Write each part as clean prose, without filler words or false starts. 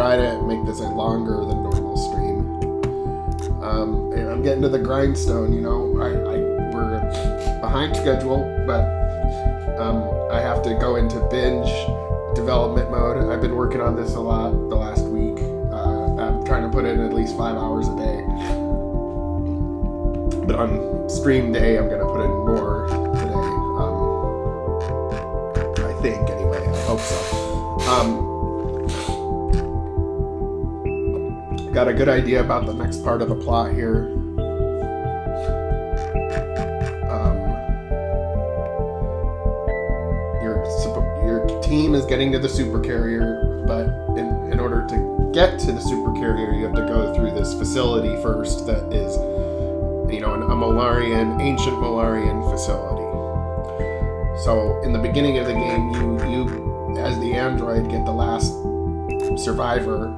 try to make this a longer than normal stream. And I'm getting to the grindstone, you know. We're behind schedule, but I have to go into binge development mode. I've been working on this a lot the last week. I'm trying to put in at least 5 hours a day. But on stream day, I'm going to put in more today. I think, anyway. I hope so. Got a good idea about the next part of the plot here. Your team is getting to the supercarrier, but in order to get to the supercarrier, you have to go through this facility first that is, you know, a ancient Malarian facility. So in the beginning of the game, you as the android, get the last survivor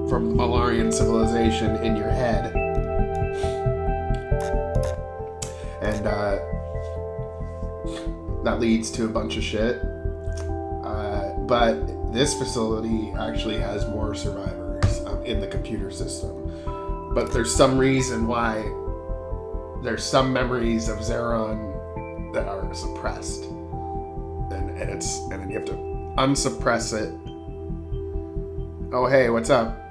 from Malarian civilization in your head. And that leads to a bunch of shit. But this facility actually has more survivors in the computer system. But there's some reason why there's some memories of Zeron that are suppressed. And then you have to unsuppress it. Oh, hey, what's up?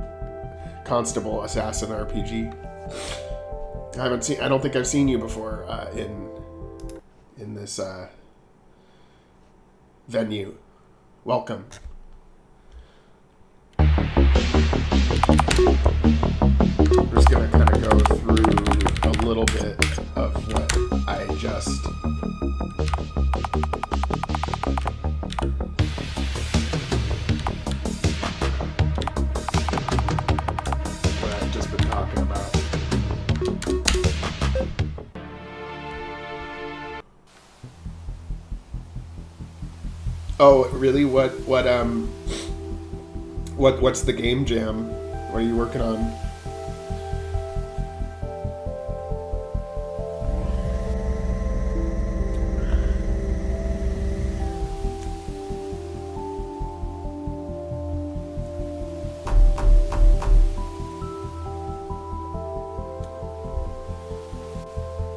Constable Assassin RPG. I don't think I've seen you before in this venue. Welcome. I'm just gonna kind of go through a little bit of what I just been talking about. Oh, really? What's the game jam? What are you working on?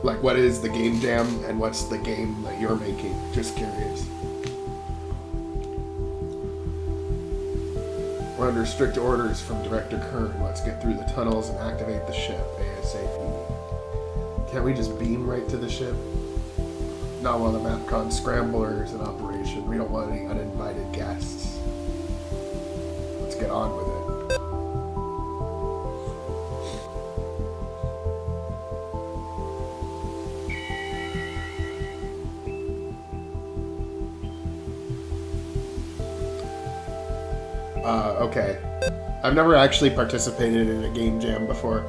Like, what is the game jam and what's the game that you're making? Just curious. We're under strict orders from Director Kern. Let's get through the tunnels and activate the ship ASAP. Can't we just beam right to the ship? Not while the MapCon Scrambler is in operation. We don't want any uninvited guests. Let's get on with it. Okay. I've never actually participated in a game jam before.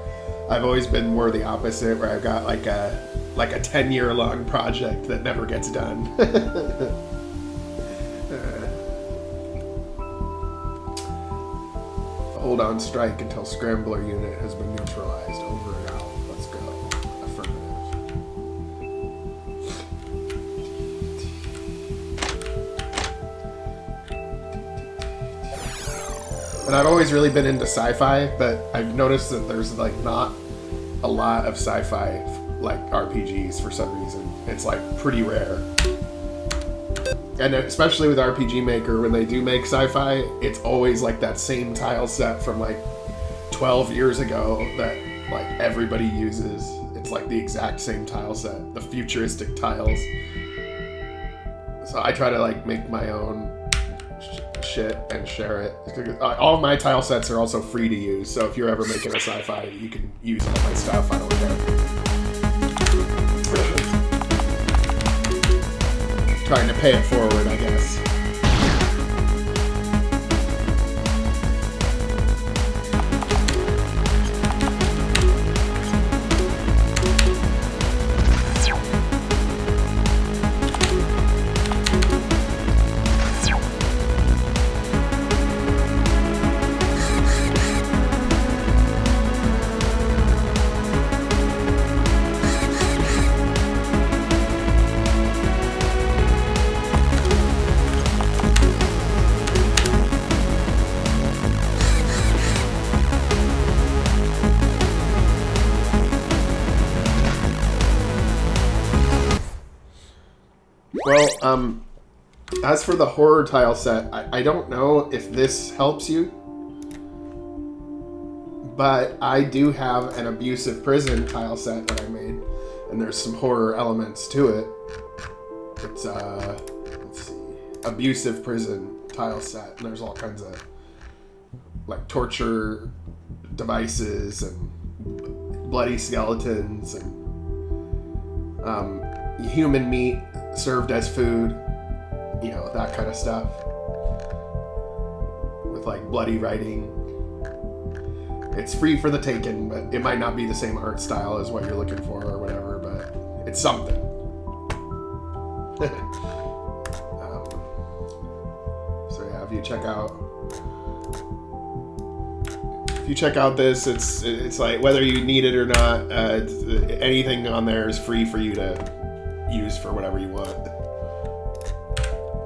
I've always been more the opposite, where I've got like a 10-year long project that never gets done. Hold on strike until Scrambler unit has been neutralized. Over and out. Let's go. Affirmative. And I've always really been into sci-fi, but I've noticed that there's like not a lot of sci-fi like RPGs for some reason. It's like pretty rare. And especially with rpgmaker, when they do make sci-fi, it's always like that same tile set from like 12 years ago that like everybody uses. It's like the exact same tile set, the futuristic tiles. So I try to like make my own shit and share it. All of my tile sets are also free to use, so if you're ever making a sci-fi, you can use all my stuff. I don't care. Trying to pay it forward, I guess. Well, as for the horror tile set, I don't know if this helps you, but I do have an abusive prison tile set that I made, and there's some horror elements to it. It's, let's see, abusive prison tile set, and there's all kinds of, like, torture devices and bloody skeletons and human meat served as food, you know, that kind of stuff, with like bloody writing. It's free for the taking, but it might not be the same art style as what you're looking for or whatever, but it's something. So yeah, if you check out this, it's like, whether you need it or not, anything on there is free for you to use for whatever you want.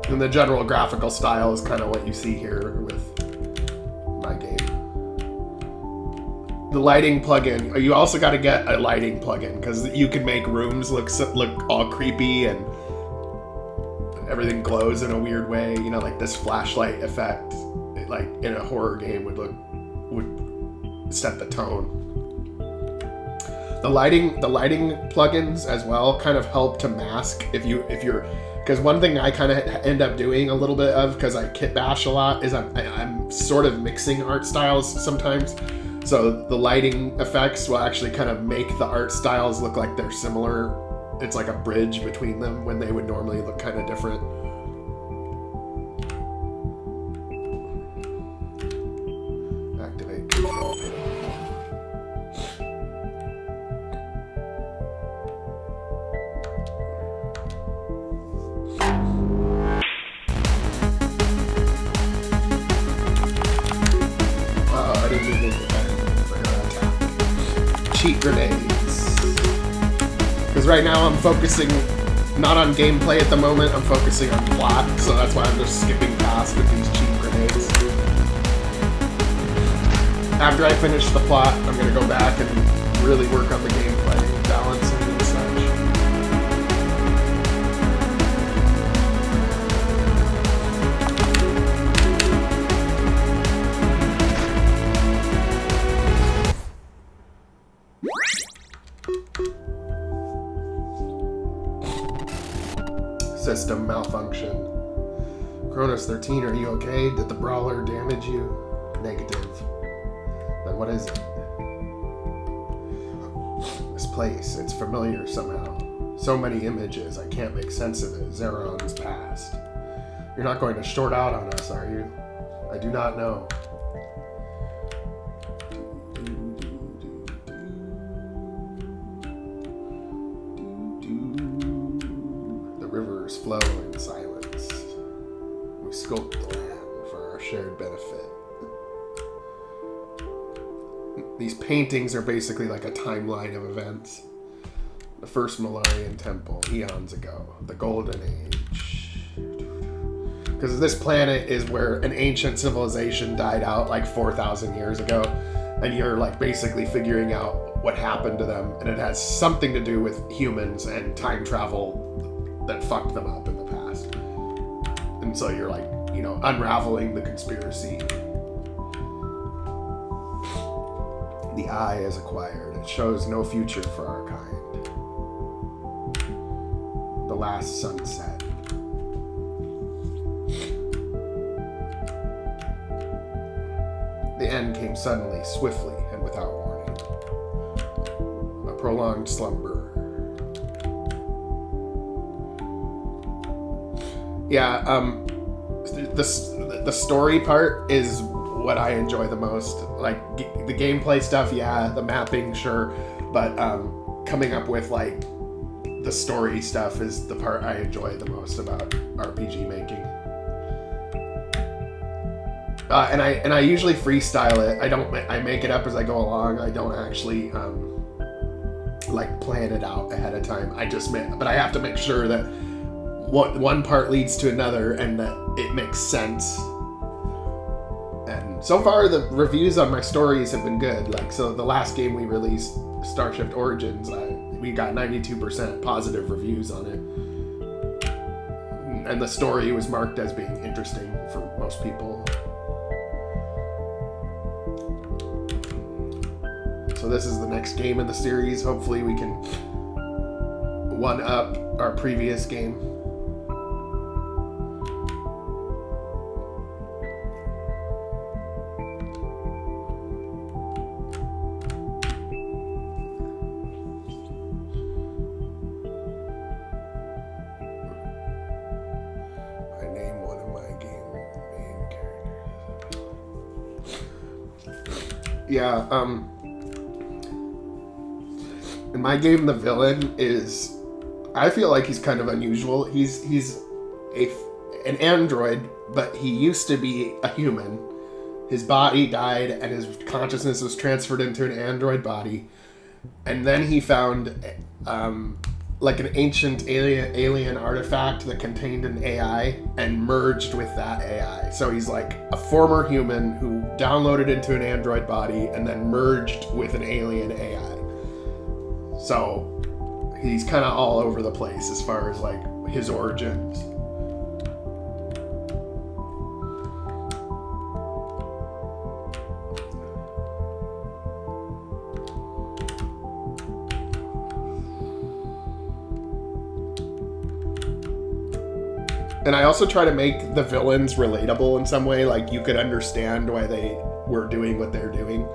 And the general graphical style is kind of what you see here with my game. The lighting plugin, you also got to get a lighting plugin, because you can make rooms look all creepy and everything glows in a weird way. You know, like this flashlight effect, like in a horror game would set the tone. The lighting plugins as well kind of help to mask if you're, because one thing I kind of end up doing a little bit of, because I kit bash a lot, is I'm sort of mixing art styles sometimes. So the lighting effects will actually kind of make the art styles look like they're similar. It's like a bridge between them when they would normally look kind of different. Activate control panel. I didn't even attack. Cheat grenades. Because right now I'm focusing not on gameplay at the moment, I'm focusing on plot, so that's why I'm just skipping past with these cheat grenades. After I finish the plot, I'm going to go back and really work on the gameplay, balancing and such. System malfunction. Cronus 13, are you okay? Did the brawler damage you? Negative. Then what is it? This place, it's familiar somehow. So many images, I can't make sense of it. Zeron's past. You're not going to short out on us, are you? I do not know. Flow in silence. We sculpt the land for our shared benefit. These paintings are basically like a timeline of events. The first Millennium Temple, eons ago. The Golden Age. Because this planet is where an ancient civilization died out like 4,000 years ago. And you're like basically figuring out what happened to them. And it has something to do with humans and time travel that fucked them up in the past. And so you're like, you know, unraveling the conspiracy. The eye is acquired. It shows no future for our kind. The last sunset. The end came suddenly, swiftly, and without warning. A prolonged slumber. Yeah, the story part is what I enjoy the most. Like, the gameplay stuff, yeah, the mapping, sure, but coming up with, like, the story stuff is the part I enjoy the most about RPG making. And I usually freestyle it. I make it up as I go along. I don't actually, like, plan it out ahead of time. But I have to make sure that one part leads to another and that it makes sense. And so far the reviews on my stories have been good. Like, so the last game we released, Starshift Origins, we got 92% positive reviews on it. and the story was marked as being interesting for most people. So this is the next game in the series. Hopefully we can one up our previous game. Yeah, in my game, the villain is, I feel like he's kind of unusual. He's an android, but he used to be a human. His body died and his consciousness was transferred into an android body. And then he found like an ancient alien artifact that contained an AI and merged with that AI. So he's like a former human who downloaded into an android body and then merged with an alien AI. So he's kind of all over the place as far as like his origins. And I also try to make the villains relatable in some way, like you could understand why they were doing what they're doing.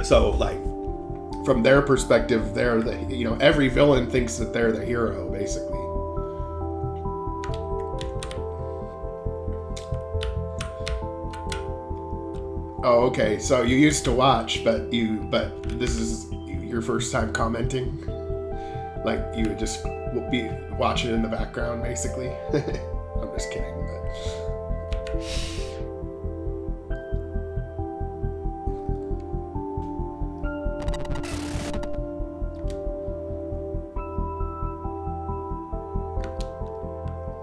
So, like, from their perspective, they're the, you know, every villain thinks that they're the hero, basically. Oh, okay. So you used to watch, but this is your first time commenting? Like, you would just be watching it in the background, basically. I'm just kidding, but...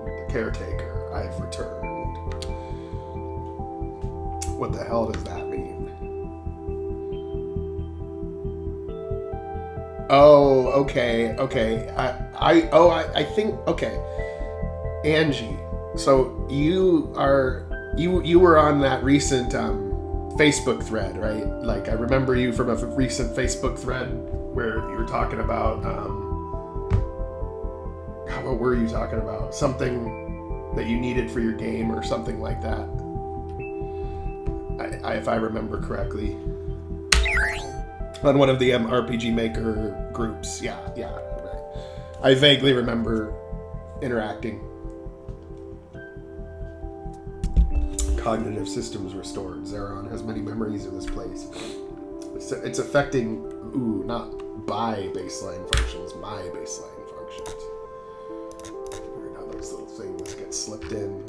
The caretaker, I've returned. What the hell does that mean? Oh, okay. I think, okay. Angie, so you were on that recent Facebook thread, right? Like, I remember you from a recent Facebook thread where you were talking about, what were you talking about? Something that you needed for your game or something like that. If I remember correctly. On one of the rpgmaker groups. Yeah, right. I vaguely remember interacting. Cognitive systems restored. Zeron has many memories of this place. It's affecting, not by baseline functions, my baseline functions. Weird how those little things get slipped in.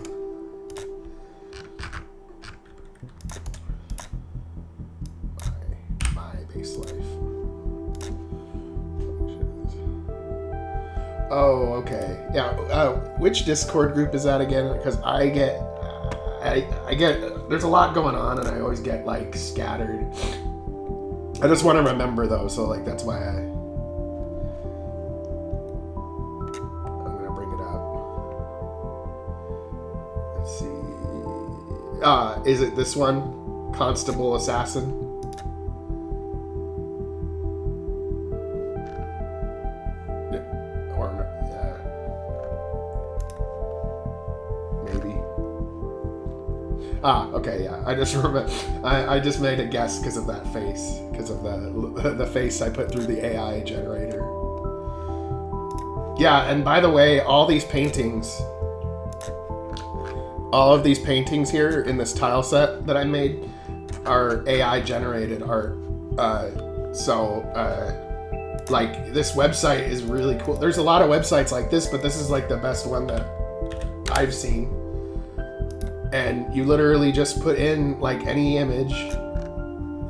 Life. Oh, okay. Yeah. Which Discord group is that again? Because I get, there's a lot going on, and I always get like scattered. I just want to remember though, so like that's why I'm gonna bring it up. Let's see. Is it this one? Constable Assassin? Okay, yeah. I just remember. I just made a guess because of that face, because of the face I put through the AI generator. Yeah, and by the way, all of these paintings here in this tile set that I made are AI generated art. Like, this website is really cool. There's a lot of websites like this, but this is like the best one that I've seen. And you literally just put in like any image.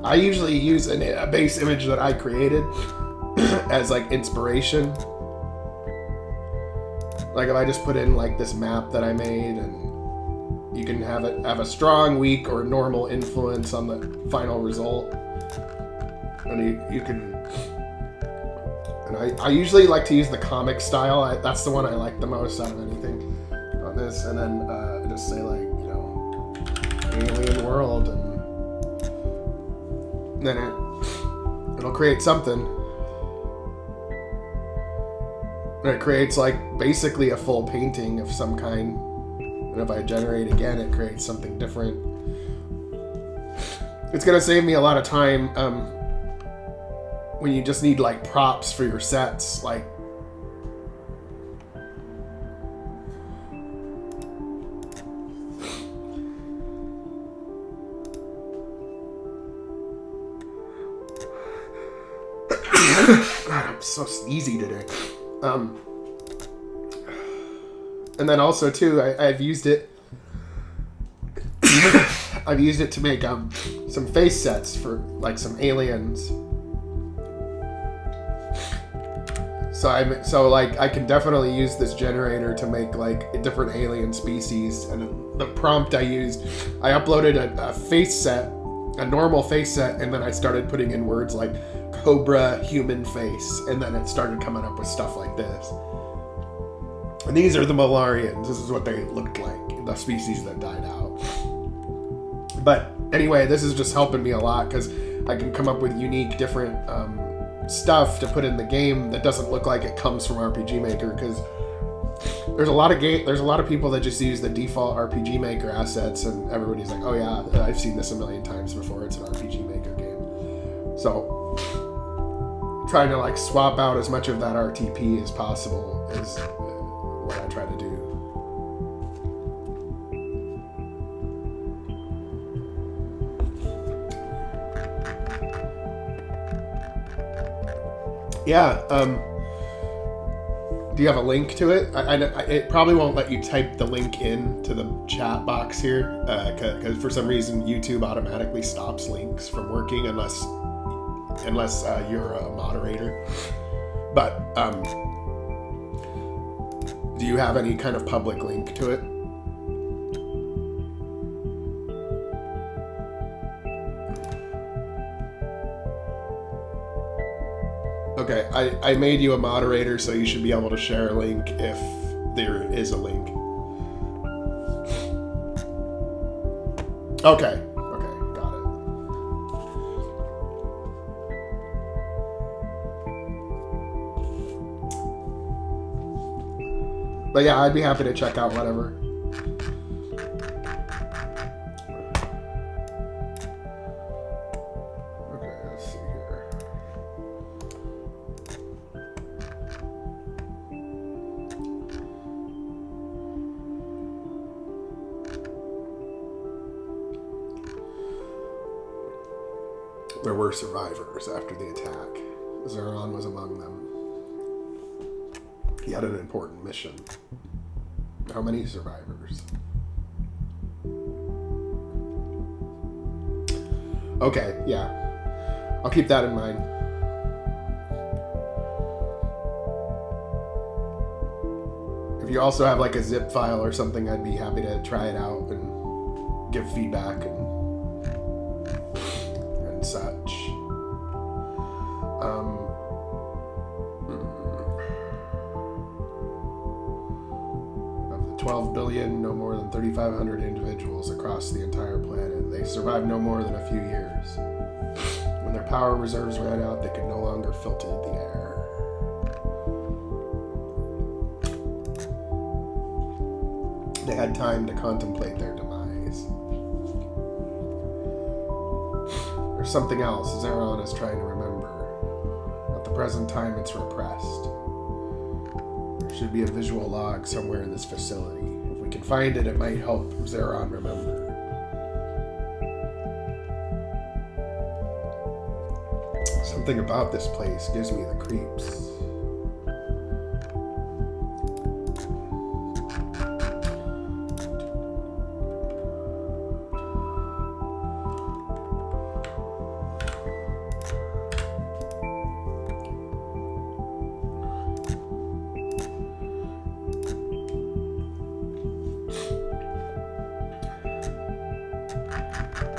I usually use a base image that I created as like inspiration. Like if I just put in like this map that I made, and you can have it have a strong, weak, or normal influence on the final result. And you can, And I usually like to use the comic style. That's the one I like the most out of anything on this. And then just say like, you know, alien world, and then it'll create something. And it creates like basically a full painting of some kind. And if I generate again, it creates something different. It's gonna save me a lot of time when you just need like props for your sets, like God, I'm so sneezy today. And then also too, I've used it. I've used it to make some face sets for like some aliens. So like I can definitely use this generator to make like a different alien species. And the prompt I used, I uploaded a face set, a normal face set, and then I started putting in words like cobra human face, and then it started coming up with stuff like this. And these are the Malarians. This is what they looked like, the species that died out. But anyway, this is just helping me a lot because I can come up with unique, different stuff to put in the game that doesn't look like it comes from rpgmaker. Because there's a lot of people that just use the default rpgmaker assets, and everybody's like, "Oh yeah, I've seen this a million times before. It's an rpgmaker game." So trying to like swap out as much of that RTP as possible is what I try to do. Yeah, do you have a link to it? It probably won't let you type the link into the chat box here, because for some reason YouTube automatically stops links from working unless you're a moderator. But do you have any kind of public link to it? Okay, I made you a moderator, so you should be able to share a link if there is a link. Okay, got it. But yeah, I'd be happy to check out whatever. There were survivors after the attack. Zeron was among them. He had an important mission. How many survivors? Okay, yeah. I'll keep that in mind. If you also have like a zip file or something, I'd be happy to try it out and give feedback and such. Of the 12 billion, no more than 3,500 individuals across the entire planet. They survived no more than a few years. When their power reserves ran out, they could no longer filter the air. They had time to contemplate their demise. There's something else Zeron is trying to remember. At the present time, it's repressed. There should be a visual log somewhere in this facility. If we can find it, it might help Zeron remember. Something about this place gives me the creeps.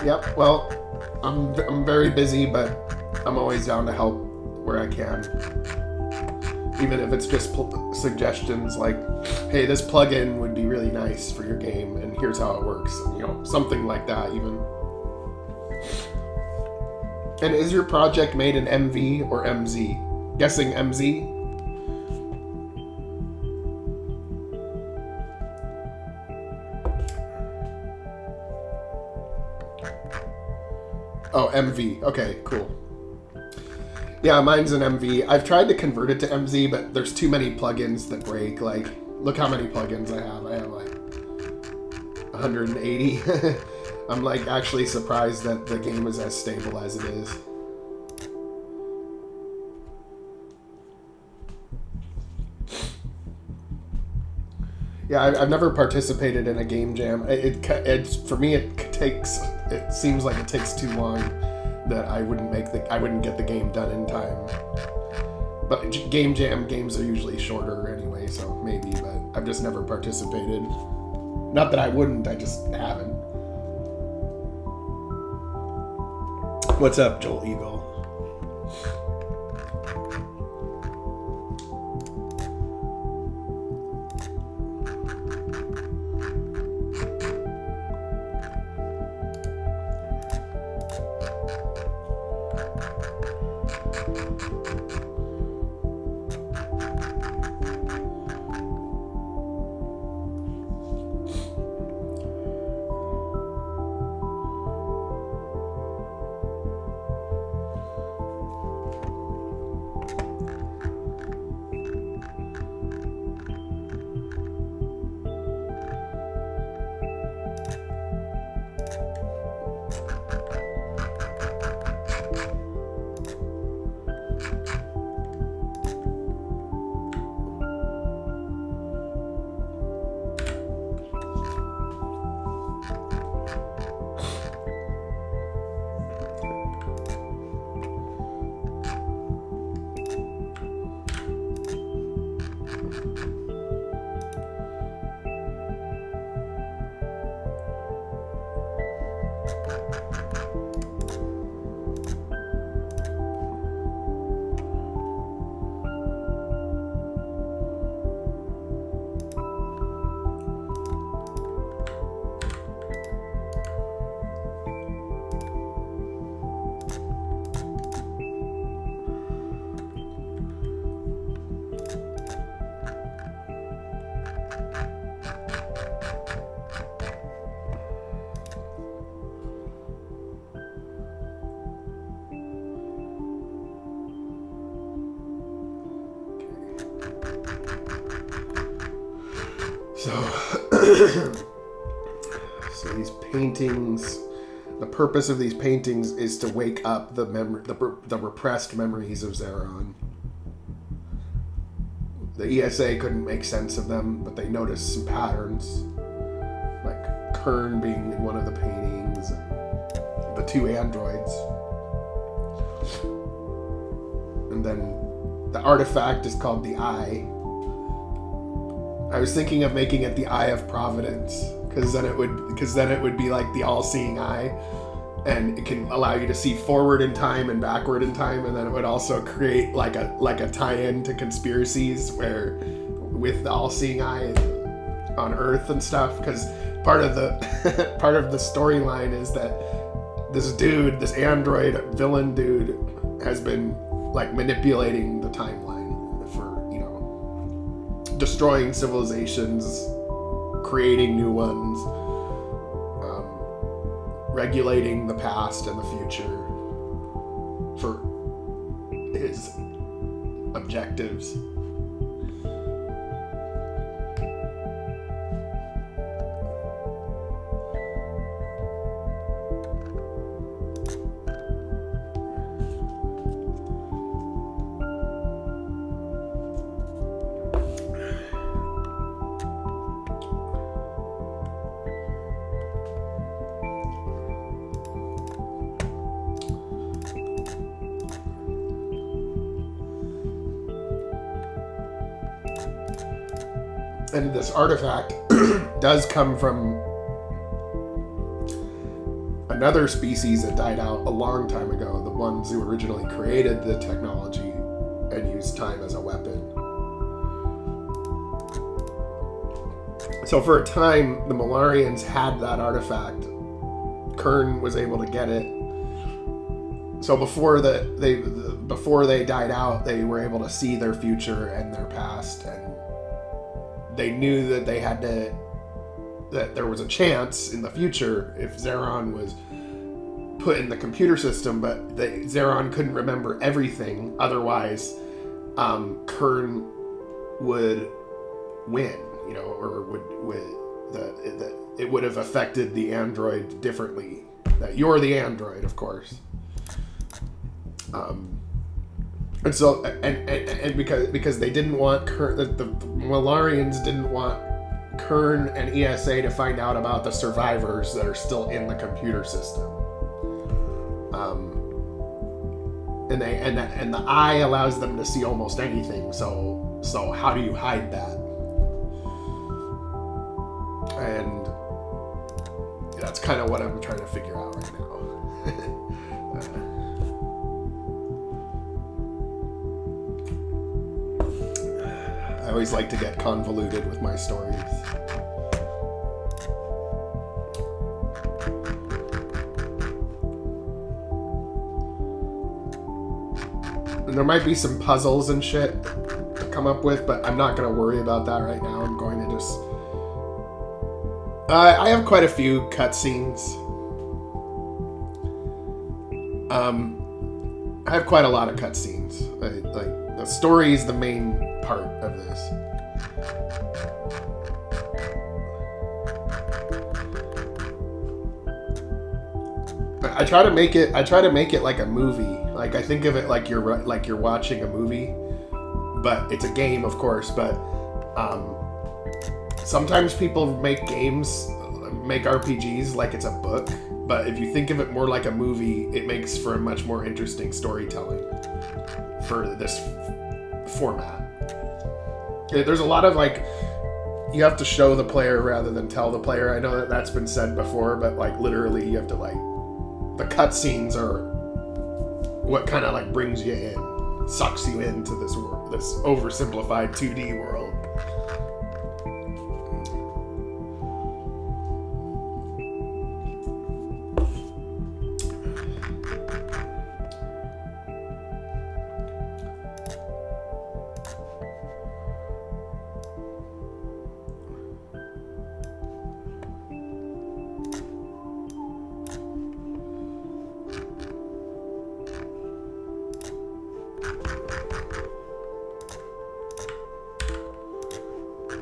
Yep, well, I'm very busy, but I'm always down to help where I can. even if it's just suggestions like, hey, this plugin would be really nice for your game, and here's how it works. You know, something like that even. And is your project made in MV or MZ? Guessing MZ? Oh, MV. Okay, cool. Yeah, mine's an MV. I've tried to convert it to MZ, but there's too many plugins that break. Like, look how many plugins I have. I have like 180. I'm like actually surprised that the game is as stable as it is. Yeah, I've never participated in a game jam. It's for me. It seems like it takes too long. That I wouldn't get the game done in time. But game jam games are usually shorter anyway, so maybe. But I've just never participated. Not that I wouldn't. I just haven't. What's up, Joel Eagle? So these paintings, the purpose of these paintings is to wake up the repressed memories of Zeron. The ESA couldn't make sense of them, but they noticed some patterns, like Kern being in one of the paintings, and the two androids. And then the artifact is called the Eye. I was thinking of making it the Eye of Providence, because then it would be like the all-seeing eye, and it can allow you to see forward in time and backward in time, and then it would also create like a tie-in to conspiracies where with the all-seeing eye on Earth and stuff. Because part of the storyline is that this android villain dude has been like manipulating the timeline for, destroying civilizations, creating new ones, regulating the past and the future for his objectives. And this artifact does come from another species that died out a long time ago, the ones who originally created the technology and used time as a weapon. So for a time, the Malarians had that artifact. Kern was able to get it. So before they died out, they were able to see their future and their past, and they knew that that there was a chance in the future if Zeron was put in the computer system, but Zeron couldn't remember everything. Otherwise, Kern would win, or it would have affected the android differently. That you're the android, of course. And so, and because they didn't want Kern, the Malarians didn't want Kern and ESA to find out about the survivors that are still in the computer system. And the eye allows them to see almost anything. So how do you hide that? And that's kind of what I'm trying to figure out right now. I always like to get convoluted with my stories. And there might be some puzzles and shit to come up with, but I'm not going to worry about that right now. I'm going to just... I have quite a few cutscenes. I have quite a lot of cutscenes. Like the story is the main part of this. I try to make it like a movie. Like I think of it like you're watching a movie, but it's a game, of course. But sometimes people make RPGs like it's a book. But if you think of it more like a movie, it makes for a much more interesting storytelling for this format. There's a lot of you have to show the player rather than tell the player. I know that that's been said before, but literally you have to the cutscenes are what kind of brings you in, sucks you into this world, this oversimplified 2D world.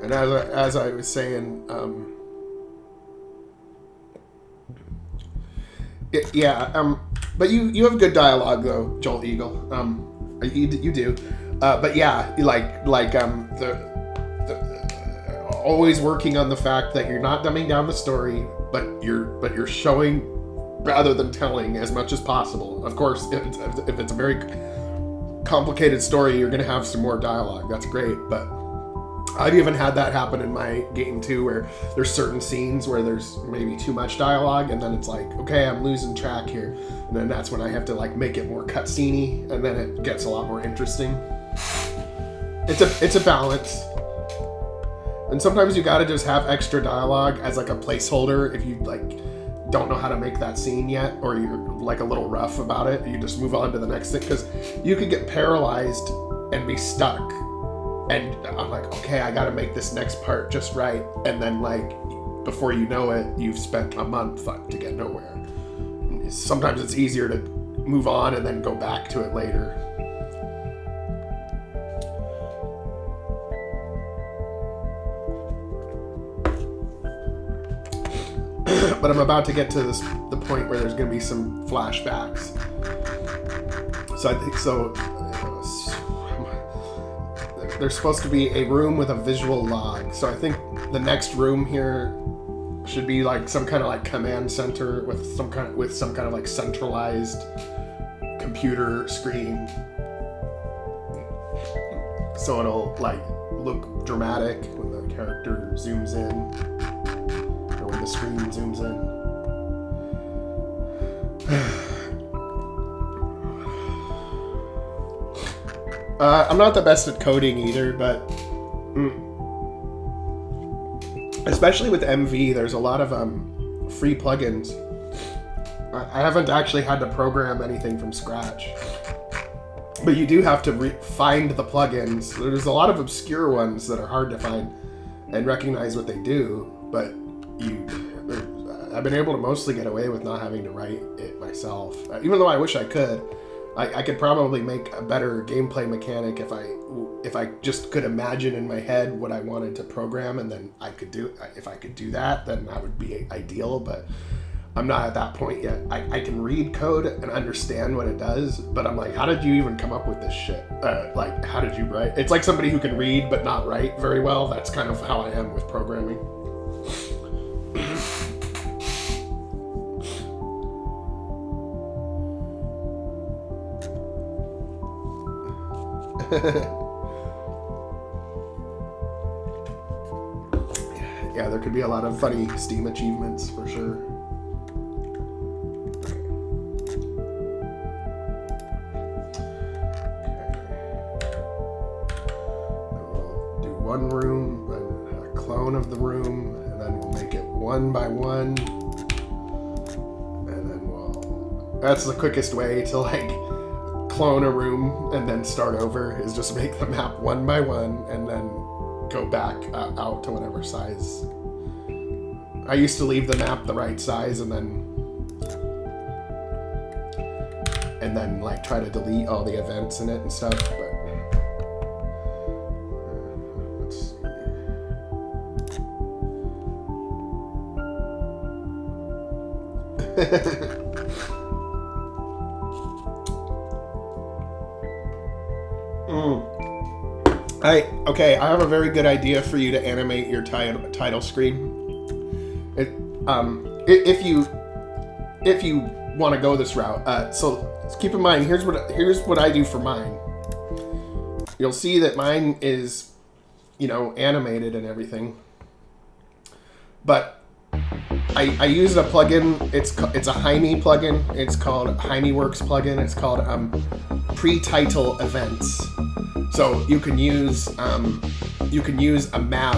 And as I was saying, but you have good dialogue though, Joel Eagle. You do, but yeah, always working on the fact that you're not dumbing down the story, but you're showing rather than telling as much as possible. Of course, if it's a very complicated story, you're going to have some more dialogue. That's great, but I've even had that happen in my game too, where there's certain scenes where there's maybe too much dialogue, and then it's okay, I'm losing track here, and then that's when I have to make it more cutscene-y, and then it gets a lot more interesting. It's a balance, and sometimes you gotta just have extra dialogue as a placeholder if you don't know how to make that scene yet, or you're a little rough about it. You just move on to the next thing, because you could get paralyzed and be stuck. And I'm okay, I gotta make this next part just right. And then before you know it, you've spent a month to get nowhere. Sometimes it's easier to move on and then go back to it later. But I'm about to get to the point where there's gonna be some flashbacks. So I think there's supposed to be a room with a visual log. So I think the next room here should be some kind of command center with some kind of centralized computer screen. So it'll look dramatic when the character zooms in, or when the screen zooms in. I'm not the best at coding either, but especially with MV, there's a lot of free plugins. I haven't actually had to program anything from scratch, but you do have to find the plugins. There's a lot of obscure ones that are hard to find and recognize what they do, but I've been able to mostly get away with not having to write it myself, even though I wish I could. I could probably make a better gameplay mechanic if I just could imagine in my head what I wanted to program, and then I could do. If I could do that, then that would be ideal. But I'm not at that point yet. I can read code and understand what it does, but I'm like, how did you even come up with this shit? Like, how did you write? It's like somebody who can read but not write very well. That's kind of how I am with programming. Yeah, there could be a lot of funny Steam achievements for sure. One room, a clone of the room, and then we'll make it one by one, and then that's the quickest way to like clone a room and then start over, is just make the map one by one and then go back out to whatever size. I used to leave the map the right size and then like try to delete all the events in it and stuff, but I have a very good idea for you to animate your title screen. If you want to go this route, so keep in mind, here's what I do for mine. You'll see that mine is, animated and everything, but I used a plugin. It's a Jaime plugin. It's called JaimeWorks plugin. It's called pre-title events. So you can use a map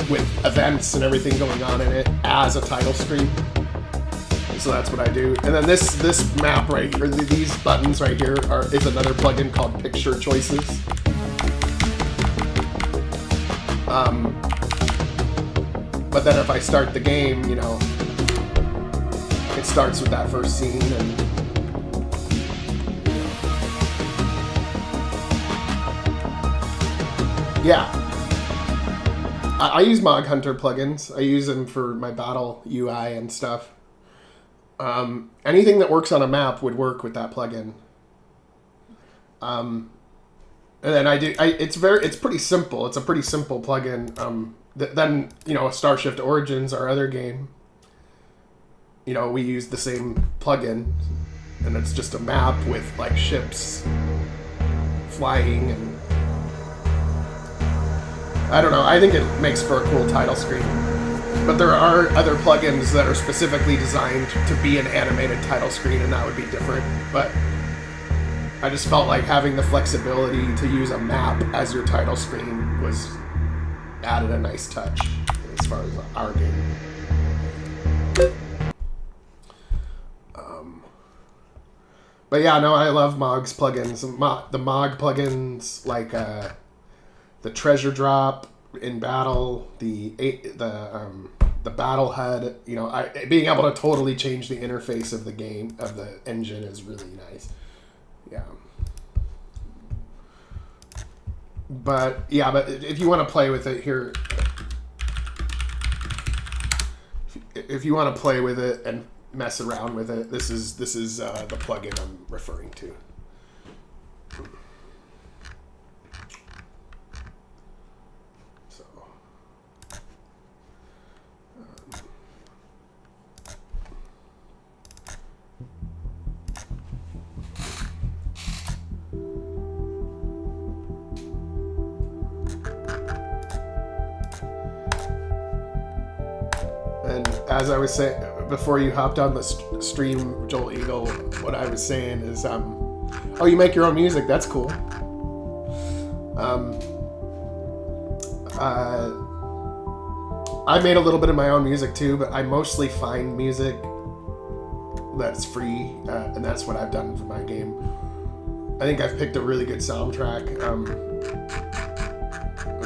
with events and everything going on in it as a title screen. So that's what I do. And then this map right here, these buttons right here is another plugin called Picture Choices. But then if I start the game, it starts with that first scene and yeah. I use Mog Hunter plugins. I use them for my battle UI and stuff. Anything that works on a map would work with that plugin. And then it's pretty simple. It's a pretty simple plugin. Then, a Starship Origins, our other game, we use the same plugin, and it's just a map with like ships flying, and I don't know, I think it makes for a cool title screen. But there are other plugins that are specifically designed to be an animated title screen, and that would be different. But I just felt like having the flexibility to use a map as your title screen added a nice touch as far as our game. But yeah, no, I love Mog's plugins. The Mog plugins, like the treasure drop in battle, the battle HUD, being able to totally change the interface of the game, of the engine, is really nice. Yeah. But if you want to play with it here, if you want to play with it and mess around with it, this is the plugin I'm referring to. So, and as I was saying before you hopped on the stream, Joel Eagle, what I was saying is, oh, you make your own music. That's cool. I made a little bit of my own music too, but I mostly find music that's free, and that's what I've done for my game. I think I've picked a really good soundtrack.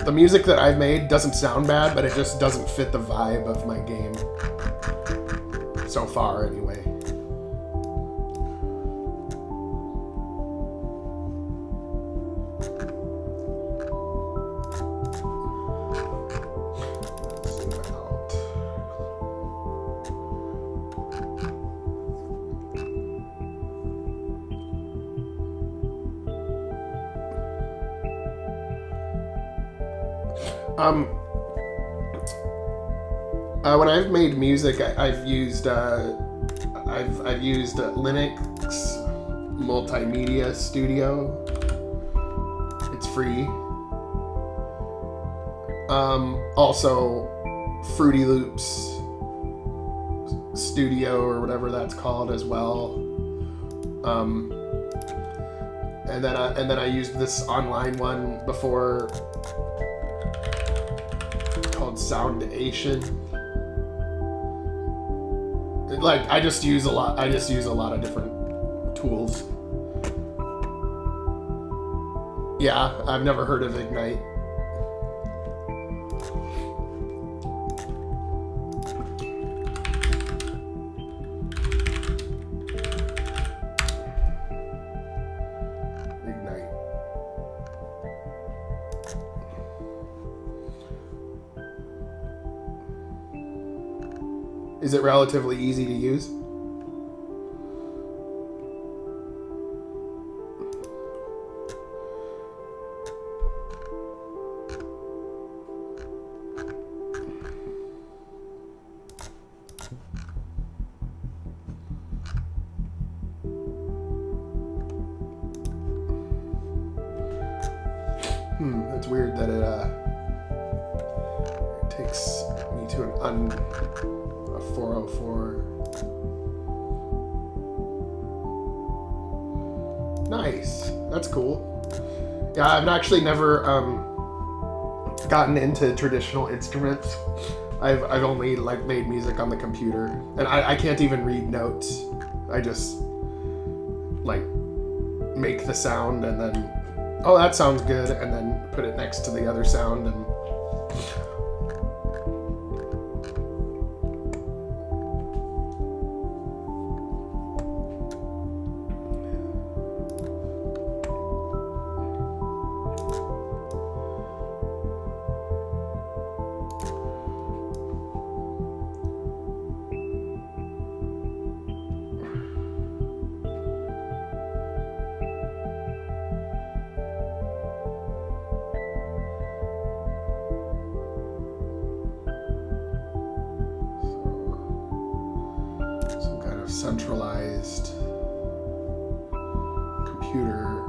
The music that I've made doesn't sound bad, but it just doesn't fit the vibe of my game. So far, anyway. When I've made music, I've used Linux Multimedia Studio. It's free. Also, Fruity Loops Studio or whatever that's called as well. And then I used this online one before called Soundation. Like I just use a lot of different tools. Yeah, I've never heard of Ignite. Is it relatively easy to use? It's weird that it takes me to a 404. Nice. That's cool. Yeah, I've actually never gotten into traditional instruments. I've only like made music on the computer, and I can't even read notes. I just like make the sound and then, oh, that sounds good, and then put it next to the other sound and centralized computer room.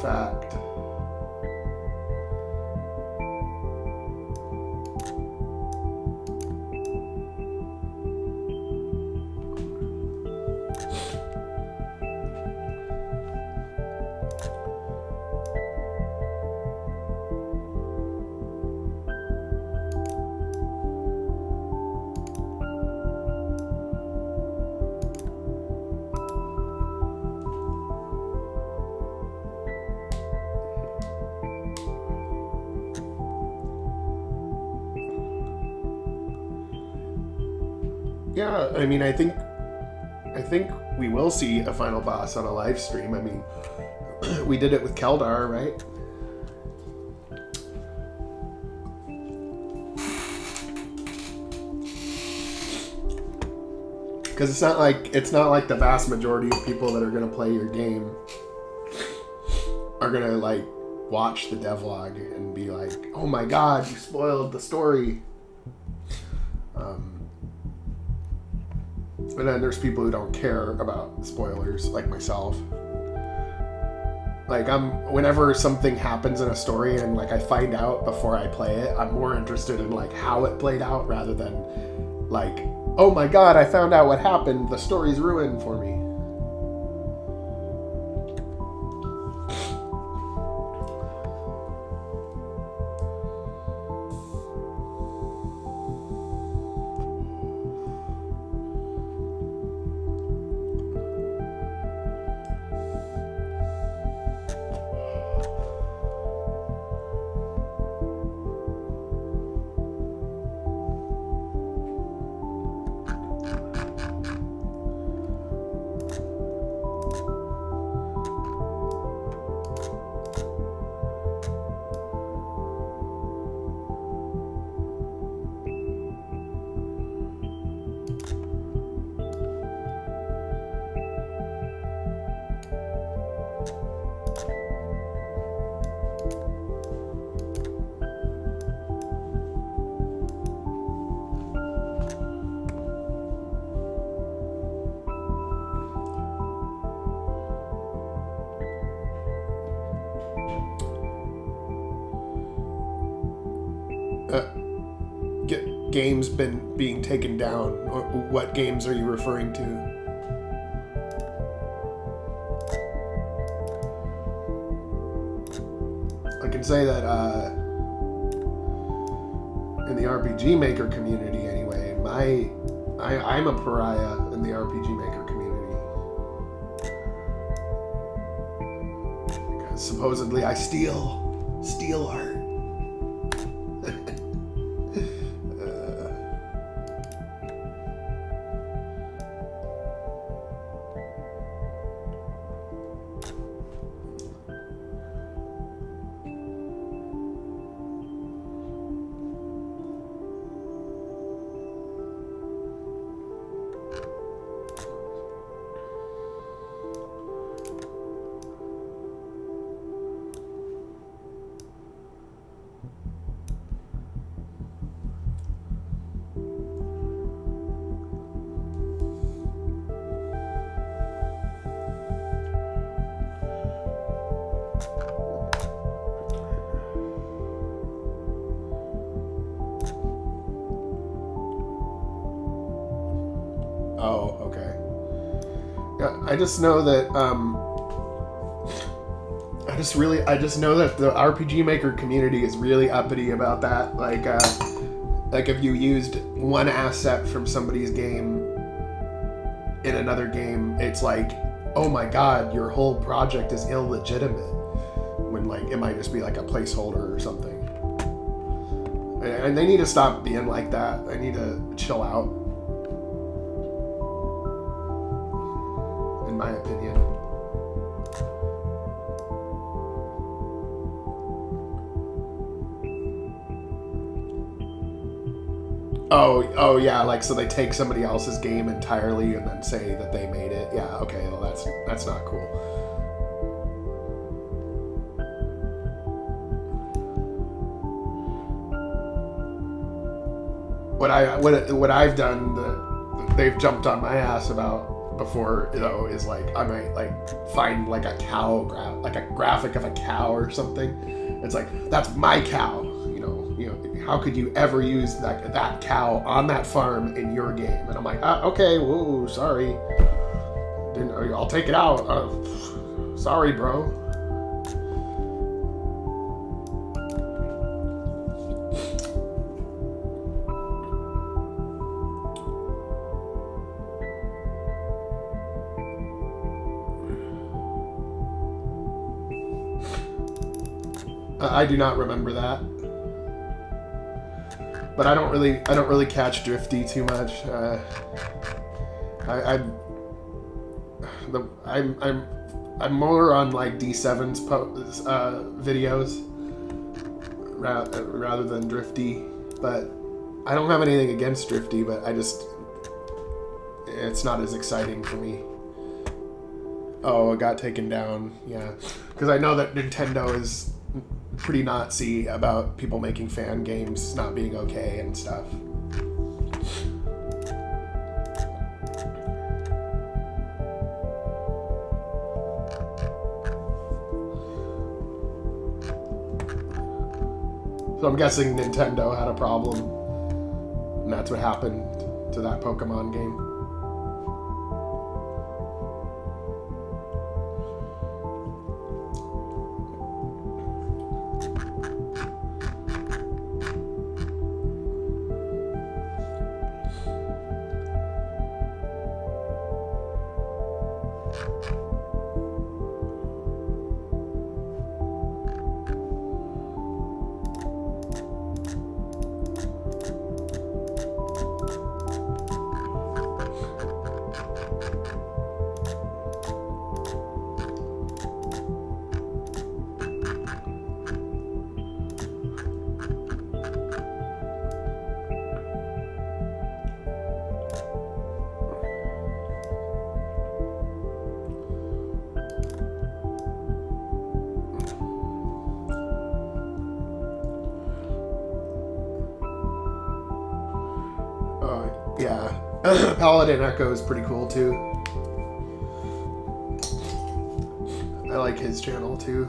fact. Yeah, I mean, I think we will see a final boss on a live stream. I mean, we did it with Keldar, right? Because it's not like the vast majority of people that are gonna play your game are gonna like watch the devlog and be like, "Oh my God, you spoiled the story." And then there's people who don't care about spoilers, like myself. Like whenever something happens in a story and like I find out before I play it, I'm more interested in like how it played out rather than like, oh my God, I found out what happened. The story's ruined for me. Games being taken down. What games are you referring to? I can say that in the RPG Maker community anyway, I'm a pariah in the RPG Maker community. Because supposedly I steal art. Oh, okay. Yeah, I just know that I just know that the RPG Maker community is really uppity about that. Like if you used one asset from somebody's game in another game, it's like, oh my God, your whole project is illegitimate. When like it might just be like a placeholder or something. And they need to stop being like that. They need to chill out. In my opinion. Oh yeah, like so they take somebody else's game entirely and then say that they made it. Yeah, okay, well that's not cool. What I've done that they've jumped on my ass about before, though, is like I might like find like a cow like a graphic of a cow or something. It's like, that's my cow. You know, how could you ever use that cow on that farm in your game? And I'm like, okay, whoa, sorry. I'll take it out. Sorry, bro. I do not remember that, but I don't really catch Drifty too much. I'm more on like D7's videos rather than Drifty, but I don't have anything against Drifty, but it's not as exciting for me. Oh, it got taken down, yeah, because I know that Nintendo is pretty Nazi about people making fan games not being okay and stuff. So I'm guessing Nintendo had a problem, and that's what happened to that Pokemon game. Yeah, Paladin Echo is pretty cool too. I like his channel too.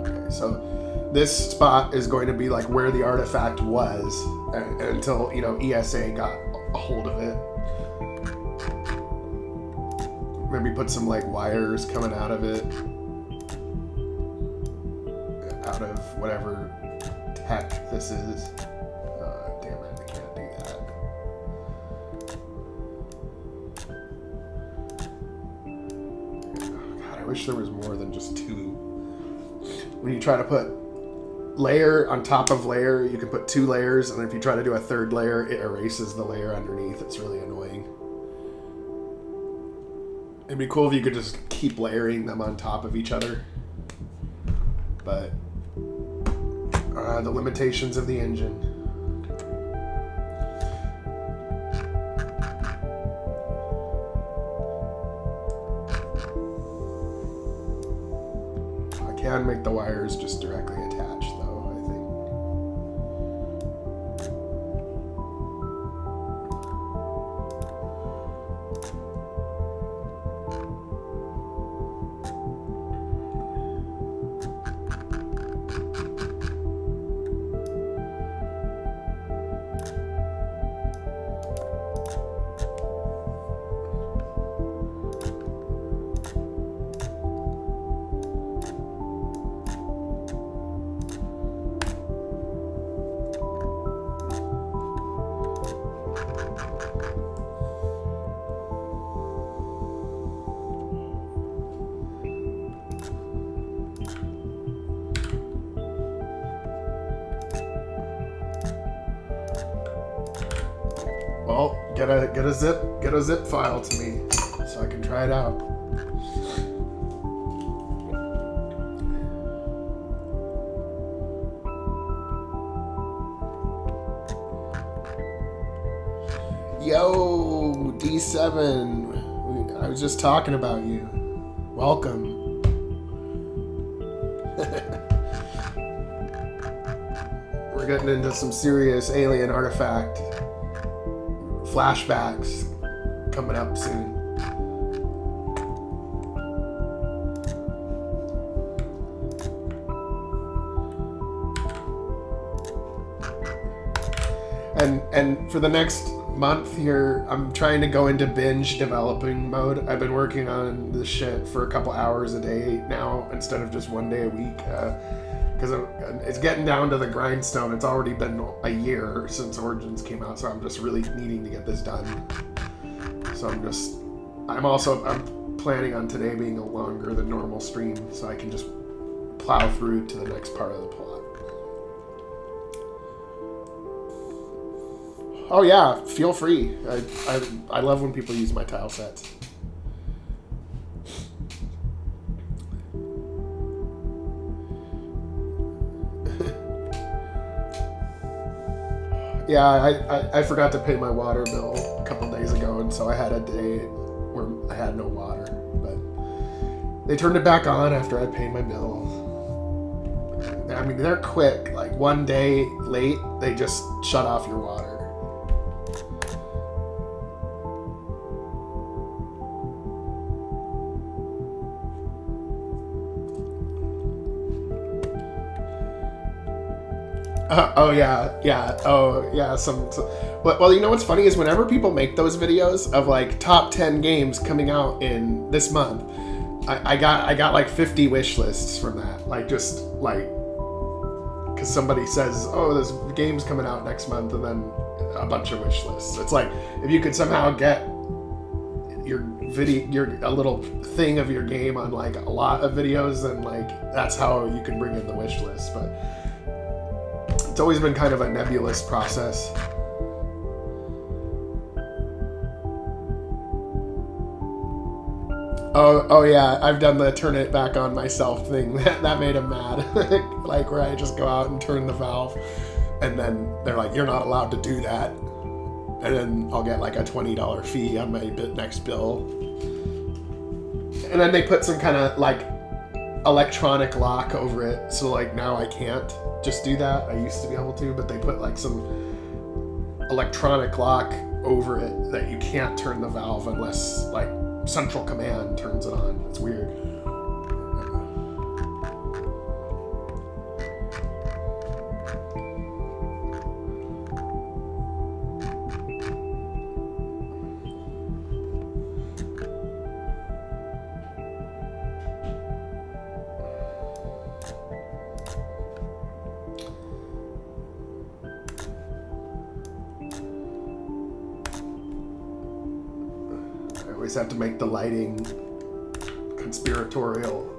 Okay, so this spot is going to be like where the artifact was until, you know, ESA got a hold of it. Maybe put some like wires coming out of it, out of whatever tech this is. Damn it, I can't do that. God, I wish there was more than just two. When you try to put layer on top of layer, you can put two layers, and if you try to do a third layer, it erases the layer underneath. It's really annoying. It'd be cool if you could just keep layering them on top of each other. But the limitations of the engine. I can make the wires just directly attached though, I think. Well, get a zip file to me so I can try it out. Yo, D7. I was just talking about you. Welcome. We're getting into some serious alien artifact flashbacks coming up soon. And for the next month here, I'm trying to go into binge developing mode. I've been working on this shit for a couple hours a day now instead of just one day a week, because it's getting down to the grindstone. It's already been a year since Origins came out, so I'm just really needing to get this done. So I'm planning on today being a longer than normal stream, so I can just plow through to the next part of the plot. Oh yeah, feel free. I love when people use my tile sets. Yeah, I forgot to pay my water bill a couple days ago, and so I had a day where I had no water. But they turned it back on after I paid my bill. I mean, they're quick. Like, one day late, they just shut off your water. Oh yeah. Some well, you know what's funny is whenever people make those videos of like top 10 games coming out in this month, I got like 50 wish lists from that. Like, just like, because somebody says, oh, this game's coming out next month, and then a bunch of wish lists. It's like, if you could somehow get a little thing of your game on like a lot of videos, then like that's how you can bring in the wish list. But it's always been kind of a nebulous process. Oh yeah, I've done the turn it back on myself thing. That made him mad. Like, where I just go out and turn the valve, and then they're like, you're not allowed to do that. And then I'll get like a $20 fee on my next bill. And then they put some kind of like electronic lock over it, so like now I can't just do that. I used to be able to, but they put like some electronic lock over it that you can't turn the valve unless like central command turns it on. It's weird. Have to make the lighting conspiratorial.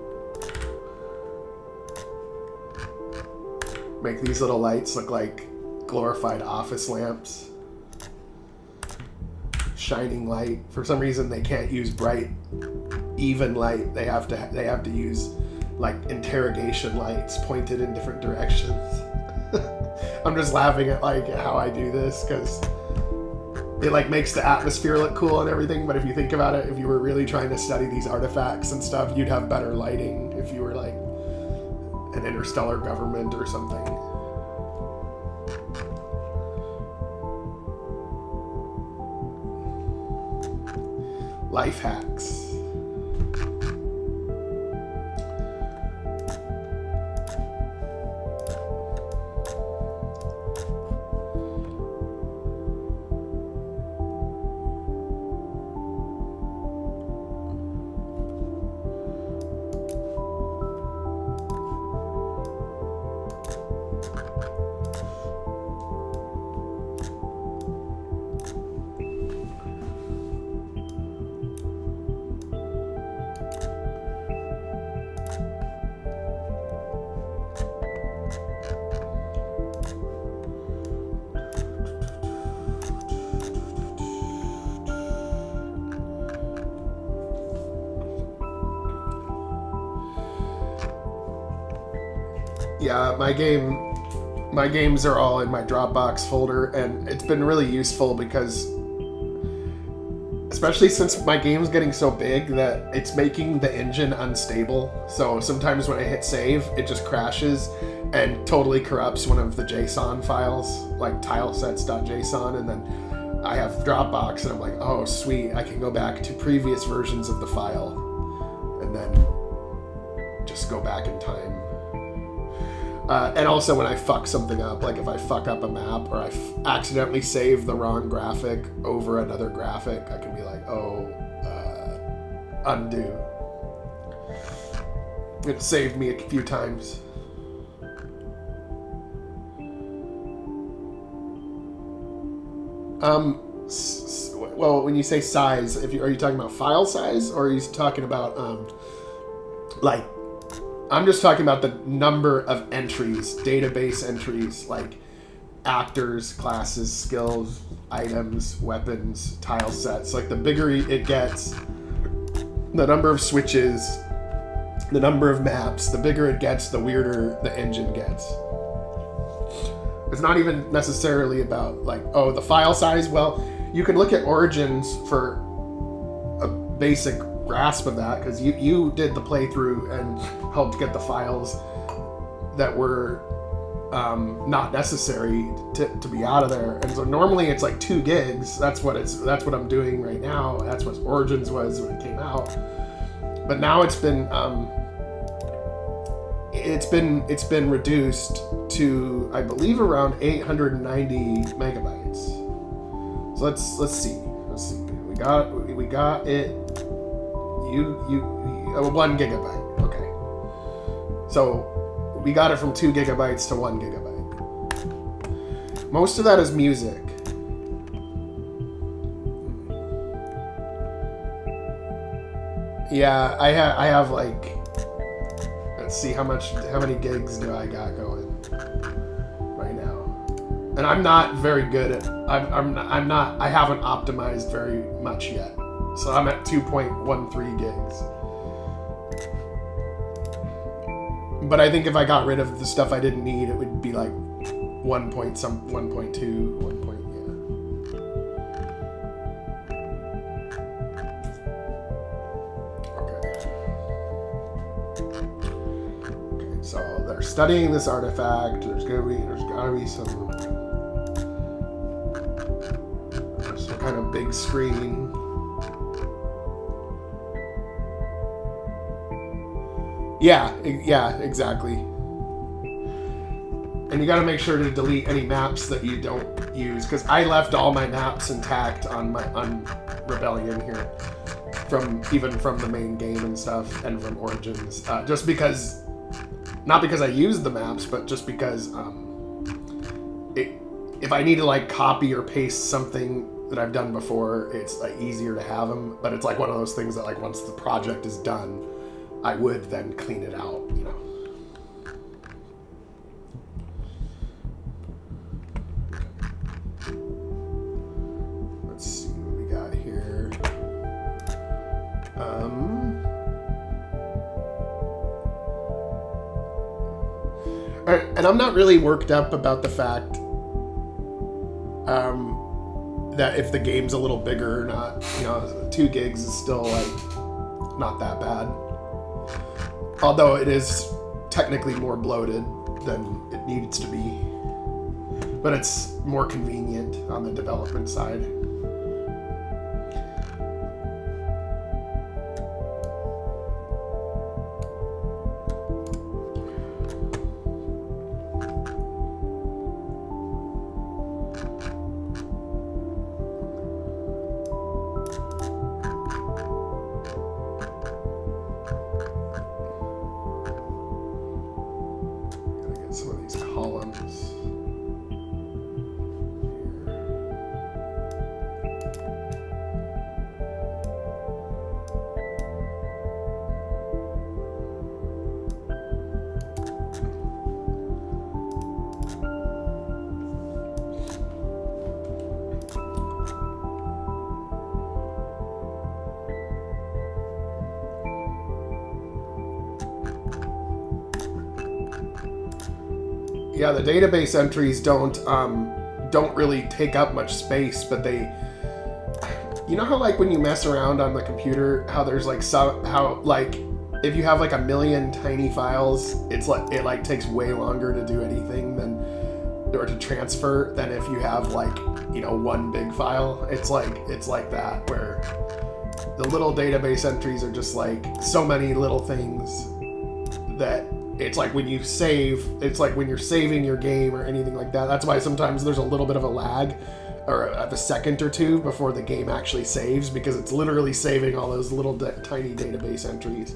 Make these little lights look like glorified office lamps. Shining light. For some reason they can't use bright, even light. They have to use like interrogation lights pointed in different directions. I'm just laughing at like how I do this, because it like makes the atmosphere look cool and everything, but if you think about it, if you were really trying to study these artifacts and stuff, you'd have better lighting if you were like an interstellar government or something. Life hacks. Yeah, my games are all in my Dropbox folder, and it's been really useful because especially since my game's getting so big that it's making the engine unstable. So sometimes when I hit save, it just crashes and totally corrupts one of the JSON files, like tilesets.json, and then I have Dropbox, and I'm like, oh sweet, I can go back to previous versions of the file and then just go back in time. And also when I fuck something up, like if I fuck up a map or I accidentally save the wrong graphic over another graphic, I can be like, oh, undo. It saved me a few times. Well, when you say size, are you talking about file size, or are you talking about like? I'm just talking about the number of entries, database entries, like actors, classes, skills, items, weapons, tile sets. Like the bigger it gets, the number of switches, the number of maps, the bigger it gets, the weirder the engine gets. It's not even necessarily about like, oh, the file size. Well, you can look at Origins for a basic grasp of that, because you did the playthrough and helped get the files that were not necessary to be out of there. And so normally it's like 2 gigs. That's what I'm doing right now. That's what Origins was when it came out. But now it's been reduced to, I believe, around 890 megabytes. So let's see. We got it. You 1 gigabyte. Okay. So we got it from 2 gigabytes to 1 gigabyte. Most of that is music. Yeah, I have like, let's see how many gigs do I got going right now. And I'm not very good at, I haven't optimized very much yet. So I'm at 2.13 gigs. But I think if I got rid of the stuff I didn't need, it would be like 1.2, 1 point, yeah. Okay, so they're studying this artifact. There's gotta be some kind of big screen. Yeah, exactly. And you got to make sure to delete any maps that you don't use, because I left all my maps intact on Rebellion here, even from the main game and stuff, and from Origins, just because, not because I used the maps, but just because if I need to like copy or paste something that I've done before, it's like easier to have them. But it's like one of those things that like once the project is done, I would then clean it out, you know. Let's see what we got here. And I'm not really worked up about the fact that if the game's a little bigger or not, you know, 2 gigs is still like not that bad. Although it is technically more bloated than it needs to be. But it's more convenient on the development side. Yeah, the database entries don't really take up much space, but You know how like when you mess around on the computer, how there's like if you have like a million tiny files, it like takes way longer to do anything or to transfer than if you have like, you know, one big file. It's like that, where the little database entries are just like so many little things that it's like when you save, it's like when you're saving your game or anything like that. That's why sometimes there's a little bit of a lag or a second or two before the game actually saves, because it's literally saving all those little tiny database entries.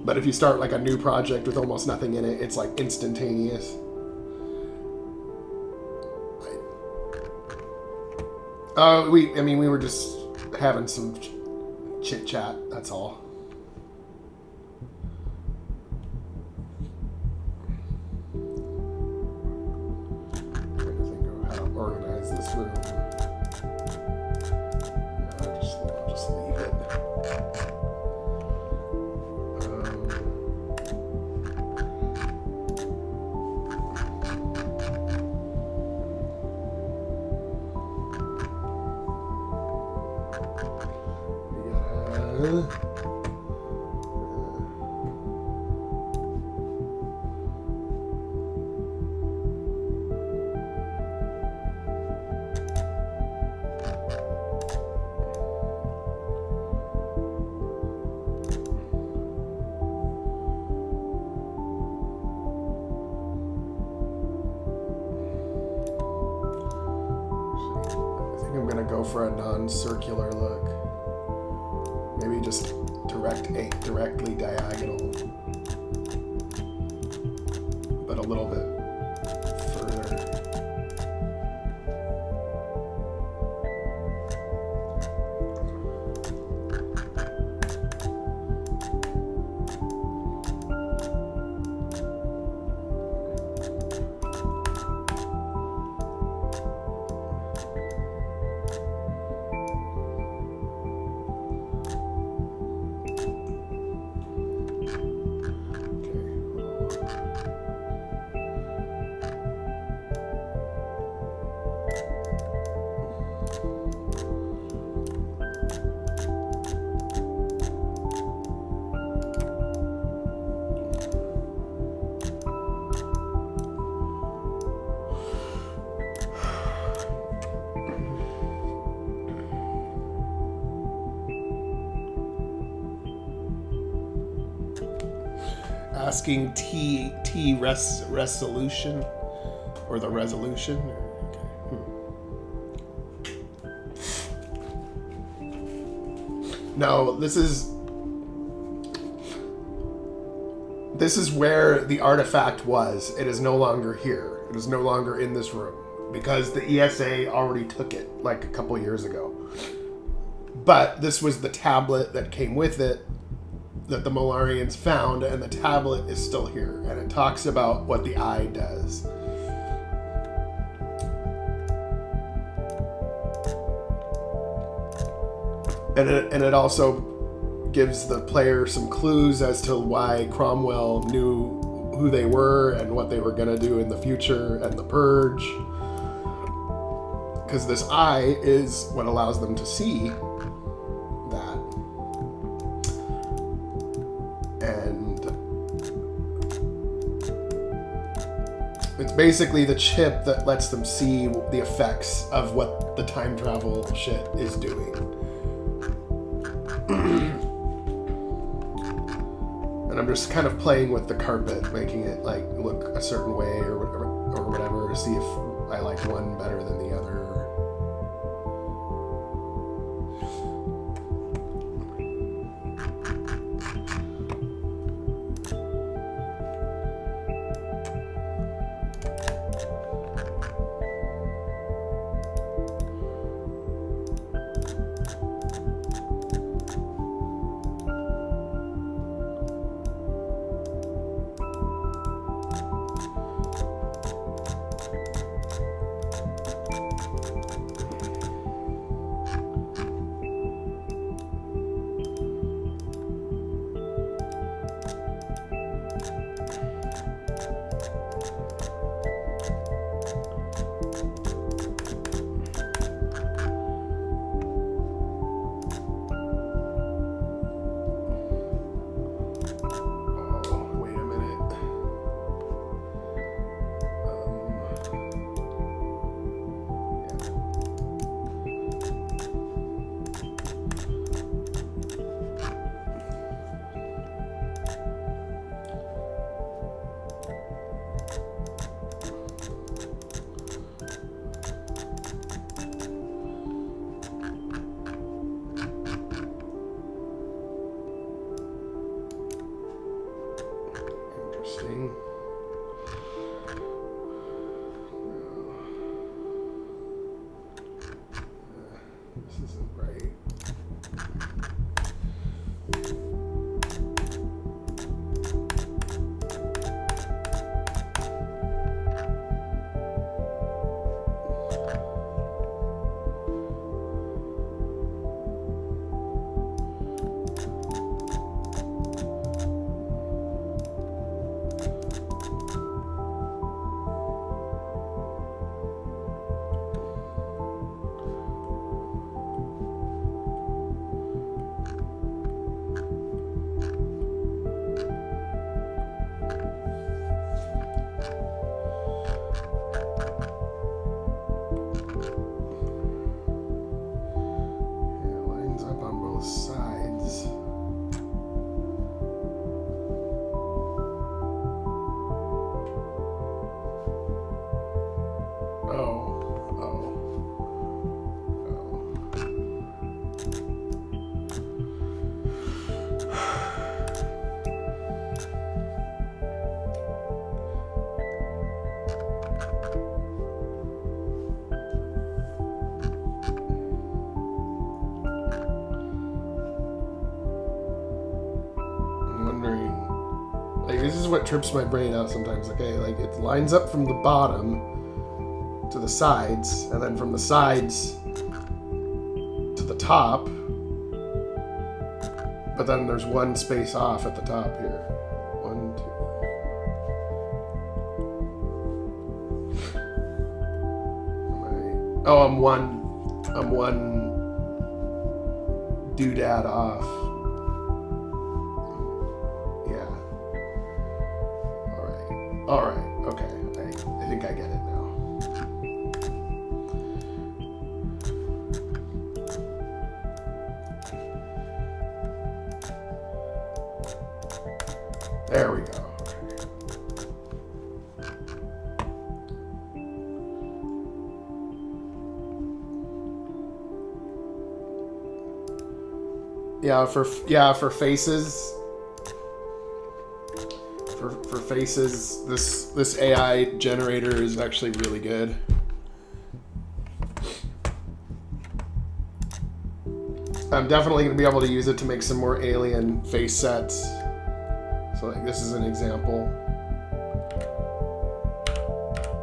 But if you start like a new project with almost nothing in it, it's like instantaneous. We were just having some chit chat, that's all. Organize this room. I'll just leave it. For a non-circular look. Maybe just directly diagonal, but a little bit further. Asking T resolution or the resolution. Okay. No, this is where the artifact was. It is no longer here. It is no longer in this room because the ESA already took it like a couple years ago. But this was the tablet that came with it that the Molarians found, and the tablet is still here, and it talks about what the eye does. And it also gives the player some clues as to why Cromwell knew who they were and what they were going to do in the future, and the Purge. Because this eye is what allows them to see that. And it's basically the chip that lets them see the effects of what the time travel shit is doing. And I'm just kind of playing with the carpet, making it like look a certain way or whatever, to see if I like one better than the other. This isn't right. This is what trips my brain out sometimes. Okay, like it lines up from the bottom to the sides, and then from the sides to the top, but then there's one space off at the top here. 1, 2. Oh, I'm one doodad off. All right, okay, I think I get it now. There we go. For faces. For faces, this AI generator is actually really good. I'm definitely going to be able to use it to make some more alien face sets. So like this is an example.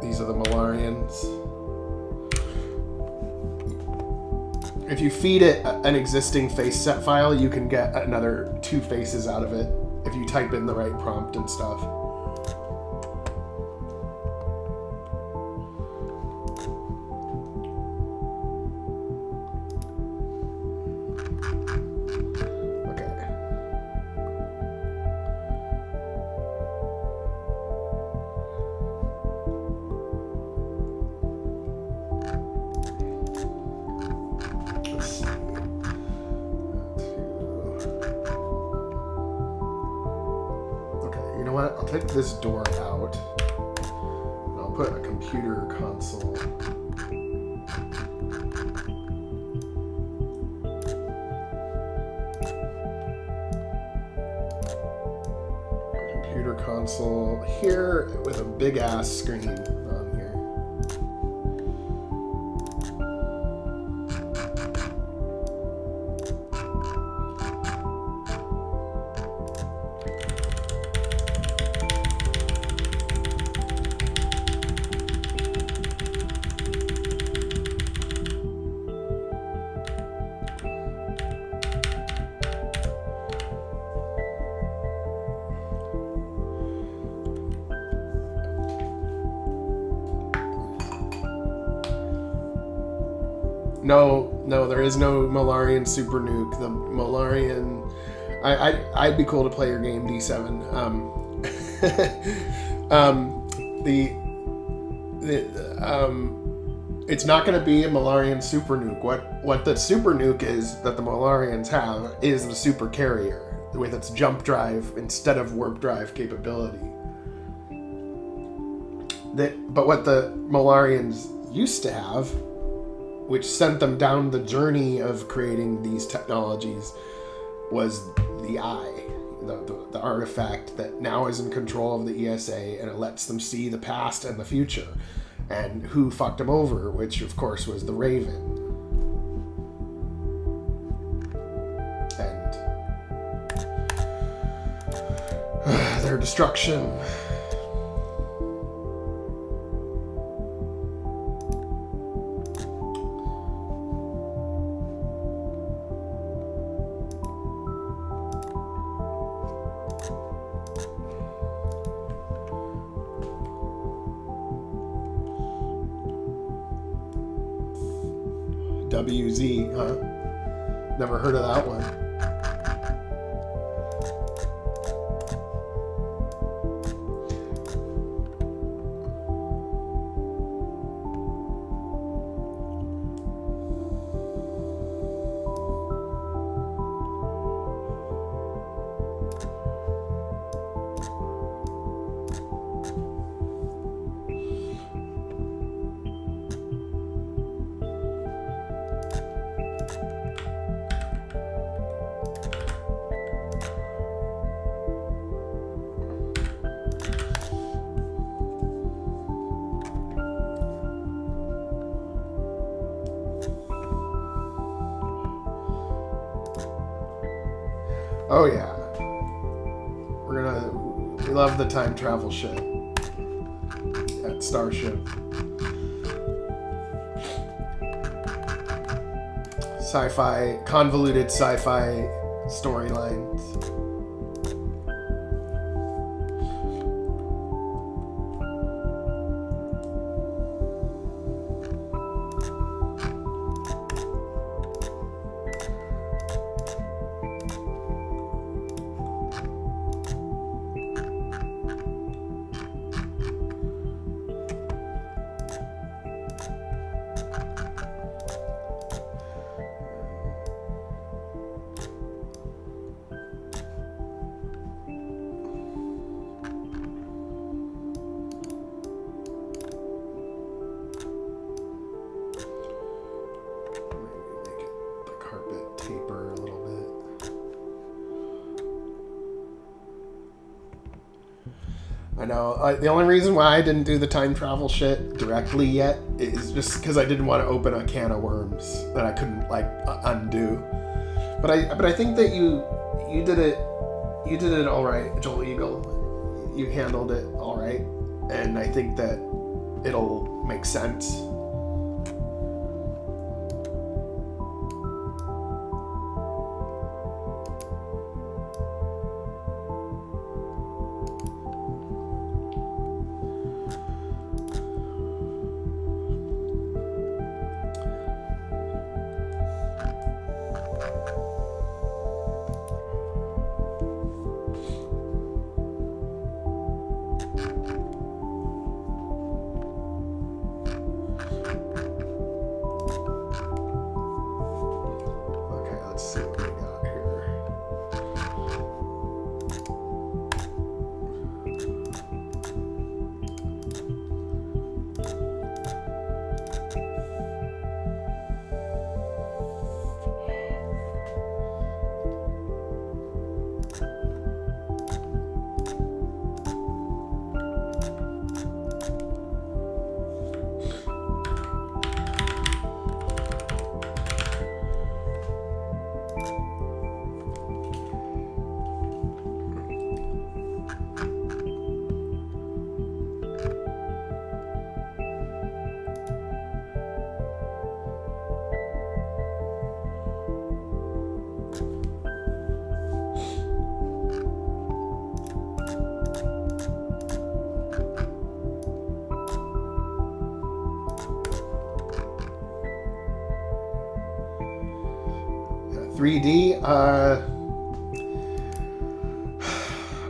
These are the Malarians. If you feed it an existing face set file, you can get another 2 faces out of it if you type in the right prompt and stuff. I'll take this door out. I'll put a computer console. Computer console here with a big ass screen on here. No, there is no Malarian super nuke. The Malarian, I'd be cool to play your game, D7. It's not going to be a Malarian super nuke. What the super nuke is that the Malarians have is the super carrier with its jump drive instead of warp drive capability. But what the Malarians used to have, which sent them down the journey of creating these technologies, was the eye, the artifact that now is in control of the ESA, and it lets them see the past and the future, and who fucked them over, which of course was the Raven. and their destruction. WZ, huh? Never heard of that one. Oh yeah. We love the time travel shit at Starship. Sci-fi, convoluted sci-fi storylines. I know. The only reason why I didn't do the time travel shit directly yet is just because I didn't want to open a can of worms that I couldn't undo. But I think that you did it all right, Joel Eagle. You handled it all right, and I think that it'll make sense.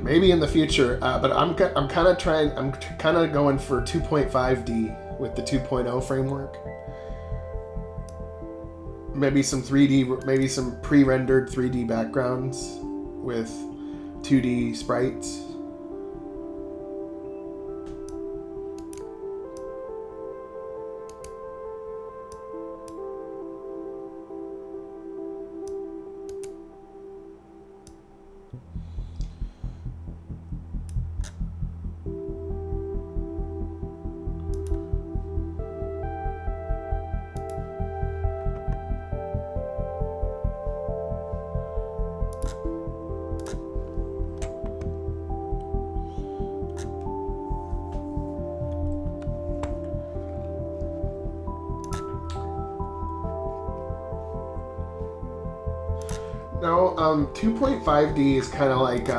Maybe in the future, but I'm kind of going for 2.5D with the 2.0 framework. Maybe some 3D, maybe some pre-rendered 3D backgrounds with 2D sprites. No, 2.5D is kind of like,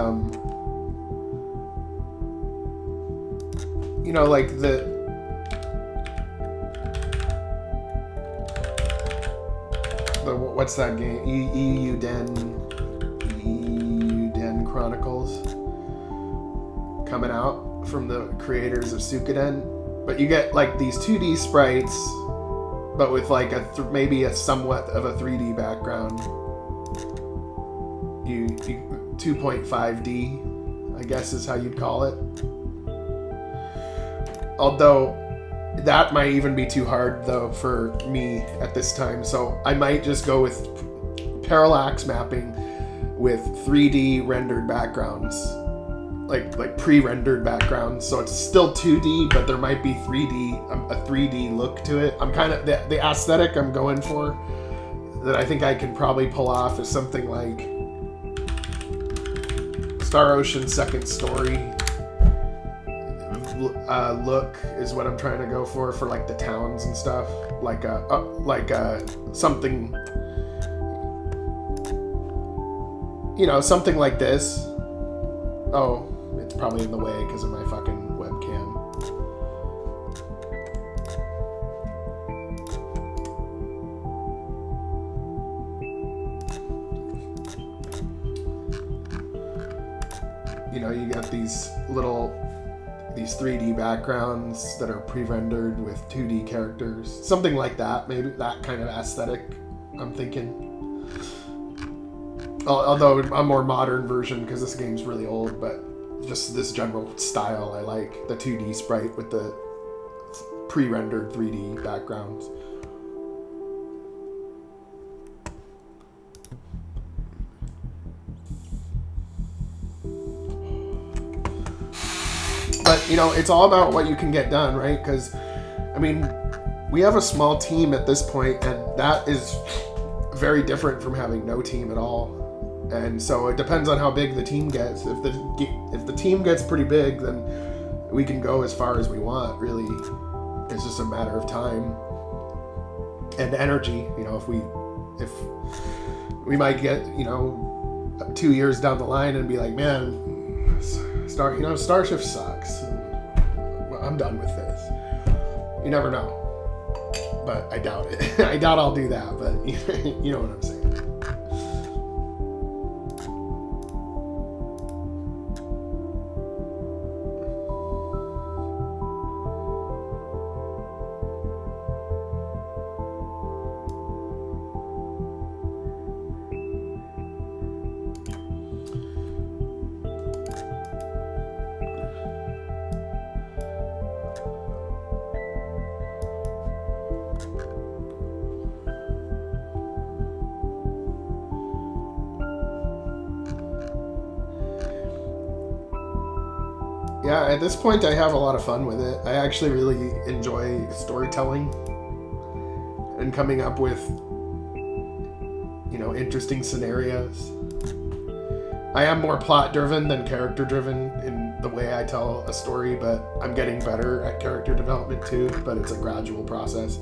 you know, like what's that game? EU Den Chronicles coming out from the creators of Suikoden, but you get like these 2D sprites, but with like maybe a somewhat of a 3D background. You 2.5D, I guess is how you'd call it. Although that might even be too hard though for me at this time, so I might just go with parallax mapping with 3D rendered backgrounds, like pre-rendered backgrounds. So it's still 2D, but there might be a 3D look to it. I'm kind of the aesthetic I'm going for that I think I can probably pull off is something like Star Ocean Second Story look is what I'm trying to go for like the towns and stuff, like something, you know, something like this. Oh, it's probably in the way because of my fucking webcam. You know, you got these 3D backgrounds that are pre-rendered with 2D characters. Something like that, maybe that kind of aesthetic, I'm thinking. Although a more modern version, because this game's really old, but just this general style I like. The 2D sprite with the pre-rendered 3D backgrounds. But, you know, it's all about what you can get done, right? Because, I mean, we have a small team at this point, and that is very different from having no team at all. And so it depends on how big the team gets. If the team gets pretty big, then we can go as far as we want, really. It's just a matter of time and energy. You know, if we might get, you know, 2 years down the line and be like, man, Starshift sucks. I'm done with this. You never know. But I doubt it. I doubt I'll do that, but you know what I'm saying. Yeah, at this point I have a lot of fun with it. I actually really enjoy storytelling and coming up with, you know, interesting scenarios. I am more plot driven than character driven in the way I tell a story, but I'm getting better at character development too, but it's a gradual process.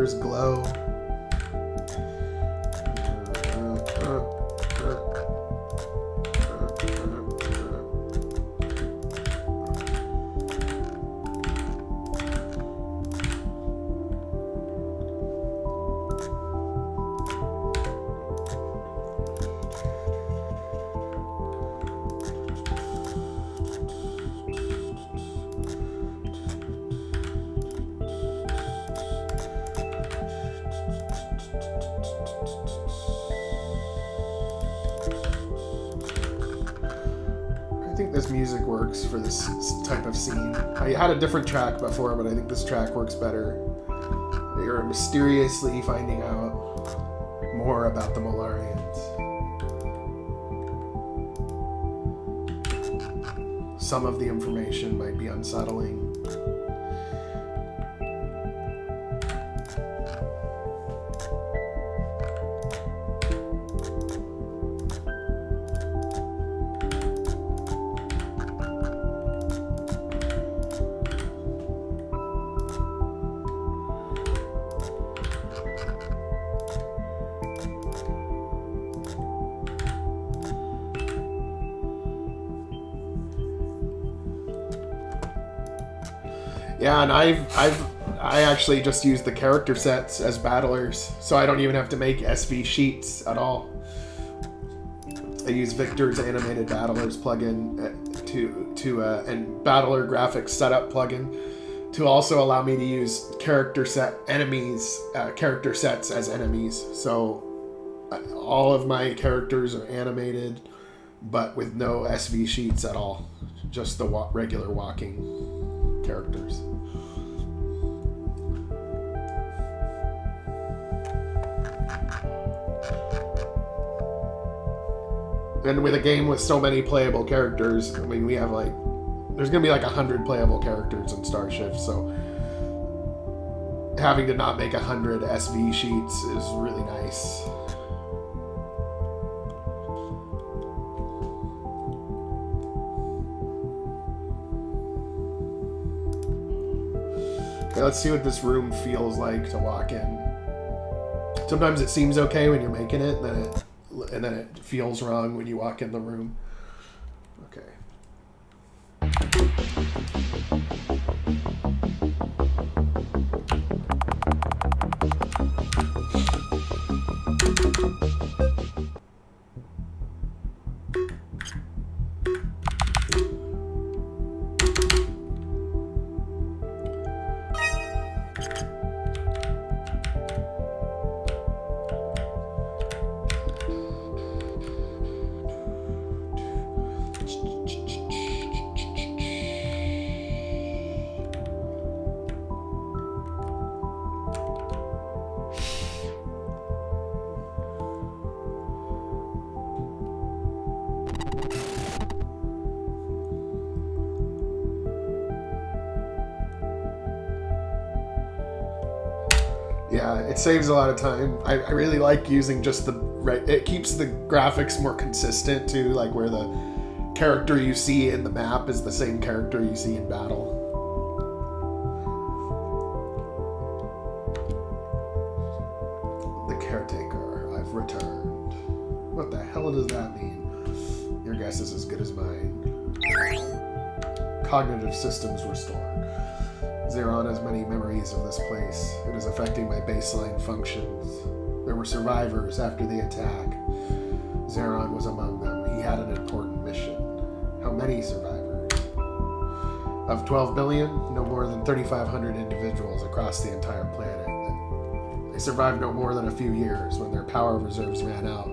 colors glow. I think this music works for this type of scene. I had a different track before, but I think this track works better. You're mysteriously finding out more about the Molarians. Some of the information might be unsettling. Yeah, and I actually just use the character sets as battlers, so I don't even have to make SV sheets at all. I use Victor's animated battlers plugin and battler graphics setup plugin to also allow me to use character sets as enemies. So all of my characters are animated, but with no SV sheets at all, just the regular walking characters. And with a game with so many playable characters, I mean, we have like, there's gonna be like 100 playable characters in Starshift, so having to not make 100 SV sheets is really nice. Okay, let's see what this room feels like to walk in. Sometimes it seems okay when you're making it, and then it feels wrong when you walk in the room. Okay. Yeah, it saves a lot of time. I really like using just the right. It keeps the graphics more consistent too, like where the character you see in the map is the same character you see in battle. The caretaker, I've returned. What the hell does that mean? Your guess is as good as mine. Cognitive systems restored. Zeron has many memories of this place. It is affecting my baseline functions. There were survivors after the attack. Zeron was among them. He had an important mission. How many survivors? Of 12 billion, no more than 3,500 individuals across the entire planet. They survived no more than a few years. When their power reserves ran out,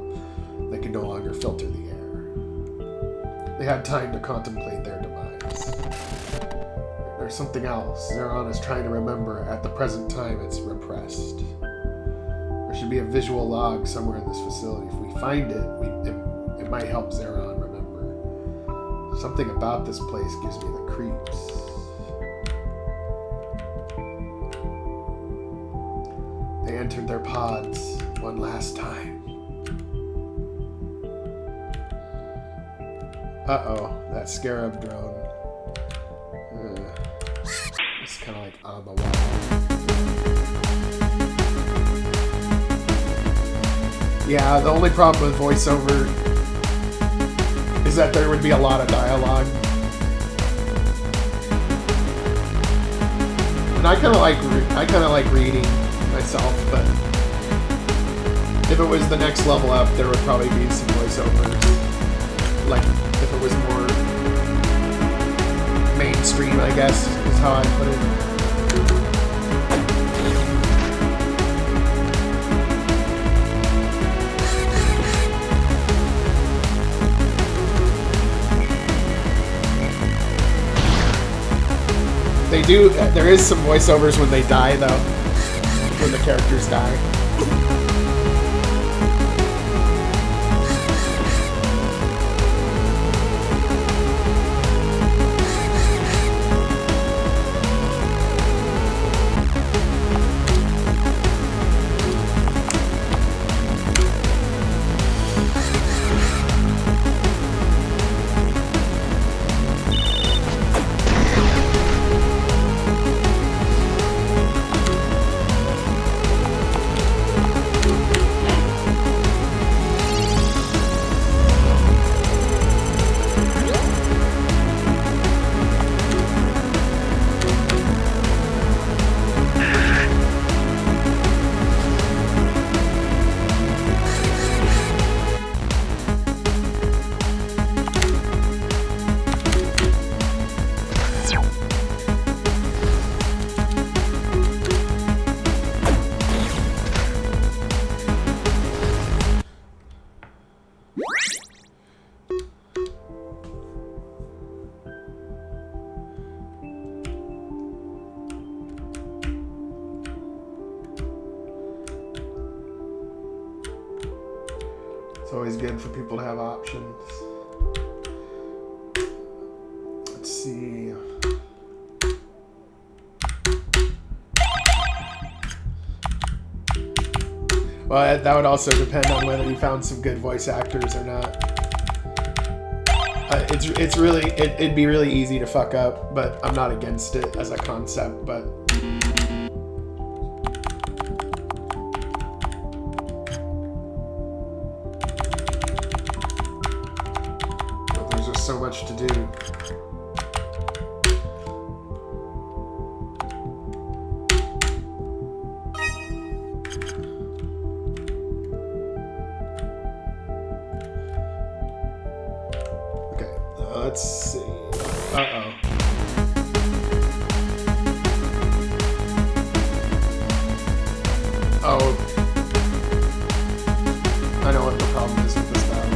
they could no longer filter the air. They had time to contemplate their demise. There's something else Zeron is trying to remember. At the present time, it's repressed. There should be a visual log somewhere in this facility. If we find it, it might help Zeron remember. Something about this place gives me the creeps. They entered their pods one last time. Uh-oh, that scarab drone. It's kind of like on the wall. Yeah, the only problem with voiceover is that there would be a lot of dialogue. And I kind of like reading myself, but if it was the next level up, there would probably be some voiceovers. Like if it was more mainstream, I guess is how I put it. They do, there is some voiceovers when they die though, when the characters die. It's always good for people to have options. Let's see. Well, that would also depend on whether you found some good voice actors or not. It's really, it'd be really easy to fuck up, but I'm not against it as a concept, but there's just so much to do. Let's see. Uh-oh. Oh. I know what the problem is with this battle.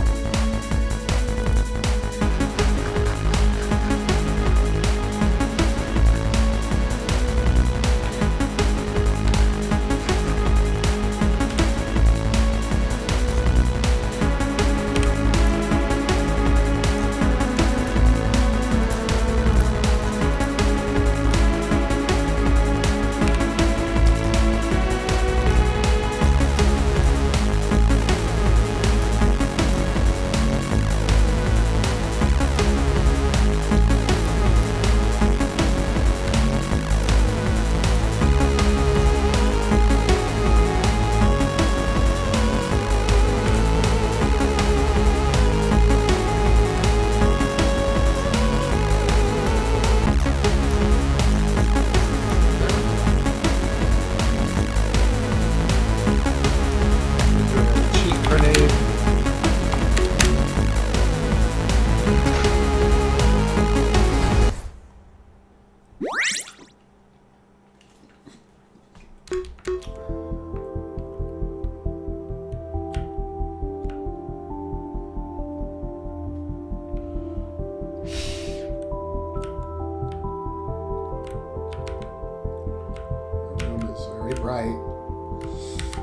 Bright.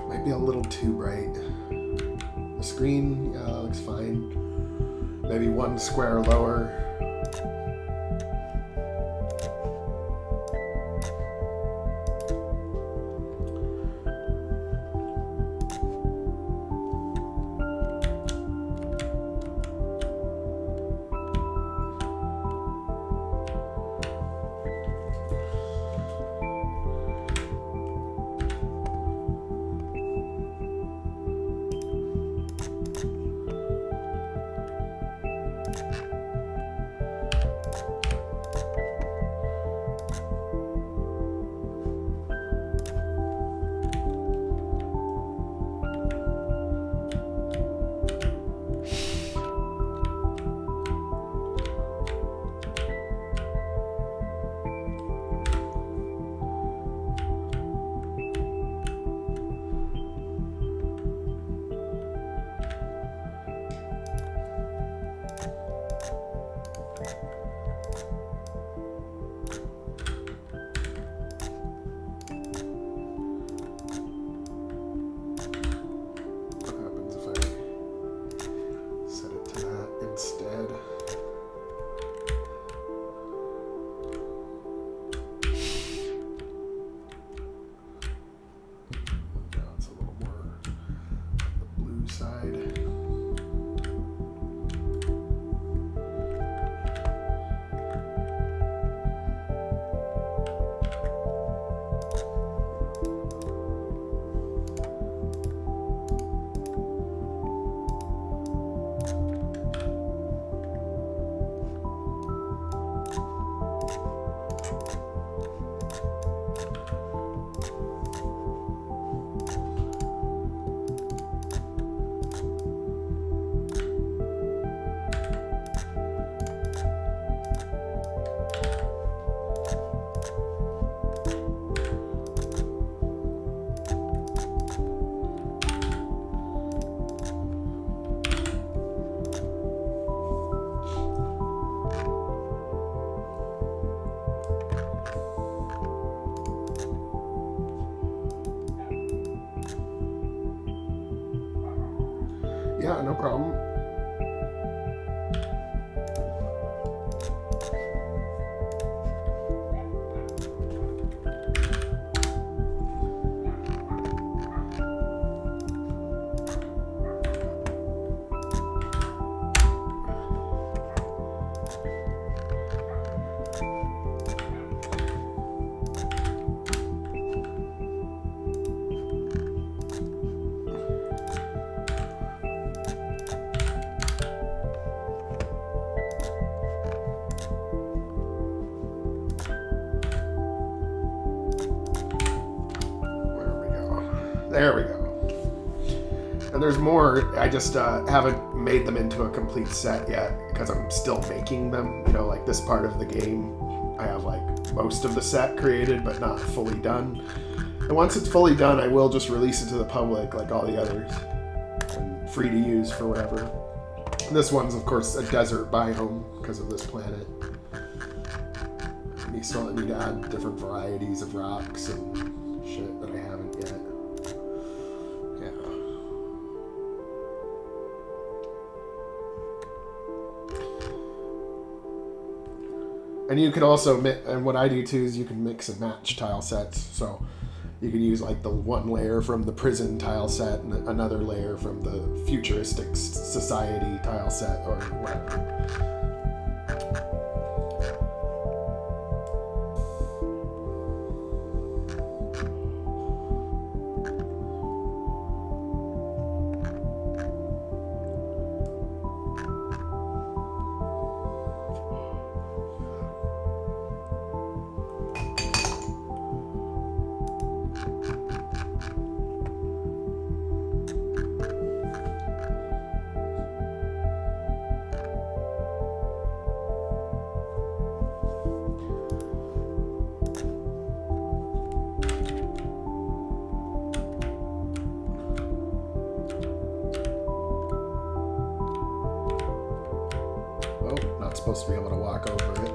Might be a little too bright. The screen looks fine. Maybe one square lower. Yeah, no problem. There we go. And there's more. I just haven't made them into a complete set yet because I'm still making them. You know, like this part of the game, I have like most of the set created, but not fully done. And once it's fully done, I will just release it to the public like all the others, and free to use for whatever. And this one's, of course, a desert biome because of this planet. And you still need to add different varieties of rocks and shit that I haven't yet. And you could also, and what I do too is you can mix and match tile sets. So you can use like the one layer from the prison tile set and another layer from the futuristic society tile set or whatever. Supposed to be able to walk over it.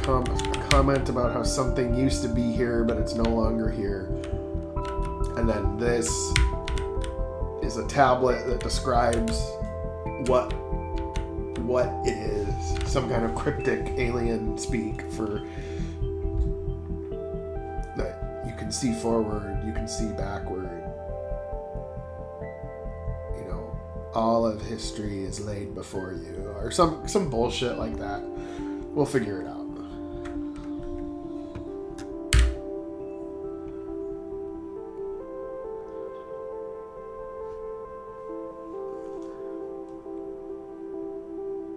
a comment about how something used to be here, but it's no longer here. And then this is a tablet that describes what it is. Some kind of cryptic alien speak for that you can see forward, you can see backward. You know, all of history is laid before you, or some bullshit like that. We'll figure it out.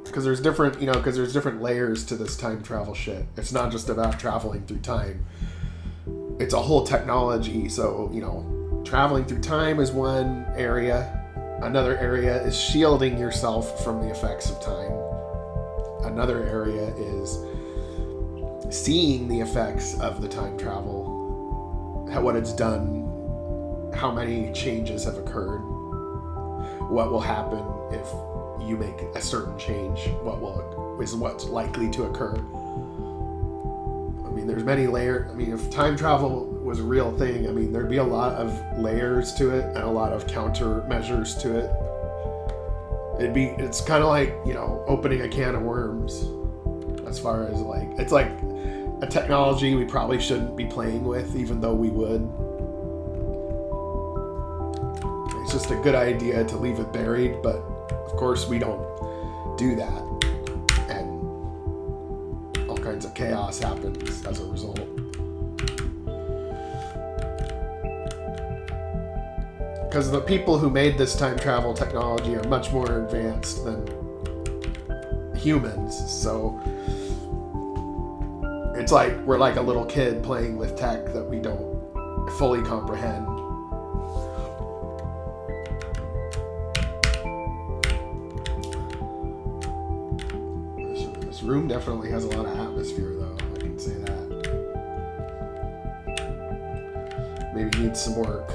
Because there's different layers to this time travel shit. It's not just about traveling through time. It's a whole technology. So, you know, traveling through time is one area. Another area is shielding yourself from the effects of time. Another area is seeing the effects of the time travel, what it's done, how many changes have occurred, what will happen if you make a certain change, what's likely to occur. I mean, there's many layers. I mean, if time travel was a real thing, I mean, there'd be a lot of layers to it and a lot of countermeasures to it. It's kind of like, you know, opening a can of worms, as far as like, it's like a technology we probably shouldn't be playing with, even though we would. It's just a good idea to leave it buried, but of course we don't do that, and all kinds of chaos happens as a result. Because the people who made this time travel technology are much more advanced than humans, so it's like we're like a little kid playing with tech that we don't fully comprehend. This room definitely has a lot of atmosphere, though. I can say that. Maybe needs some work.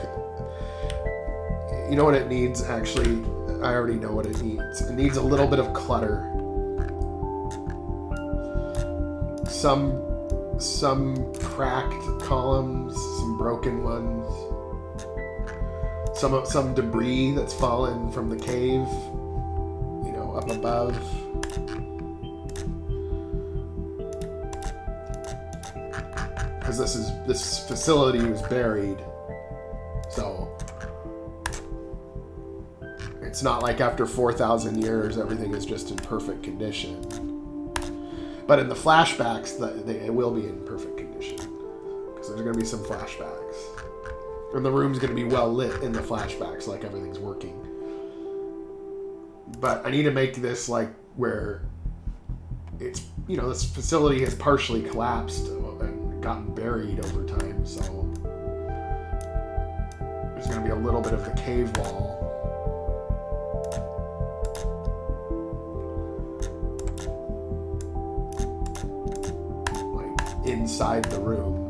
You know what it needs, actually? I already know what it needs. It needs a little bit of clutter. Some cracked columns, some broken ones. Some debris that's fallen from the cave, you know, up above. Because this facility was buried, so it's not like after 4,000 years everything is just in perfect condition. But in the flashbacks, it will be in perfect condition, because there's going to be some flashbacks, and the room's going to be well lit in the flashbacks, like everything's working. But I need to make this like where it's, you know, this facility has partially collapsed and gotten buried over time, so there's going to be a little bit of the cave wall. Like inside the room.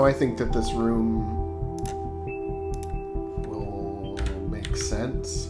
now I think that this room will make sense.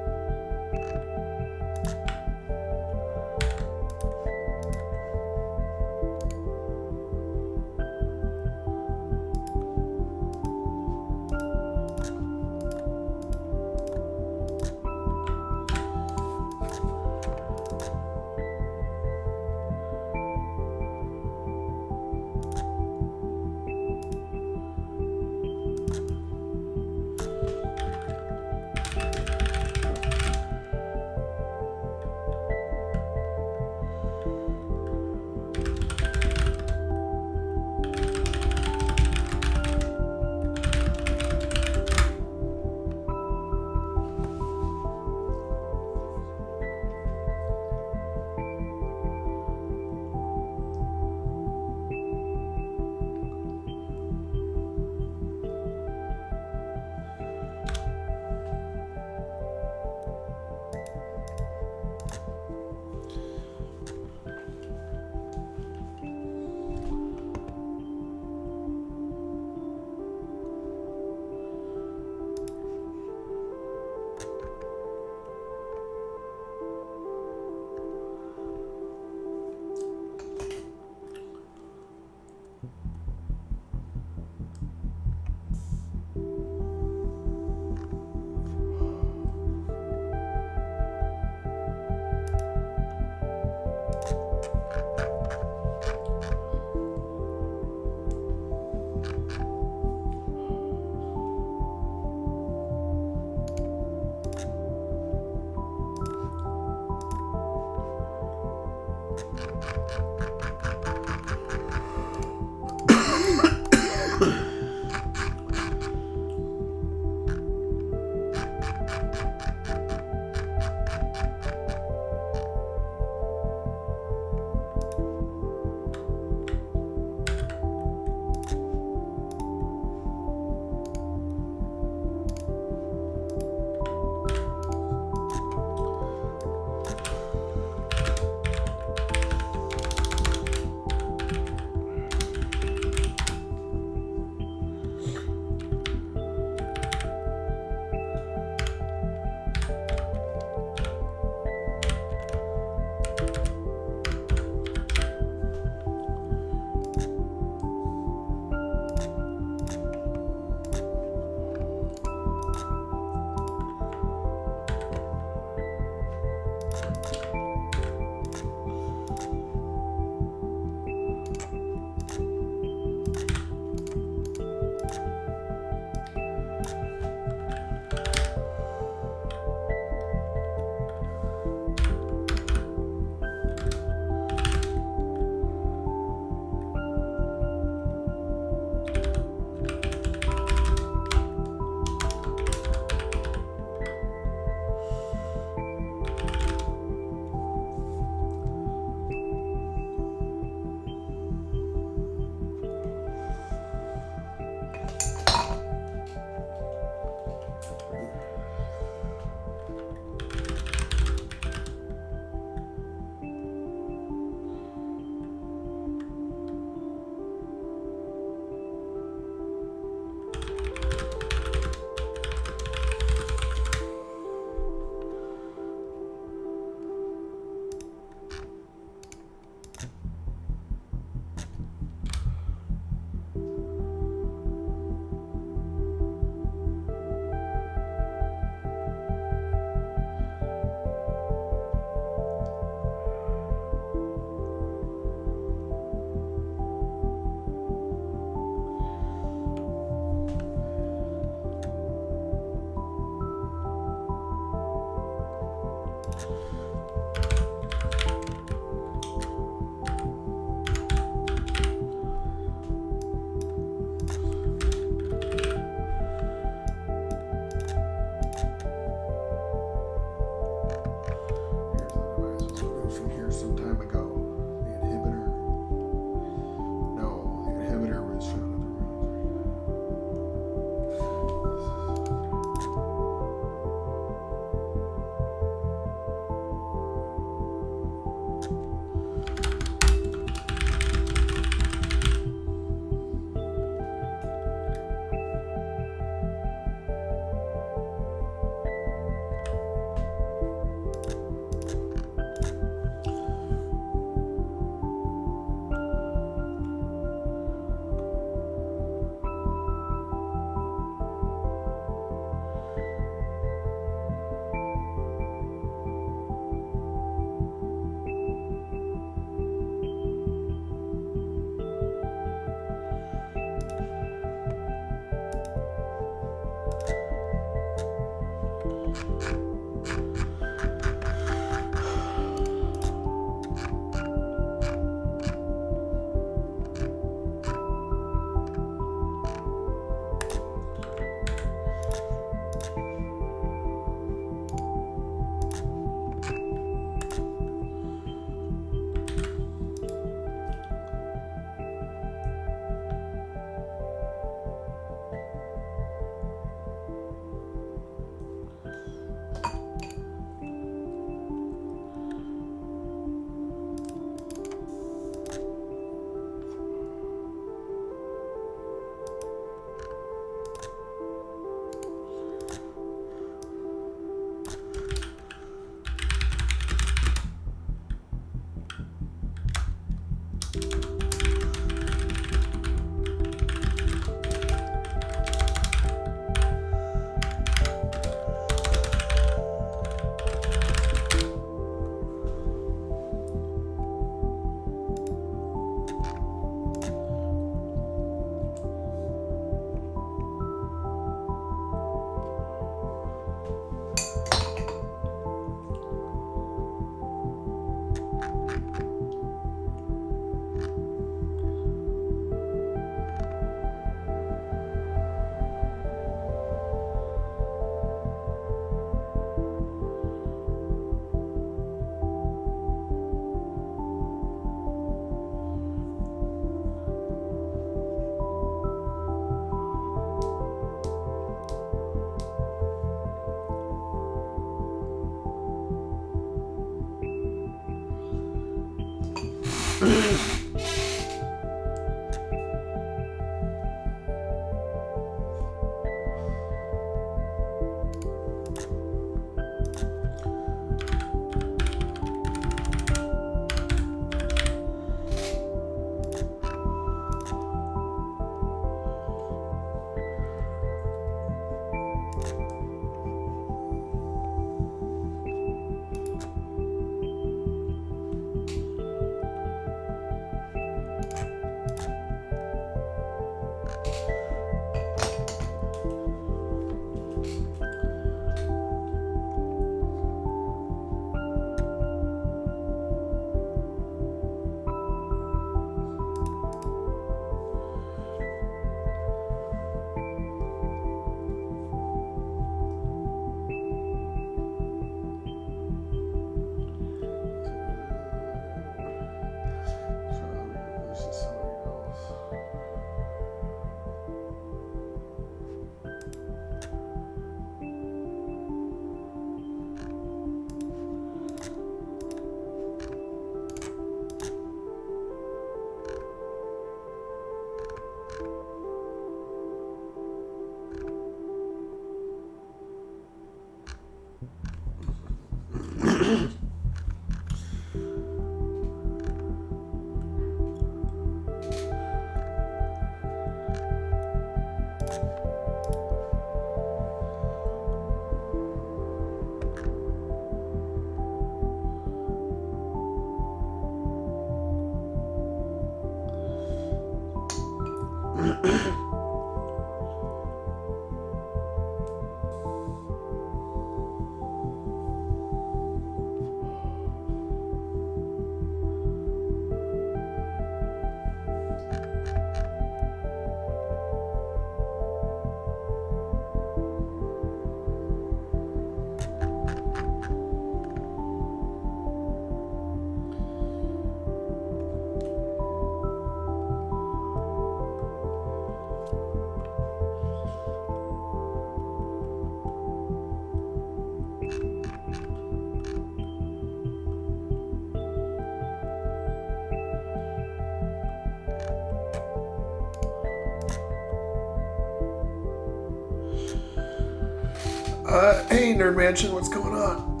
Hey, Nerd Mansion, what's going on?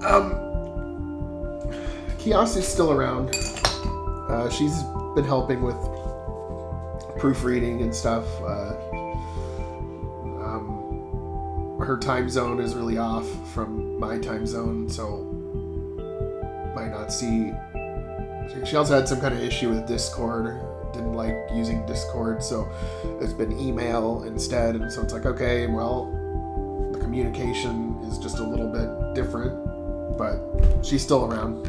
Kiasu's still around. She's been helping with proofreading and stuff. Her time zone is really off from my time zone, so might not see. She also had some kind of issue with Discord. Didn't like using Discord, so it's been email instead. And so it's like, okay, well, the communication is just a little bit different, but she's still around.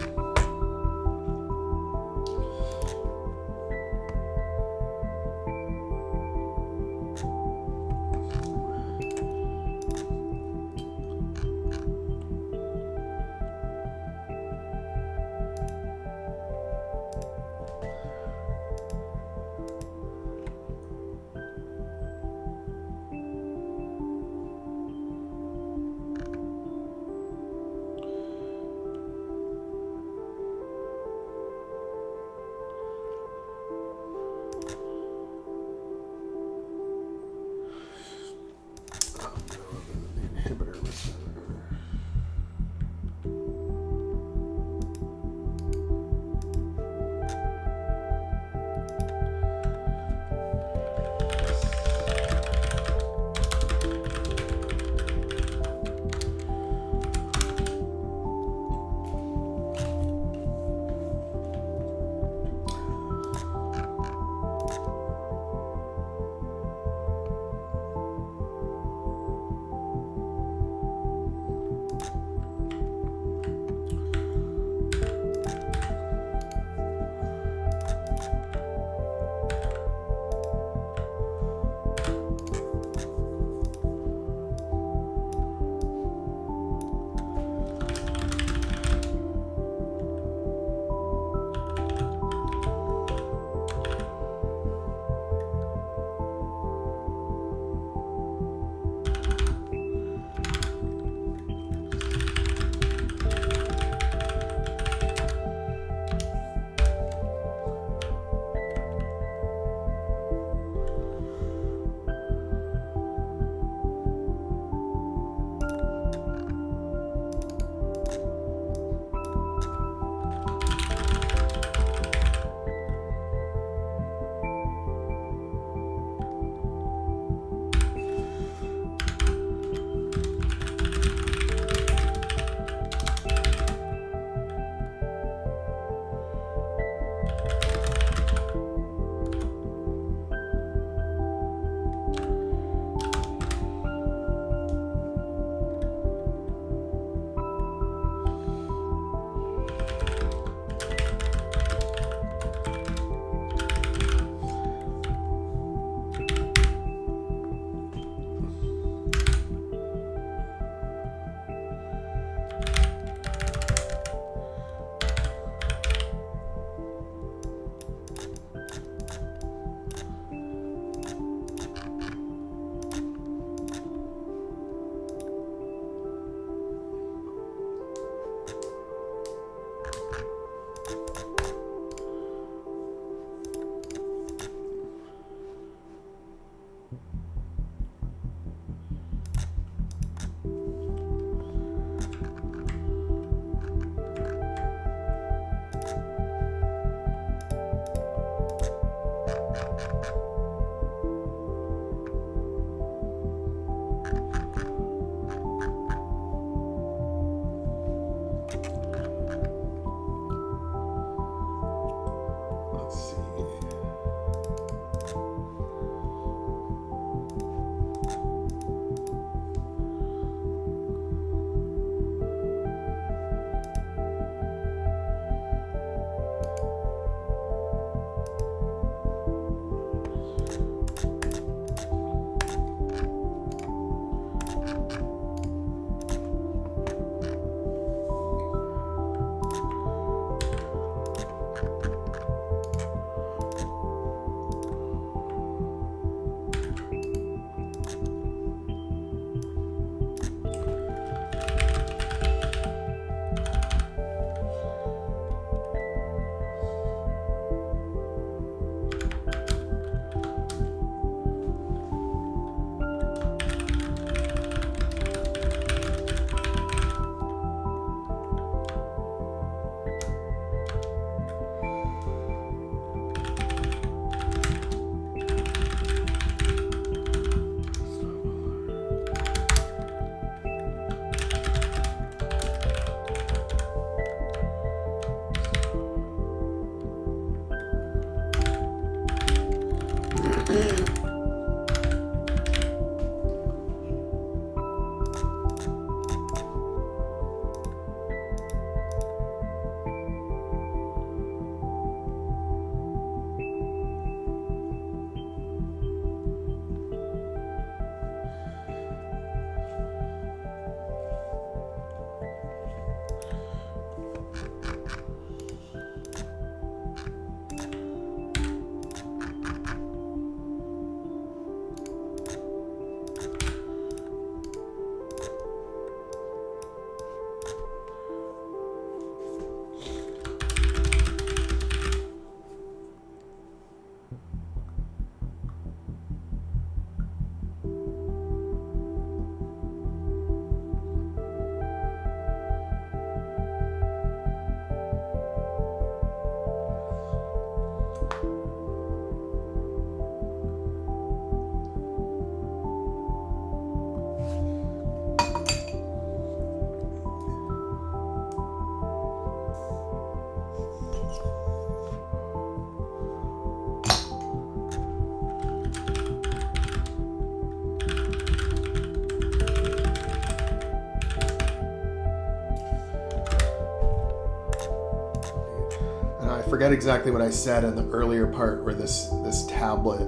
forget exactly what I said in the earlier part where this tablet,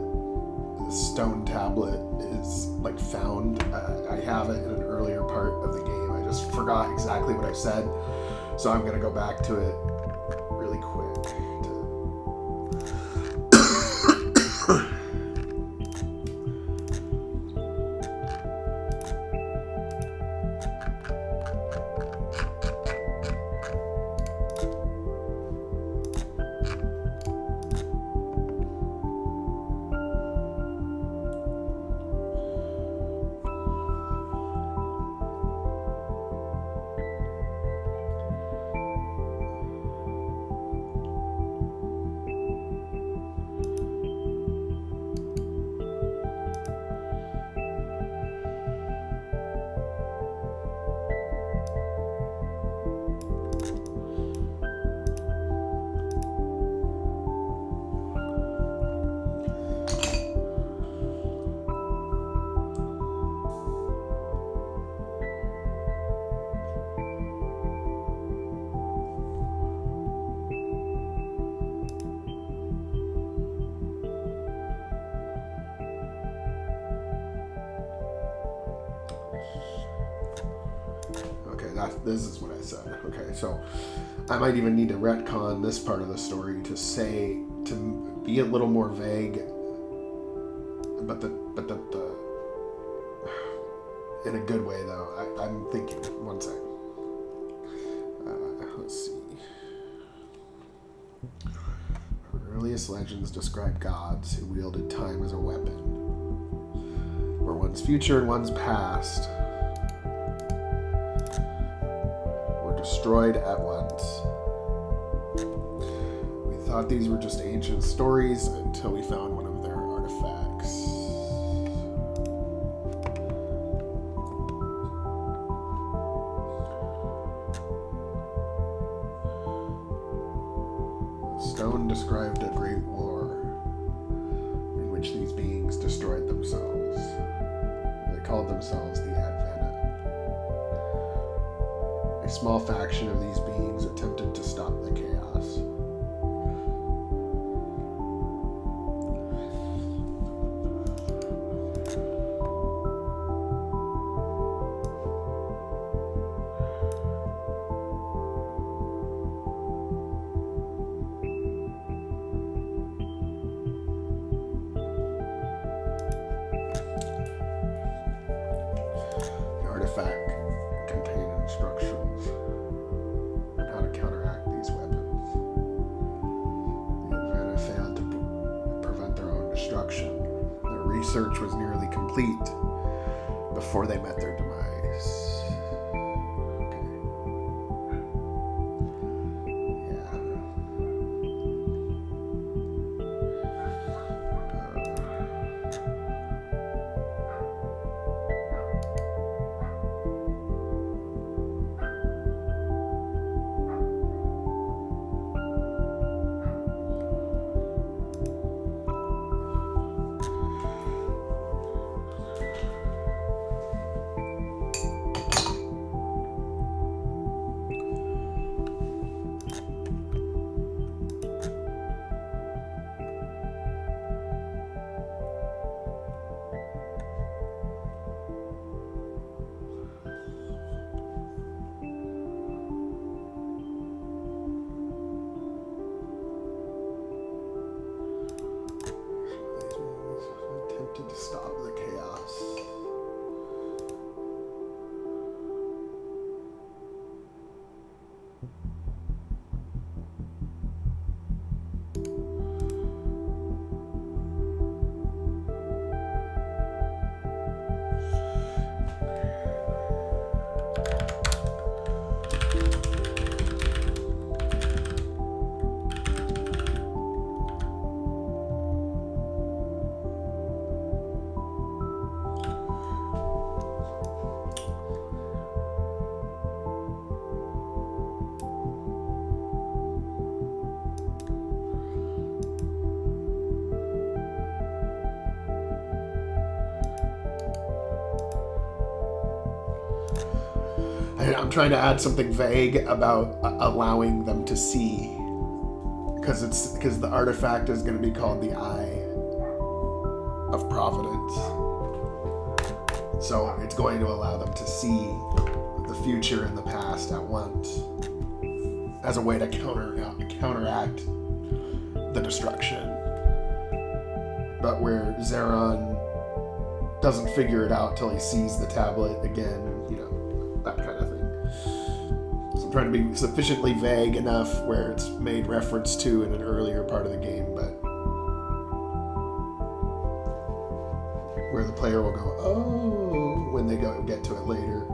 this stone tablet, is like found. I have it in an earlier part of the game. I just forgot exactly what I said, so I'm gonna go back to it really quick. This is what I said. Okay, so I might even need to retcon this part of the story to be a little more vague, but the in a good way though. I'm thinking. One second. Let's see. Our earliest legends describe gods who wielded time as a weapon, where one's future and one's past destroyed at once. We thought these were just ancient stories until we found one of their artifacts. The stone described a great war in which these beings destroyed themselves. They called themselves the A small faction of these beings attempted to stop the chaos. The artifact contained instructions on how to counteract these weapons. The Infernis failed to prevent their own destruction. Their research was nearly complete before they met their demise. To stop the chaos. I'm trying to add something vague about allowing them to see, because the artifact is going to be called the Eye of Providence. So it's going to allow them to see the future and the past at once as a way to counteract the destruction. But where Zeron doesn't figure it out till he sees the tablet again, you know, that kind of thing. So I'm trying to be sufficiently vague enough where it's made reference to in an earlier part of the game, but where the player will go, oh, when they get to it later.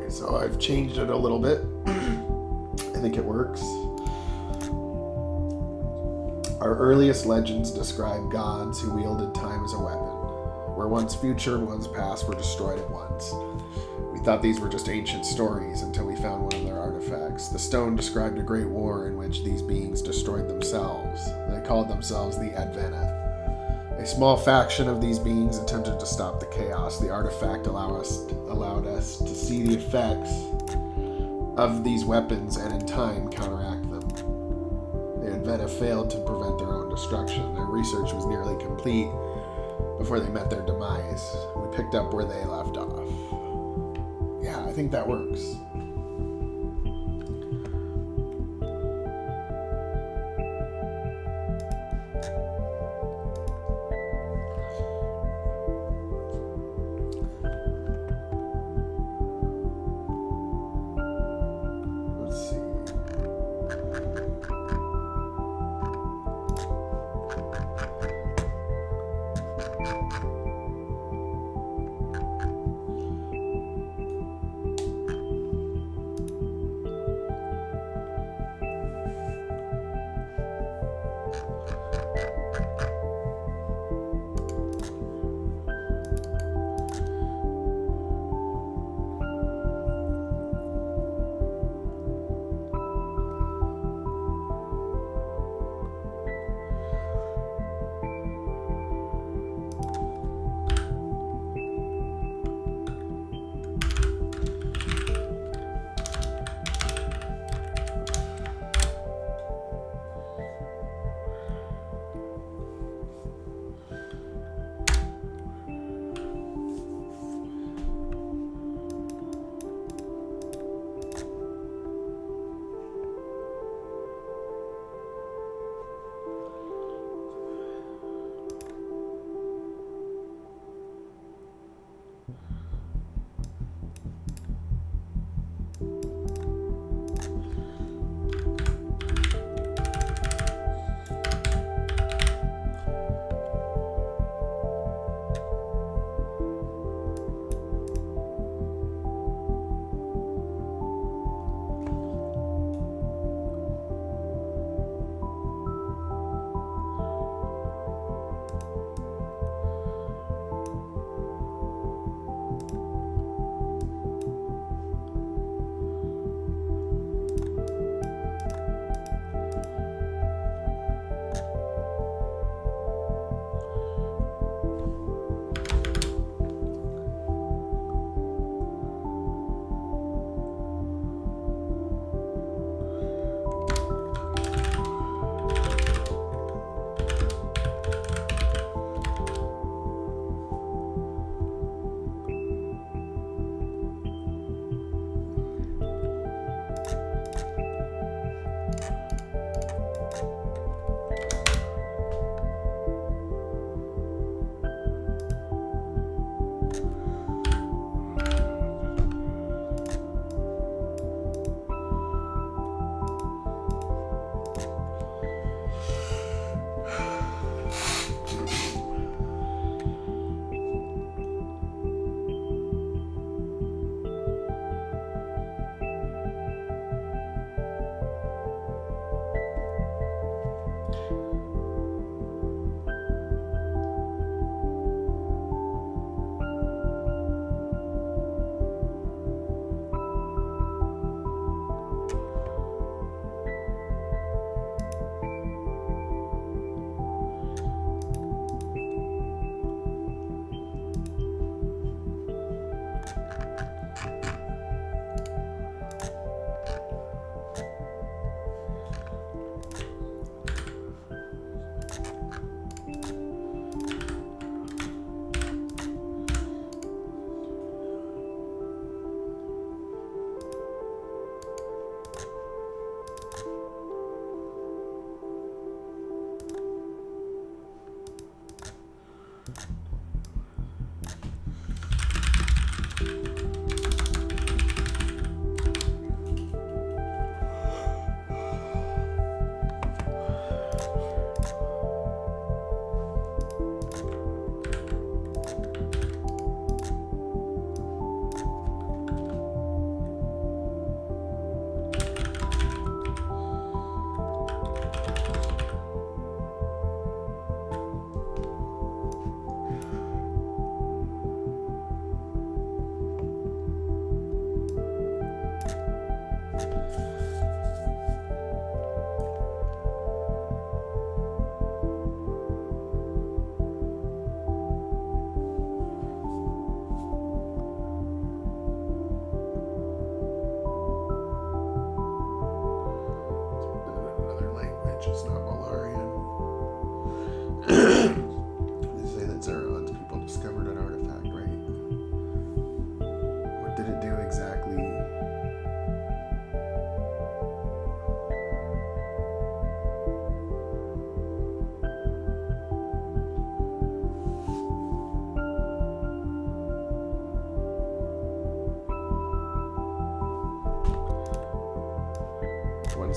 So I've changed it a little bit. I think it works. Our earliest legends describe gods who wielded time as a weapon, where one's future and one's past were destroyed at once. We thought these were just ancient stories until we found one of their artifacts. The stone described a great war in which these beings destroyed themselves. They called themselves the Advena. A small faction of these beings attempted to stop the chaos. The artifact allowed us to see the effects of these weapons and in time counteract them. The Advena failed to prevent their own destruction. Their research was nearly complete before they met their demise. We picked up where they left off. Yeah, I think that works.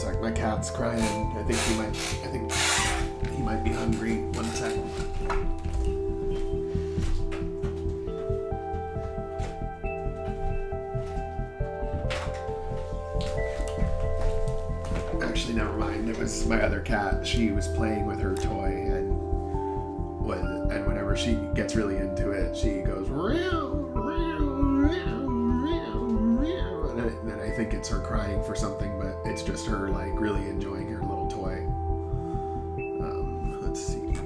sec. My cat's crying. I think he might be hungry. One sec. Actually, never mind. It was my other cat. She was playing with her toy, and whenever she gets really into it, she goes meow, meow, meow, meow, meow. And I think it's her crying for something, but it's just her like really enjoying her little toy. Let's see here.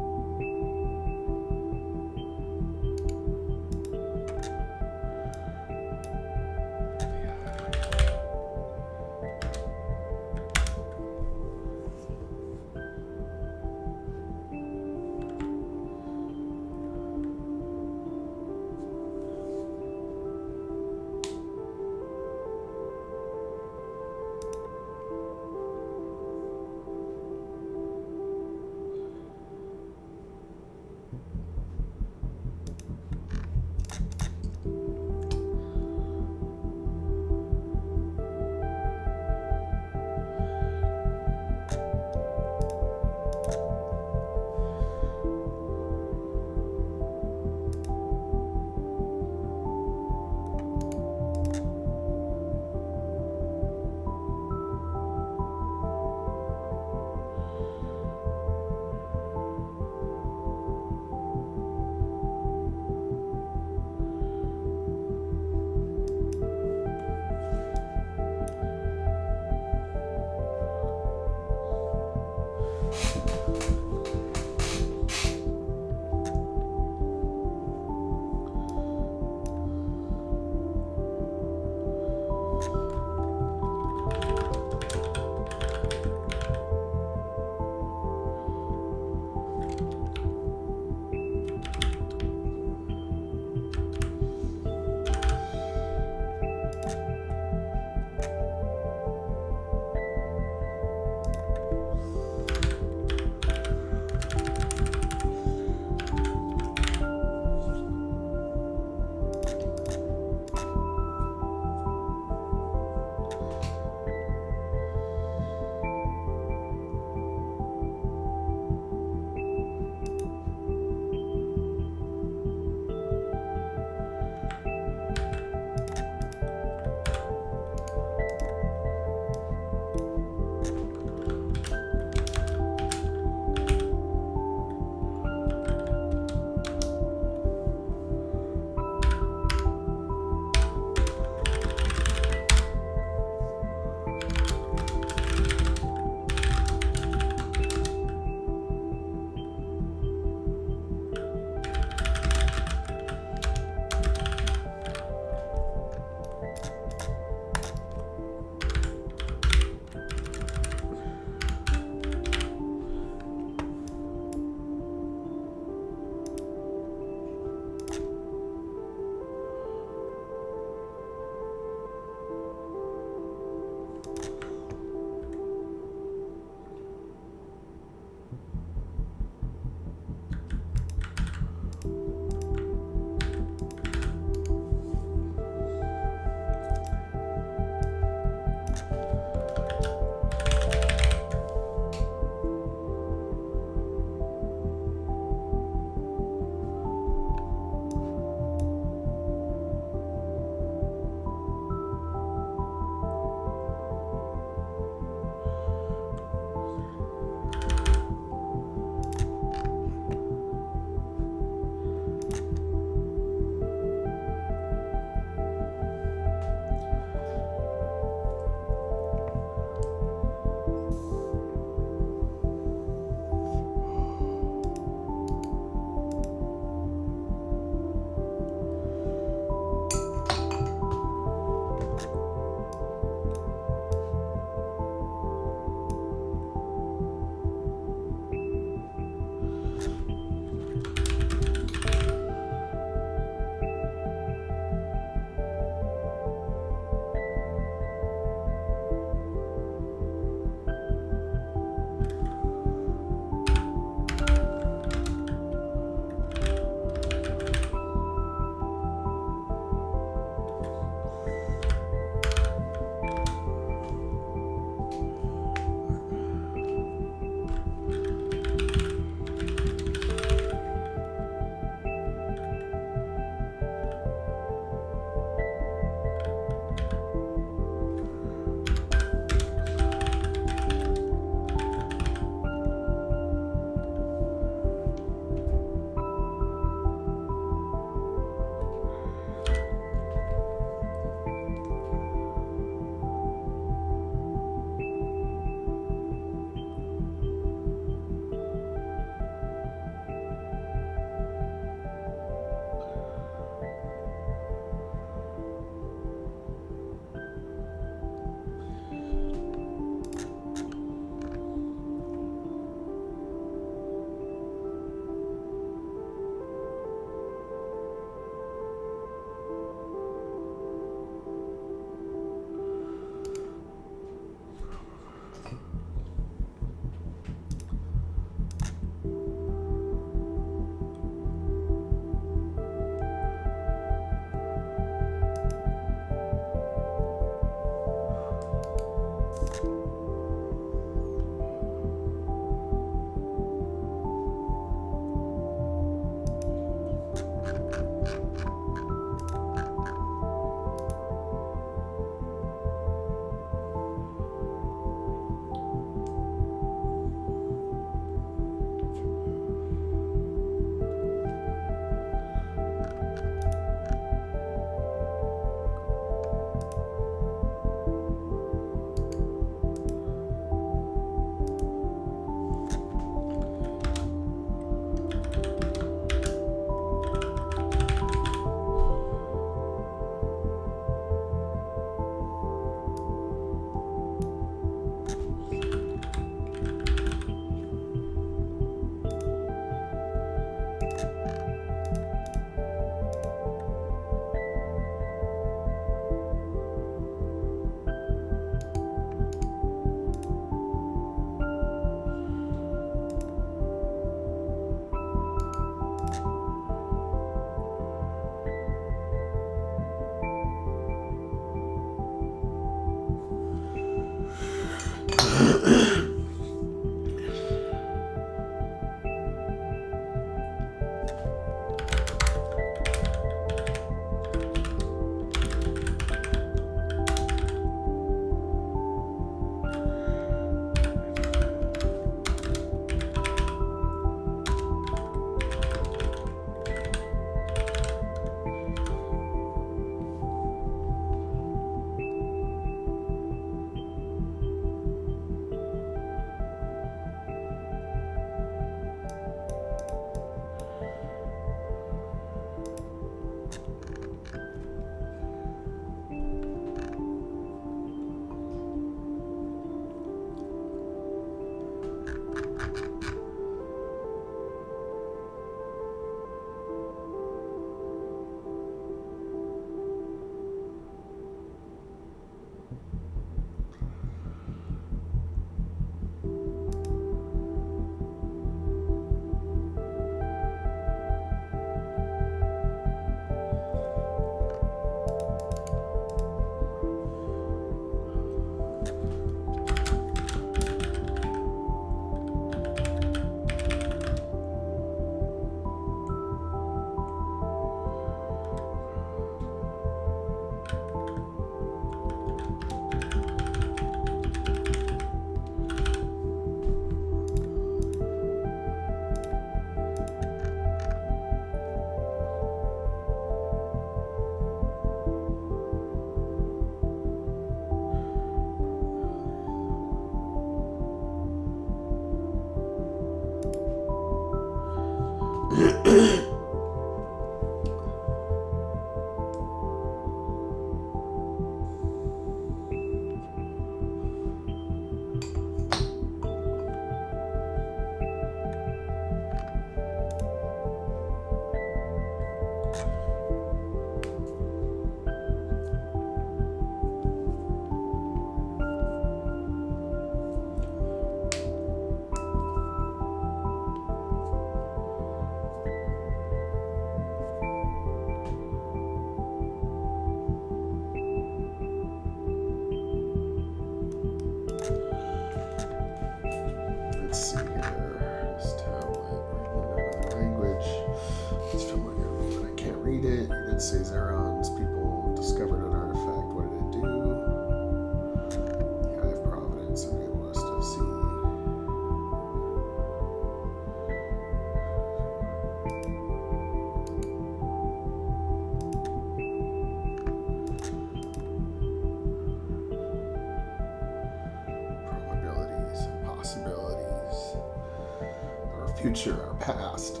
Future, our past,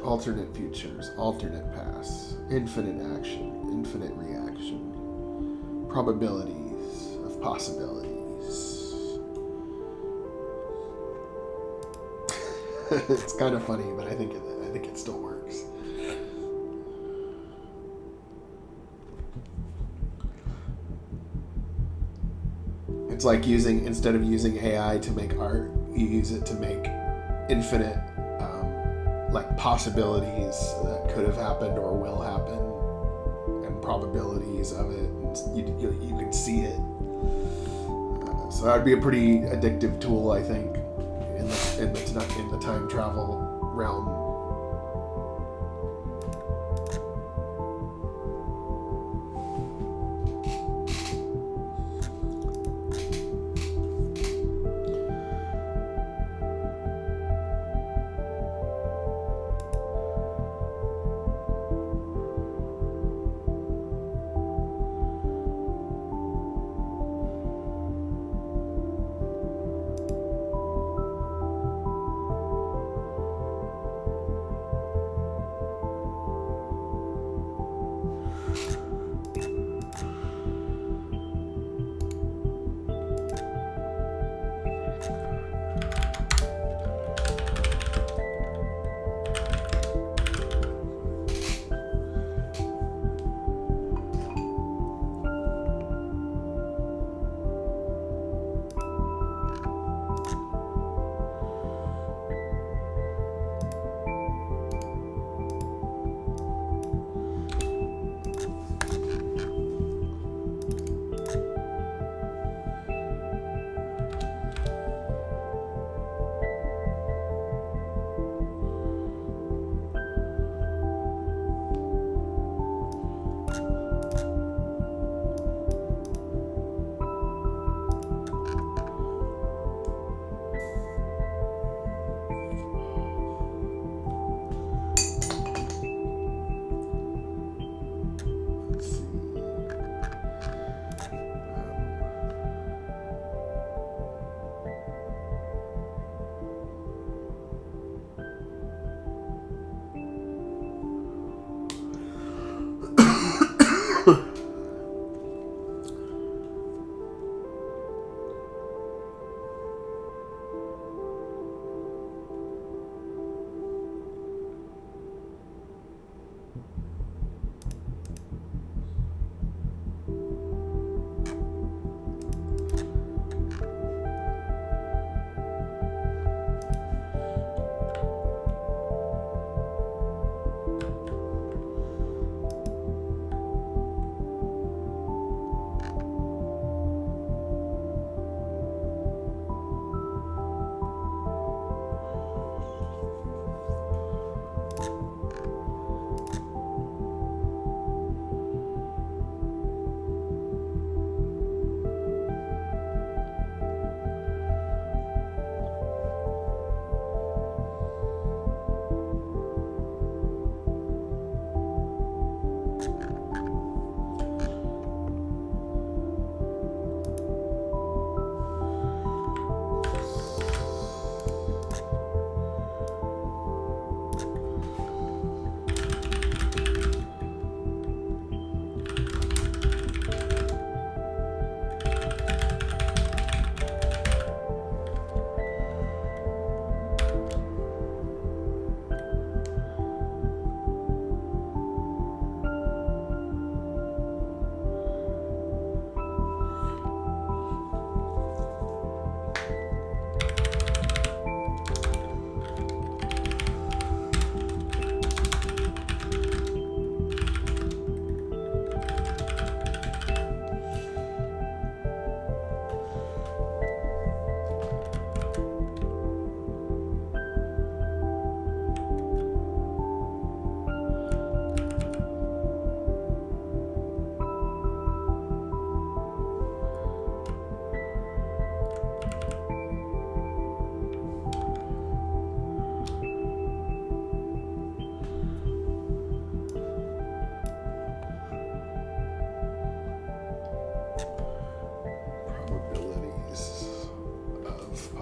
alternate futures, alternate pasts, infinite action, infinite reaction, probabilities of possibilities. It's kind of funny, but I think it still works. It's like instead of using AI to make art, you use it to make infinite like possibilities that could have happened or will happen, and probabilities of it, and you can see it. So that would be a pretty addictive tool, I think, in the time travel realm.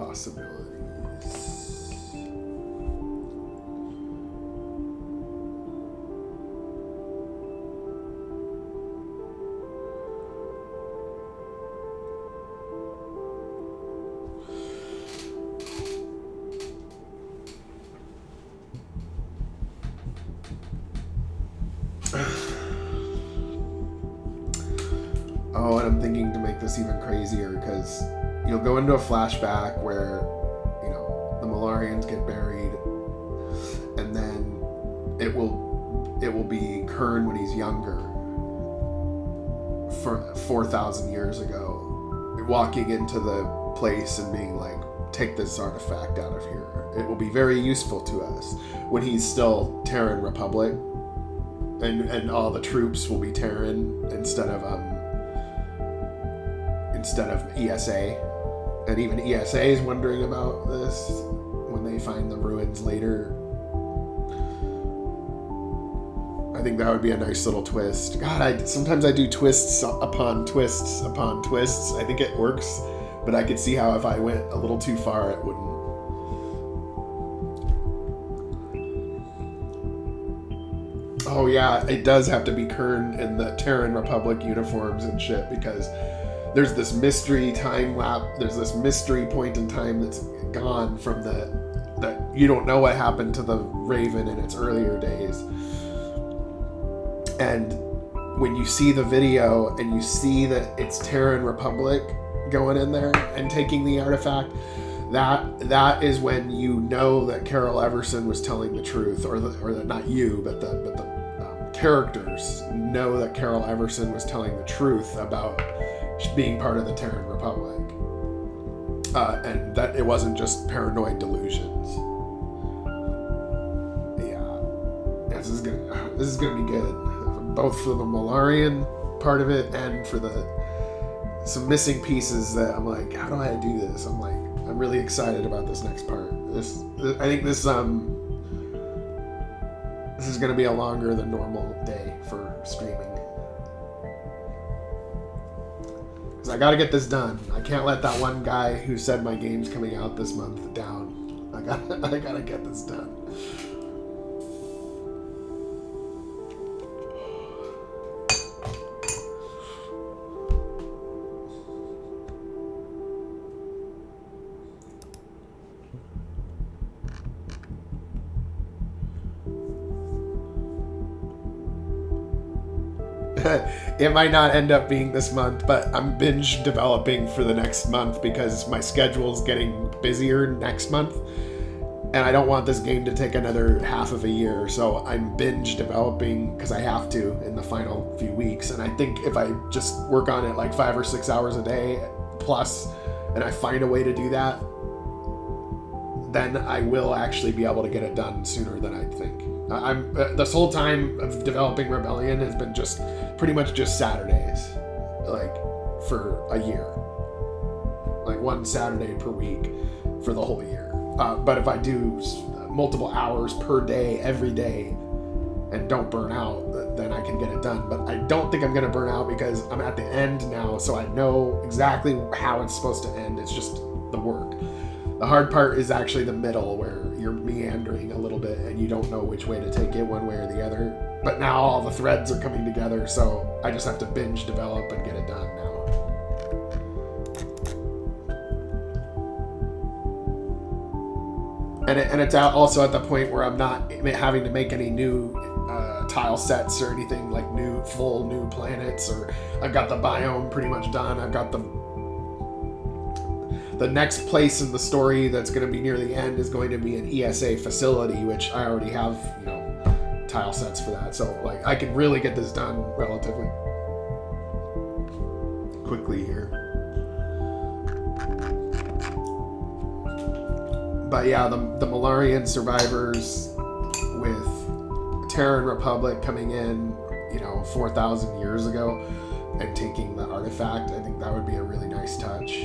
possibilities. Oh, and I'm thinking to make this even crazier, because you'll go into a flashback where, you know, the Malarians get buried, and then it will be Kern when he's younger, for 4,000 years ago, walking into the place and being like, take this artifact out of here. It will be very useful to us when he's still Terran Republic, and all the troops will be Terran instead of ESA, and even ESA is wondering about this when they find the ruins later. I think that would be a nice little twist. God, sometimes I do twists upon twists upon twists. I think it works, but I could see how if I went a little too far, it wouldn't. Oh yeah, it does have to be Kern in the Terran Republic uniforms and shit, because there's this mystery time lapse. There's this mystery point in time that's gone from that you don't know what happened to the Raven in its earlier days. And when you see the video and you see that it's Terran Republic going in there and taking the artifact, that is when you know that Carol Everson was telling the truth, or that not you, but the characters know that Carol Everson was telling the truth about being part of the Terran Republic, and that it wasn't just paranoid delusions. Yeah, this is gonna be good, both for the Malarian part of it and for some missing pieces that I'm like, how do I do this? I'm really excited about this next part. I think this is gonna be a longer than normal day for streaming. I gotta get this done. I can't let that one guy who said my game's coming out this month down. I gotta get this done. It might not end up being this month, but I'm binge developing for the next month because my schedule's getting busier next month, and I don't want this game to take another half of a year, so I'm binge developing because I have to in the final few weeks. And I think if I just work on it like 5 or 6 hours a day plus, and I find a way to do that, then I will actually be able to get it done sooner than I think. This whole time of developing Rebellion has been just pretty much just Saturdays, like for a year, like one Saturday per week for the whole year. But if I do multiple hours per day, every day, and don't burn out, then I can get it done. But I don't think I'm going to burn out because I'm at the end now, so I know exactly how it's supposed to end. It's just the work. The hard part is actually the middle, where you're meandering a little bit and you don't know which way to take it, one way or the other. But now all the threads are coming together, so I just have to binge develop and get it done now. And it's also at the point where I'm not having to make any new tile sets or anything, like full new planets, or I've got the biome pretty much done. I've got the next place in the story that's going to be near the end is going to be an ESA facility, which I already have, tile sets for that. So like I can really get this done relatively quickly here. But yeah, the Malarian survivors with Terran Republic coming in, 4,000 years ago and taking the artifact, I think that would be a really nice touch.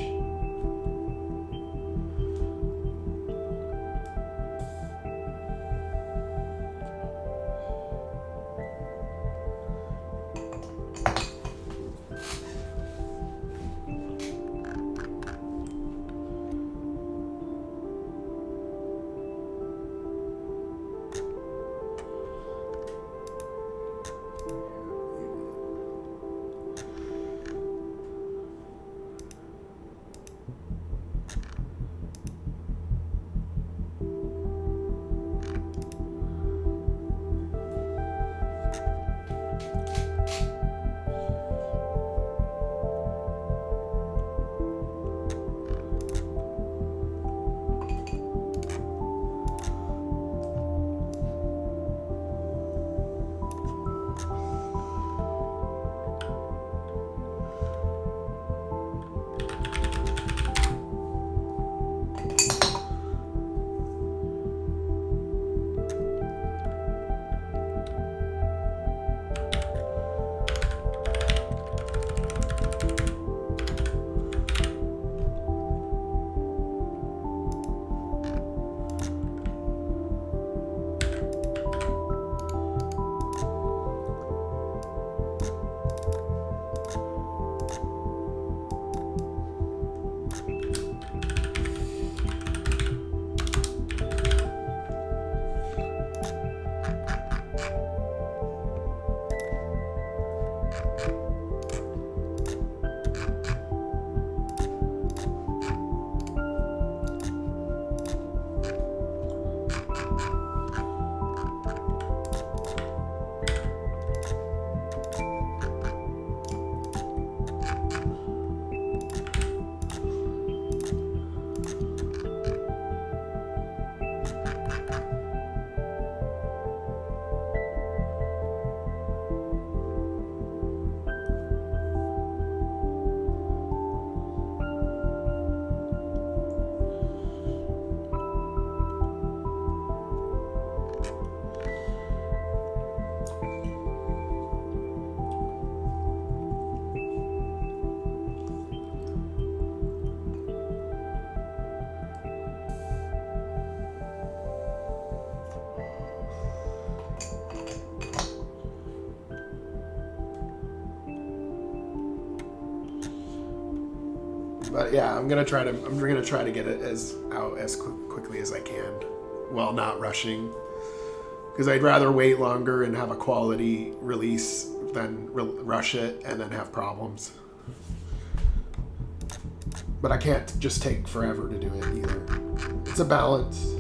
But yeah, I'm gonna try to get it out as quickly as I can, while not rushing. Because I'd rather wait longer and have a quality release than rush it and then have problems. But I can't just take forever to do it either. It's a balance.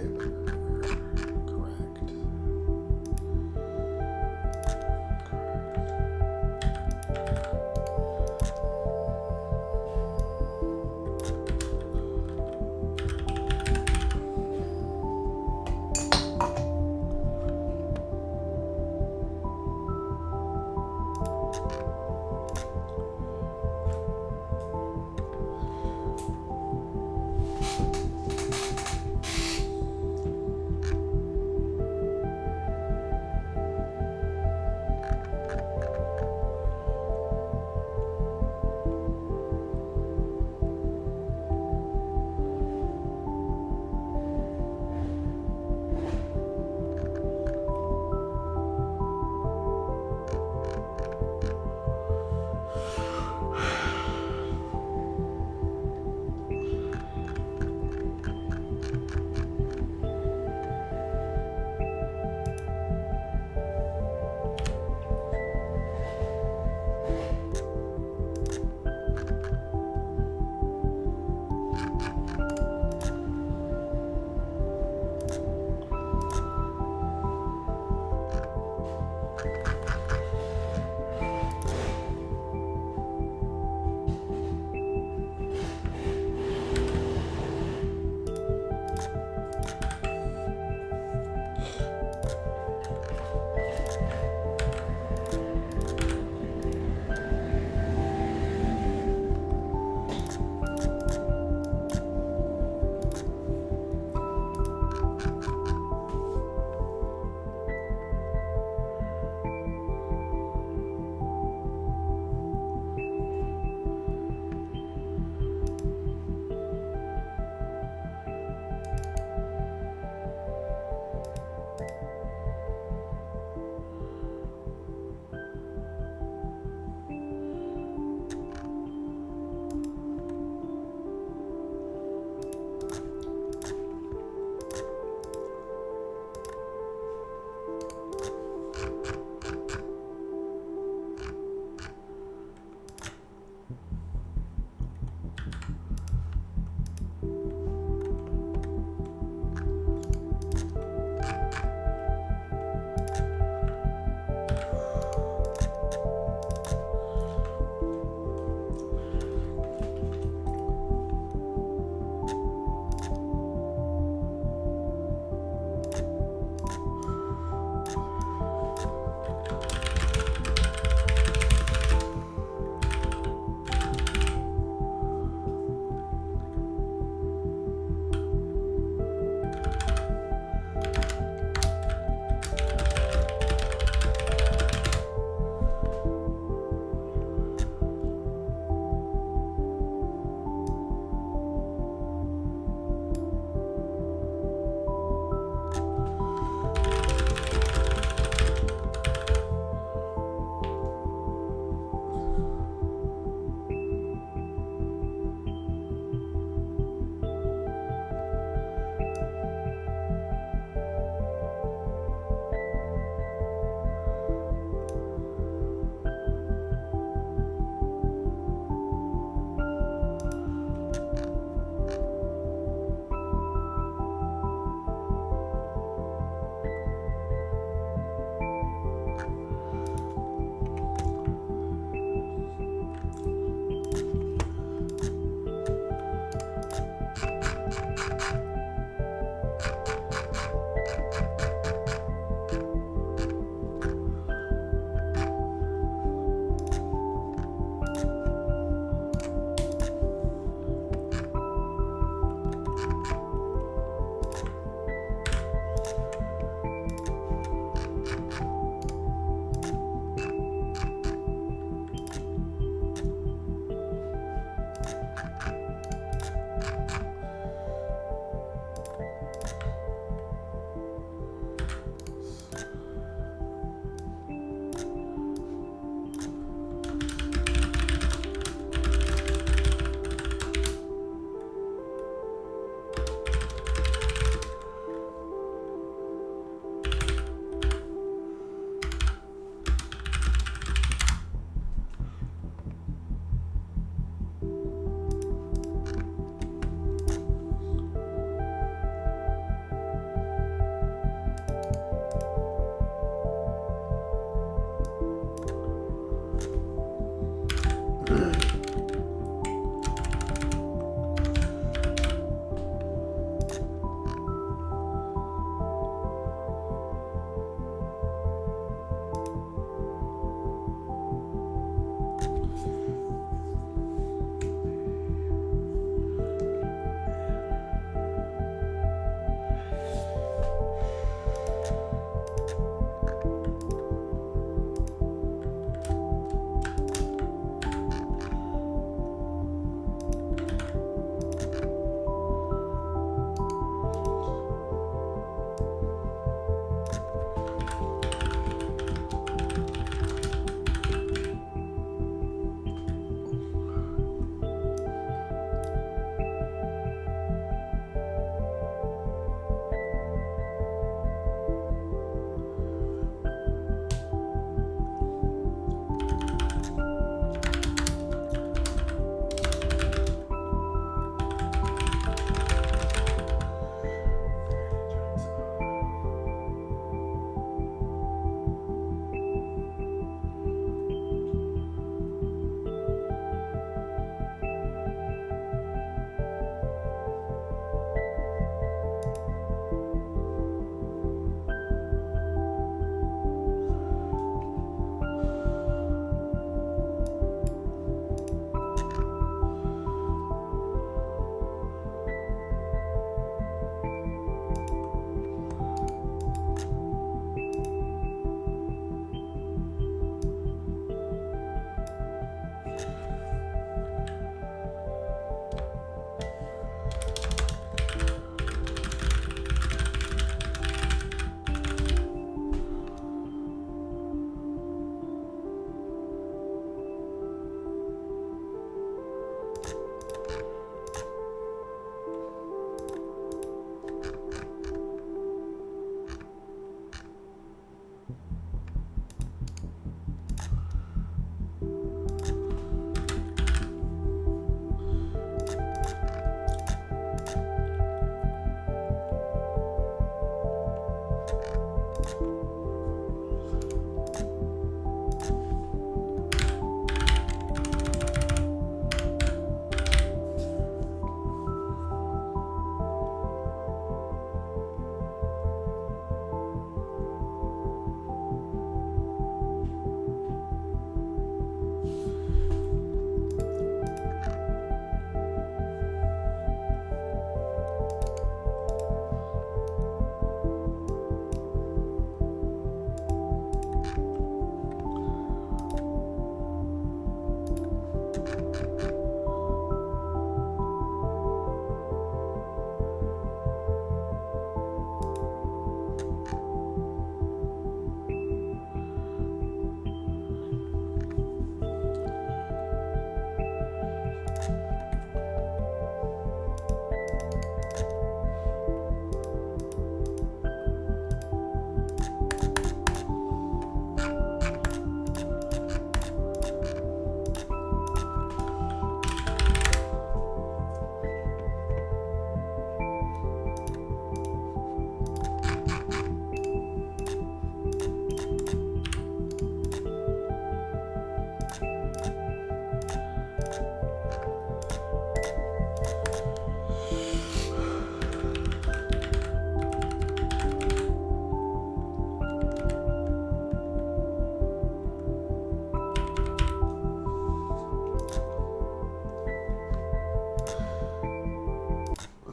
Correct.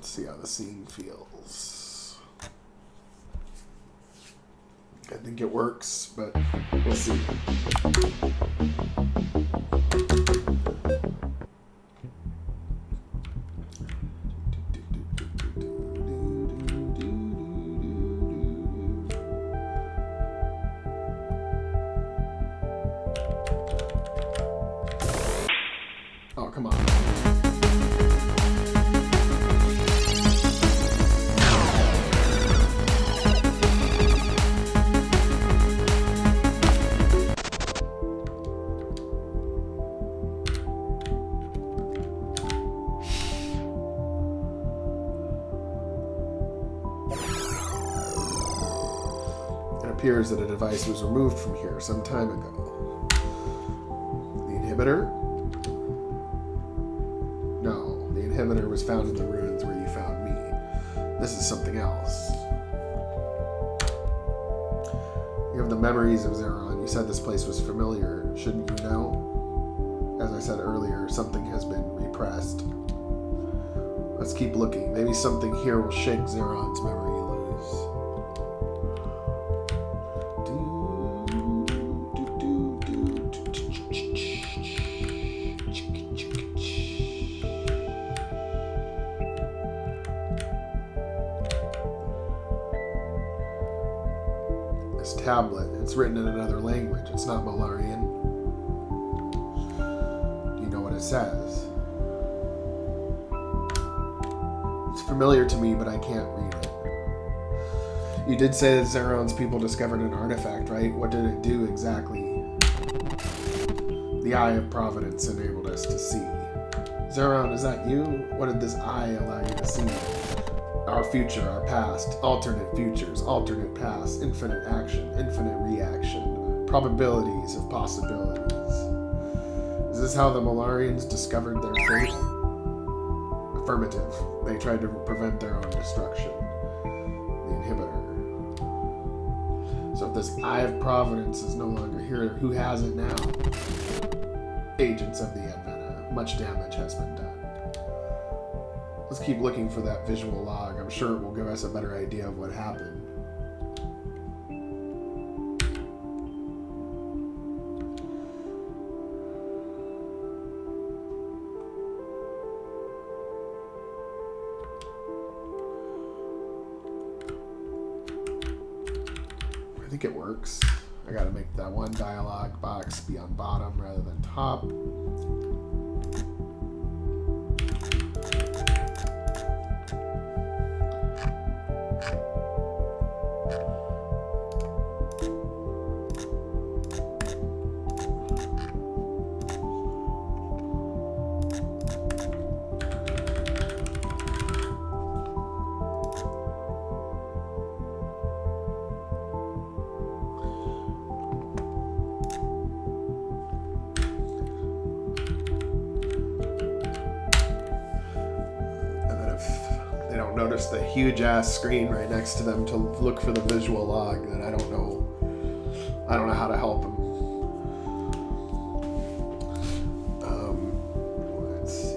see how the scene feels. I think it works, but we'll see. Oh, come on. It appears that a device was removed from here some time ago. The inhibitor? No, the inhibitor was found in the ruins where you found me. This is something else. You have the memories of Zeron. You said this place was familiar. Shouldn't you know? As I said earlier, something has been repressed. Let's keep looking. Maybe something here will shake Zeron's memory loose. Tablet. It's written in another language. It's not Malarian. Do you know what it says? It's familiar to me, but I can't read it. You did say that Zeron's people discovered an artifact, right? What did it do exactly? The Eye of Providence enabled us to see. Zeron, is that you? What did this eye allow you to see? Our future, our past, alternate futures, alternate past, infinite action, infinite reaction, probabilities of possibilities. Is this how the Malarians discovered their fate? Affirmative. They tried to prevent their own destruction. The inhibitor. So if this Eye of Providence is no longer here, who has it now? Agents of the Advena. Much damage has been done. Let's keep looking for that visual log. I'm sure it will give us a better idea of what happened. I think it works. I gotta make that one dialogue box be on bottom rather than top. Notice the huge ass screen right next to them to look for the visual log that I don't know how to help them. Let's see.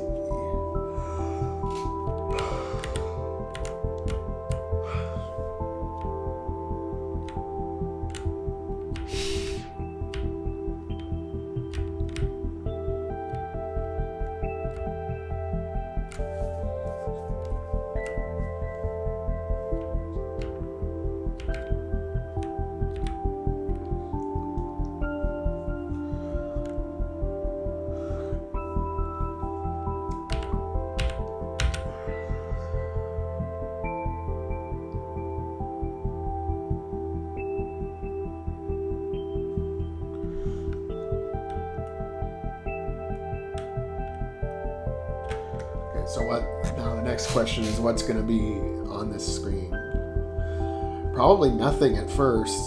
So now the next question is what's going to be on this screen? Probably nothing at first,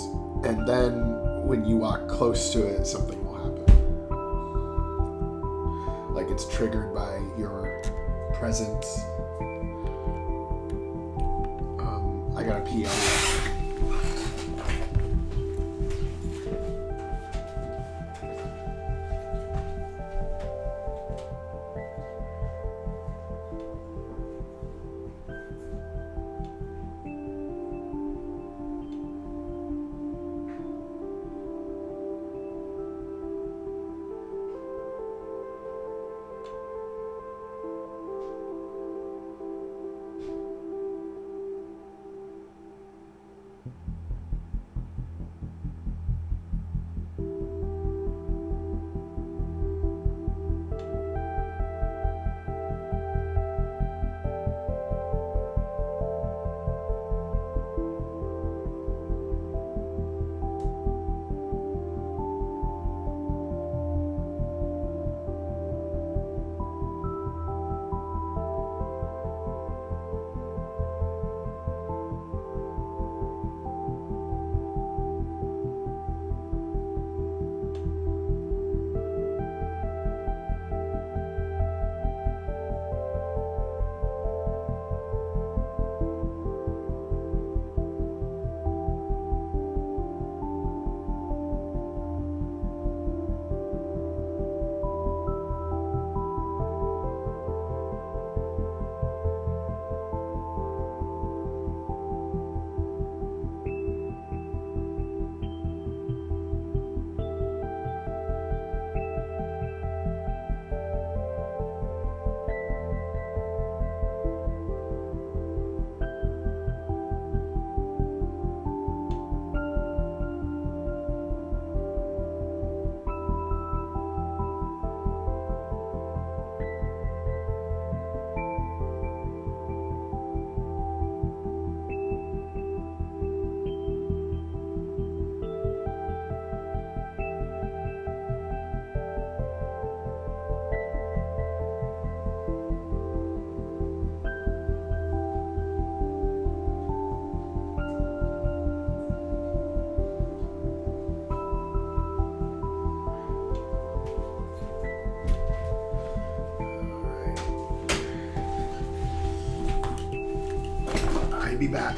and then when you walk close to it, something will happen. Like it's triggered by your presence. I gotta pee on that. might be back.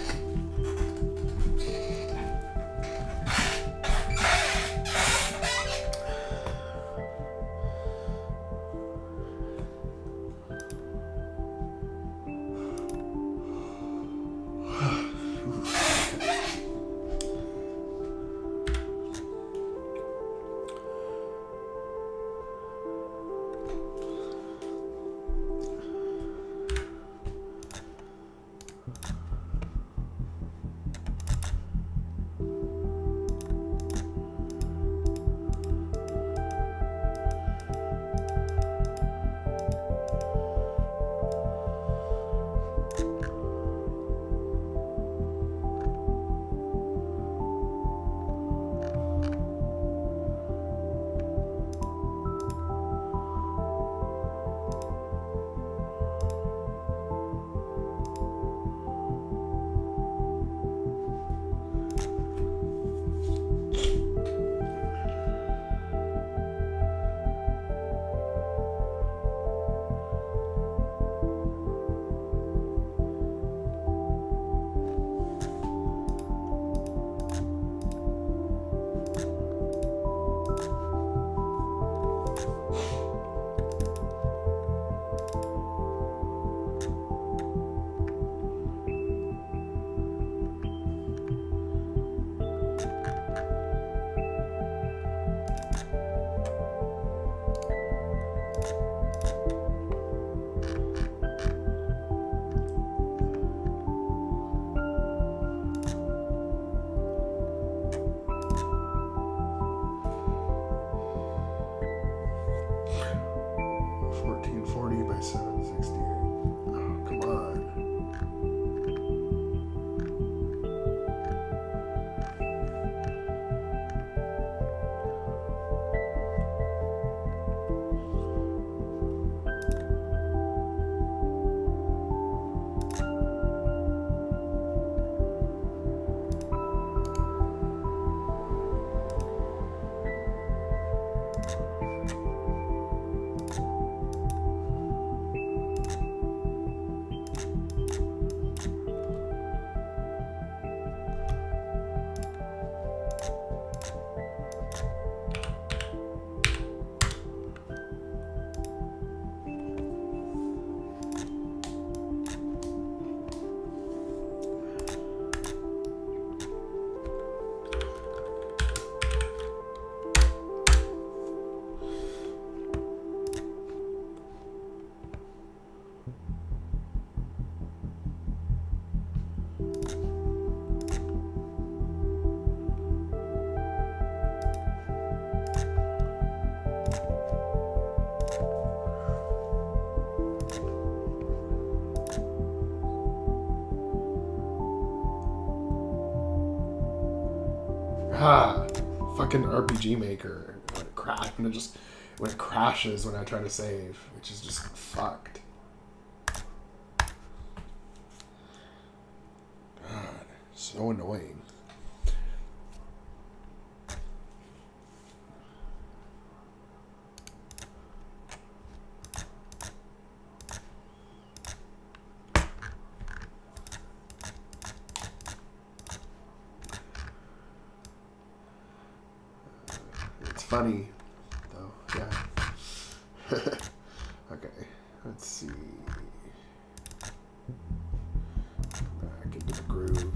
Fucking RPG Maker. When it crashes when I try to save, which is just fucked. God, so annoying. Funny, though, yeah. Okay, let's see. Back into the groove.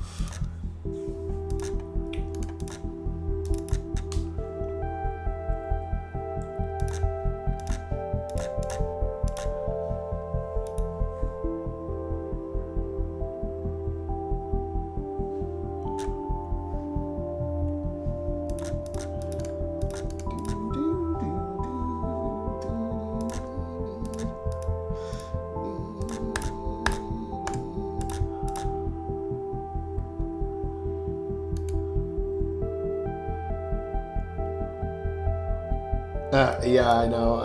Yeah, I know.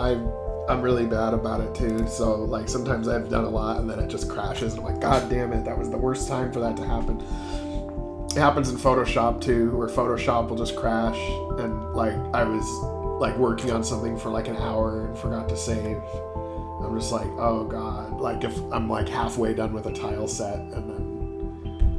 I'm really bad about it too. So like sometimes I've done a lot and then it just crashes and I'm like, God damn it, that was the worst time for that to happen. It happens in Photoshop too, where Photoshop will just crash and like I was like working on something for like an hour and forgot to save. I'm just like, oh God, like if I'm like halfway done with a tile set and then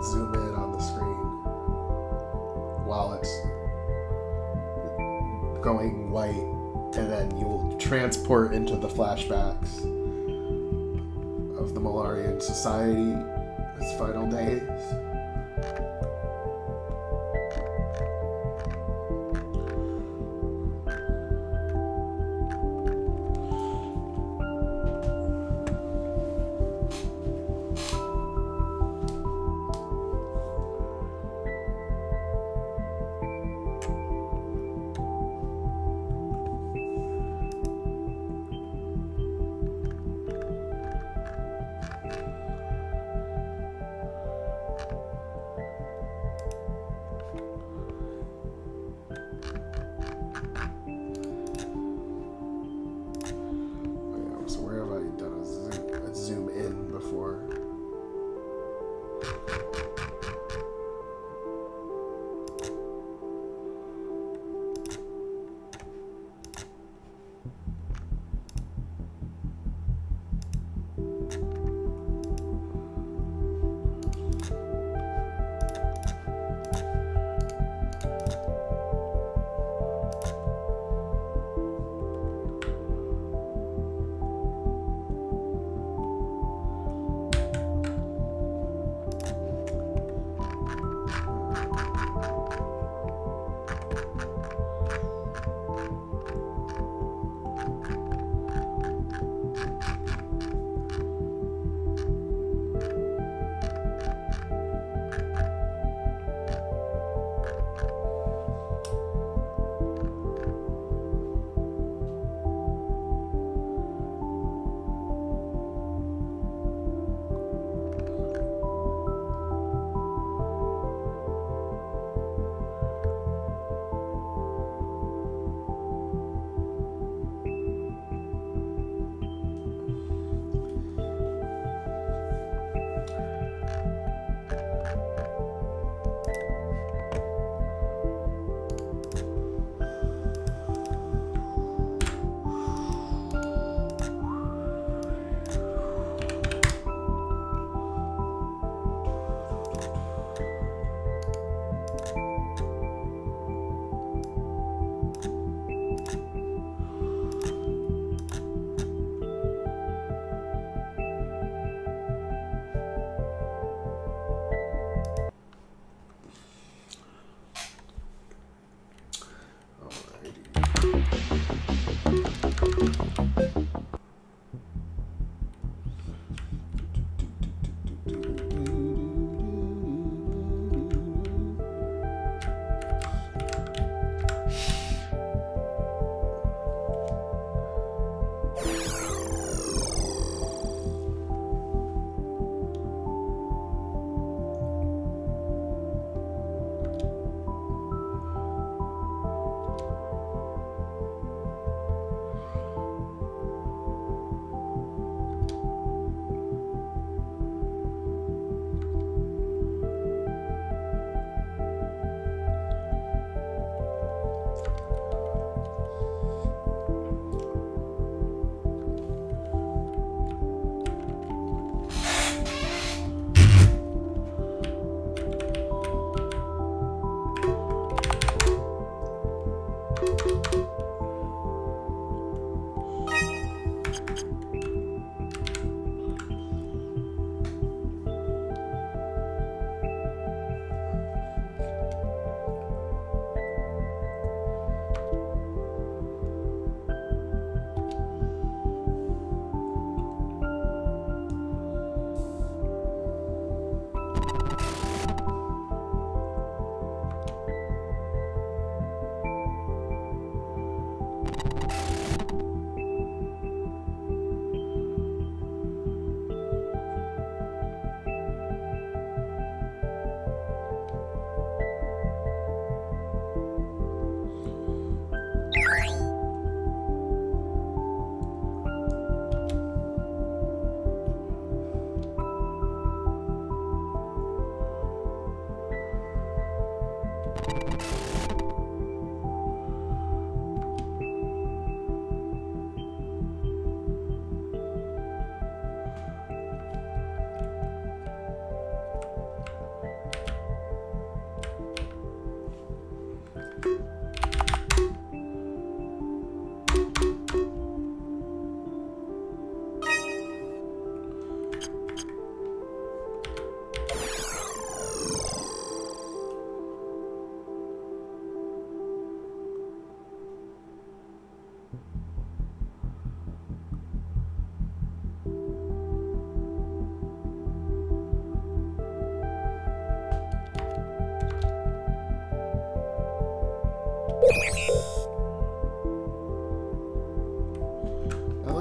Zoom in on the screen while it's going white, and then you'll transport into the flashbacks of the Malarian society, its final days.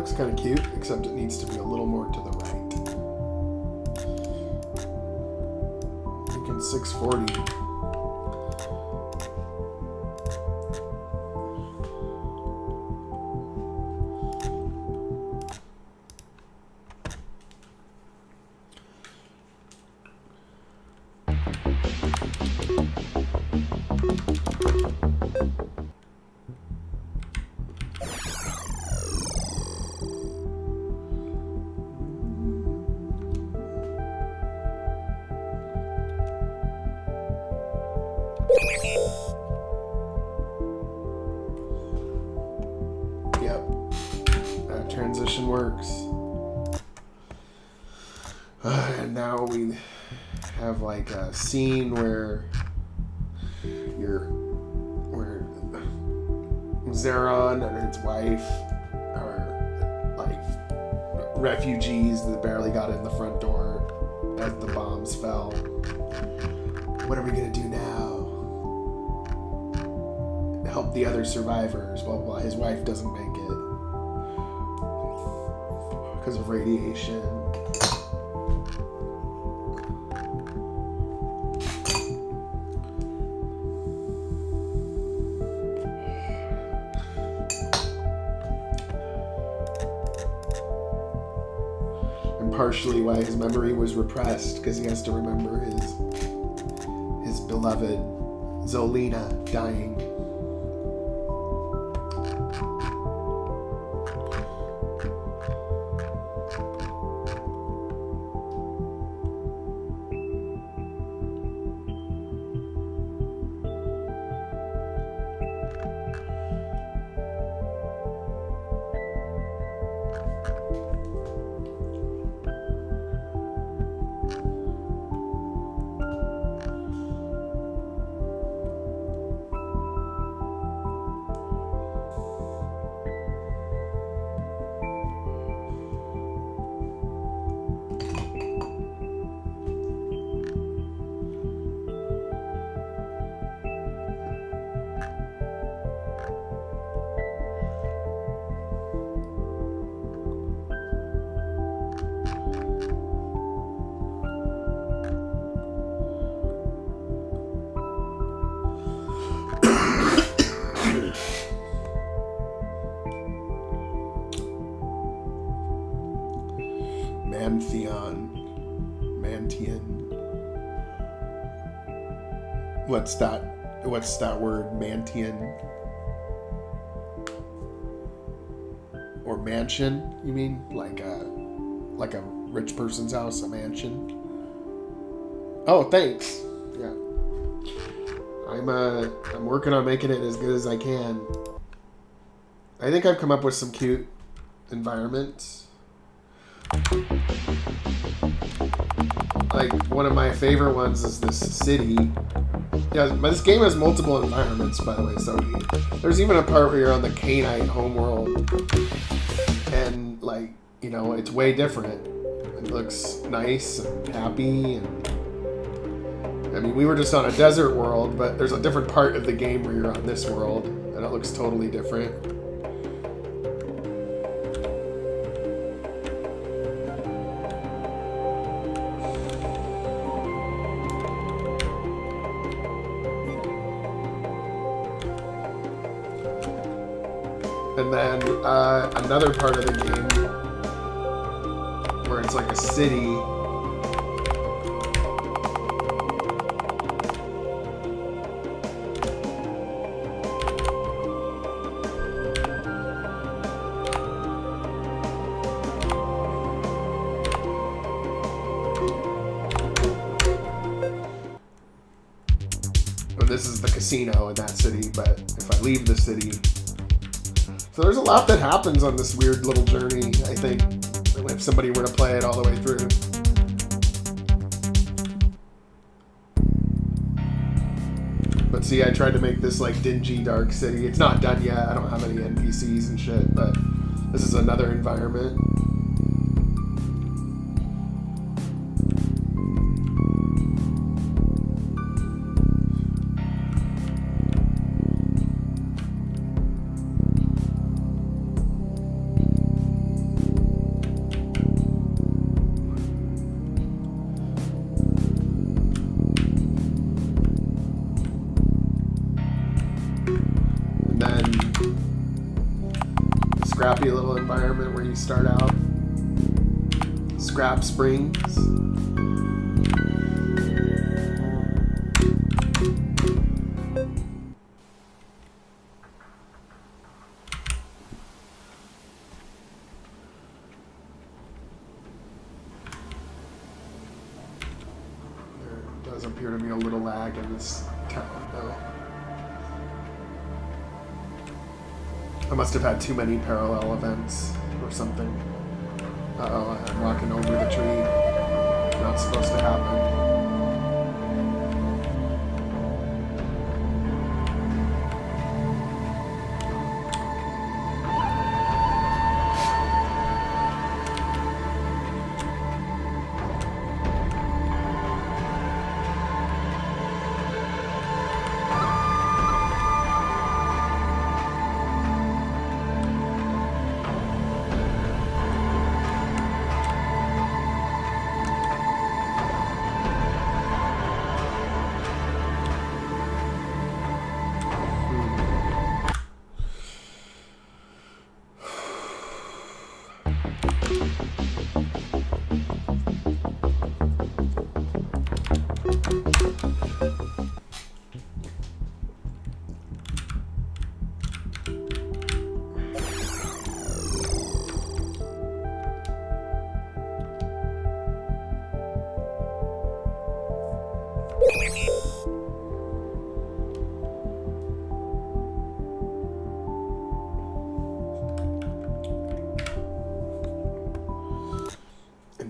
looks kind of cute, except it needs to be a little more to the right. Thinking 640. Transition works. And now we have like a scene where Zeron and his wife are like refugees that barely got in the front door as the bombs fell. What are we gonna do now? Help the other survivors, blah blah blah. His wife doesn't make it because of radiation. And partially why his memory was repressed, because he has to remember his beloved Zolina dying. Mantian. What's that word? Mantian? Or mansion, you mean? Like a rich person's house, a mansion? Oh, thanks. Yeah. I'm working on making it as good as I can. I think I've come up with some cute environments. Like, one of my favorite ones is this city. Yeah, but this game has multiple environments, by the way, so there's even a part where you're on the Cainite homeworld, and, like, you know, it's way different. It looks nice and happy, and I mean, we were just on a desert world, but there's a different part of the game where you're on this world, and it looks totally different. And then another part of the game where it's like a city. And this is the casino in that city, but if I leave the city... So there's a lot that happens on this weird little journey, I think, if somebody were to play it all the way through. But see, I tried to make this like dingy, dark city. It's not done yet. I don't have any NPCs and shit, but this is another environment. scrappy little environment where you start out. Scrap Springs. There does appear to be a little lag in this town, though. I must have had too many parallel events or something. Uh-oh, I'm walking over the tree. Not supposed to happen.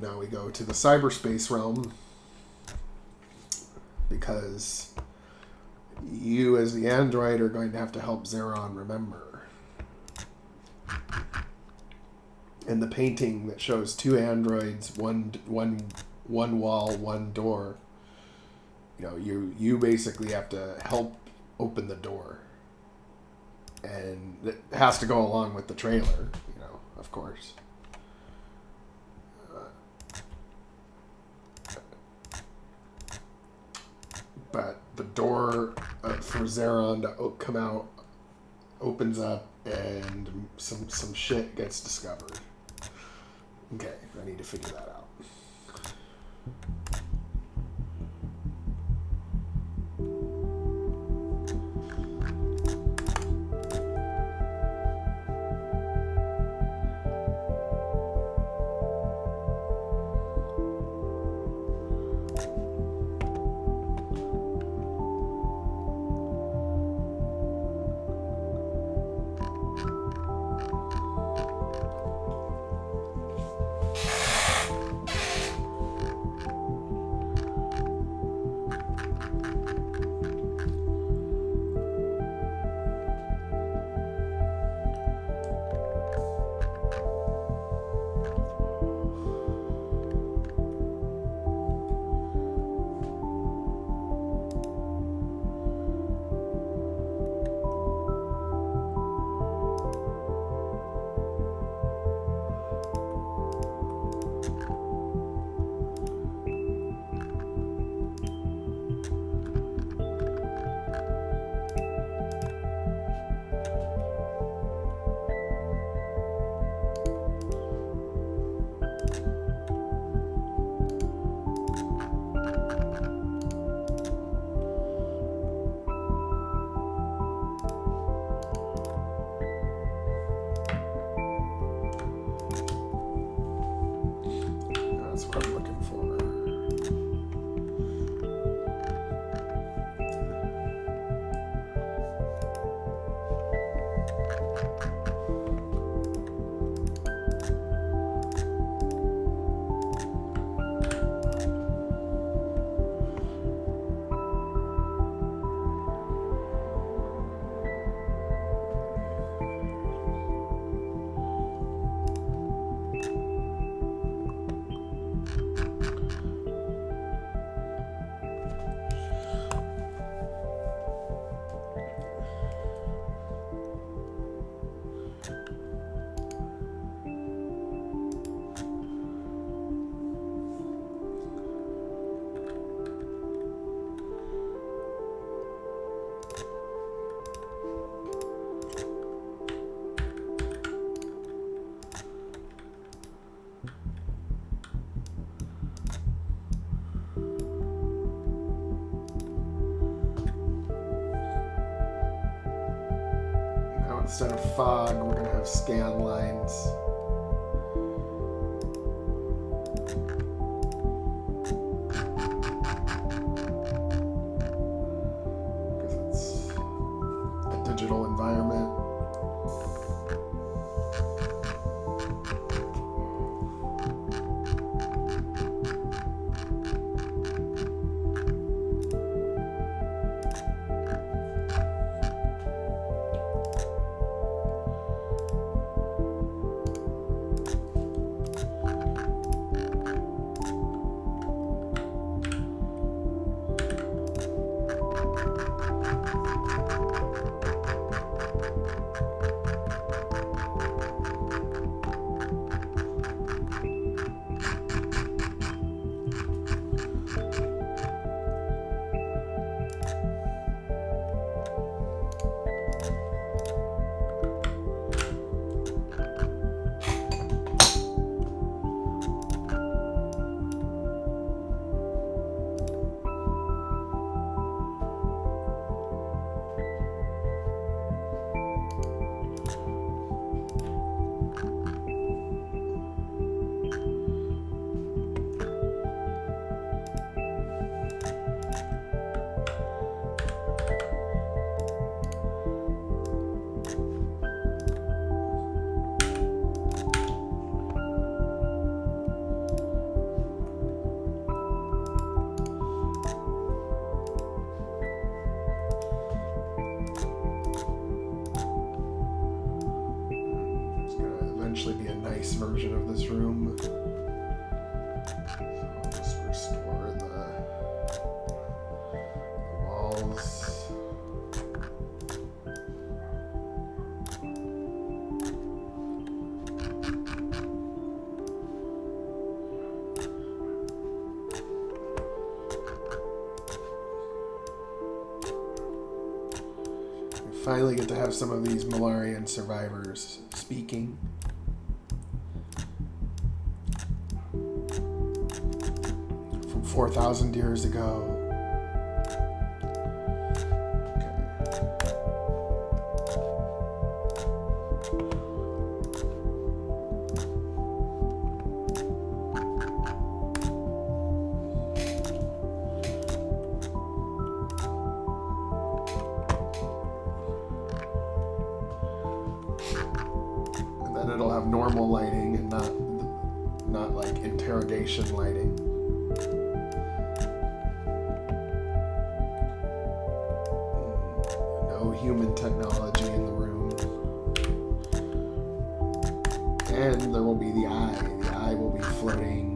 Now we go to the cyberspace realm because you as the android are going to have to help Zeron remember. And the painting that shows two androids, one wall, one door. You know, you basically have to help open the door. And it has to go along with the trailer, you know, of course. But the door for Zeron to come out opens up and some shit gets discovered. Okay, I need to figure that out. instead of fog, we're going to have scan lines. Because it's a digital environment. Be a nice version of this room. So I'll just restore the walls. We finally get to have some of these Malarian survivors speaking. From 4,000 years ago. And then it'll have normal lighting and not like interrogation lighting. No human technology in the room. And there will be the eye. The eye will be floating.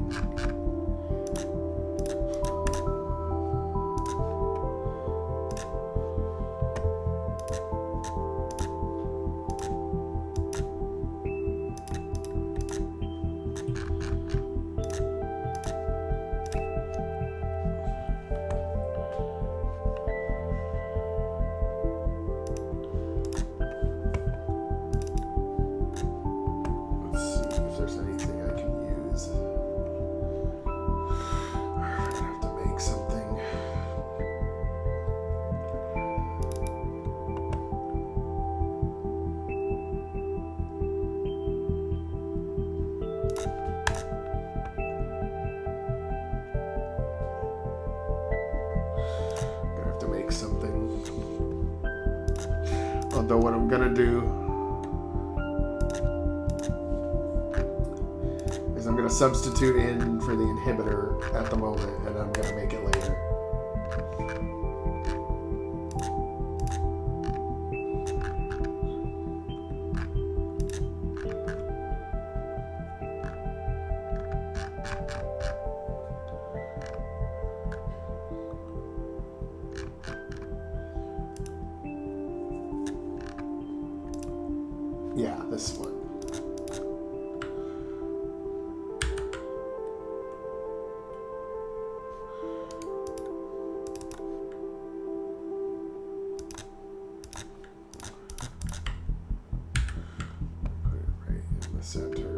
Although what I'm gonna do is I'm gonna substitute in for the inhibitor at the moment, and I'm gonna make it later. Yeah, this one. Put it right in the center.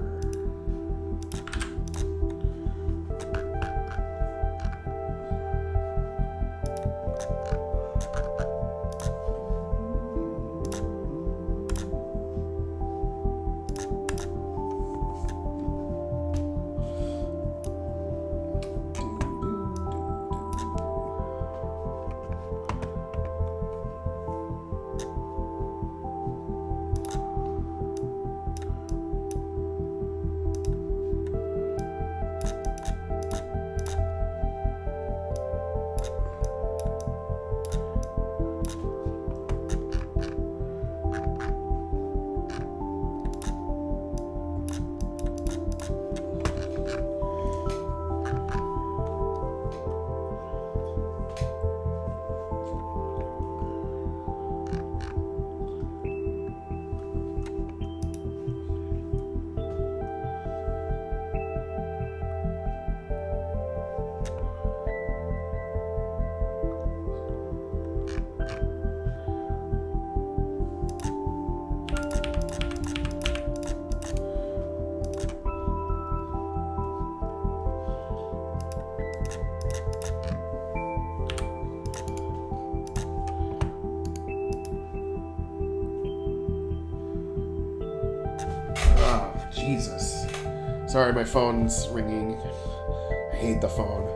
Jesus. Sorry, my phone's ringing. I hate the phone.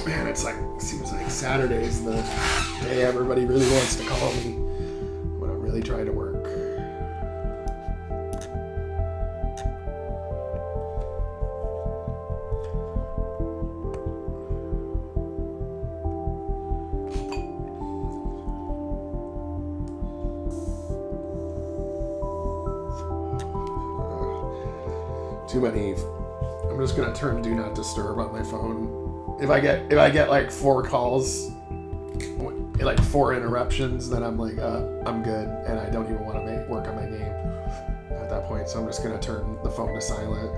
Man, seems like Saturday's the day everybody really wants to call me when I'm really trying to work. Too many. I'm just gonna turn Do Not Disturb on my phone. If I get like 4 calls, like 4 interruptions, then I'm like, I'm good, and I don't even want to work on my game at that point. So I'm just gonna turn the phone to silent.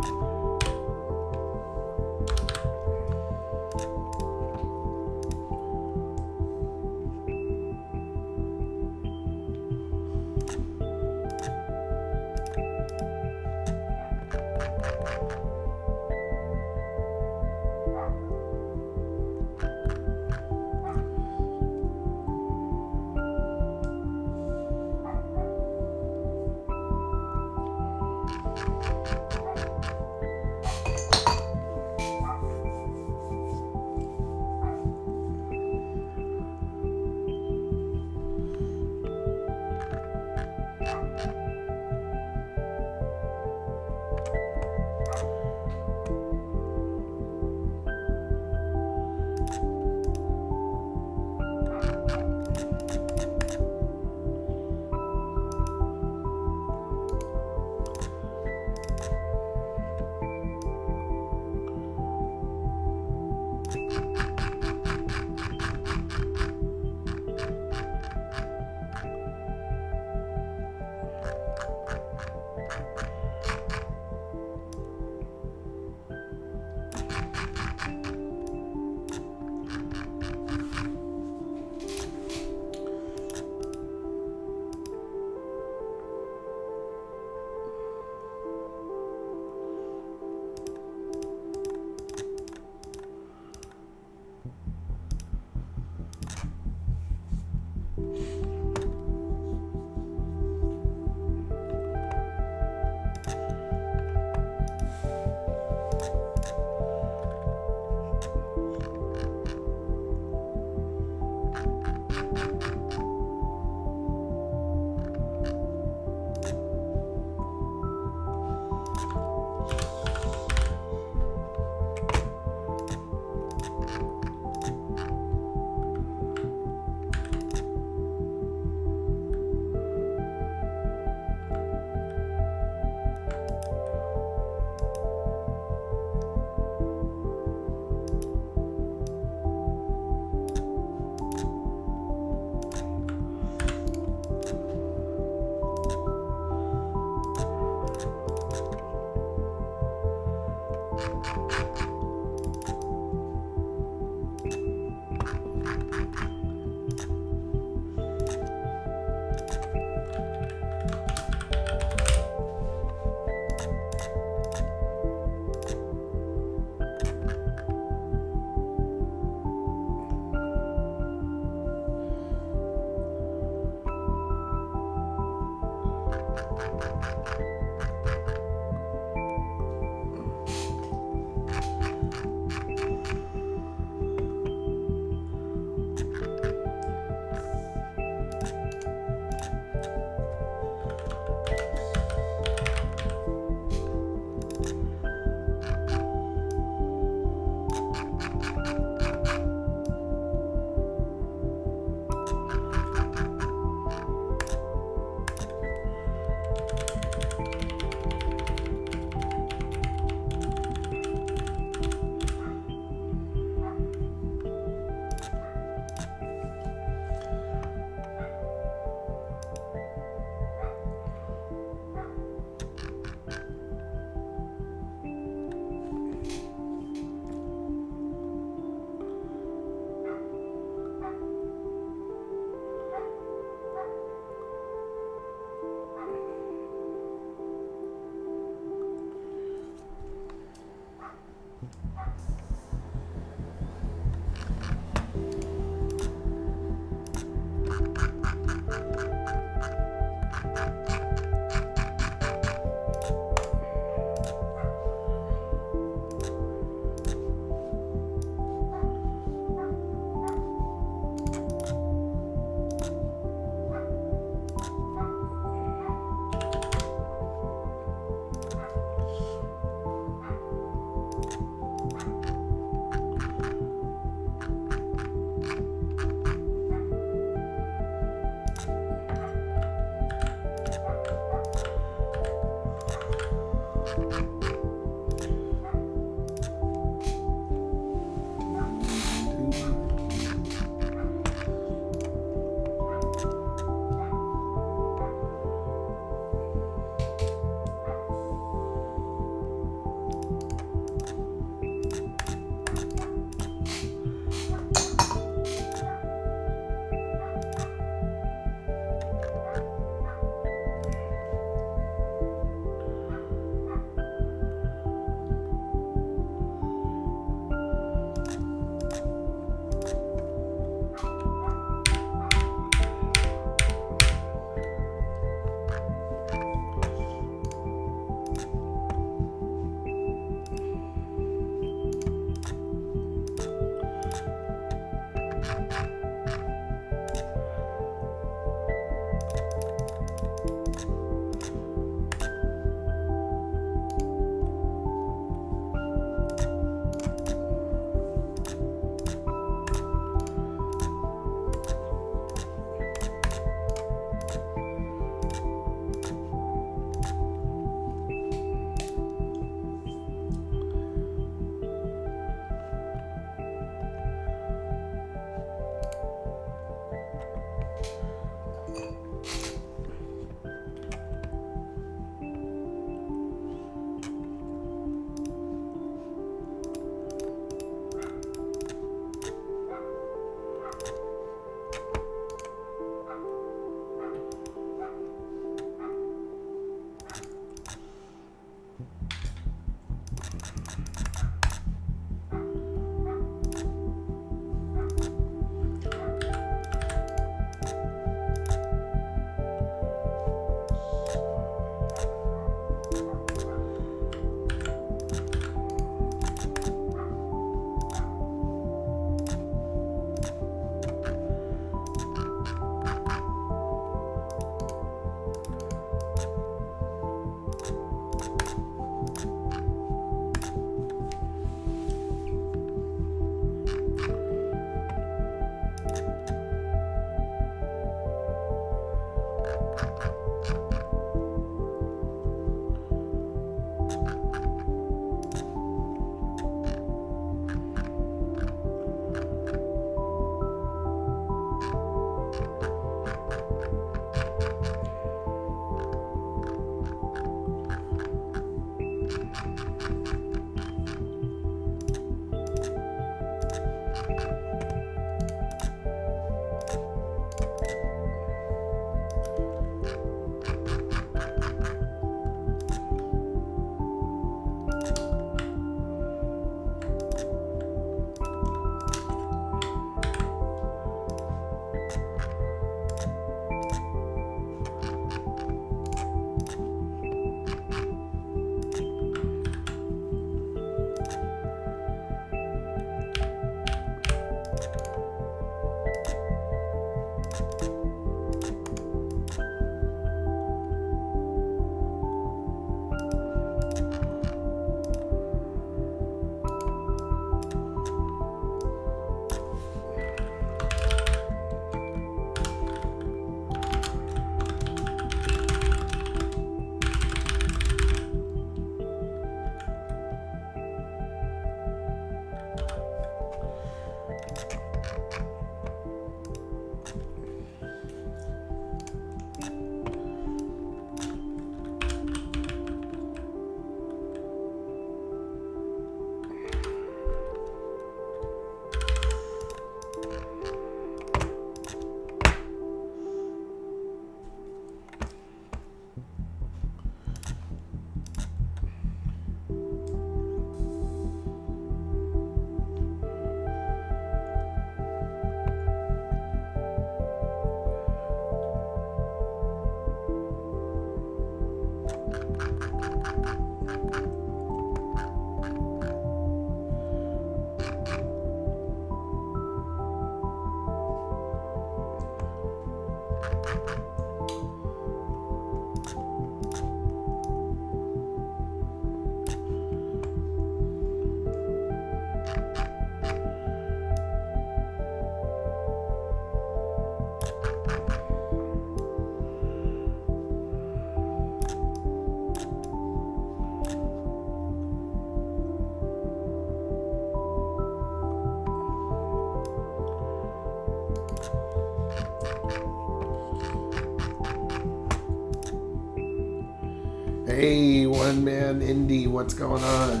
Hey, One Man Indie, what's going on?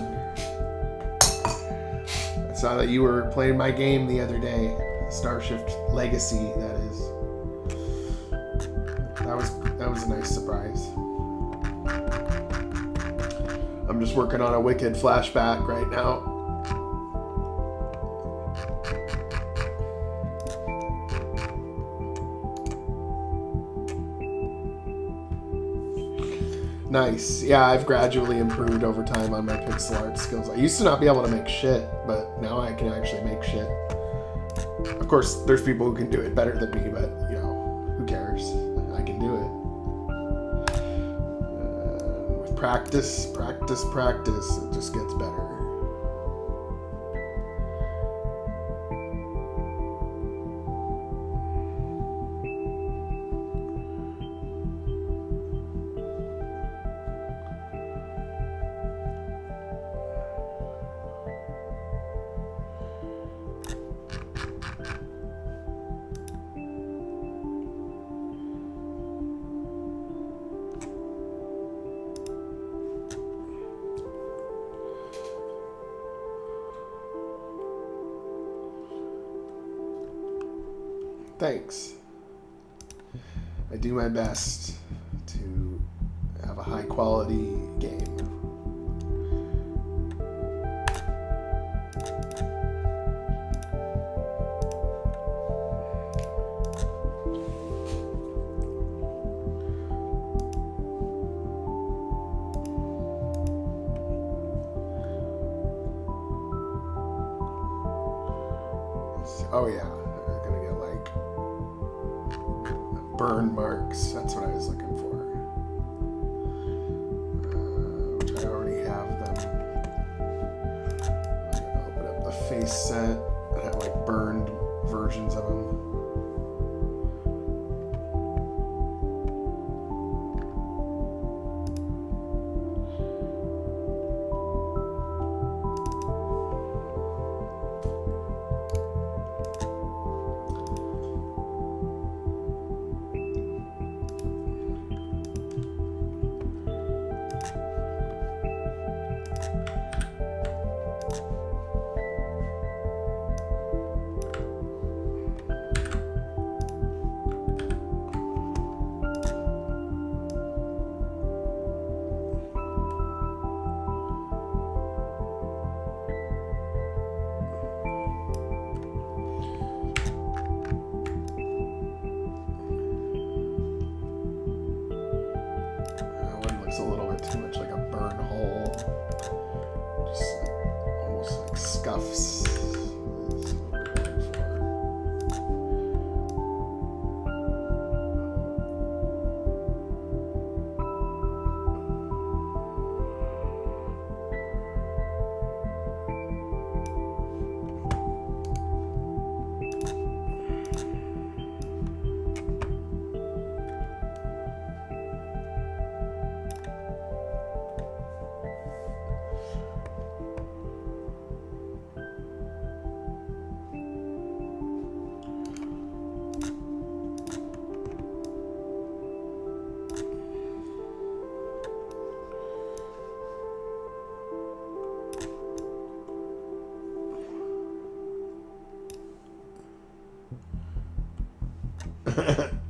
I saw that you were playing my game the other day, Starshift Legacy, that is. That was a nice surprise. I'm just working on a Wicked flashback right now. Nice. Yeah, I've gradually improved over time on my pixel art skills. I used to not be able to make shit, but now I can actually make shit. Of course, there's people who can do it better than me, but, you know, who cares? I can do it. With practice, it just gets better. Thanks. I do my best to have a high quality game. Oh yeah. Burn marks, that's what I was looking for. Which I already have them. I'm gonna open up the face set. I have like burned versions of them.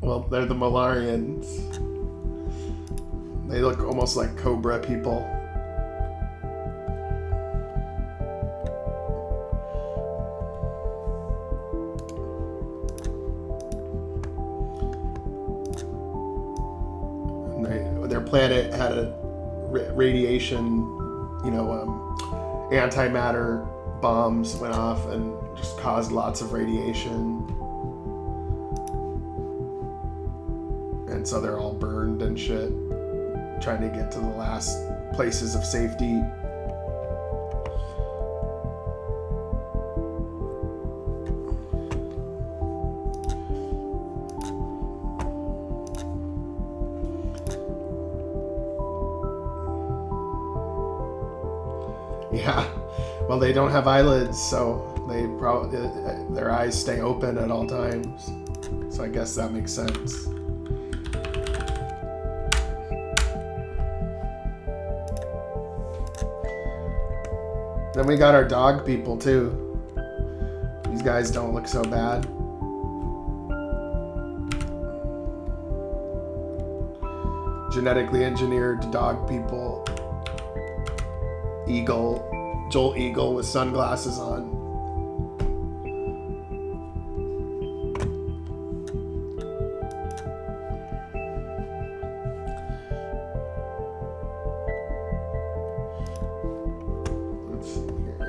Well, they're the Malarians. They look almost like Cobra people. And their planet had a radiation, antimatter bombs went off and just caused lots of radiation. And so they're all burned and shit, trying to get to the last places of safety. Yeah, well, they don't have eyelids, so they probably their eyes stay open at all times. So I guess that makes sense. Then we got our dog people too. These guys don't look so bad. Genetically engineered dog people. Eagle, Joel Eagle with sunglasses on. Let's see here.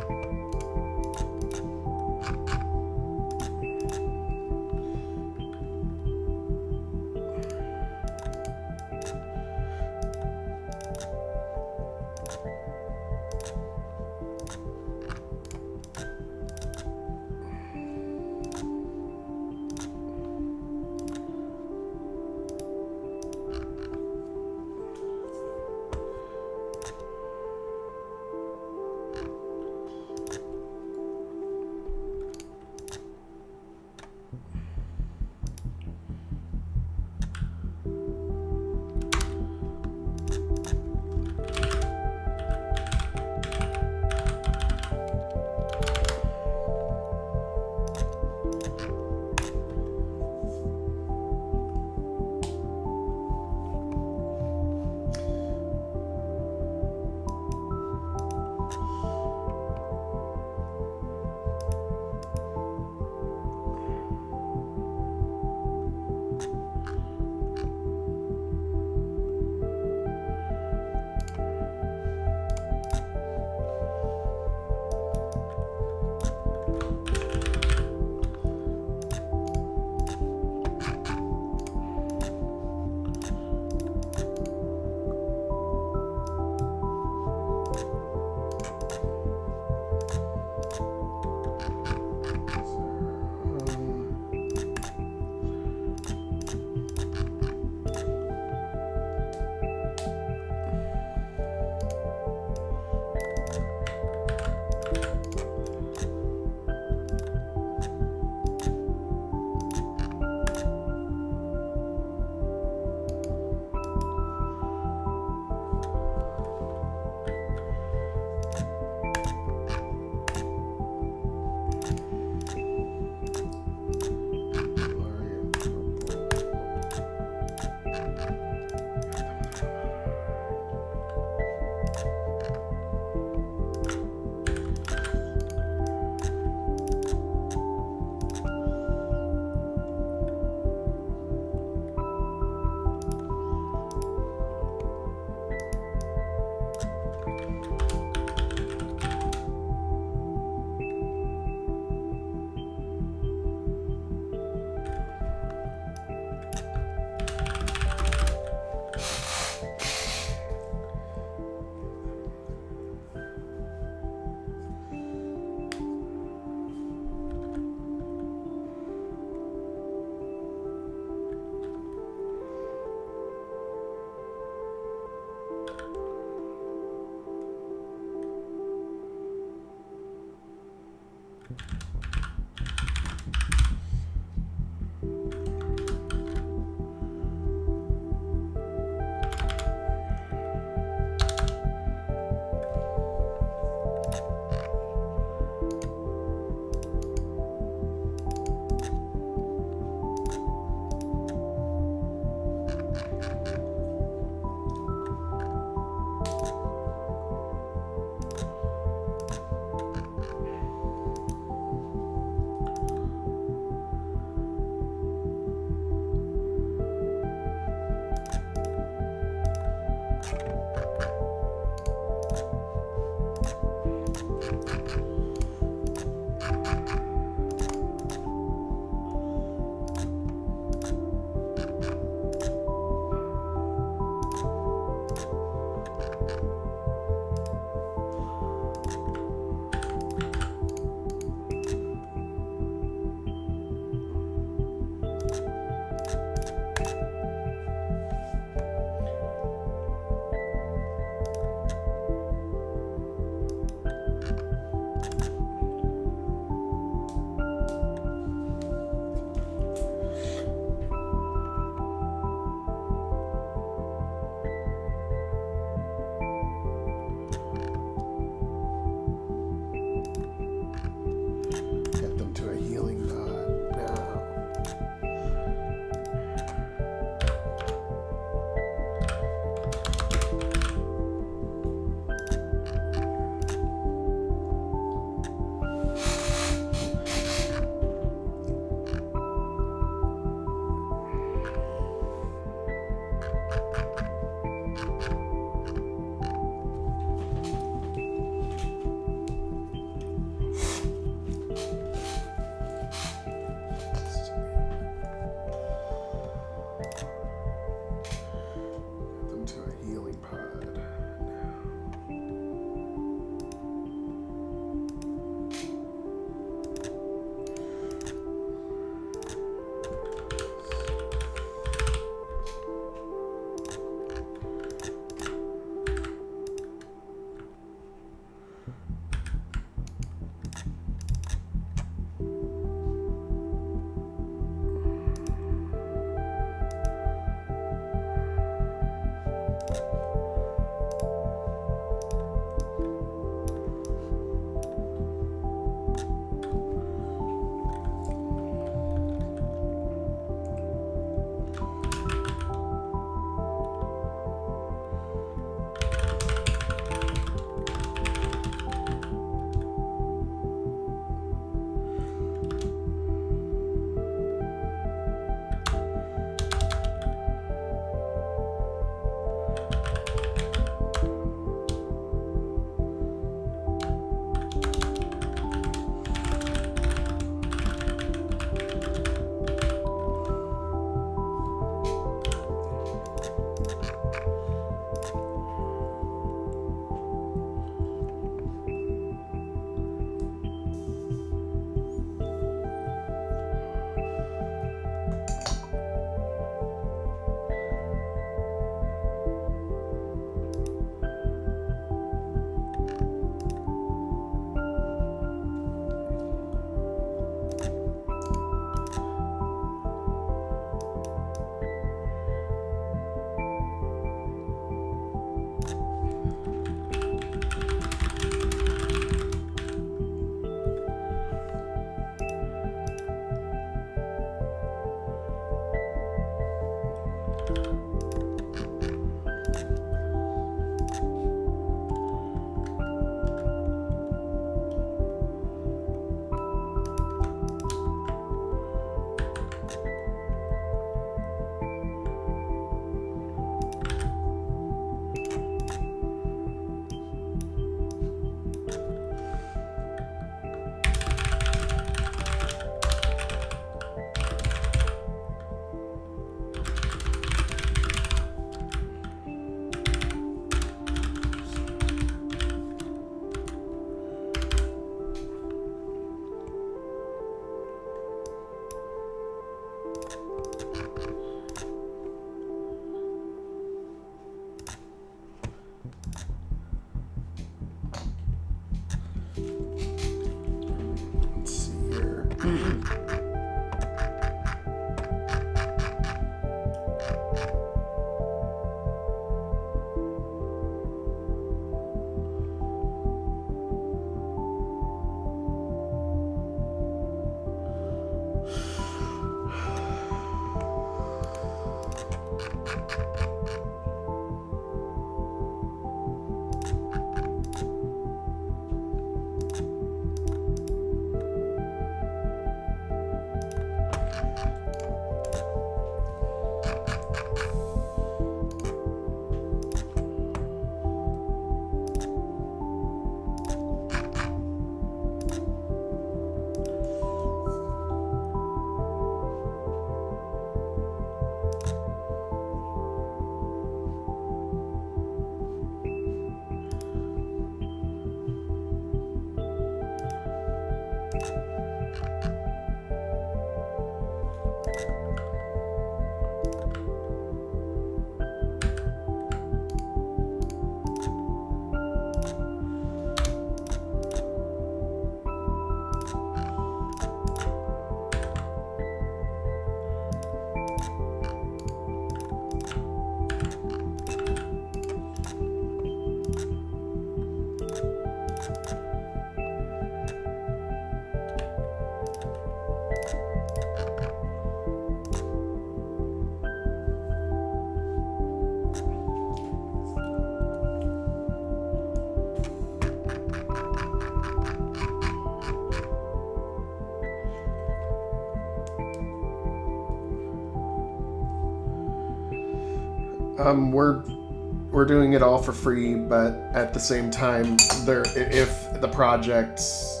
We're doing it all for free, but at the same time, if the projects,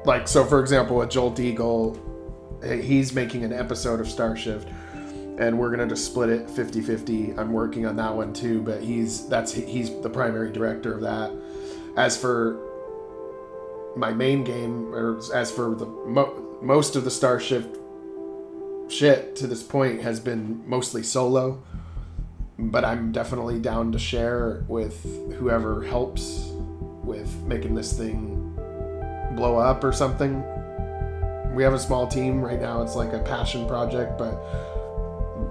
like, so for example, with Jolt Eagle, he's making an episode of Starshift, and we're gonna just split it 50-50. I'm working on that one too, but he's the primary director of that. As for my main game, or as for the most of the Starshift shit to this point has been mostly solo, but I'm definitely down to share with whoever helps with making this thing blow up or something. We have a small team right now. It's like a passion project, but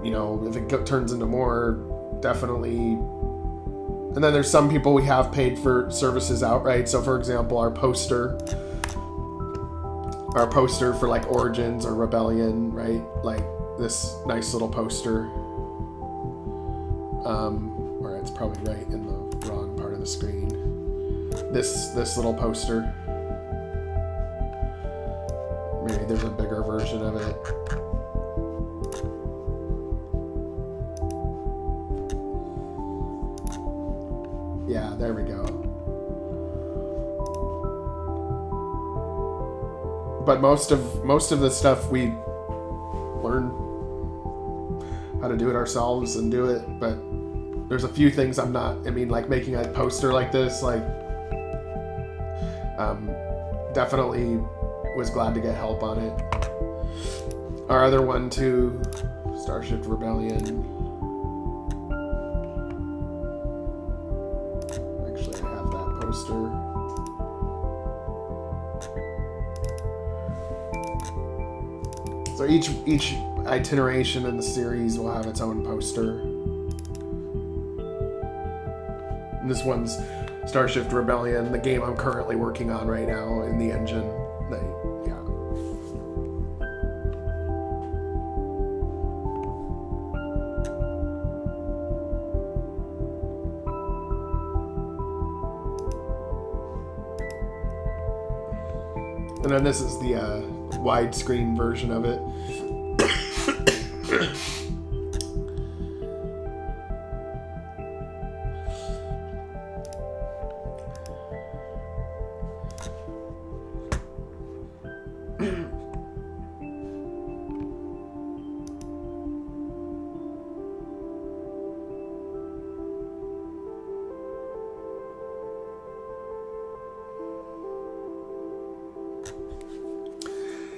you know, if it turns into more, definitely. And then there's some people we have paid for services outright. So for example, our poster for like Origins or Rebellion, right? Like this nice little poster. Or it's probably right in the wrong part of the screen. This little poster. Maybe there's a bigger version of it. Yeah, there we go. But most of the stuff we learn how to do it ourselves and do it, but there's a few things I mean, like making a poster like this, like, definitely was glad to get help on it. Our other one too, Starship Rebellion. Actually, I have that poster. So each itineration in the series will have its own poster. And this one's Starshift Rebellion, the game I'm currently working on right now in the engine. Yeah. And then this is the widescreen version of it.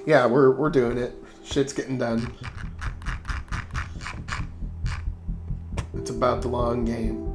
Yeah, we're doing it. Shit's getting done. It's about the long game.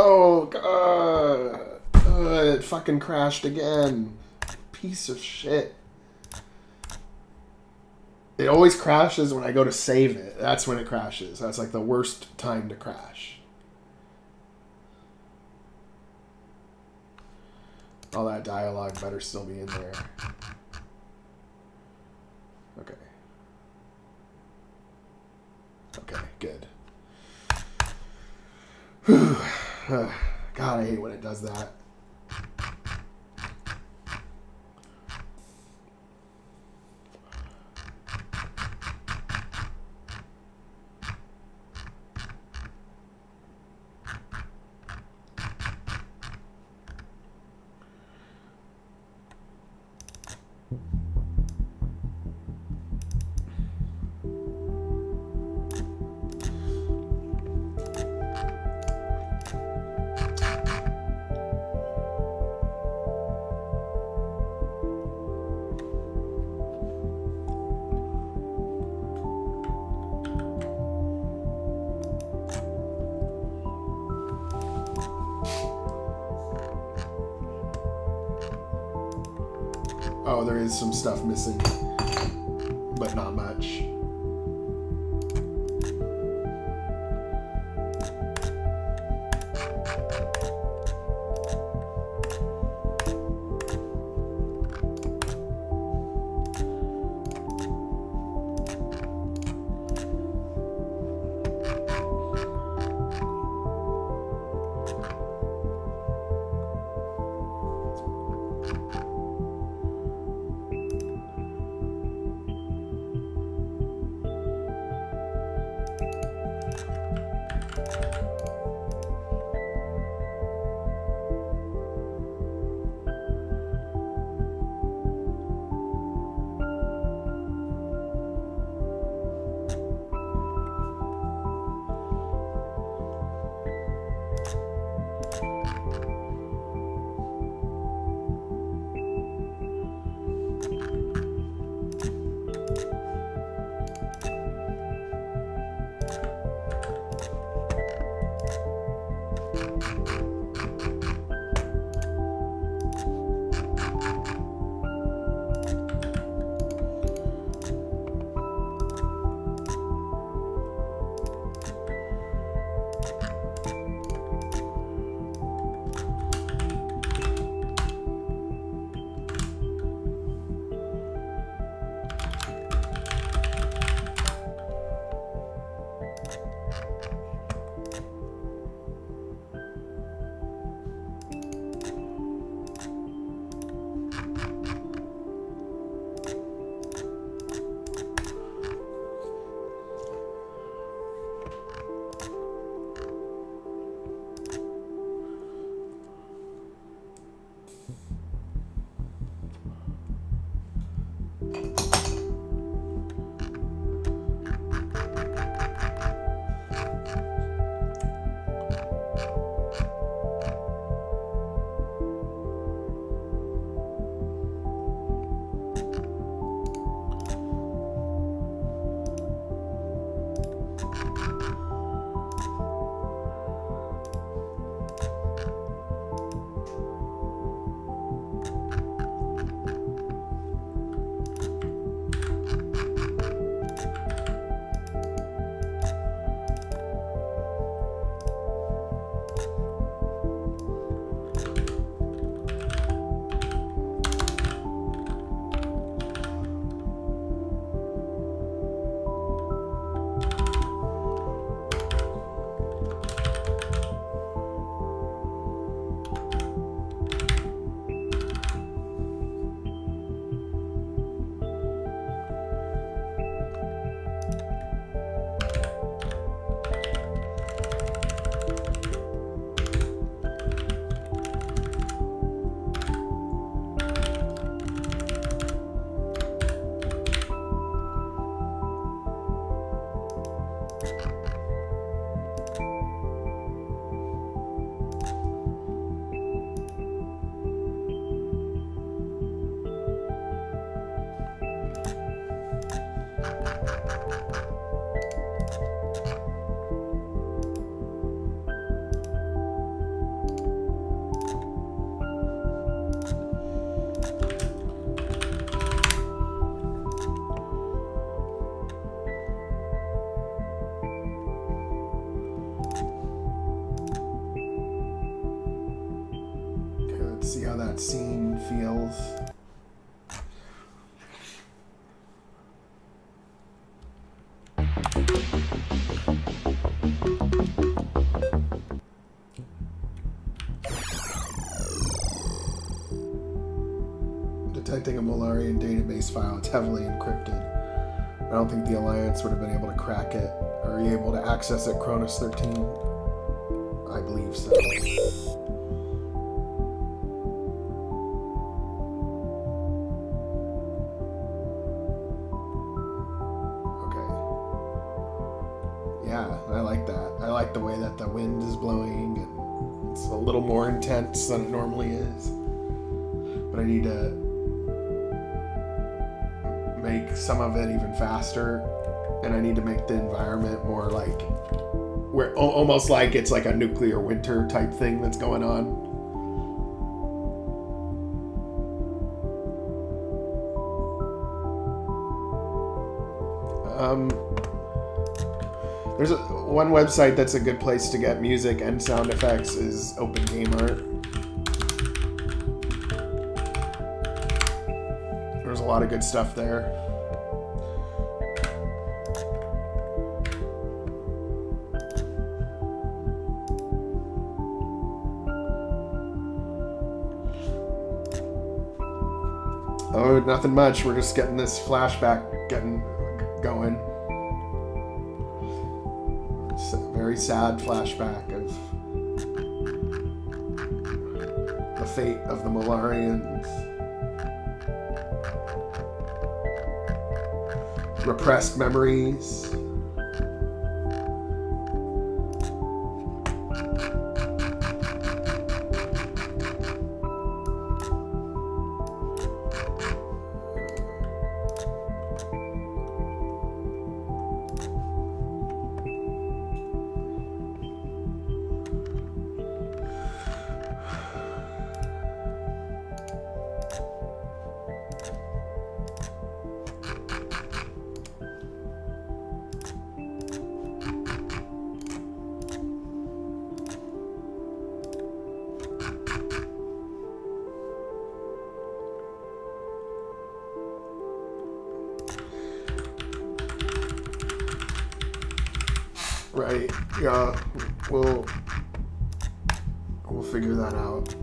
Oh, God. It fucking crashed again. Piece of shit. It always crashes when I go to save it. That's when it crashes. That's like the worst time to crash. All that dialogue better still be in there. Okay. Okay, good. Whew. God, I hate when it does that. Oh, there is some stuff missing, but not much. Molarian database file. It's heavily encrypted. I don't think the Alliance would have been able to crack it. Are you able to access it, Cronus 13? I believe so. Yeah, I like that. I like the way that the wind is blowing, and it's a little more intense than it normally is. But I need to make some of it even faster, and I need to make the environment more like, where almost like it's like a nuclear winter type thing that's going on. There's one website that's a good place to get music and sound effects is Open Game Art. There's a lot of good stuff there. Oh, nothing much. We're just getting this flashback getting going. Very sad flashback of the fate of the Molarians. Repressed memories. Right, yeah, we'll figure that out.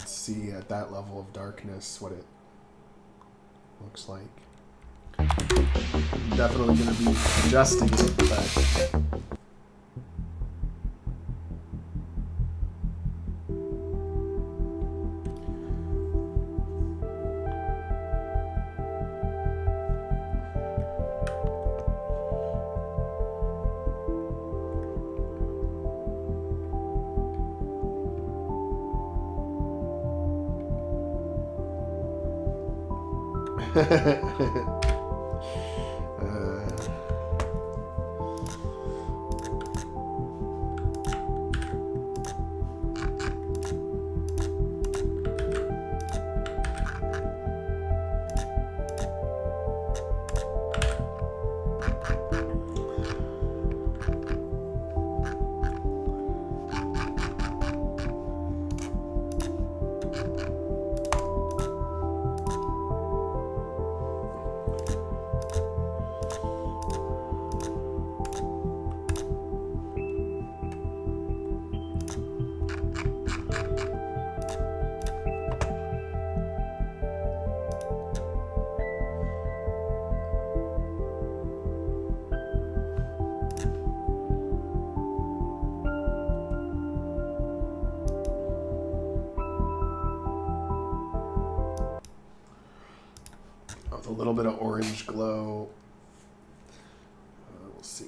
See at that level of darkness what it looks like. I'm definitely going to be adjusting it, but... With a little bit of orange glow. We'll see.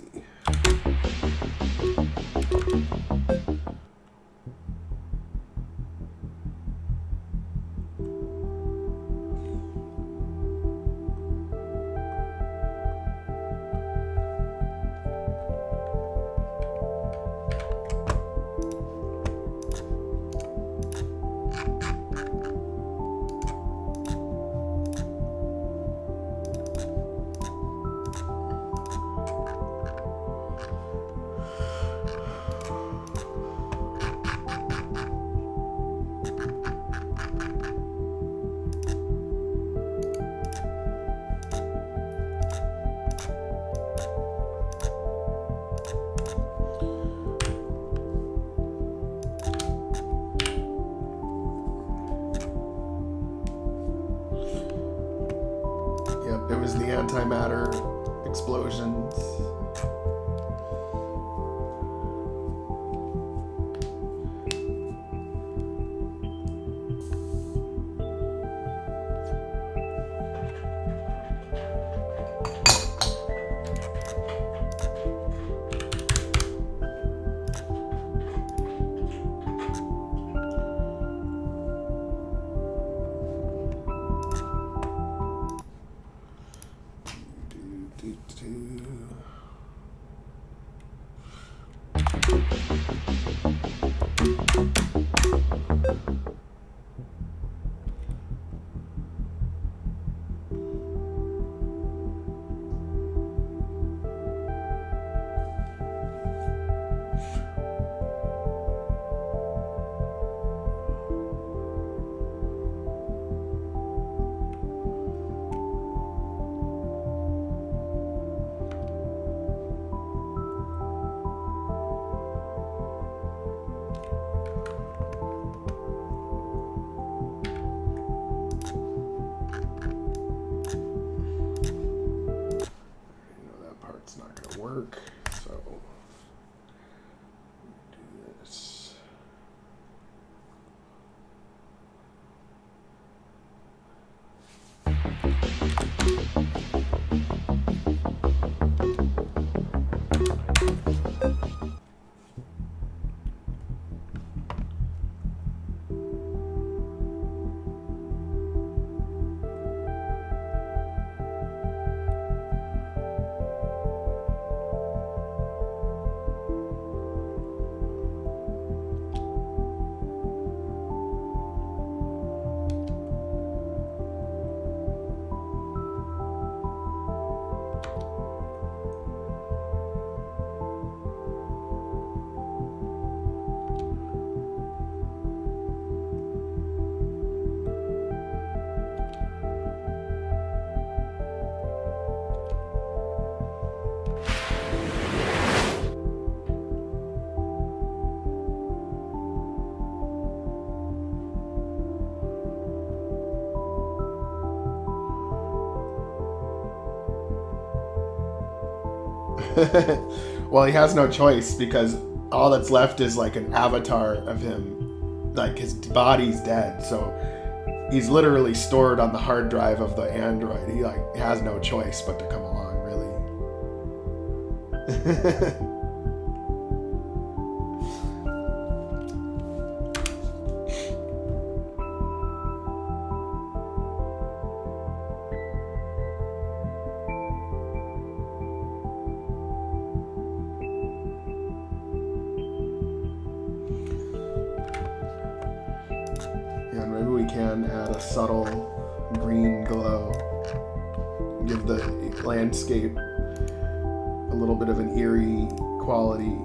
Yep, it was the antimatter explosions. Well, he has no choice because all that's left is like an avatar of him. Like his body's dead, so he's literally stored on the hard drive of the android. He like has no choice but to come along, really. And maybe we can add a subtle green glow, give the landscape a little bit of an eerie quality.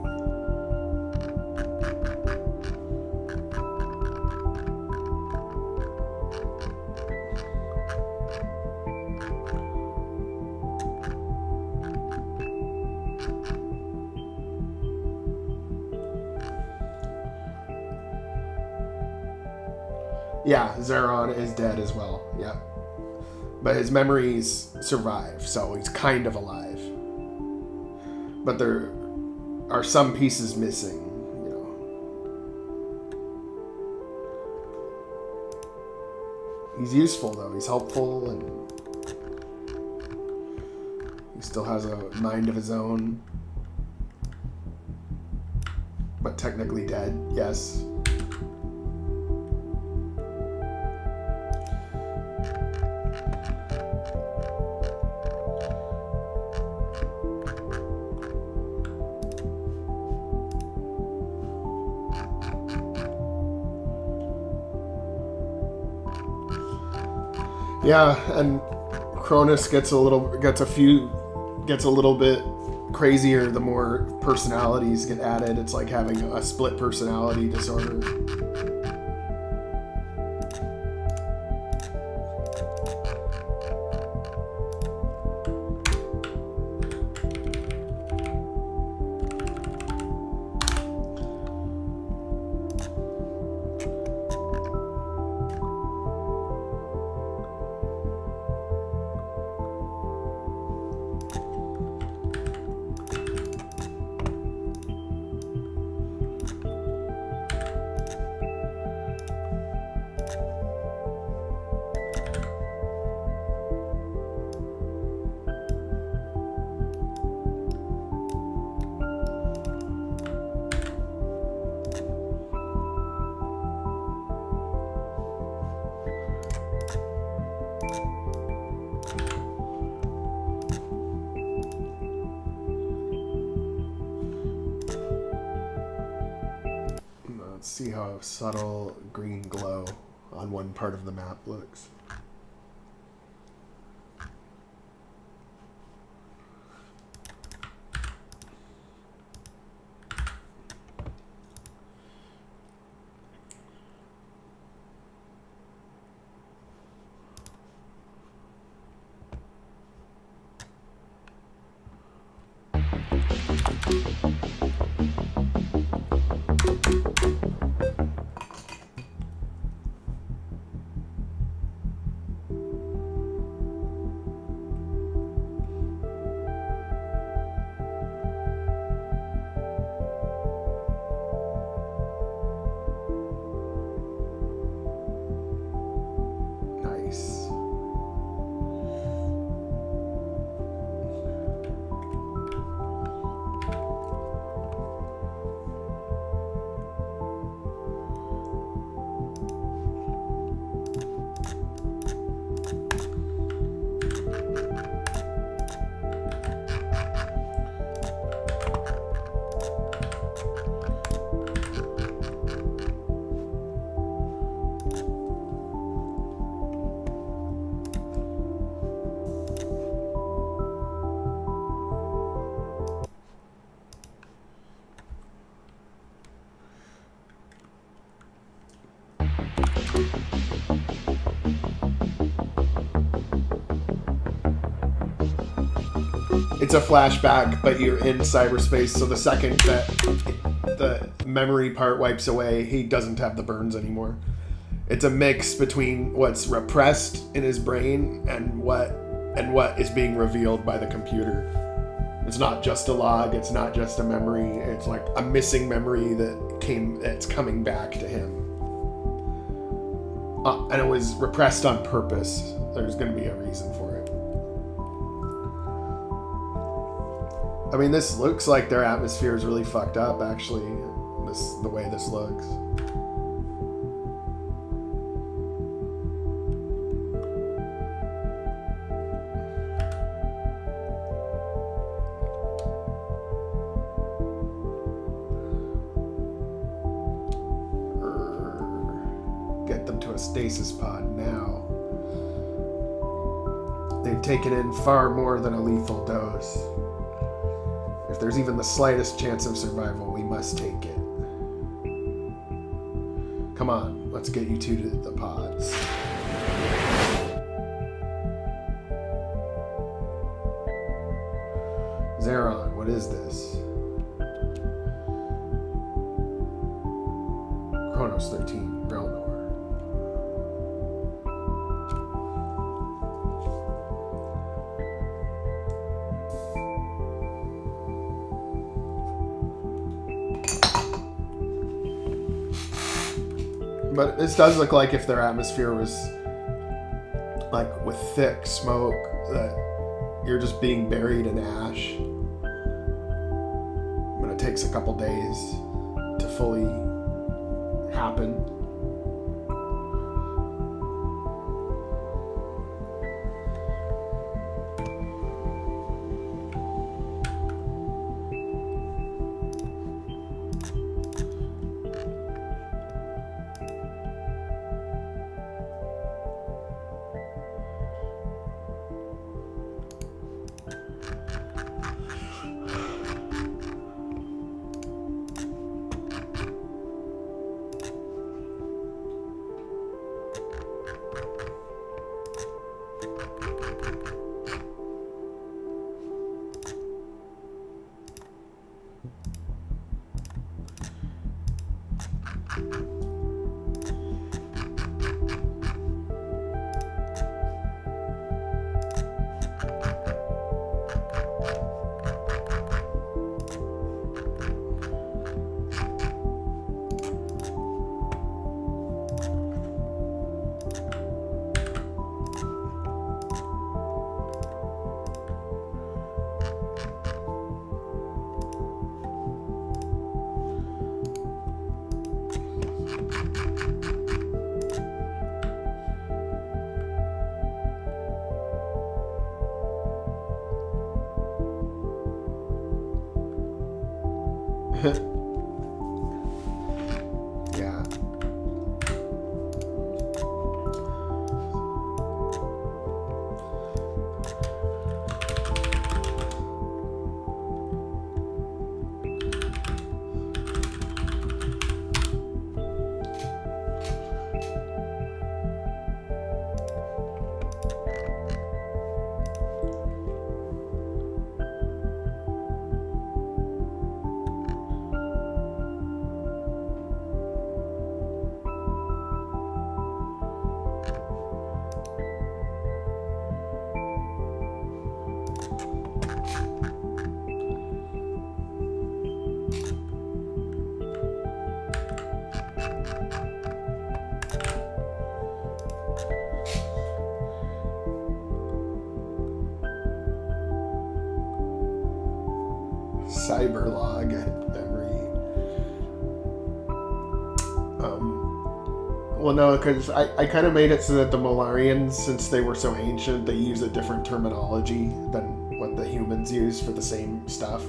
Yeah, Zeron is dead as well, yeah. But his memories survive, so he's kind of alive. But there are some pieces missing, you know. He's useful, though. He's helpful, and he still has a mind of his own. But technically dead, yes. Yeah, and Cronus gets a little bit crazier the more personalities get added. It's like having a split personality disorder. Let's see how a subtle green glow on one part of the map looks. It's a flashback, but you're in cyberspace, so the second that the memory part wipes away, he doesn't have the burns anymore. It's a mix between what's repressed in his brain and what is being revealed by the computer. It's not just a log, it's not just a memory, it's like a missing memory that's coming back to him. And it was repressed on purpose. There's going to be a reason for it. I mean, this looks like their atmosphere is really fucked up, actually. The way this looks. Get them to a stasis pod now. They've taken in far more than a lethal dose. If there's even the slightest chance of survival, we must take it. Come on, let's get you two to the pods. Zeron, what is this? Chronos 13, Relnor. But this does look like if their atmosphere was like with thick smoke, that you're just being buried in ash. But it takes a couple days to fully happen. Yeah. Cyberlog memory. Well, no, because I kind of made it so that the Molarians, since they were so ancient, they use a different terminology than what the humans use for the same stuff.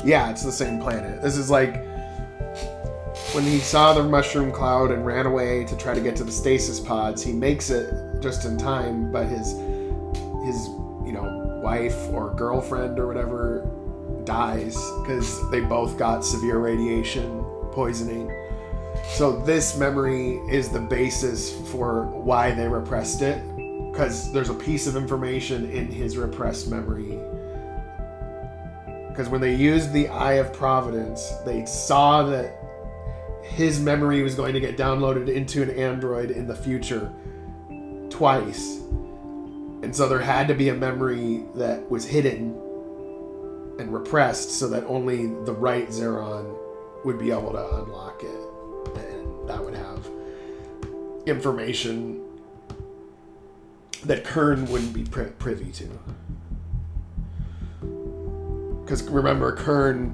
Yeah, it's the same planet. This is like when he saw the mushroom cloud and ran away to try to get to the stasis pods. He makes it just in time, but his wife or girlfriend or whatever dies because they both got severe radiation poisoning. So this memory is the basis for why they repressed it, because there's a piece of information in his repressed memory. Because when they used the Eye of Providence, they saw that his memory was going to get downloaded into an android in the future twice. And so there had to be a memory that was hidden and repressed so that only the right Zeron would be able to unlock it. And that would have information that Kern wouldn't be privy to. Because remember, Kern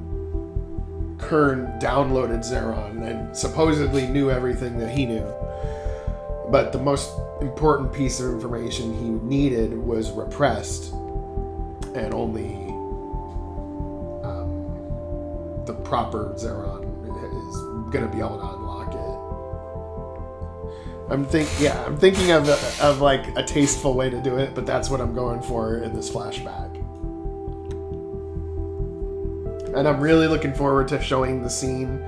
downloaded Zeron and supposedly knew everything that he knew. But the most important piece of information he needed was repressed, and only the proper Zeron is going to be able to unlock it. I'm thinking of like a tasteful way to do it, but that's what I'm going for in this flashback. And I'm really looking forward to showing the scene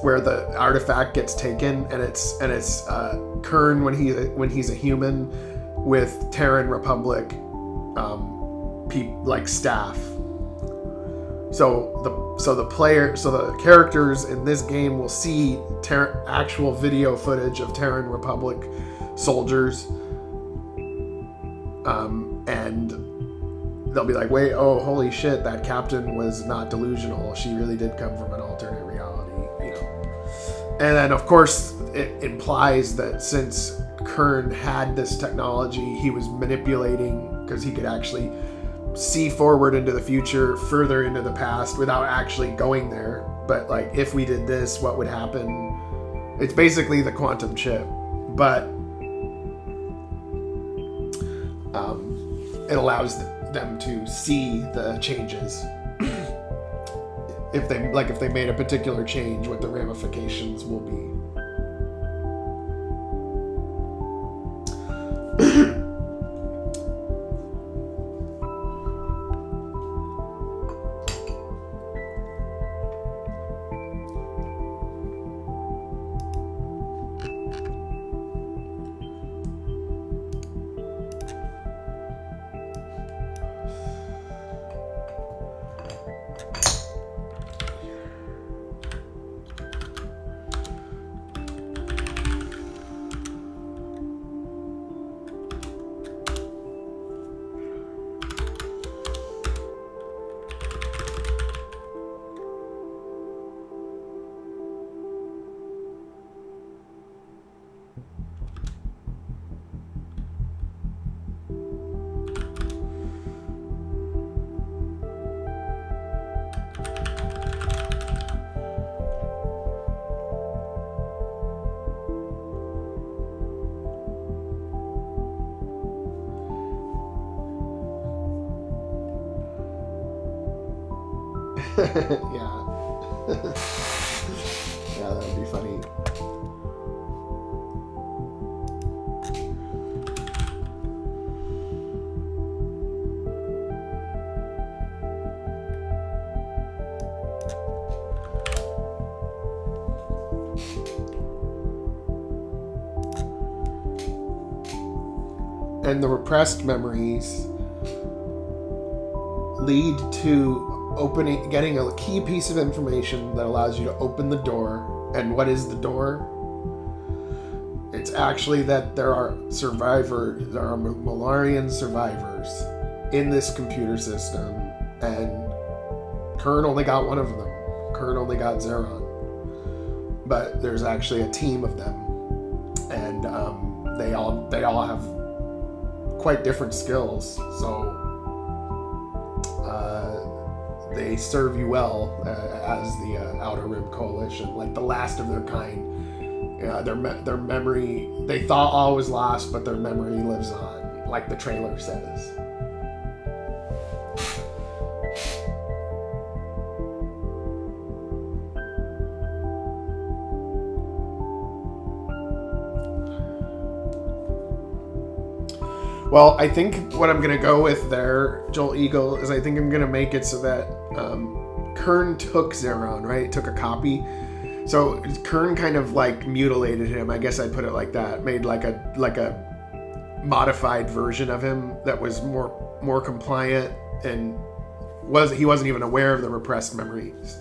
where the artifact gets taken, and it's Kern when he's a human with Terran Republic staff. So the characters in this game will see actual video footage of Terran Republic soldiers, and they'll be like, wait, oh, holy shit, that captain was not delusional. She really did come from an alternate reality, And then, of course, it implies that since Kern had this technology, he was manipulating, because he could actually see forward into the future, further into the past, without actually going there. But, like, if we did this, what would happen? It's basically the quantum chip, but it allows them to see the changes. If they made a particular change, what the ramifications will be. Yeah. Yeah, that would be funny. And the repressed memories lead to getting a key piece of information that allows you to open the door. And what is the door? It's actually that there are Malarian survivors in this computer system, and Kern only got one of them. Kern only got Zeron. But there's actually a team of them, and they all have quite different skills, so they serve you well as the Outer Rim Coalition, like the last of their kind. Their memory, they thought all was lost, but their memory lives on, like the trailer says. Well, I think what I'm gonna go with there, Joel Eagle, is I think I'm gonna make it so that Kern took Zeron, right? Took a copy. So Kern kind of like mutilated him. I guess I'd put it like that. Made like a modified version of him that was more compliant, and he wasn't even aware of the repressed memories.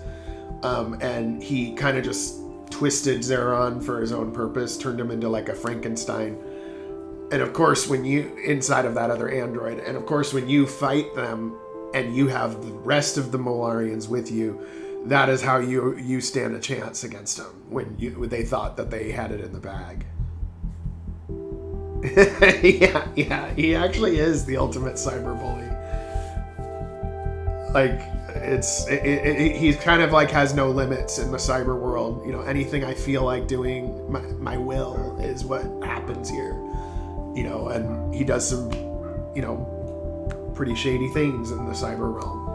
And he kind of just twisted Zeron for his own purpose, turned him into like a Frankenstein. And of course, when you inside of that other android, and of course when you fight them and you have the rest of the Molarians with you, that is how you stand a chance against them when they thought that they had it in the bag. yeah, he actually is the ultimate cyber bully. Like he's kind of like has no limits in the cyber world. You know, anything I feel like doing, my will is what happens here. You know, and he does some, you know, pretty shady things in the cyber realm.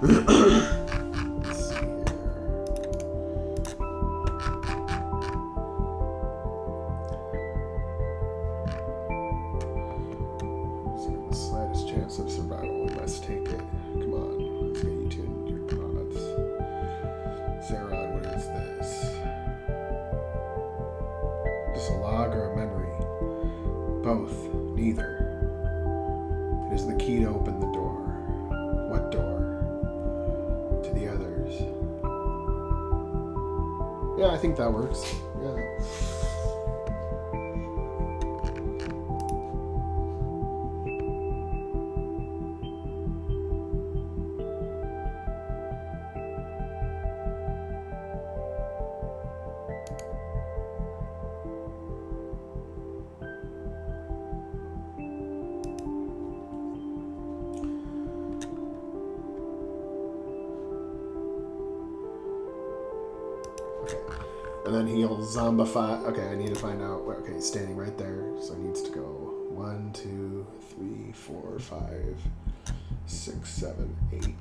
Let's see here. So the slightest chance of survival, we must take it. Come on, let's get you tuned to your pods. Zeron, what is this? Just a log or a memory? Both. Neither. It is the key to open the door. What door? To the others. Yeah, I think that works. Yeah. And then he'll zombify. Okay, I need to find out. Okay, he's standing right there. So he needs to go 1, 2, 3, 4, 5, 6, 7, 8. 8.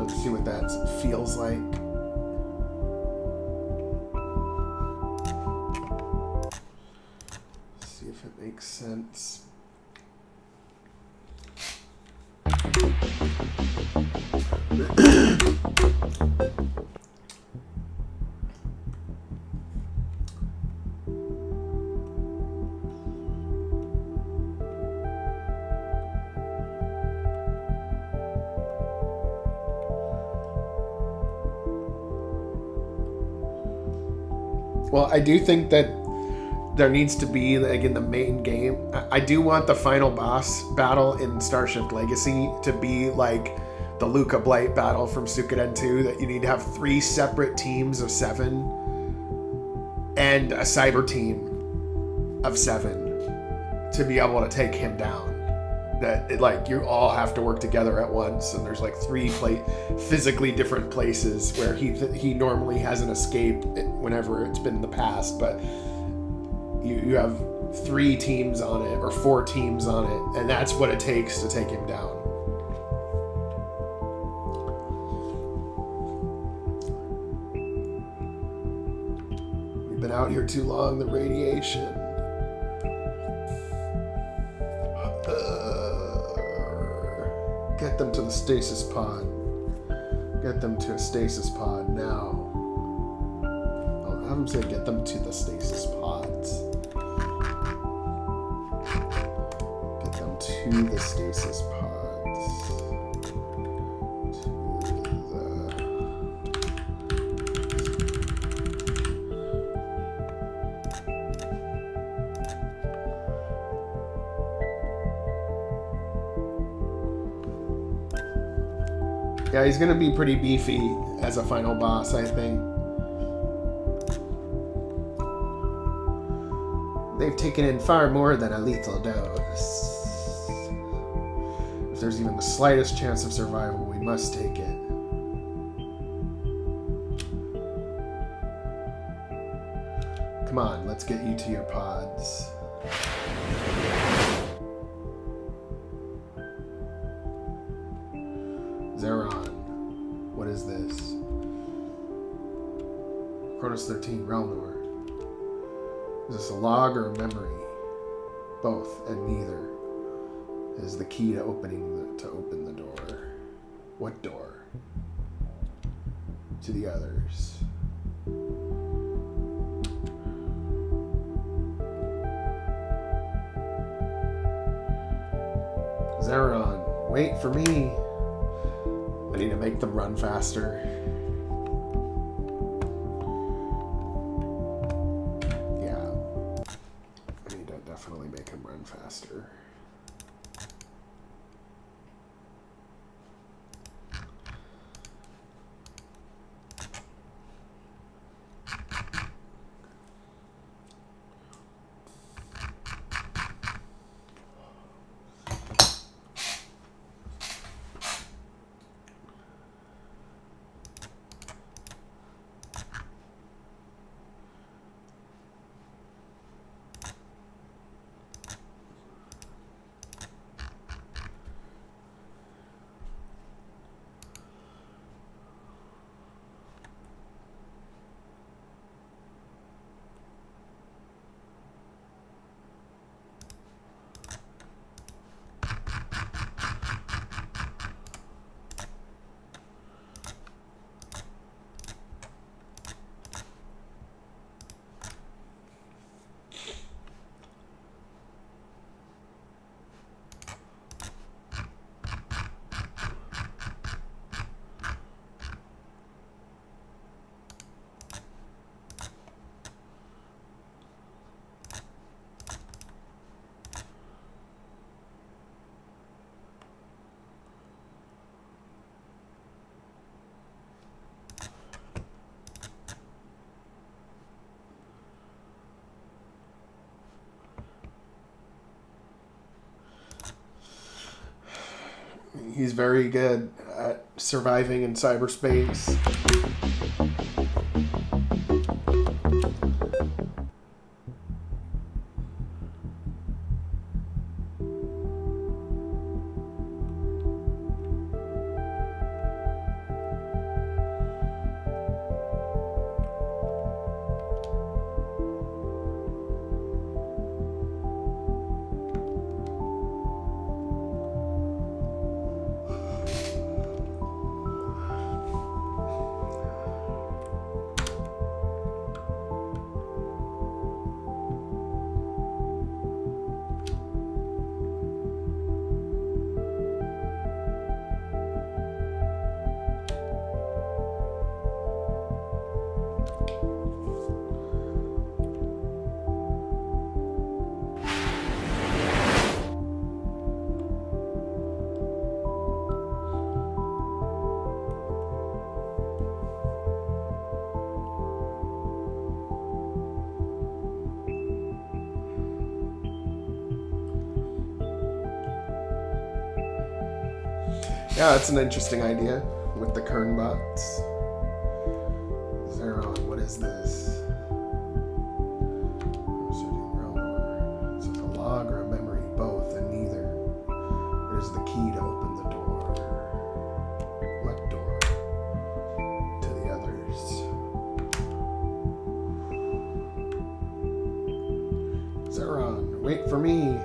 See what that feels like. See if it makes sense. Well, I do think that there needs to be, like, in the main game, I do want the final boss battle in Starship Legacy to be like the Luca Blight battle from Suikoden 2, that you need to have 3 separate teams of 7 and a cyber team of 7 to be able to take him down. That like you all have to work together at once, and there's like 3 physically different places where he normally has an escape whenever it's been in the past, but you have 3 teams on it or 4 teams on it, and that's what it takes to take him down. We've been out here too long, the radiation. Get them to the stasis pod. Get them to a stasis pod now. I'll have them say get them to the stasis pods. Get them to the stasis pods. Yeah, he's gonna be pretty beefy as a final boss, I think. They've taken in far more than a lethal dose. If there's even the slightest chance of survival, we must take it. Come on, let's get you to your pods. Zeron, what is this? Cronus 13, Relnor. Is this a log or a memory? Both, and neither. Is the key to open the door. What door? To the others. Zeron, wait for me. I need to make them run faster. Yeah. I need to definitely make him run faster. He's very good at surviving in cyberspace. Yeah, that's an interesting idea with the Kern bots. Zeron, what is this? Wait for me.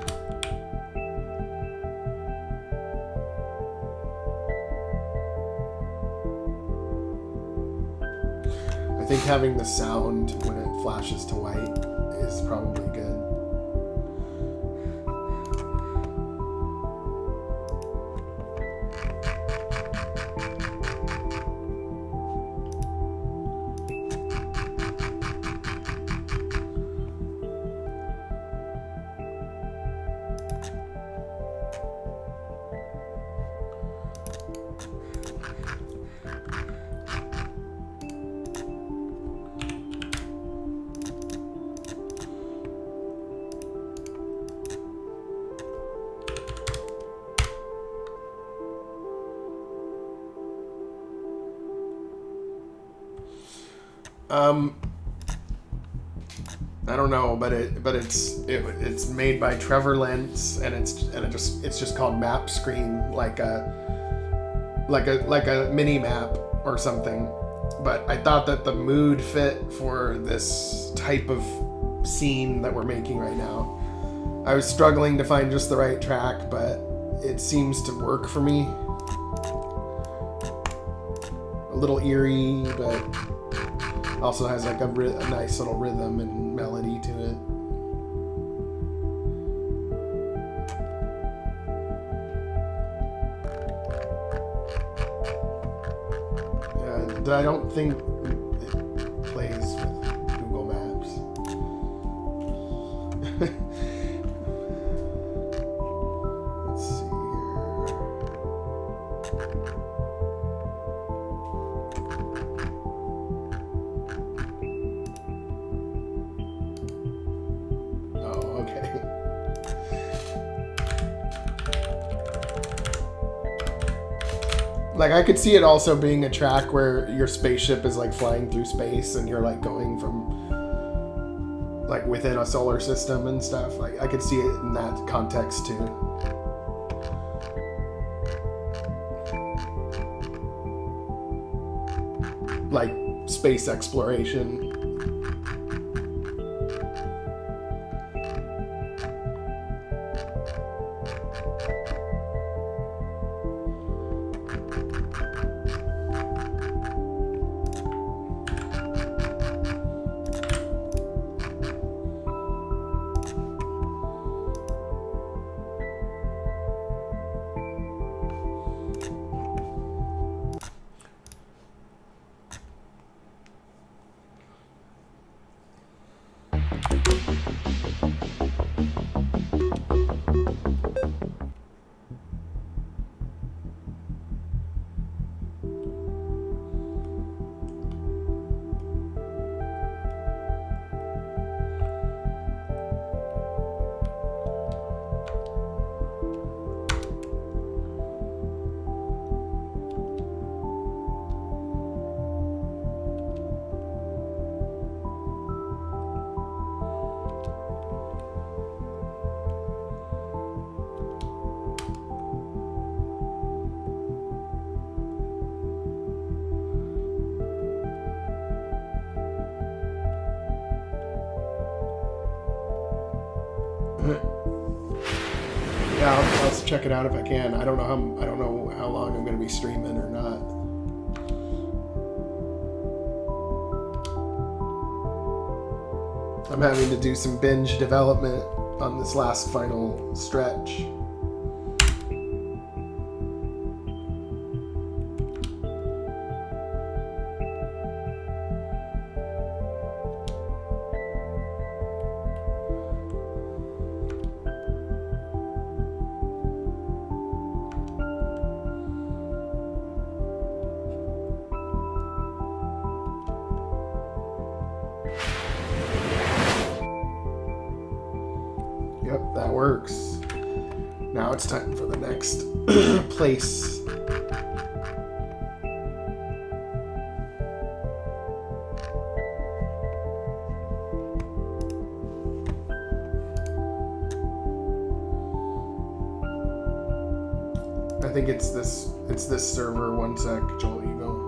I think having the sound when it flashes to white is probably good. I don't know, but it's made by Trevor Lentz, and it's just called Map Screen, like a mini map or something. But I thought that the mood fit for this type of scene that we're making right now. I was struggling to find just the right track, but it seems to work for me. A little eerie, but also has like a nice little rhythm and melody to it. Yeah, I don't think it plays with Google Maps. Let's see here. Like, I could see it also being a track where your spaceship is like flying through space and you're like going from like within a solar system and stuff. Like, I could see it in that context too. Like space exploration. Yeah, I'll check it out if I can. I don't know how long I'm going to be streaming or not. I'm having to do some binge development on this last final stretch. Yep, that works. Now it's time for the next place. I think it's this server. One sec, Joel, you go.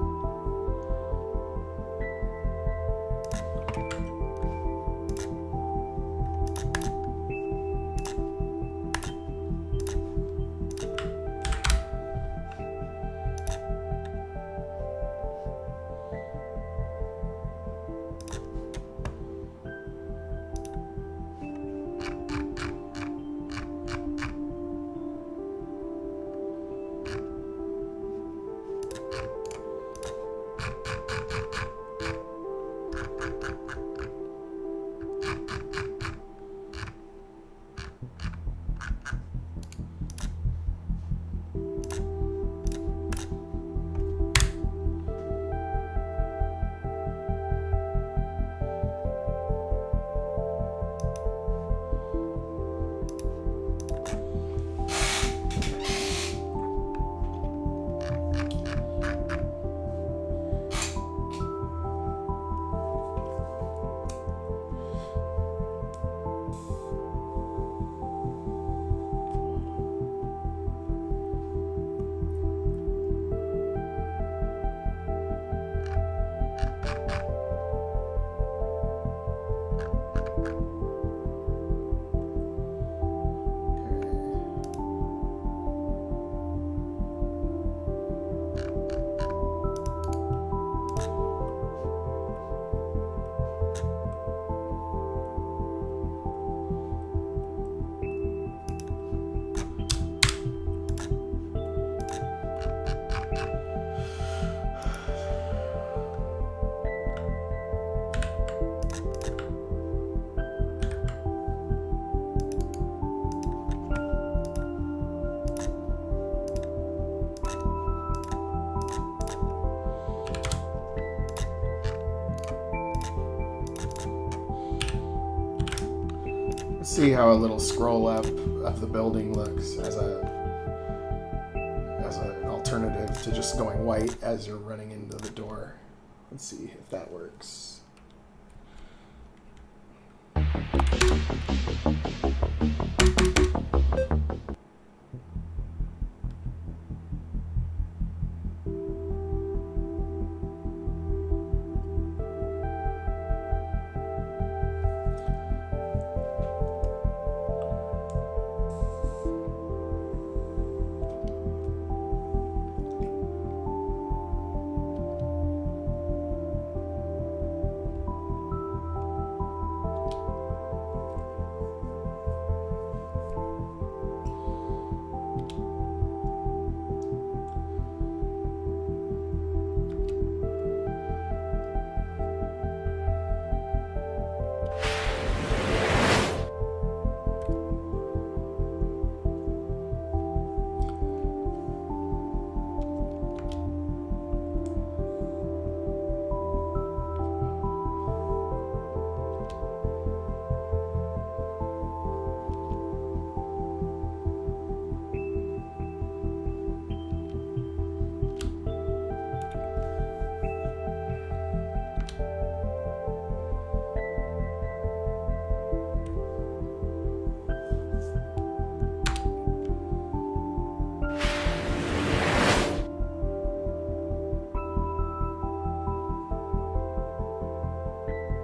see how a little scroll up of the building looks as an alternative to just going white as you're running into the door. Let's see if that works.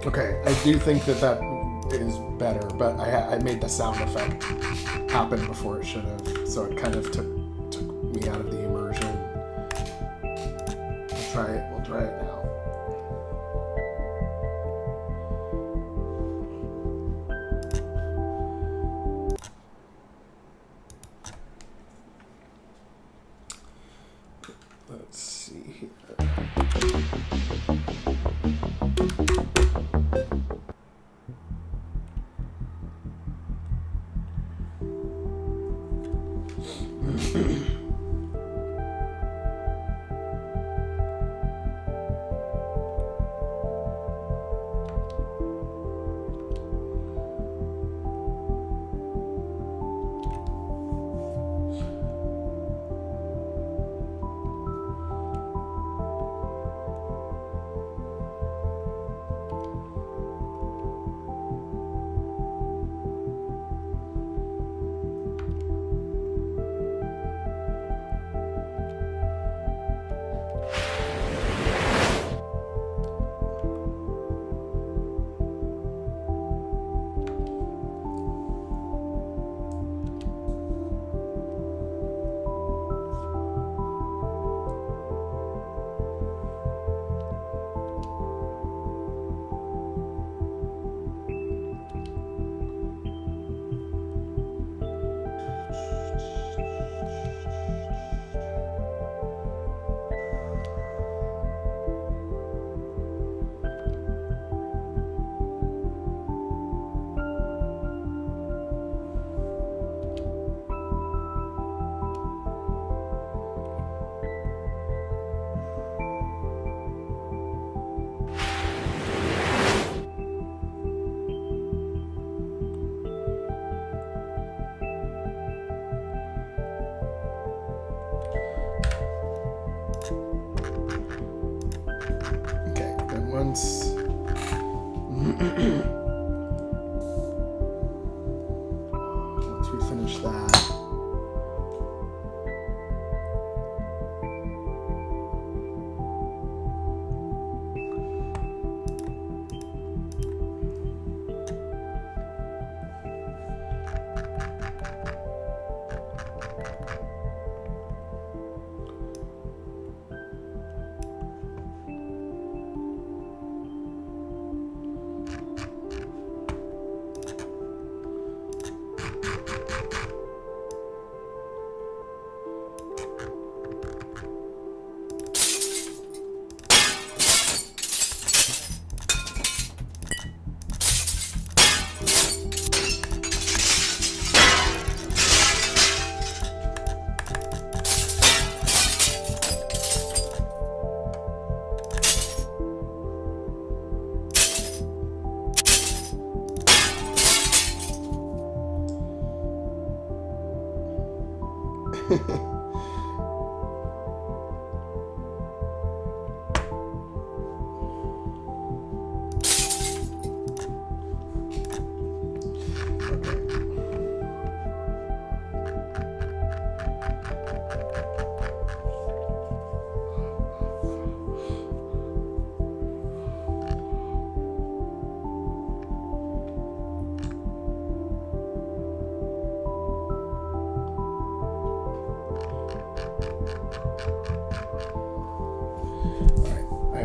Okay, I do think that is better, but I made the sound effect happen before it should have, so it kind of took me out of the immersion. We'll try it now. Let's see here. Once we finish that,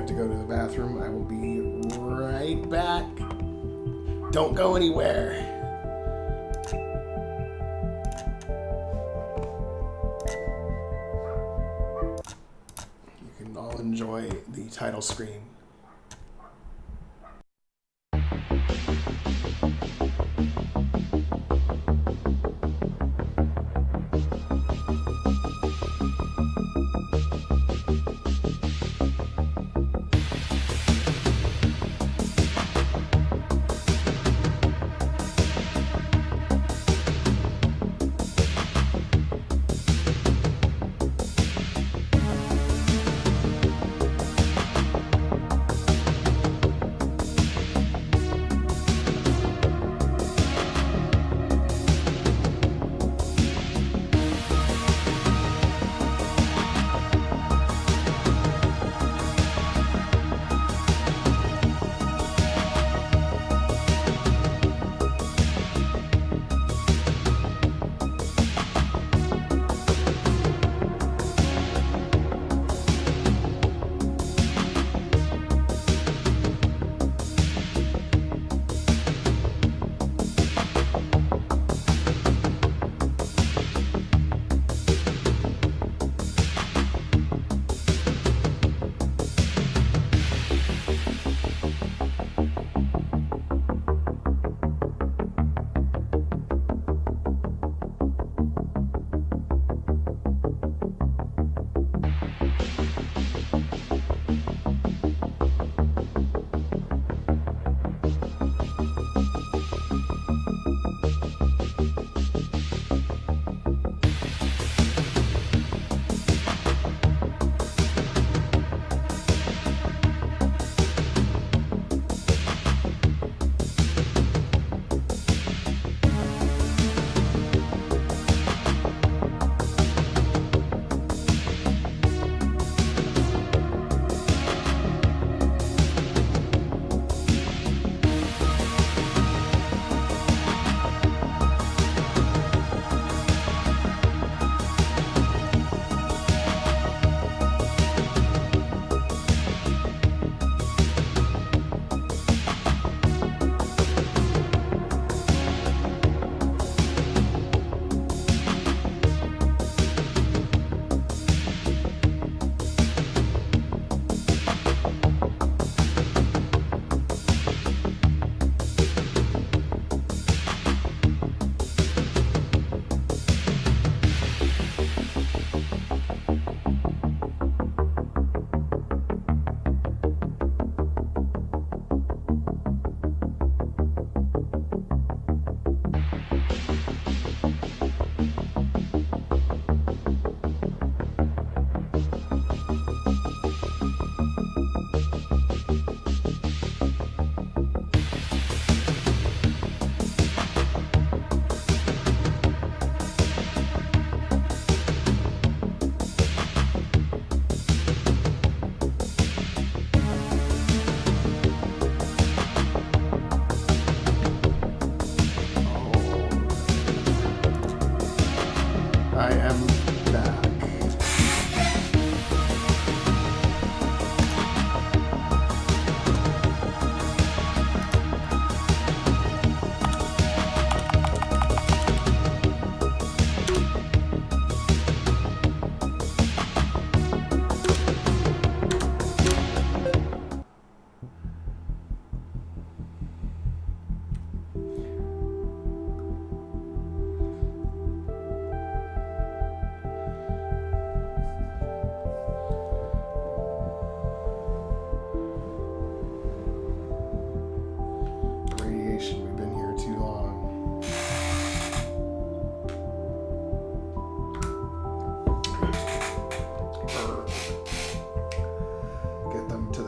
To go to the bathroom. I will be right back. Don't go anywhere. You can all enjoy the title screen.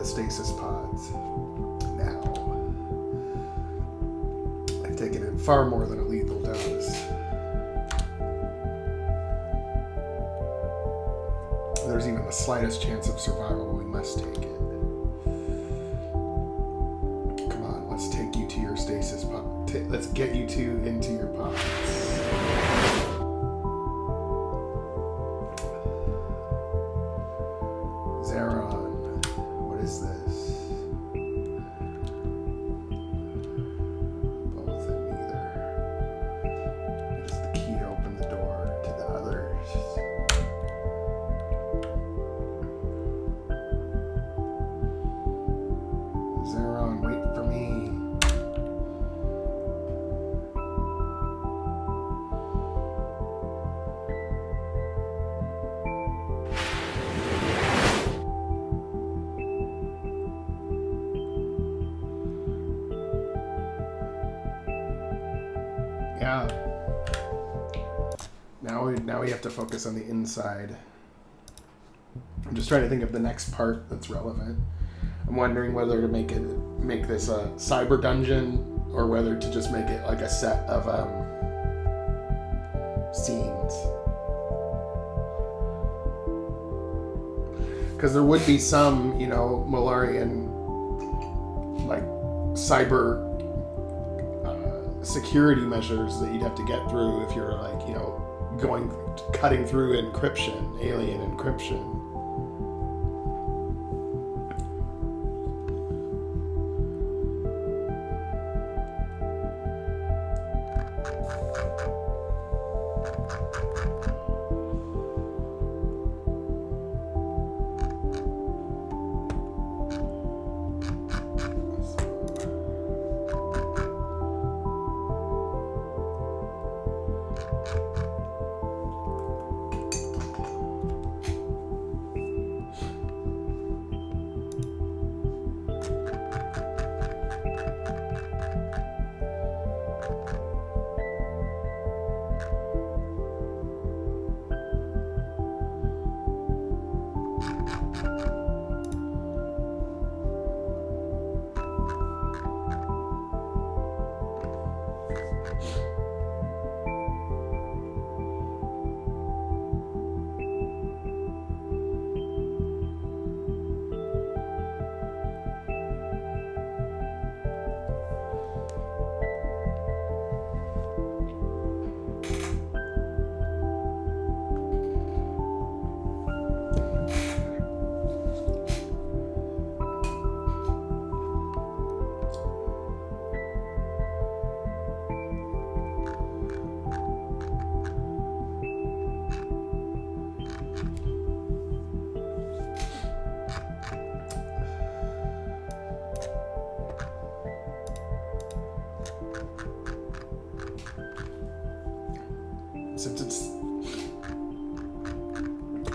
stasis pods. Now, I've taken in far more than a lethal dose. There's even the slightest chance of survival, we must take it. Come on, let's take you to your stasis pod. Let's get you two into your pods. Zeron, what is this? Both and neither. It is the key to open the door to the others. Zeron, wait for me. Yeah. Now we have to focus on the inside. I'm just trying to think of the next part that's relevant. I'm wondering whether to make this a cyber dungeon or whether to just make it like a set of scenes. Because there would be some, you know, Malarian like cyber security measures that you'd have to get through if you're like, you know, cutting through encryption, alien encryption.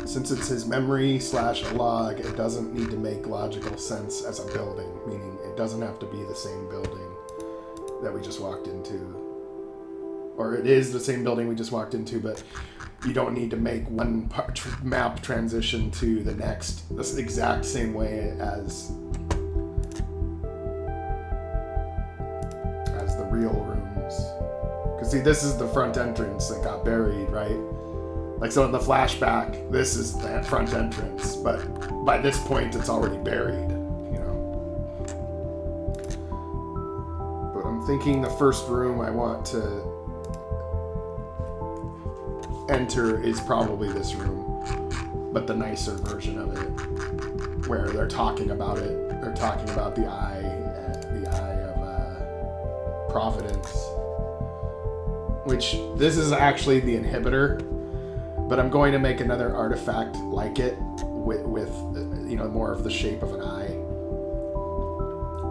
Since it's his memory / a log, it doesn't need to make logical sense as a building, meaning it doesn't have to be the same building that we just walked into. Or it is the same building we just walked into, but you don't need to make one map transition to the next the exact same way as the real rooms. Because see, this is the front entrance that got buried, right? Like, so in the flashback, this is the front entrance, but by this point, it's already buried, you know? But I'm thinking the first room I want to enter is probably this room, but the nicer version of it, where they're talking about it. They're talking about the eye of Providence, which this is actually the inhibitor. But I'm going to make another artifact like it with you know, more of the shape of an eye.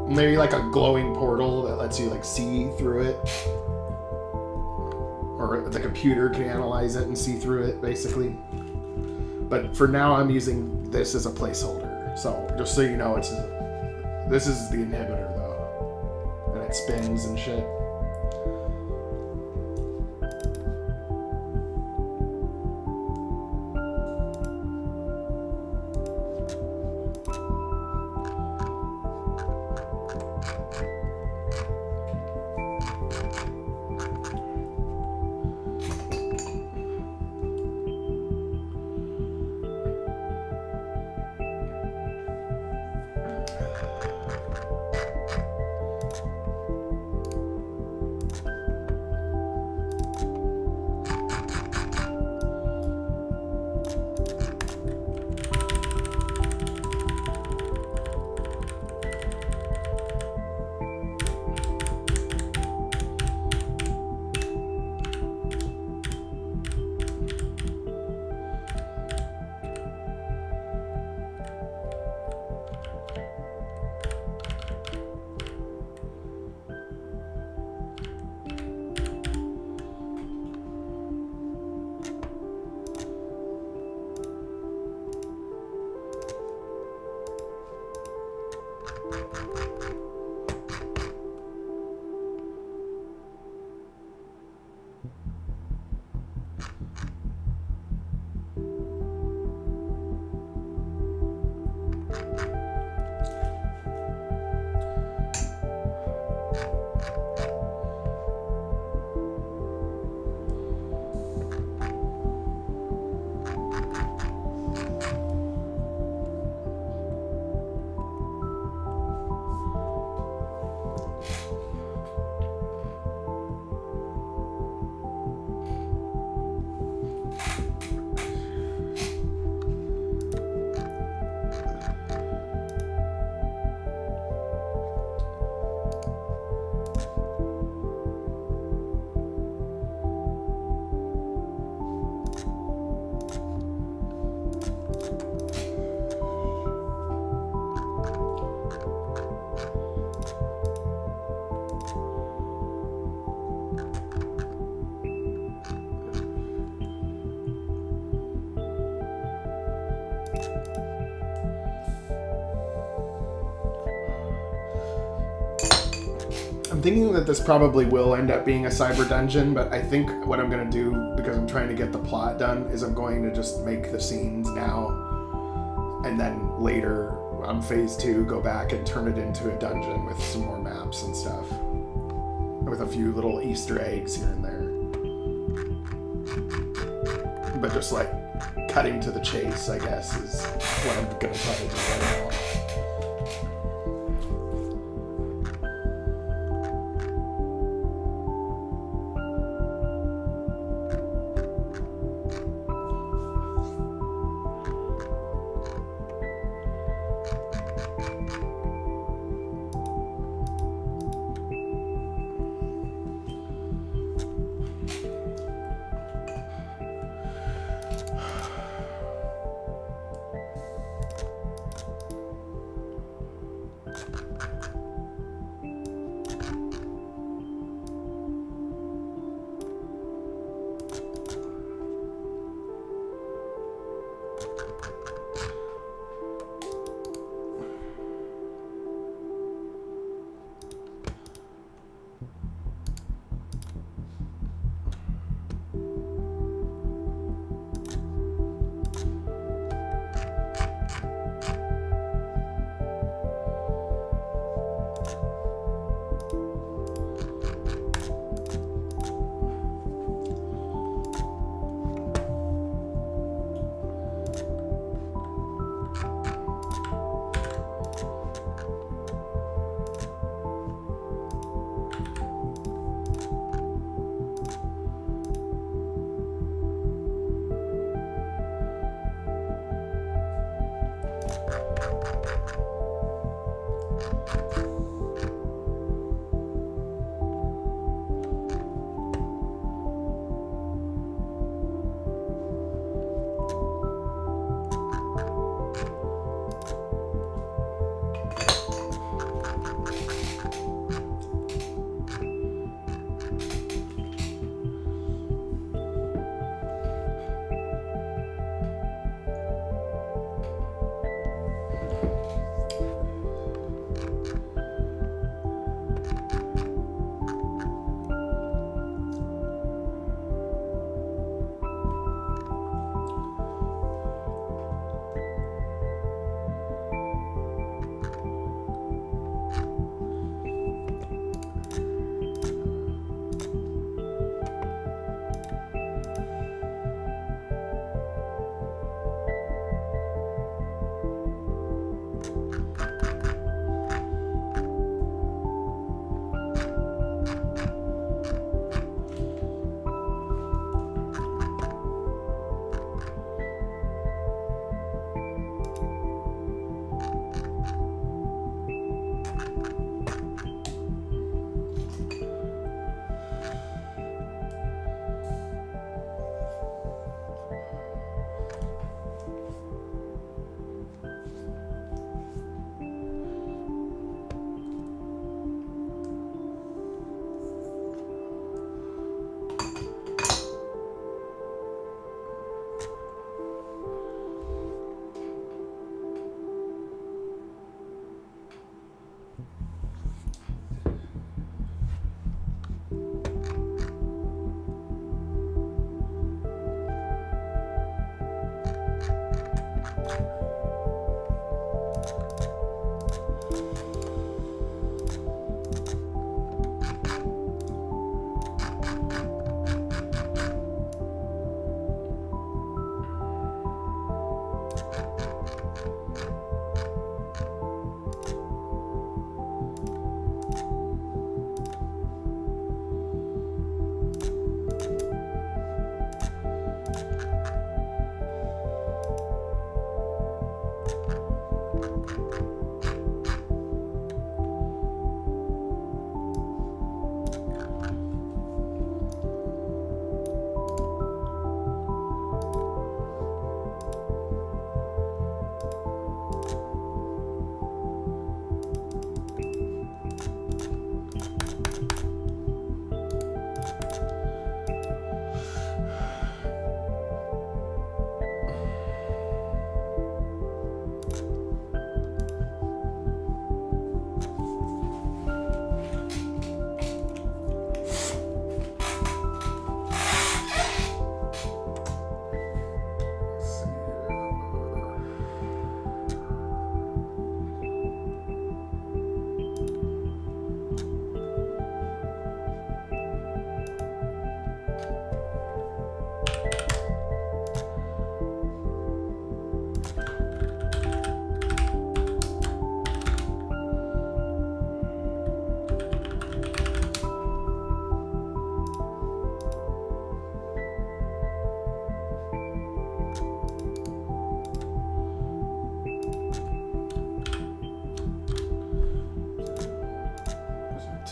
Maybe like a glowing portal that lets you like see through it. Or the computer can analyze it and see through it, basically. But for now, I'm using this as a placeholder. So just so you know, this is the inhibitor though. And it spins and shit. I'm thinking that this probably will end up being a cyber dungeon, but I think what I'm going to do, because I'm trying to get the plot done, is I'm going to just make the scenes now, and then later on phase 2 go back and turn it into a dungeon with some more maps and stuff, with a few little Easter eggs here and there. But just like cutting to the chase, I guess, is what I'm going to try to do right now.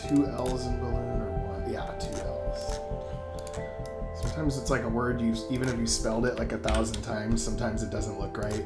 two L's in balloon or one? Yeah, two L's. Sometimes it's like a word even if you spelled it like 1,000 times, sometimes it doesn't look right.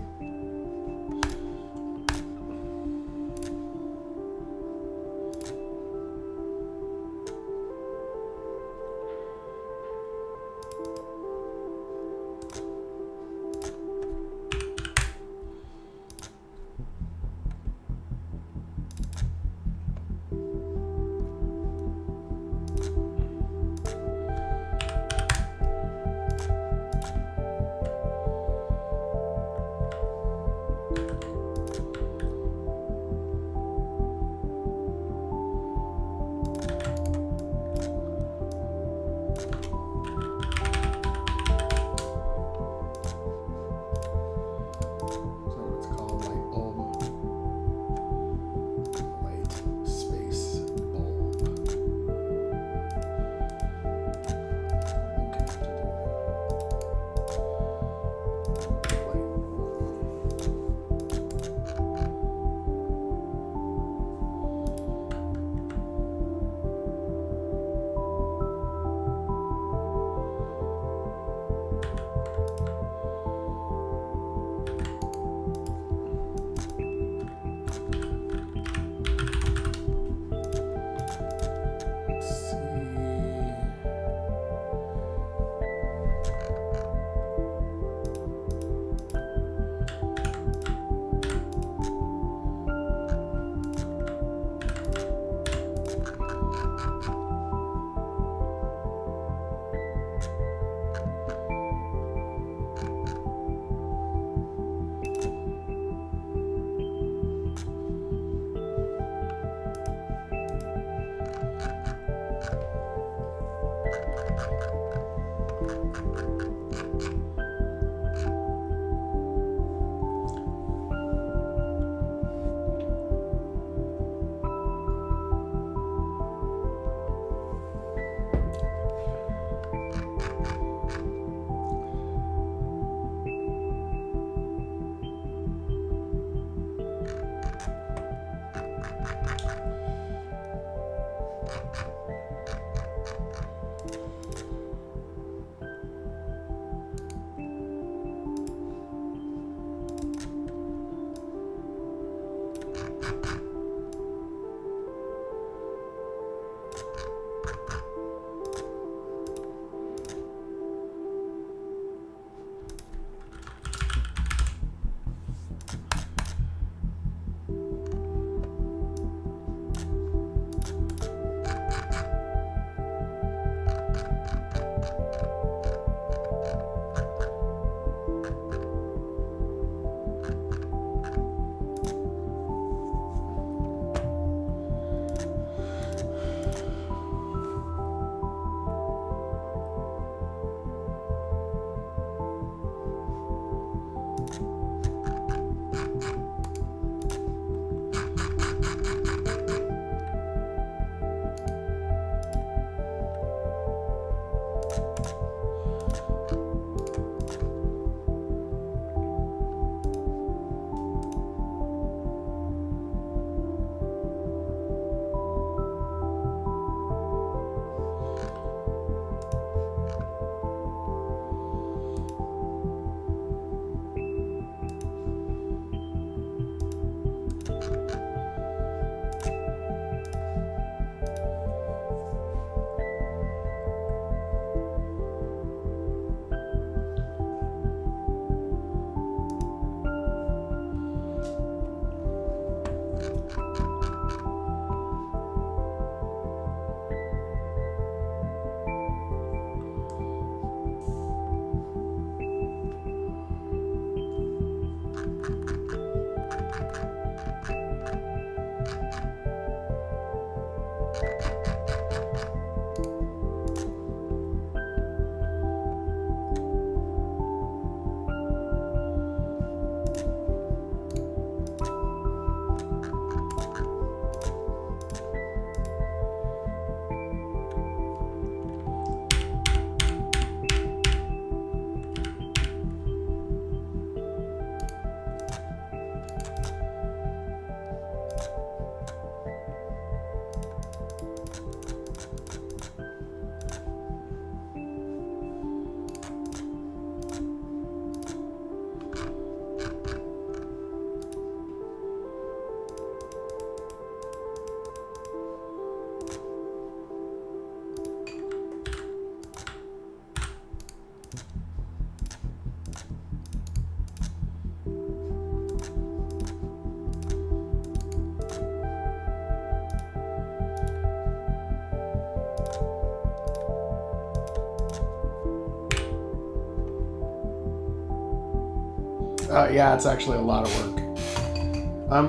Yeah, it's actually a lot of work.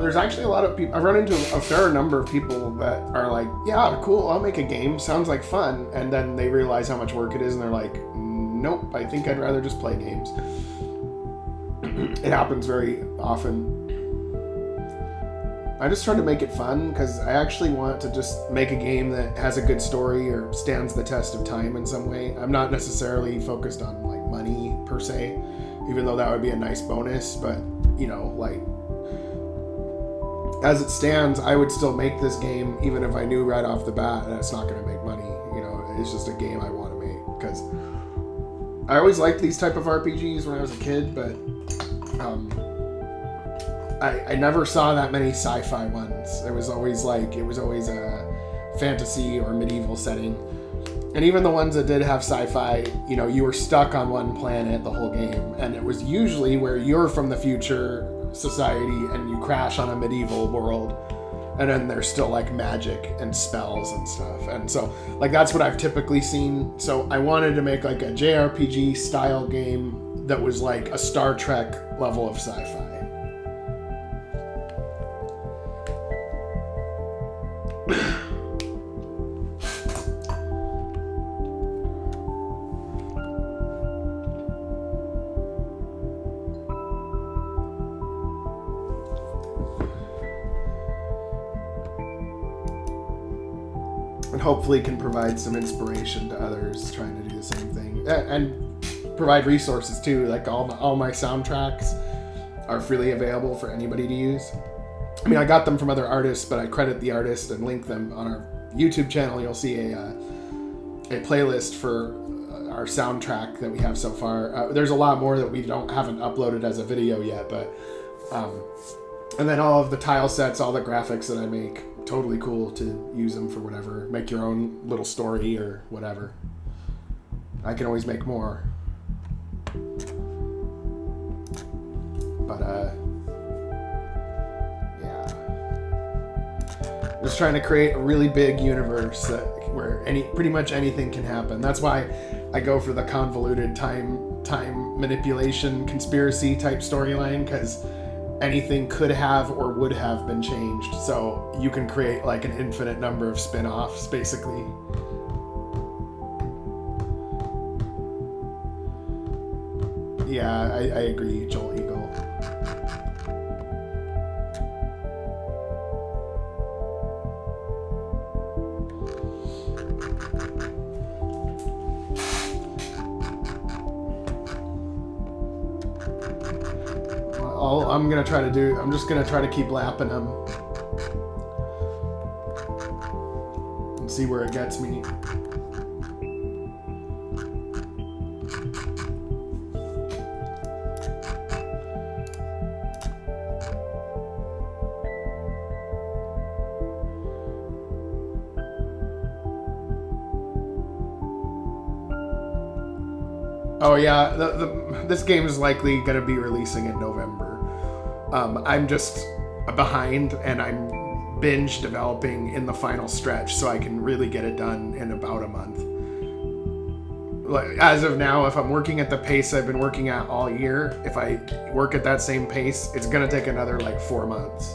There's actually a lot of people. I've run into a fair number of people that are like, yeah, cool, I'll make a game. Sounds like fun. And then they realize how much work it is and they're like, nope, I think I'd rather just play games. It happens very often. I just try to make it fun because I actually want to just make a game that has a good story or stands the test of time in some way. I'm not necessarily focused on like money per se, even though that would be a nice bonus, but you know, like as it stands, I would still make this game even if I knew right off the bat that it's not going to make money. You know, it's just a game I want to make because I always liked these type of RPGs when I was a kid, but I never saw that many sci-fi ones. It was always a fantasy or medieval setting. And even the ones that did have sci-fi, you know, you were stuck on one planet the whole game. And it was usually where you're from the future society and you crash on a medieval world. And then there's still like magic and spells and stuff. And so like that's what I've typically seen. So I wanted to make like a JRPG style game that was like a Star Trek level of sci-fi. And hopefully can provide some inspiration to others trying to do the same thing. And provide resources too, like all my soundtracks are freely available for anybody to use. I mean, I got them from other artists, but I credit the artist and link them on our YouTube channel. You'll see a playlist for our soundtrack that we have so far. There's a lot more that we haven't uploaded as a video yet, but and then all of the tile sets, all the graphics that I make, totally cool to use them for whatever. Make your own little story or whatever. I can always make more. But yeah, just trying to create a really big universe where pretty much anything can happen. That's why I go for the convoluted time manipulation conspiracy type storyline, because anything could have or would have been changed. So you can create like an infinite number of spin-offs, basically. Yeah, I agree, Joel Eagle. I'm just gonna try to keep lapping them and see where it gets me. Oh yeah, this game is likely going to be releasing in November. I'm just behind and I'm binge developing in the final stretch so I can really get it done in about a month. Like, as of now, if I'm working at the pace I've been working at all year, if I work at that same pace, it's going to take another like 4 months.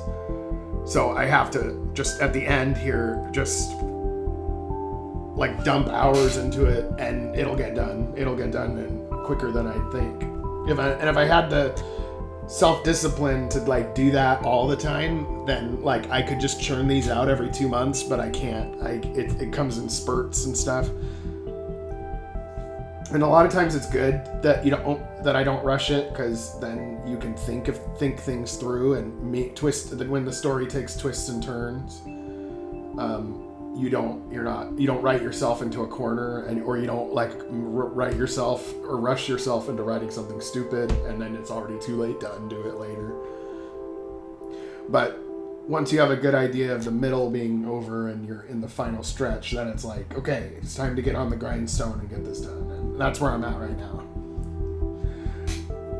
So I have to just at the end here, just like dump hours into it and it'll get done. It'll get done and quicker than I think. If I had the self-discipline to like do that all the time, then like I could just churn these out every 2 months, but I can't. It comes in spurts and stuff. And a lot of times it's good that I don't rush it, because then you can think things through and when the story takes twists and turns. You don't write yourself into a corner, or you don't like write yourself or rush yourself into writing something stupid and then it's already too late to undo it later. But once you have a good idea of the middle being over and you're in the final stretch, then it's like, okay, it's time to get on the grindstone and get this done. And that's where I'm at right now.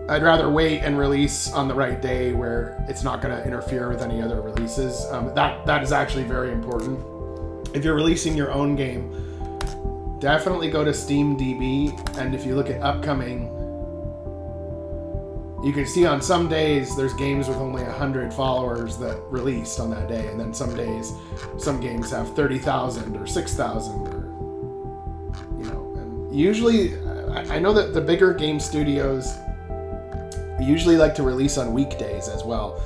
I'd rather wait and release on the right day where it's not going to interfere with any other releases. That is actually very important. If you're releasing your own game, definitely go to SteamDB, and if you look at upcoming, you can see on some days there's games with only 100 followers that released on that day, and then some days some games have 30,000 or 6,000, or and usually I know that the bigger game studios usually like to release on weekdays as well.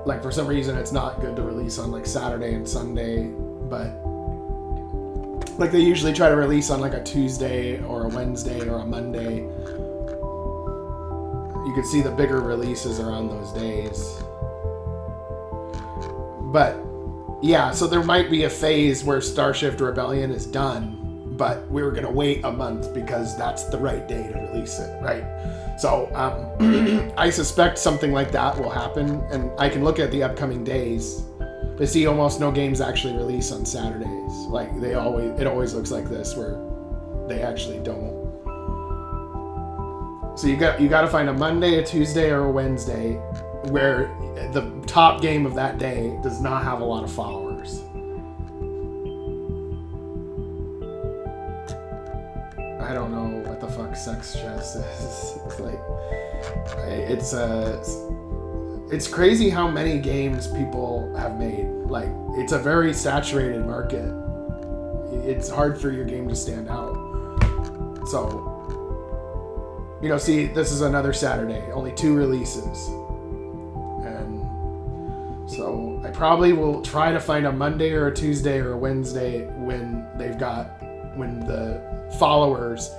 Like, for some reason it's not good to release on like Saturday and Sunday, but like they usually try to release on like a Tuesday or a Wednesday or a Monday. You can see the bigger releases are on those days. But yeah, so there might be a phase where Starshift Rebellion is done, but we were gonna wait a month because that's the right day to release it, right? So I suspect something like that will happen, and I can look at the upcoming days to see almost no games actually release on Saturdays. Like it always looks like this, where they actually don't. So you got to find a Monday, a Tuesday, or a Wednesday where the top game of that day does not have a lot of followers. I don't know what the fuck sex chess is. It's crazy how many games people have made. Like, it's a very saturated market. It's hard for your game to stand out. So, see, this is another Saturday, only 2 releases. And so I probably will try to find a Monday or a Tuesday or a Wednesday when the followers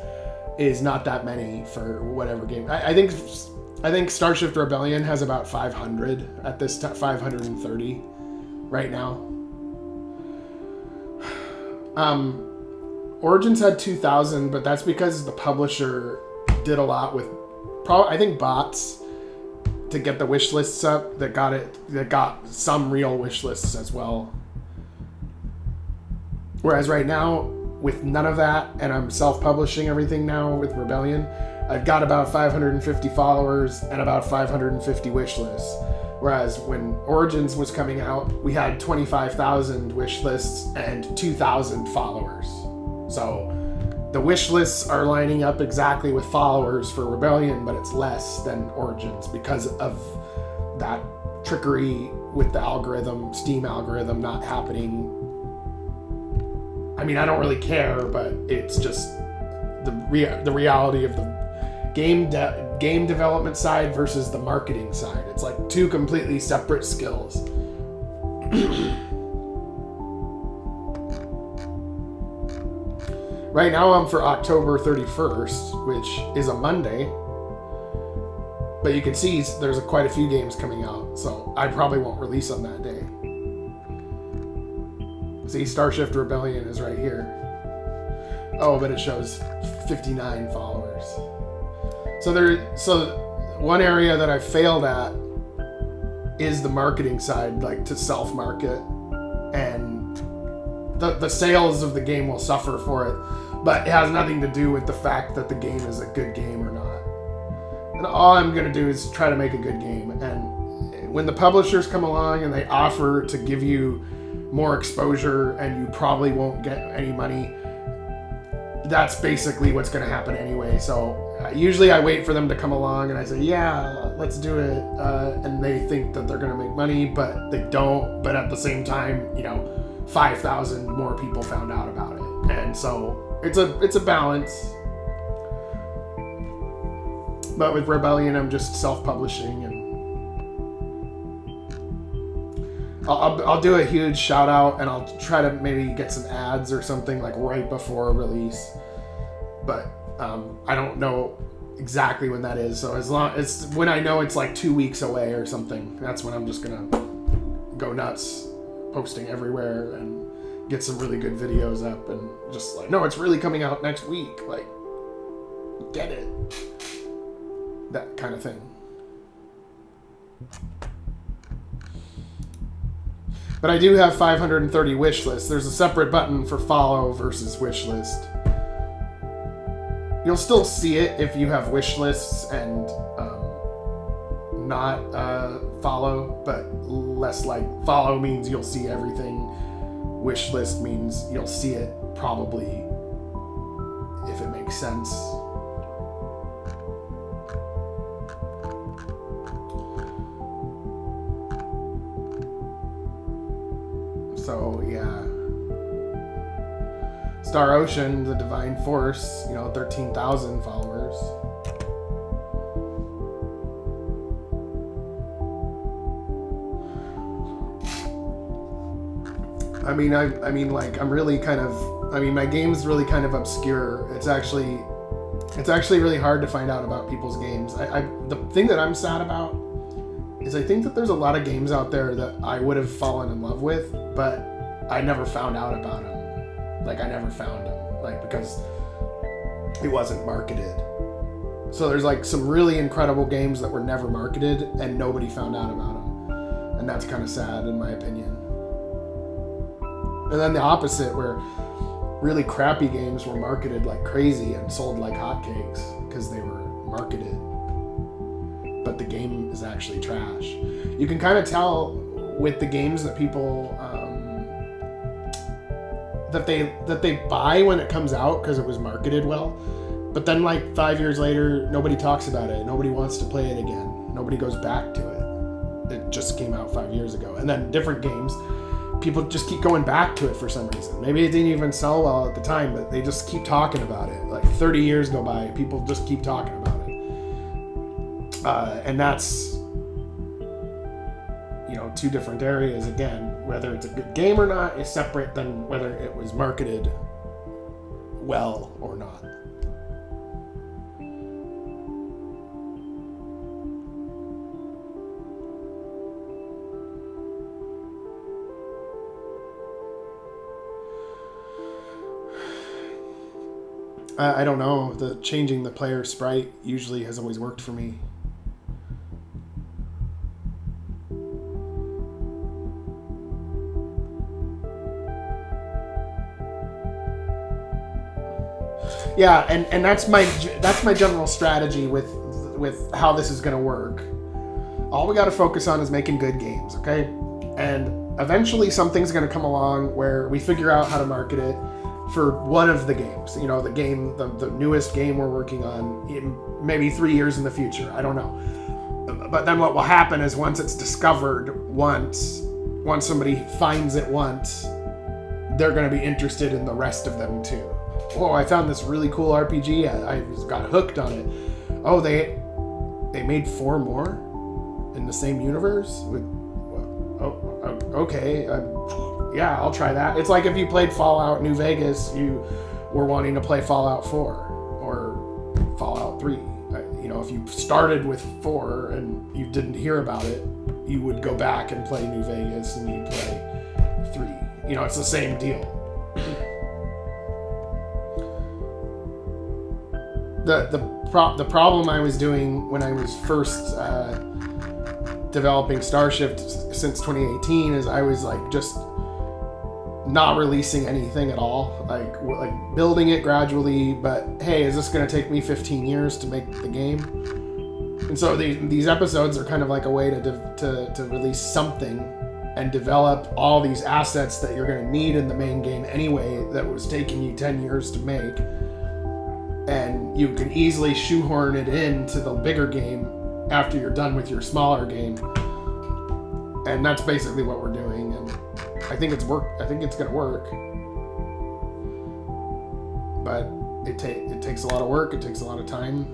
is not that many for whatever game. I think Starshift Rebellion has about 500 at this time, 530 right now. Origins had 2,000, but that's because the publisher did a lot with I think bots to get the wish lists up that got some real wish lists as well. Whereas right now, with none of that, and I'm self-publishing everything now with Rebellion, I've got about 550 followers and about 550 wish lists. Whereas when Origins was coming out, we had 25,000 wish lists and 2,000 followers. So the wish lists are lining up exactly with followers for Rebellion, but it's less than Origins because of that trickery with the algorithm, Steam algorithm not happening. I mean, I don't really care, but it's just the reality of the game development side versus the marketing side. It's like 2 completely separate skills. Right now I'm for October 31st, which is a Monday. But you can see there's quite a few games coming out, so I probably won't release on that day. See, Starshift Rebellion is right here. Oh, but it shows 59 followers. So one area that I failed at is the marketing side, like to self-market, and the sales of the game will suffer for it, but it has nothing to do with the fact that the game is a good game or not. And all I'm gonna do is try to make a good game, and when the publishers come along and they offer to give you more exposure and you probably won't get any money, that's basically what's going to happen anyway. So usually I wait for them to come along and I say, yeah, let's do it, and they think that they're going to make money, but they don't. But at the same time, 5,000 more people found out about it, and so it's a balance. But with Rebellion, I'm just self-publishing, and I'll do a huge shout out, and I'll try to maybe get some ads or something like right before release. But I don't know exactly when that is. So it's when I know it's like 2 weeks away or something, that's when I'm just gonna go nuts, posting everywhere and get some really good videos up, and just like, no, it's really coming out next week. Like, get it. That kind of thing. But I do have 530 wish lists. There's a separate button for follow versus wish list. You'll still see it if you have wish lists and not follow, but less like follow means you'll see everything. Wish list means you'll see it probably if it makes sense. So, yeah. Star Ocean, the Divine Force, 13,000 followers. I mean, I'm really kind of, my game's really kind of obscure. It's actually really hard to find out about people's games. The thing that I'm sad about is I think that there's a lot of games out there that I would have fallen in love with, but I never found out about them. I never found them, because it wasn't marketed. So there's some really incredible games that were never marketed and nobody found out about them. And that's kind of sad in my opinion. And then the opposite, where really crappy games were marketed like crazy and sold like hotcakes because they were marketed. But the game is actually trash. You can kind of tell with the games that people that they buy when it comes out because it was marketed well, but then 5 years later nobody talks about it, nobody wants to play it again, nobody goes back to it. It just came out 5 years ago. And then different games, people just keep going back to it for some reason. Maybe it didn't even sell well at the time, but they just keep talking about it. 30 years go by, people just keep talking about it. And that's, two different areas. Again, whether it's a good game or not is separate than whether it was marketed well or not. I don't know. Changing the player sprite usually has always worked for me. Yeah, and that's my general strategy with how this is going to work. All we got to focus on is making good games, okay? And eventually something's going to come along where we figure out how to market it for one of the games. The newest game we're working on, maybe 3 years in the future. I don't know. But then what will happen is once it's discovered once somebody finds it once, they're going to be interested in the rest of them too. Oh, I found this really cool RPG. I got hooked on it. Oh, they made 4 more in the same universe? Okay. Yeah, I'll try that. It's like if you played Fallout New Vegas, you were wanting to play Fallout 4 or Fallout 3. If you started with 4 and you didn't hear about it, you would go back and play New Vegas and you'd play 3. It's the same deal. The problem I was doing when I was first developing Starshift since 2018 is I was just not releasing anything at all, like building it gradually, but hey, is this going to take me 15 years to make the game? And so these episodes are kind of like a way to release something and develop all these assets that you're going to need in the main game anyway, that was taking you 10 years to make. And you can easily shoehorn it into the bigger game after you're done with your smaller game. And that's basically what we're doing. And I think it's going to work. But it takes a lot of work. It takes a lot of time.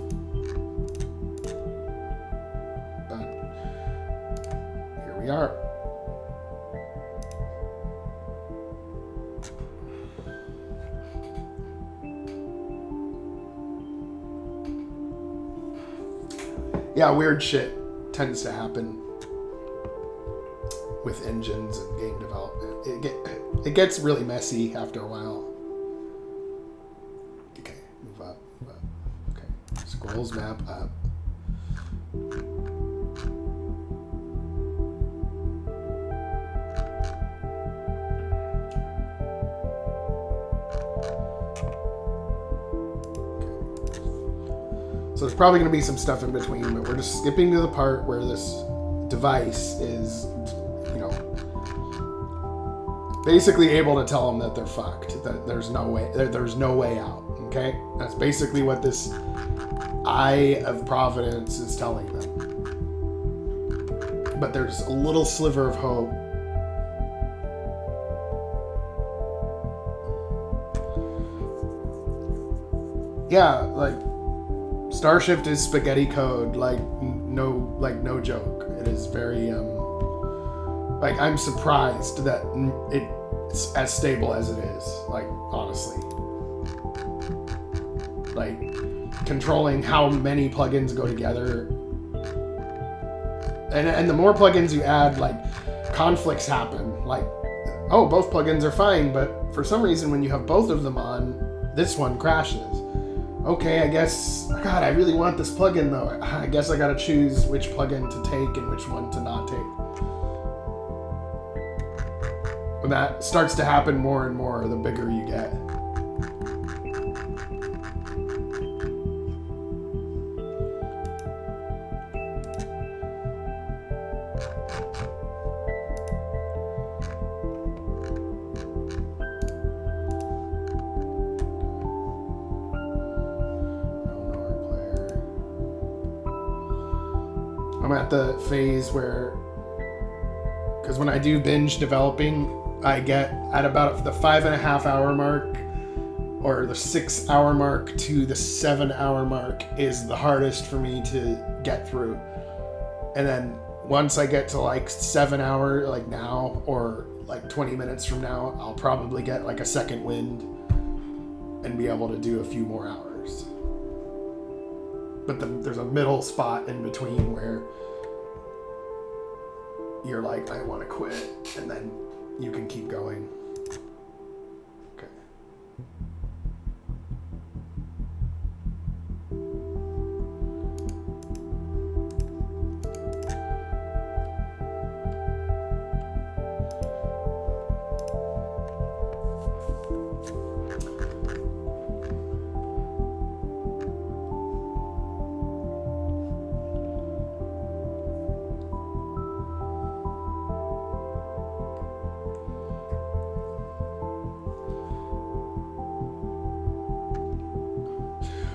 But here we are. Yeah, weird shit tends to happen with engines and game development. It gets really messy after a while. Okay, move up. Okay, scrolls map up. So there's probably going to be some stuff in between, but we're just skipping to the part where this device is, basically able to tell them that they're fucked, that there's no way out, okay? That's basically what this Eye of Providence is telling them. But there's a little sliver of hope yeah, like Starshift is spaghetti code, like no joke. It is very like I'm surprised that it's as stable as it is. Like honestly, like controlling how many plugins go together, and the more plugins you add, like conflicts happen. Like, oh, both plugins are fine, but for some reason when you have both of them on, this one crashes. Okay, I guess, God, I really want this plugin though. I guess I gotta choose which plugin to take and which one to not take. And that starts to happen more and more the bigger you get. I'm at the phase where, because when I do binge developing, I get at about the 5.5 hour mark or the 6 hour mark to the 7 hour mark is the hardest for me to get through. And then once I get to like 7 hour, like now, or like 20 minutes from now, I'll probably get like a second wind and be able to do a few more hours. But there's a middle spot in between where you're like, I want to quit, and then you can keep going. Okay.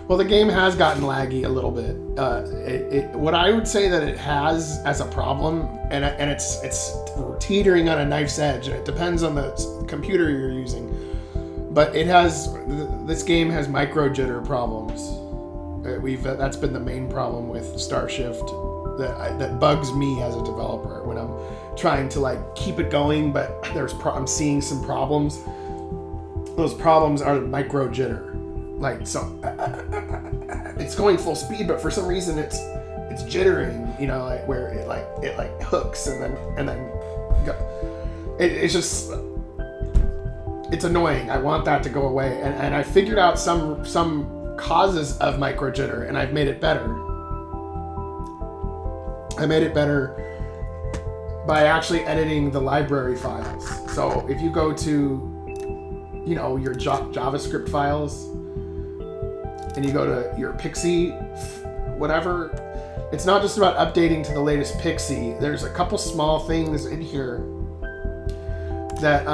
Well, the game has gotten laggy a little bit. What I would say that it has as a problem, and it's teetering on a knife's edge, and it depends on the computer you're using. But this game has micro jitter problems. That's been the main problem with Starshift that bugs me as a developer when I'm trying to like keep it going, but I'm seeing some problems. Those problems are micro jitter. Like, so it's going full speed, but for some reason it's jittering, you know, like where it hooks and then it's just, it's annoying. I want that to go away, and I figured out some causes of micro jitter, and I've made it better. I made it better by actually editing the library files. So if you go to, you know, your JavaScript files, and you go to your Pixie, whatever, it's not just about updating to the latest Pixie. There's a couple small things in here that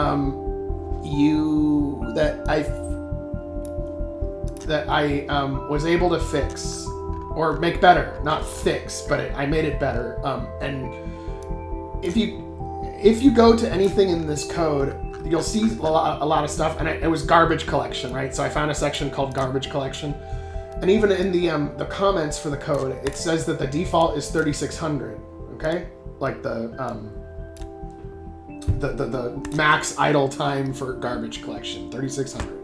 I was able to fix or make better, not fix, but I made it better. And if you go to anything in this code, you'll see a lot of stuff, and it was garbage collection, right? So I found a section called garbage collection, and even in the comments for the code, it says that the default is 3600. Okay, like the max idle time for garbage collection, 3600.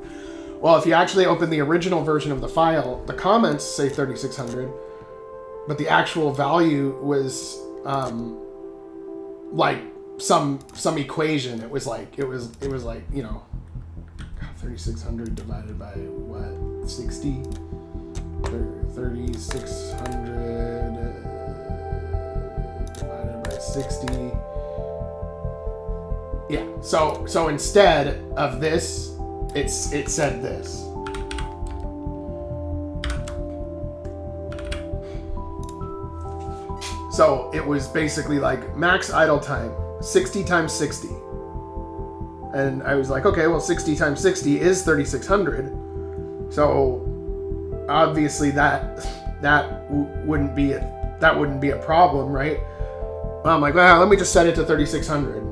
Well, if you actually open the original version of the file, the comments say 3600, but the actual value was like some equation. It was like, you know, 3600 divided by what, 60? 3600 divided by 60. Yeah, so instead of this, it said this. So it was basically like max idle time, 60 times 60. And I was like, okay, well, 60 times 60 is 3600. So obviously that wouldn't be a problem, right? Well, I'm like, well, let me just set it to 3600.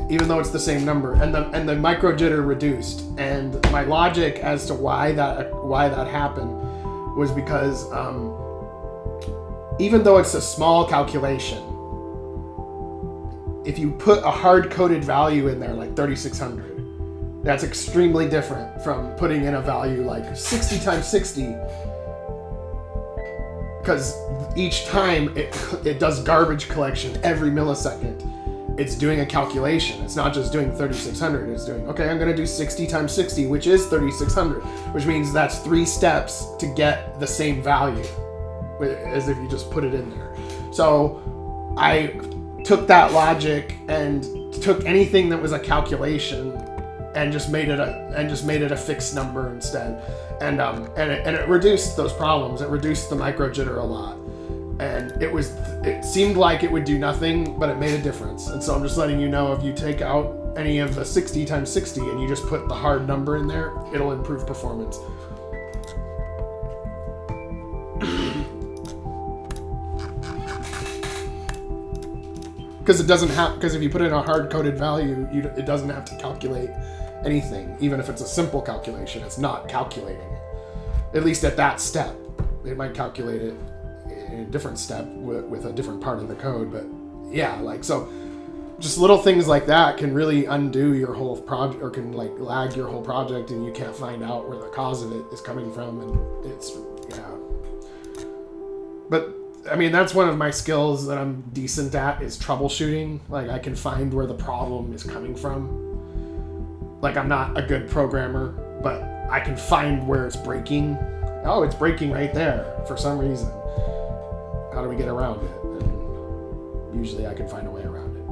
even though it's the same number, and the micro jitter reduced. And my logic as to why that happened was because even though it's a small calculation, if you put a hard-coded value in there like 3600, that's extremely different from putting in a value like 60 times 60, because each time it does garbage collection every millisecond. It's doing a calculation. It's not just doing 3600. It's doing, okay, I'm going to do 60 times 60, which is 3600, which means that's 3 steps to get the same value as if you just put it in there. So I took that logic and took anything that was a calculation and just made it a fixed number instead. And it reduced those problems. It reduced the micro jitter a lot. And it seemed like it would do nothing, but it made a difference. And so I'm just letting you know, if you take out any of the 60 times 60 and you just put the hard number in there, it'll improve performance. Because if you put in a hard-coded value, it doesn't have to calculate anything. Even if it's a simple calculation, it's not calculating it. At least at that step. It might calculate it in a different step with a different part of the code, but yeah, like, so just little things like that can really undo your whole project, or can like lag your whole project, and you can't find out where the cause of it is coming from. And it's, yeah. But I mean, that's one of my skills that I'm decent at, is troubleshooting. Like, I can find where the problem is coming from. Like, I'm not a good programmer, but I can find where it's breaking. Oh, it's breaking right there for some reason. How do we get around it? And usually I can find a way around it.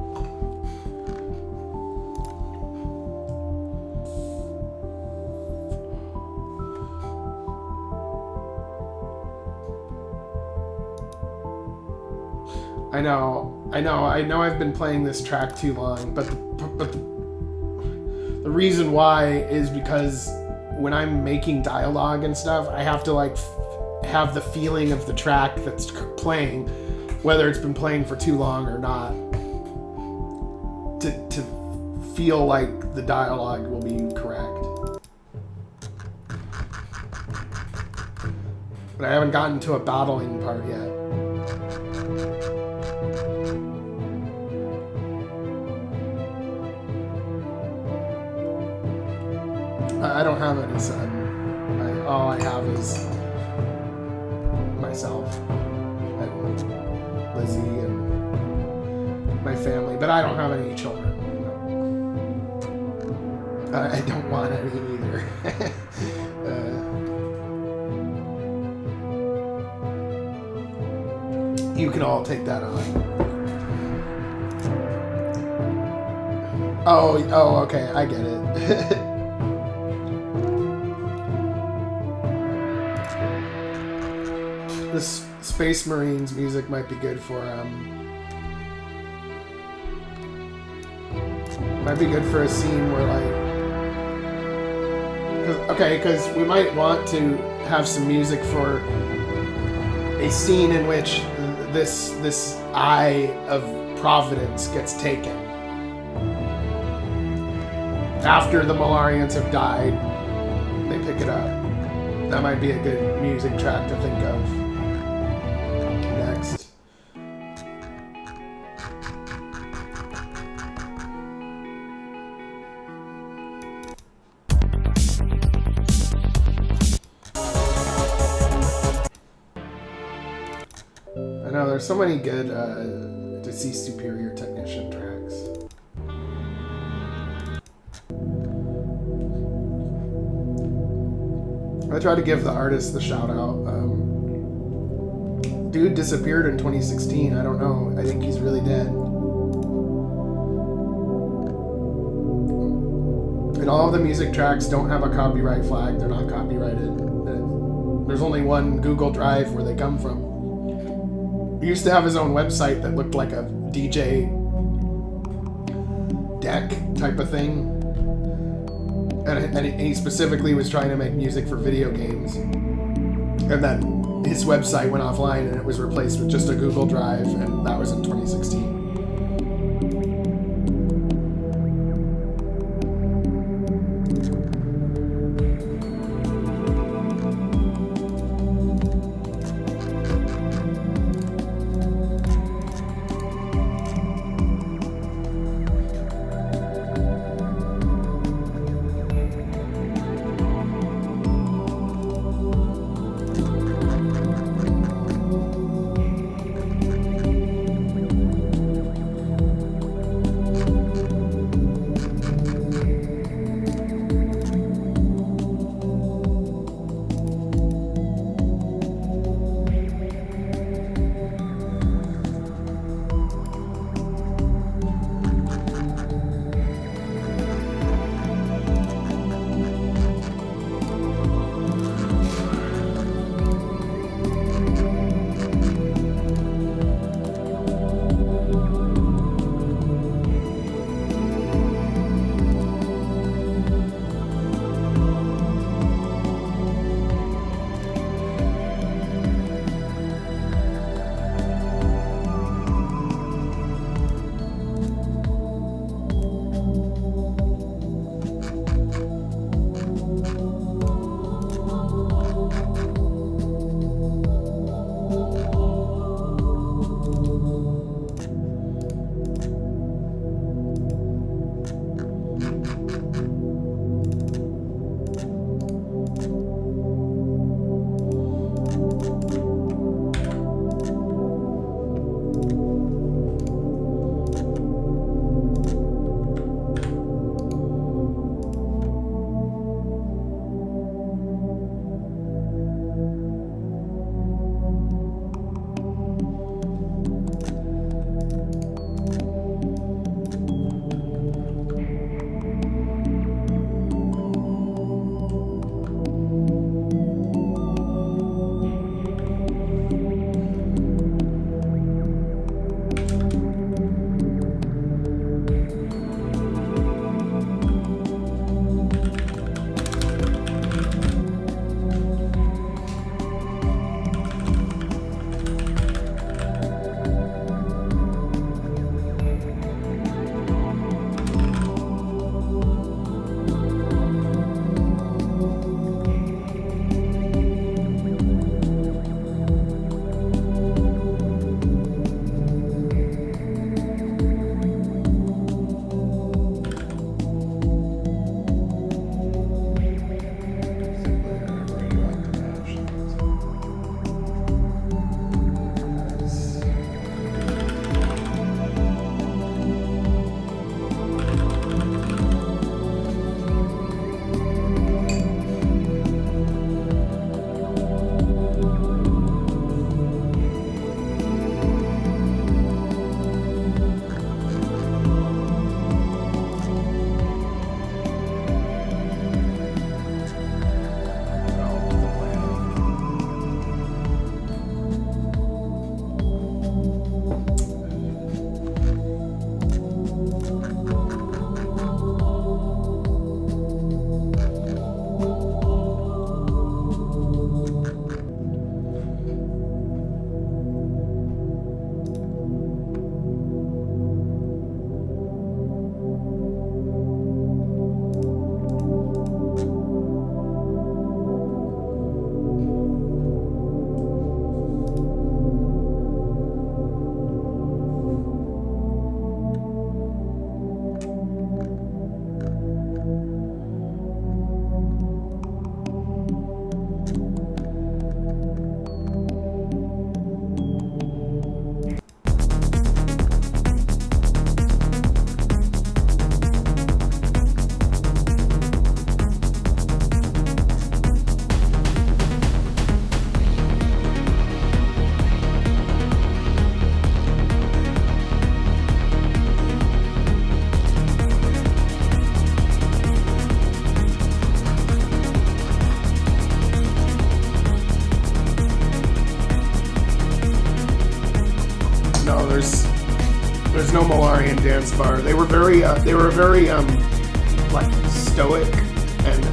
I know I've been playing this track too long, but the reason why is because when I'm making dialogue and stuff, I have to like have the feeling of the track that's playing, whether it's been playing for too long or not, to feel like the dialogue will be correct. But I haven't gotten to a battling part yet. I don't have any son. All I have is myself and Lizzie and my family, but I don't have any children. No. I don't want any either. You can all take that on. Oh, okay, I get it. This Space Marines music might be good for might be good for a scene where like, because we might want to have some music for a scene in which this Eye of Providence gets taken after the Malarians have died. They pick it up. That might be a good music track to think of. Next. I know there's so many good Deceased Superior Technician tracks. I tried to give the artist the shout out. Dude disappeared in 2016. I don't know. I think he's really dead. And all of the music tracks don't have a copyright flag. They're not copyrighted. There's only one Google Drive where they come from. He used to have his own website that looked like a DJ deck type of thing. And he specifically was trying to make music for video games. And then his website went offline and it was replaced with just a Google Drive, and that was in 2016. Fomolarian dance bar. They were very like stoic and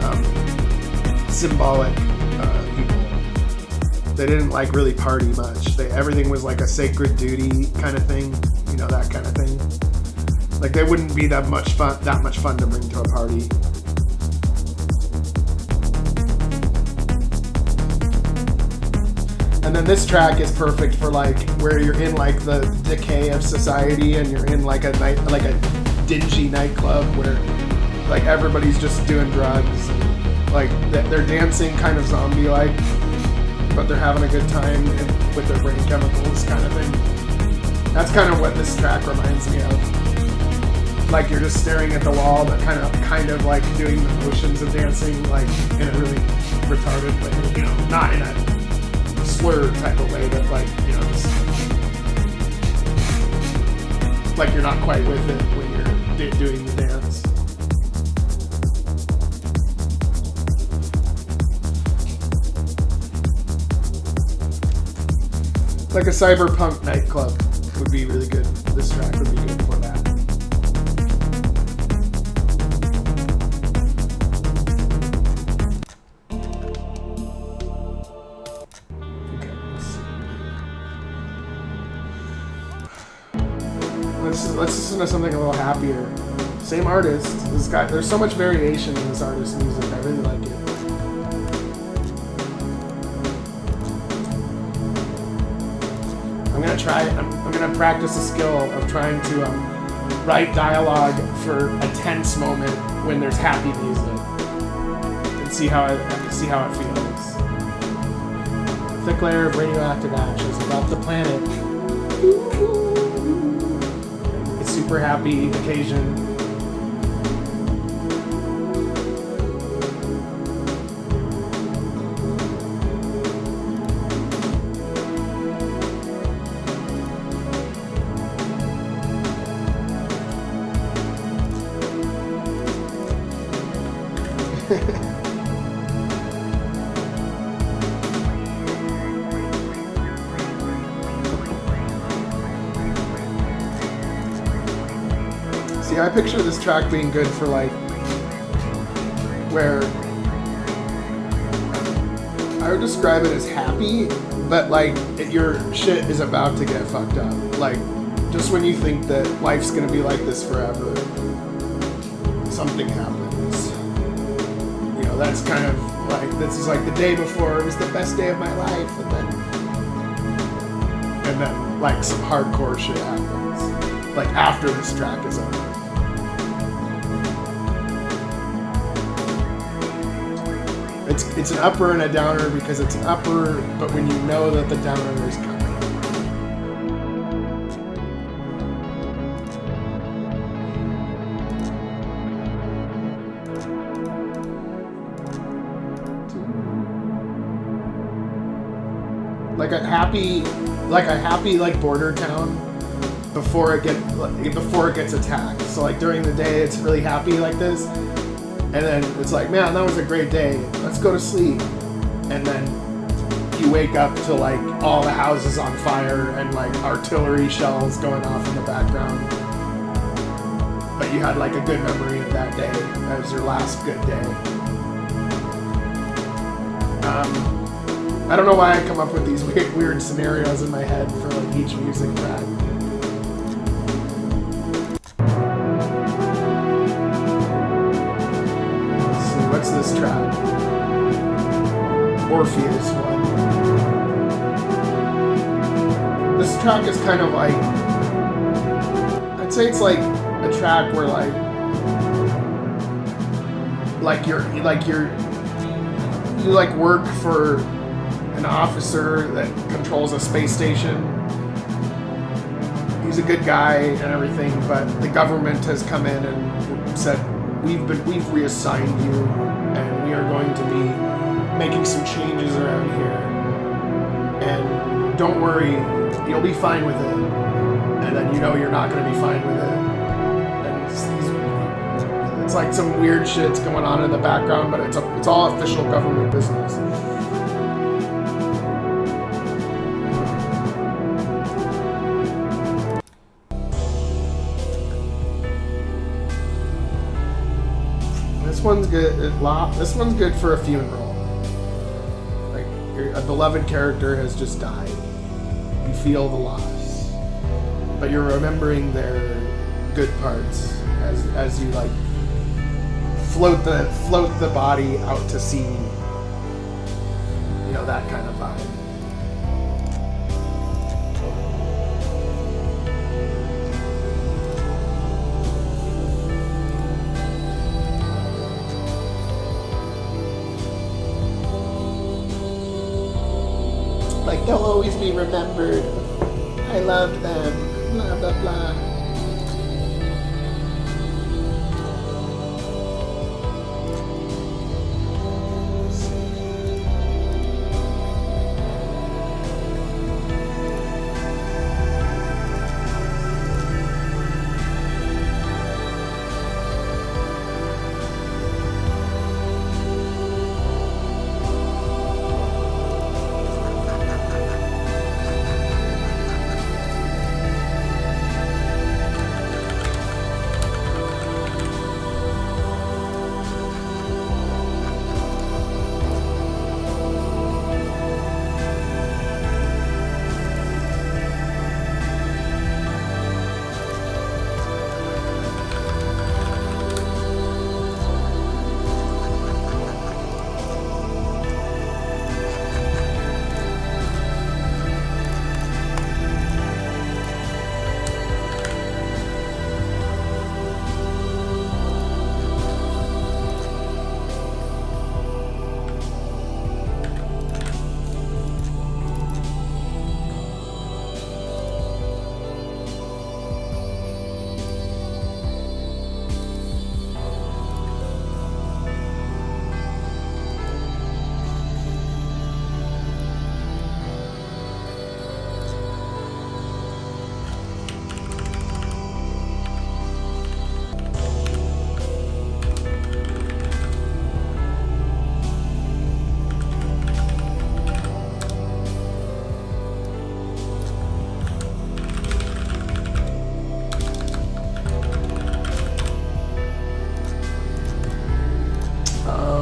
symbolic people. They didn't like really party much. Everything was like a sacred duty kind of thing, you know, that kind of thing. Like they wouldn't be that much fun to bring to a party. And then this track is perfect for like where you're in like the decay of society and you're in like a dingy nightclub where like everybody's just doing drugs. Like they're dancing kind of zombie-like, but they're having a good time with their brain chemicals kind of thing. That's kind of what this track reminds me of. Like you're just staring at the wall, but kind of like doing the motions of dancing, like in a really retarded way, you know, not in a slur type of way, but like, you know, just like you're not quite with it when you're doing the dance. Like a cyberpunk nightclub would be really good. This track would be good for that. Okay, let's listen to something a little happier. Same artist. This guy. There's so much variation in this artist's music. I really like it. I'm gonna practice the skill of trying to write dialogue for a tense moment when there's happy music, and see how it feels. A thick layer of radioactive ashes about the planet. A super happy occasion. See, I picture this track being good for like where I would describe it as happy, but like your shit is about to get fucked up. Like just when you think that life's gonna be like this forever, something happens. You know, that's kind of like, this is like the day before it was the best day of my life, and then like some hardcore shit happens. Like after this track is over. It's an upper and a downer because it's an upper, but when you know that the downer is coming. Like a happy border town before it gets attacked. So like during the day it's really happy like this, and then it's like, man, that was a great day, let's go to sleep. And then you wake up to like all the houses on fire and like artillery shells going off in the background. But you had like a good memory of that day. That was your last good day. I don't know why I come up with these weird scenarios in my head for like each music track. Let's see, what's this track? Orpheus one. This track is kind of like, I'd say it's like a track where you work for an officer that controls a space station. He's a good guy and everything, but the government has come in and said, we've reassigned you, and we are going to be making some changes around here. And don't worry, you'll be fine with it. And then you know you're not going to be fine with it. And it's like some weird shit's going on in the background, but it's all official government business. This one's good. This one's good for a funeral. Like a beloved character has just died. You feel the loss, but you're remembering their good parts as you like float the body out to sea. You know, that kind of vibe. Like, they'll always be remembered. I love them. Blah, blah, blah.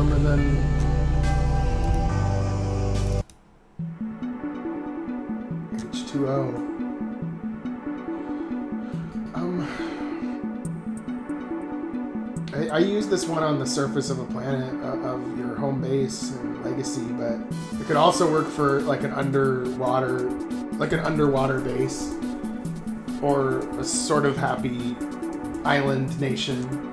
And then H2O. I use this one on the surface of a planet of your home base and legacy, but it could also work for like an underwater base or a sort of happy island nation.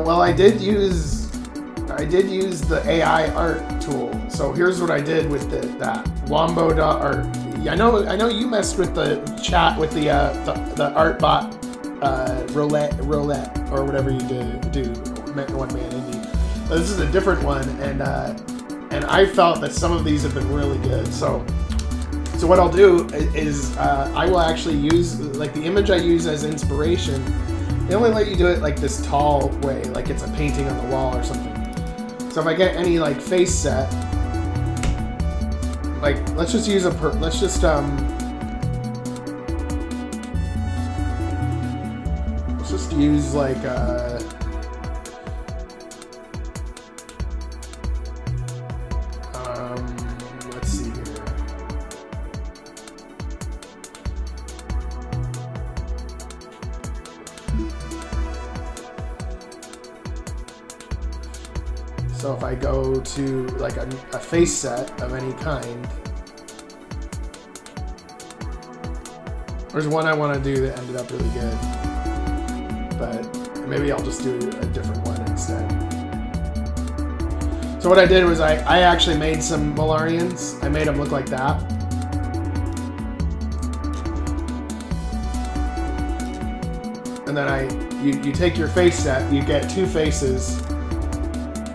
Well, I did use the AI art tool. So here's what I did with that wombo.art. I know you messed with the chat with the art bot roulette or whatever you do one man indie. This is a different one, and I felt that some of these have been really good. So what I'll do is I will actually use like the image I use as inspiration. They only let you do it like this tall way, like it's a painting on the wall or something. So if I get any like face set, like let's just use let's just use like let's see here. So if I go to like a face set of any kind, there's one I want to do that ended up really good, but maybe I'll just do a different one instead. So what I did was I actually made some Malarians. I made them look like that. And then you take your face set, you get two faces,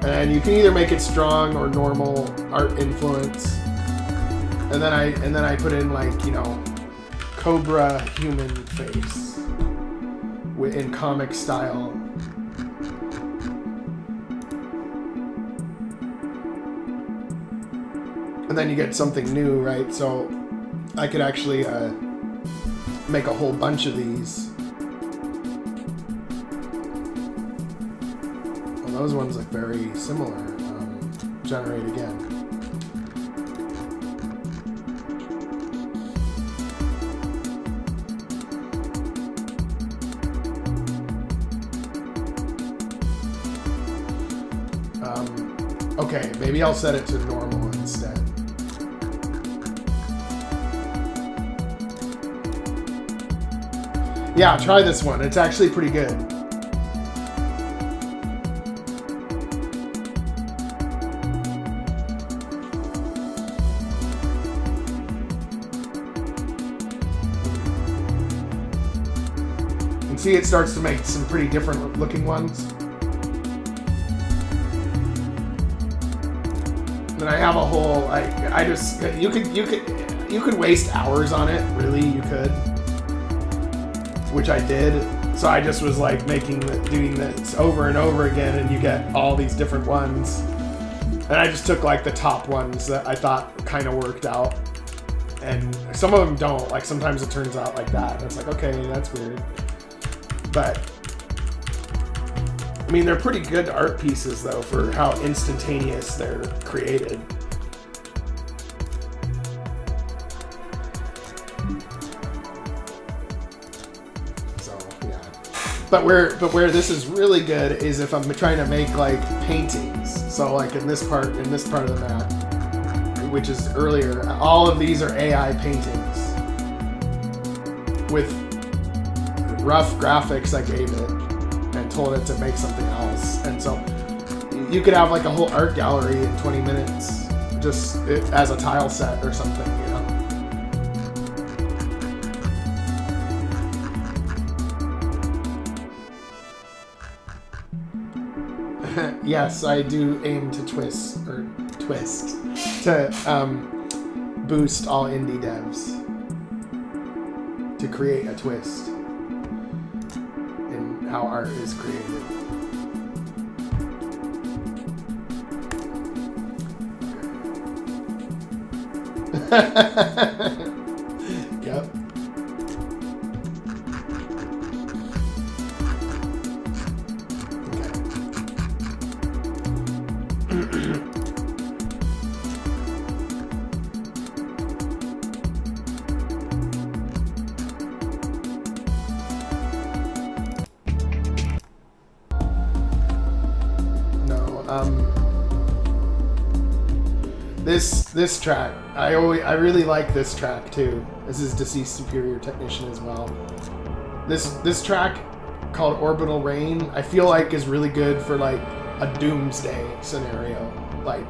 and you can either make it strong or normal art influence. And then I put in like, you know, Cobra human face in comic style. and then you get something new, right? So I could actually make a whole bunch of these. Well, those ones look very similar. Generate again. Okay, maybe I'll set it to normal instead. Yeah, try this one. It's actually pretty good. And see, it starts to make some pretty different looking ones. And I have a whole, I just, you could waste hours on it, really, you could. Which I did. So I just was like doing this over and over again, and you get all these different ones. And I just took like the top ones that I thought kind of worked out. And some of them don't, like sometimes it turns out like that. And it's like, okay, that's weird. But, I mean, they're pretty good art pieces though for how instantaneous they're created. But where this is really good is if I'm trying to make like paintings. So like in this part of the map, which is earlier, all of these are AI paintings with rough graphics I gave it and told it to make something else. And so you could have like a whole art gallery in 20 minutes just as a tile set or something, you know. Yes, I do aim to twist to boost all indie devs to create a twist in how art is created. Yep. This track, I really like this track too. This is Deceased Superior Technician as well. This track called Orbital Rain, I feel like is really good for like a doomsday scenario. Like,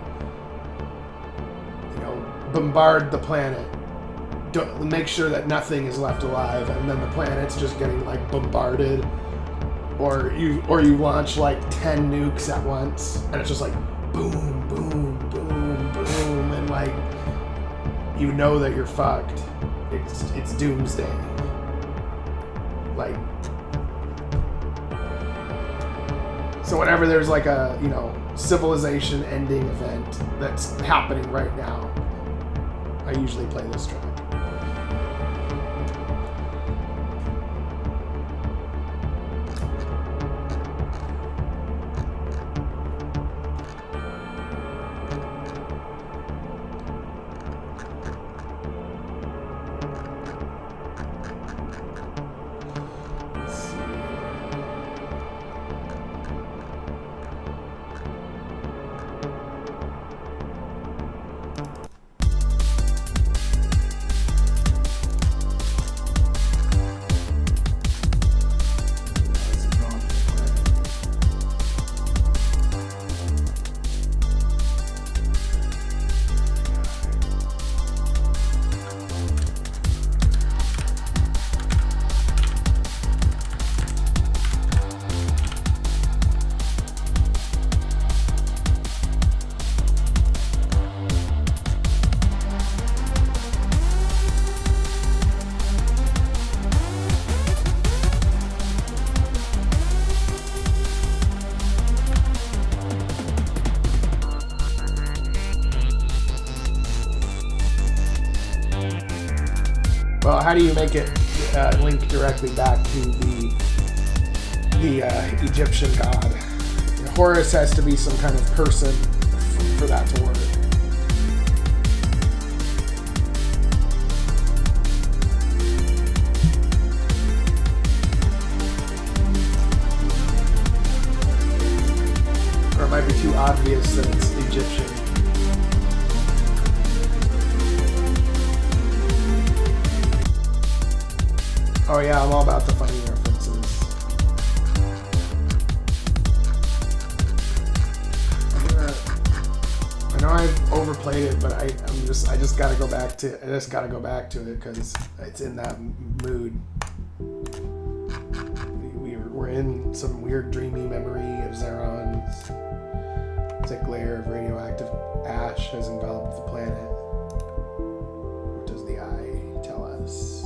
you know, bombard the planet. Make sure that nothing is left alive, and then the planet's just getting like bombarded. Or you launch like 10 nukes at once, and it's just like boom, boom, boom, boom, and like you know that you're fucked. It's doomsday. Like, so whenever there's like a, you know, civilization ending event that's happening right now, I usually play this track. Well, how do you make it link directly back to the Egyptian god? Horus has to be some kind of person for that to work. Or it might be too obvious that it's Egyptian. Oh yeah, I'm all about the funny references. I know I've overplayed it, but I just gotta go back to it because it's in that mood. We're in some weird dreamy memory of Zeron's thick layer of radioactive ash has enveloped the planet. What does the eye tell us?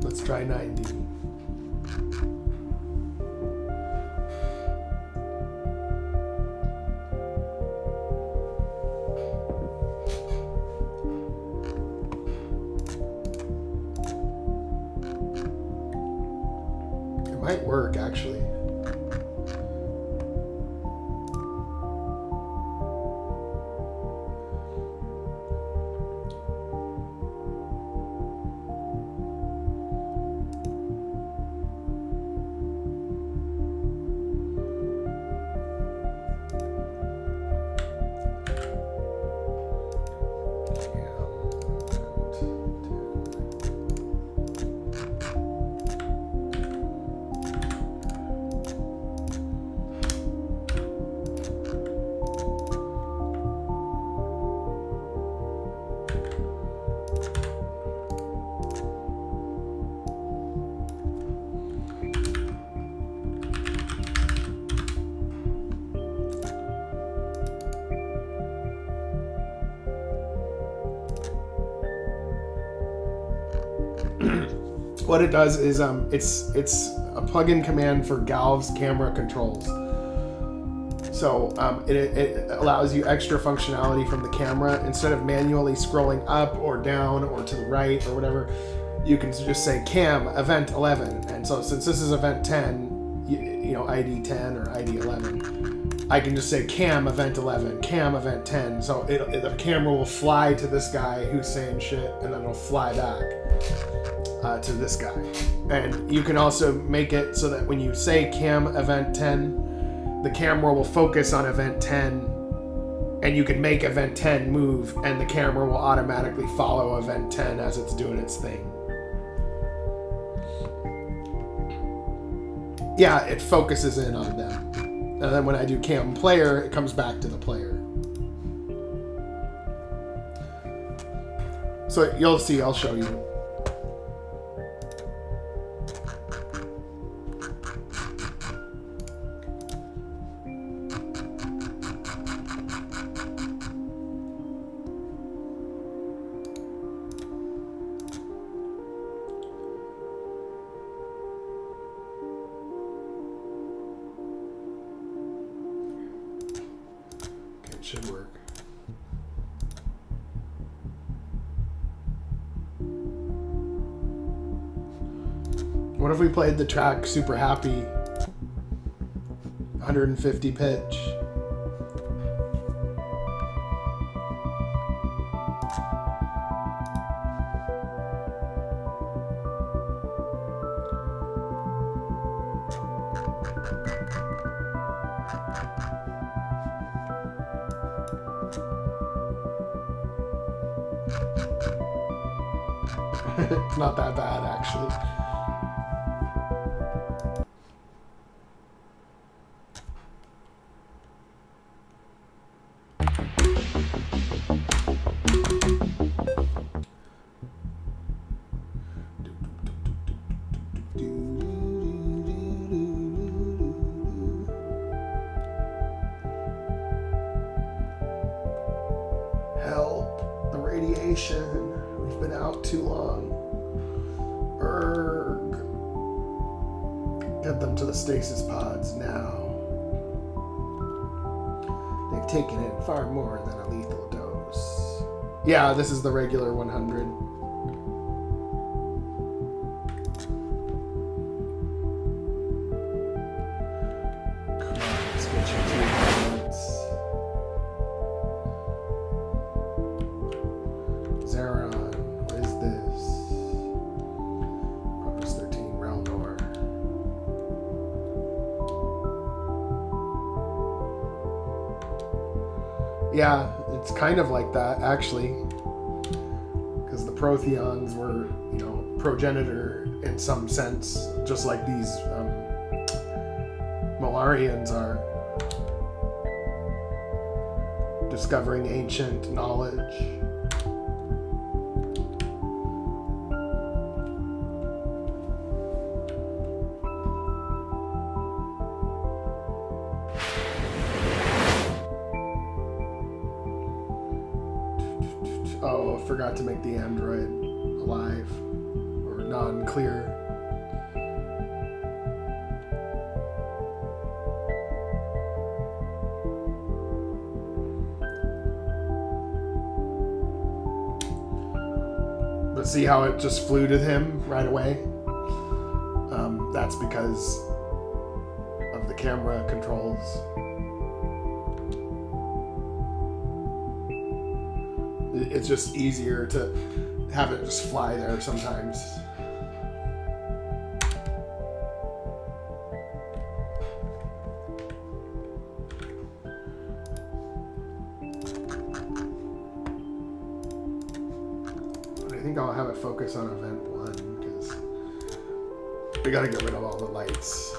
Let's try 90. It might work actually. What it does is it's a plug-in command for Galv's camera controls. So it allows you extra functionality from the camera. Instead of manually scrolling up or down or to the right or whatever, you can just say cam event 11. And so since this is event 10, you know, ID 10 or ID 11, I can just say cam event 11, cam event 10. So the camera will fly to this guy who's saying shit, and then it'll fly back to this guy. And you can also make it so that when you say cam event 10, the camera will focus on event 10, and you can make event 10 move, and the camera will automatically follow event 10 as it's doing its thing. Yeah, it focuses in on them. And then when I do cam player, it comes back to the player. So you'll see, I'll show you. Should work. What if we played the track Super Happy 150 pitch? It's not that bad, actually. Help. Radiation. We've been out too long. Erg. Get them to the stasis pods now. They've taken in far more than a lethal dose. Yeah, this is the regular 100. Yeah, it's kind of like that, actually. Because the Protheons were, you know, progenitor in some sense, just like these Malarians are. Discovering ancient knowledge. Oh, I forgot to make the android alive or non-clear. But see how it just flew to him right away? That's because of the camera controls. It's just easier to have it just fly there sometimes. But I think I'll have it focus on event 1 because we gotta get rid of all the lights.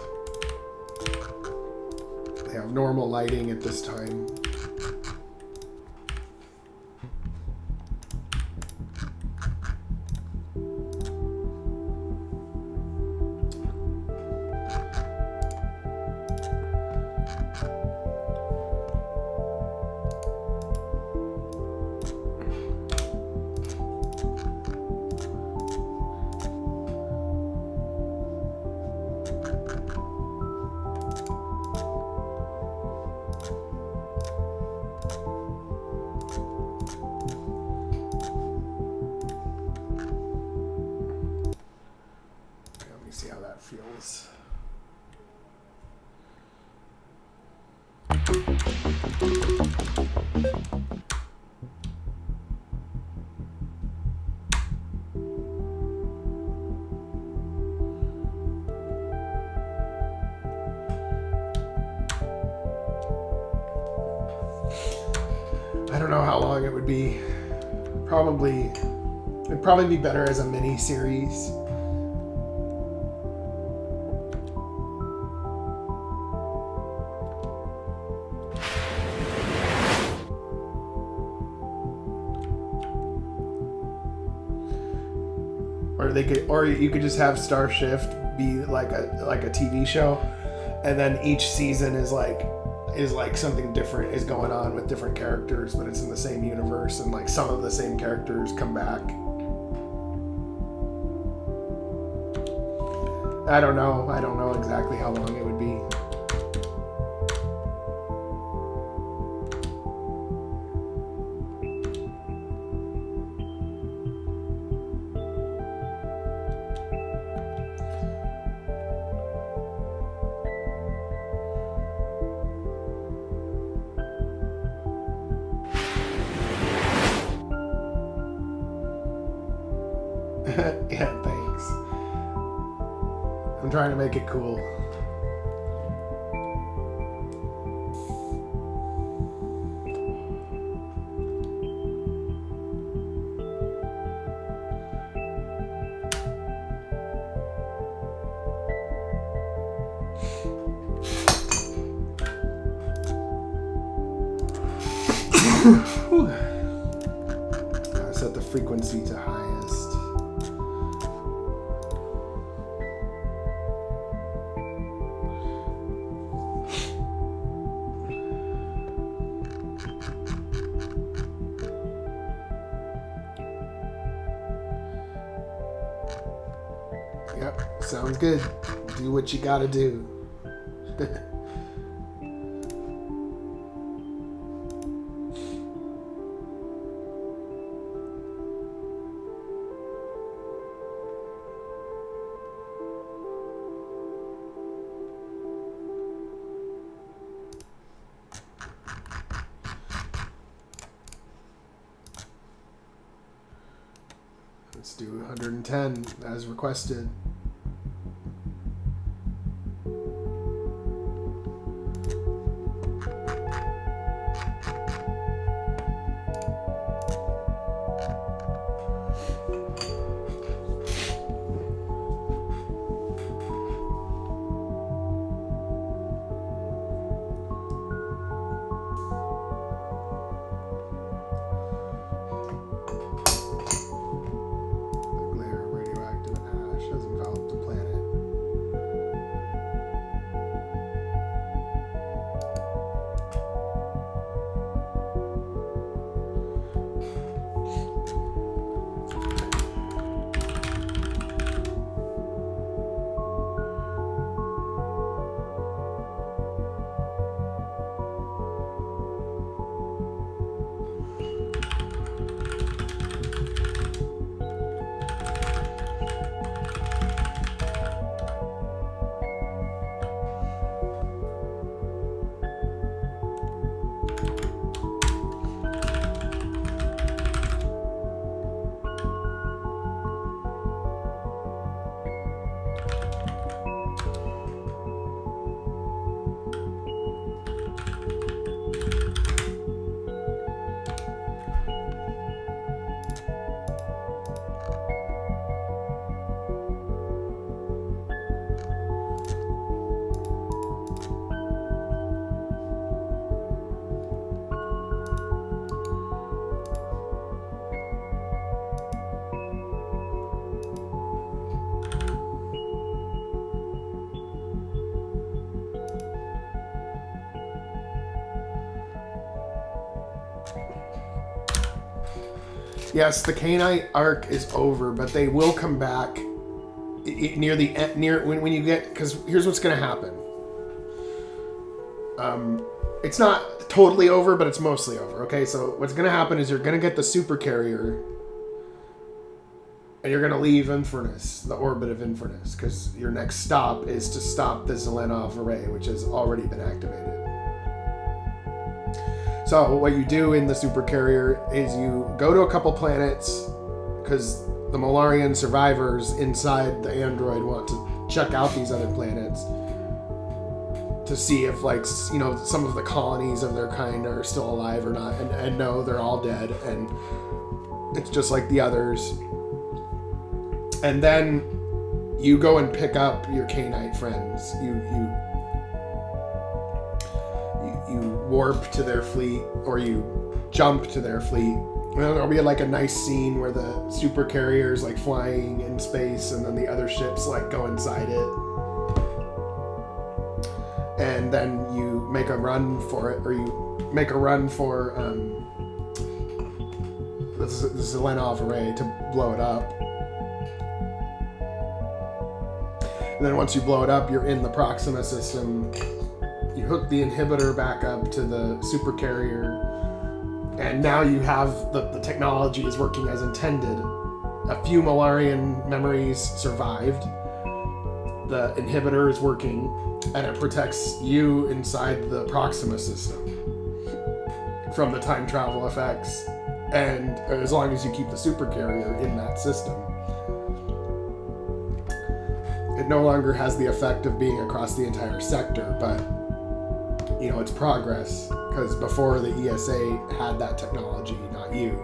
They have normal lighting at this time. See how that feels. I don't know how long it would be. It'd probably be better as a mini series. Or you could just have Star Shift be like a TV show, and then each season is like something different is going on with different characters, but it's in the same universe, and like some of the same characters come back. I don't know exactly how long it would be. Yeah, thanks. I'm trying to make it cool. Gotta set the frequency to highest. Sounds good. Do what you gotta do. Let's do 110 as requested. Yes, the Canite arc is over, but they will come back near the end, when you get, because here's what's going to happen. It's not totally over, but it's mostly over. Okay, so what's going to happen is you're going to get the super carrier, and you're going to leave Infernis, the orbit of Infernis, because your next stop is to stop the Zelenov array, which has already been activated. So what you do in the supercarrier is you go to a couple planets, because the Molarian survivors inside the android want to check out these other planets to see if, like, you know, some of the colonies of their kind are still alive or not, and no, they're all dead, and it's just like the others. And then you go and pick up your Canite friends. You warp to their fleet, or you jump to their fleet. And then there'll be like a nice scene where the super carrier's like flying in space, and then the other ships like go inside it. And then you make a run for it, or you make a run for the Zelenov array to blow it up. And then once you blow it up, you're in the Proxima system. You hook the inhibitor back up to the supercarrier, and now you have the technology is working as intended. A few Molarian memories survived. The inhibitor is working, and it protects you inside the Proxima system from the time travel effects, and as long as you keep the supercarrier in that system. It no longer has the effect of being across the entire sector, but you know, it's progress, because before the ESA had that technology, not you.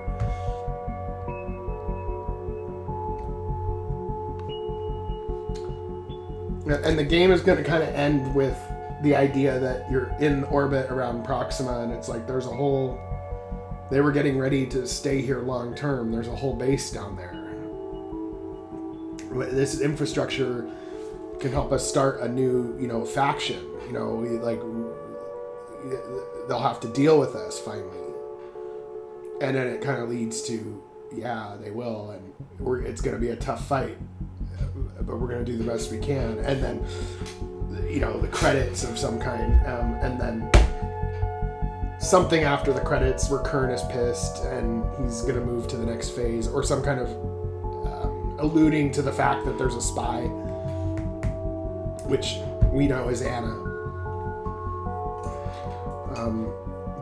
And the game is going to kind of end with the idea that you're in orbit around Proxima, and it's like there's a whole... They were getting ready to stay here long term. There's a whole base down there. This infrastructure can help us start a new, you know, faction. You know, they'll have to deal with us finally. And then it kind of leads to, yeah, they will, and it's going to be a tough fight. but we're going to do the best we can. And then, you know, the credits of some kind, and then something after the credits where Kern is pissed and he's going to move to the next phase, or some kind of alluding to the fact that there's a spy, which we know is Anna,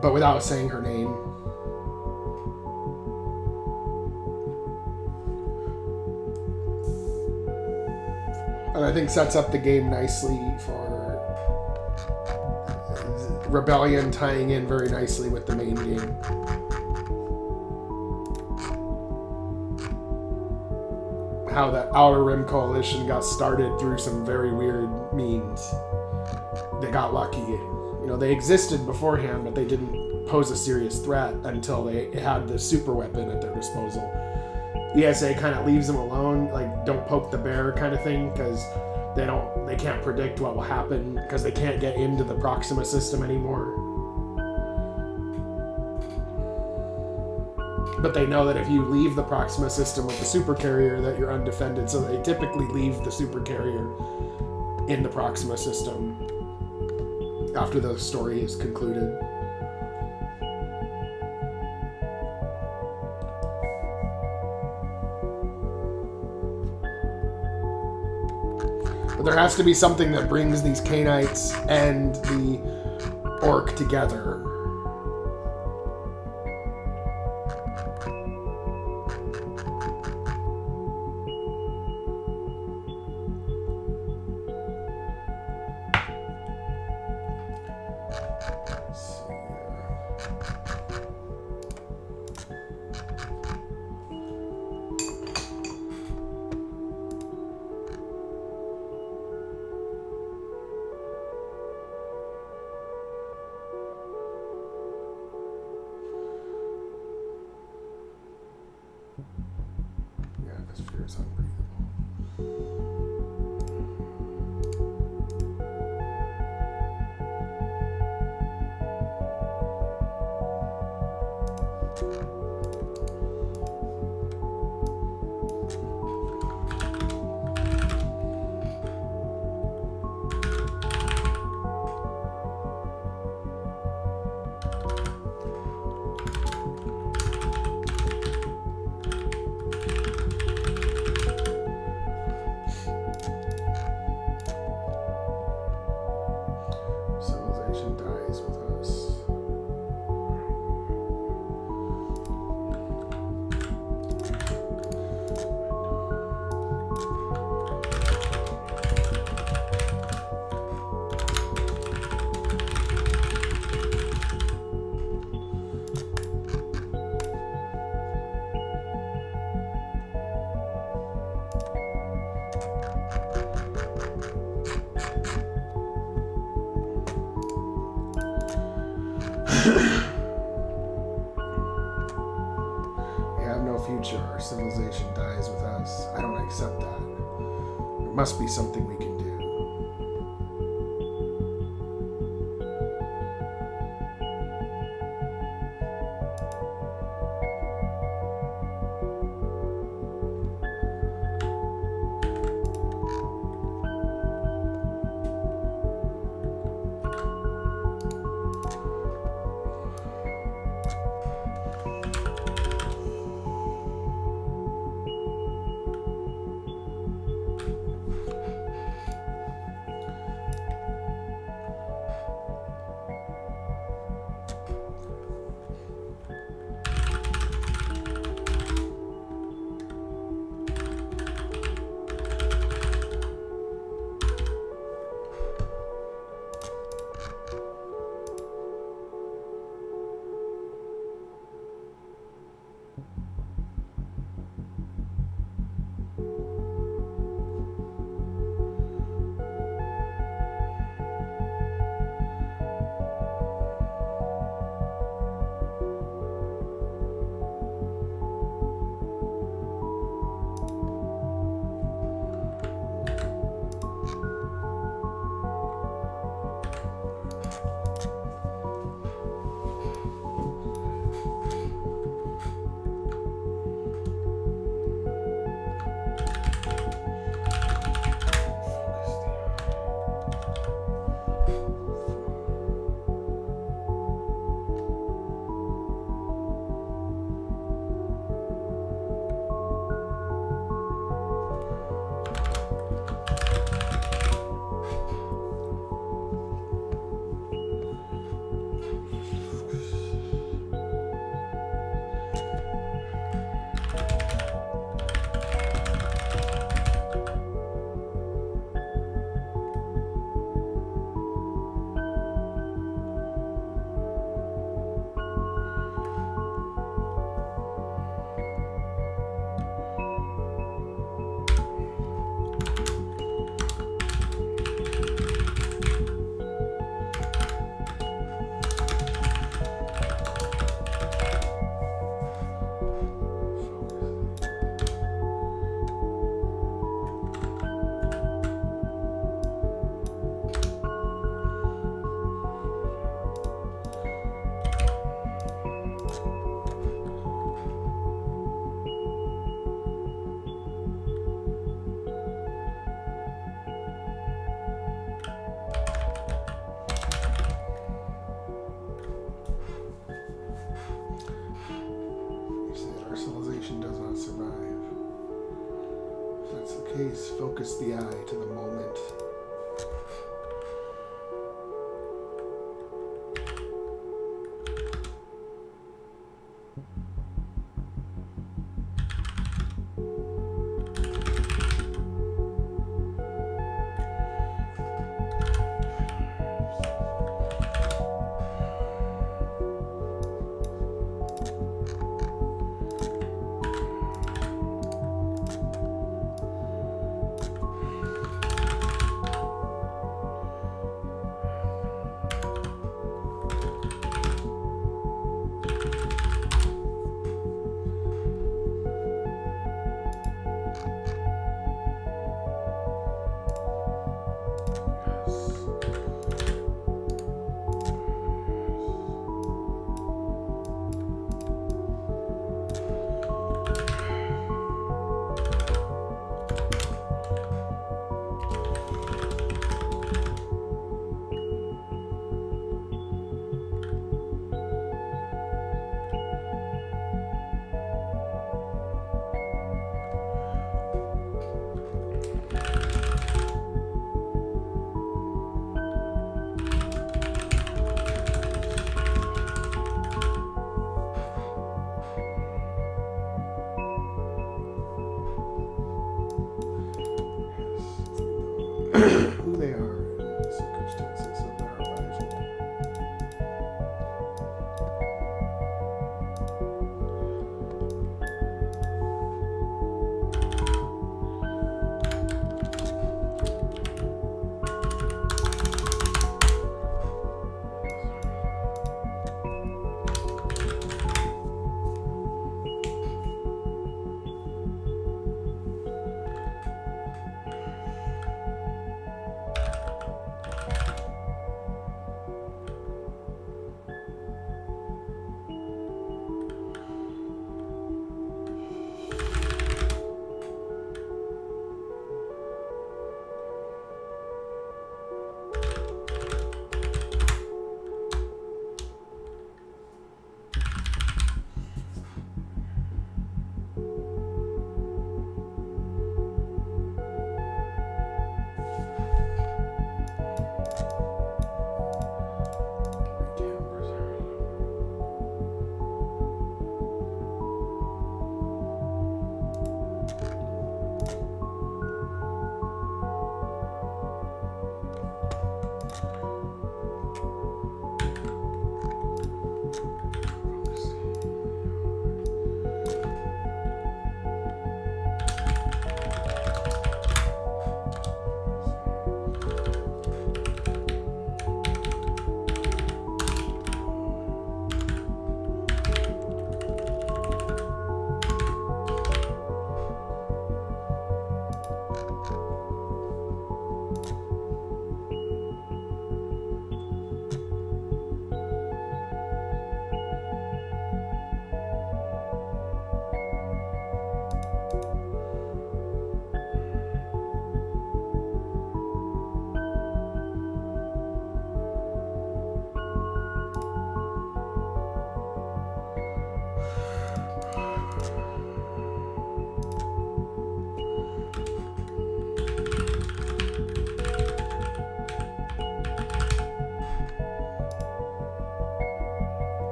but without saying her name. And I think sets up the game nicely for Rebellion, tying in very nicely with the main game. How that Outer Rim Coalition got started through some very weird means. They got lucky. You know, they existed beforehand, but they didn't pose a serious threat until they had the super weapon at their disposal. ESA kind of leaves them alone, like don't poke the bear kind of thing, because they can't predict what will happen, because they can't get into the Proxima system anymore. But they know that if you leave the Proxima system with the supercarrier, that you're undefended, so they typically leave the supercarrier in the Proxima system after the story is concluded. But there has to be something that brings these Cainites and the Orc together. Our civilization dies with us. I don't accept that. There must be something we can do. gaze, focus the eye to the moment. Who they are and the circumstances of their arrival.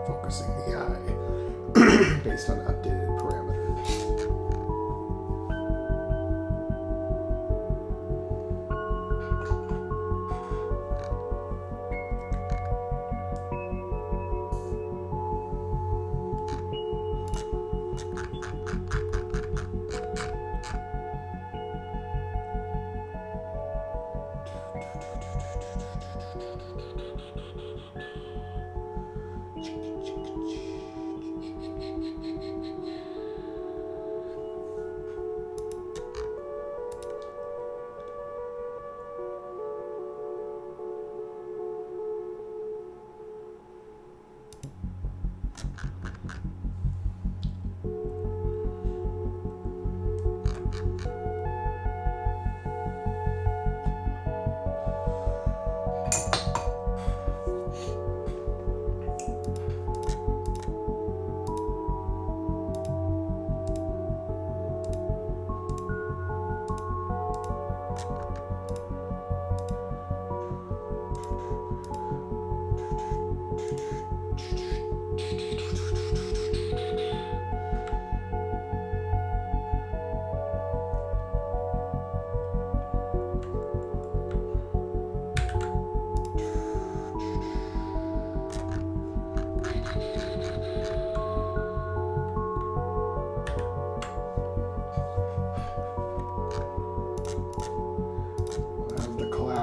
Focusing the eye based on updated parameters.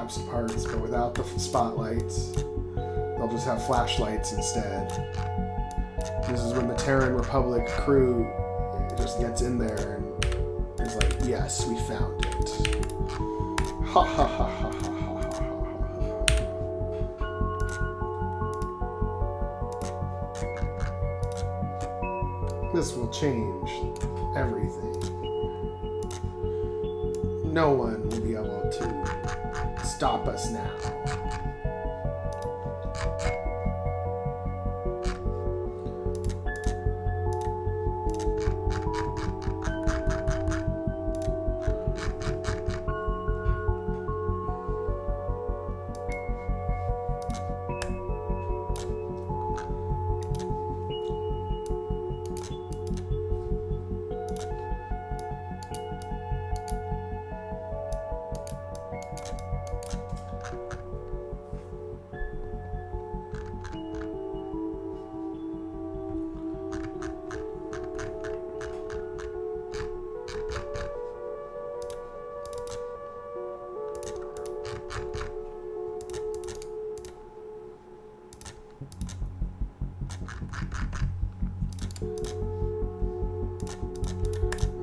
collapsed parts, but without the spotlights. They'll just have flashlights instead. This is when the Terran Republic crew just gets in there and is like, yes, we found it. Ha ha ha ha ha ha ha ha. This will change everything. No one will be able to stop us now.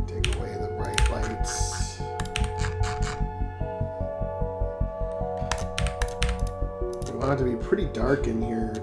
Take away the bright lights. We want it to be pretty dark in here.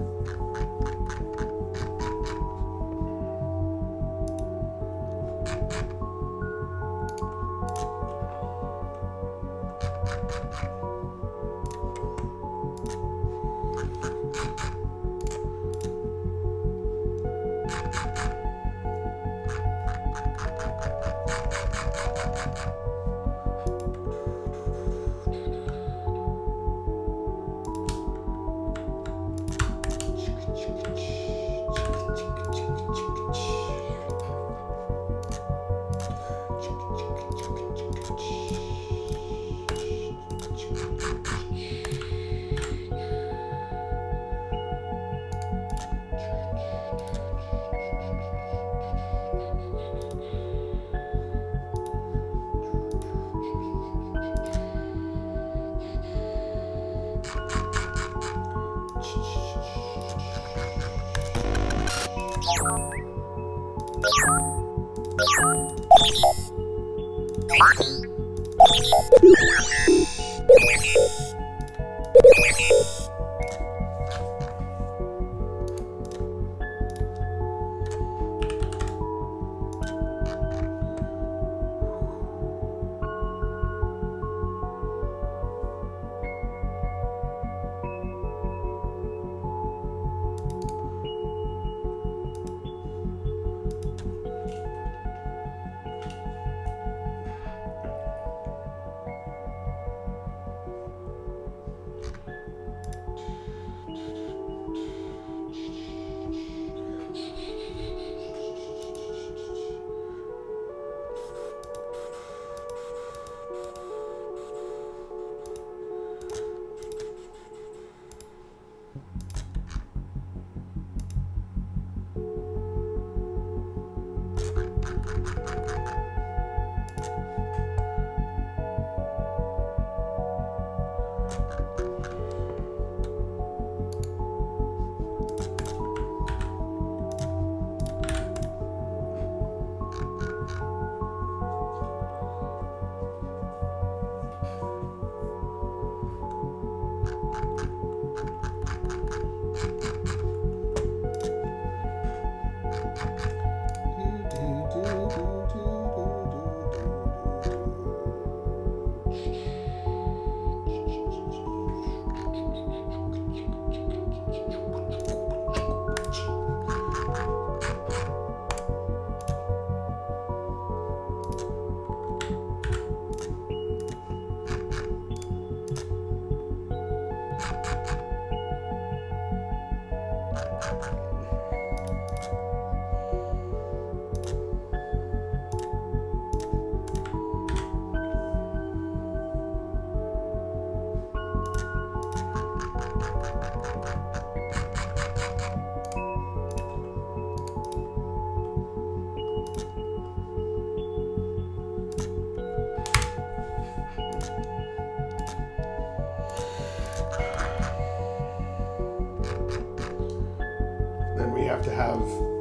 have to have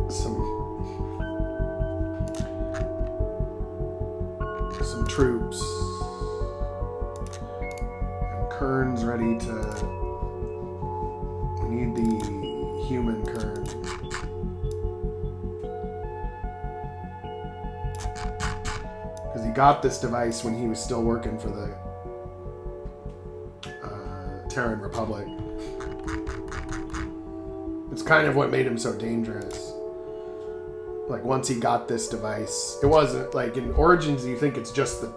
some troops. And Kern's ready to... We need the human Kern. Because he got this device when he was still working for the Terran Republic. It's kind of what made him so dangerous. Like, once he got this device, it wasn't like in Origins you think it's just the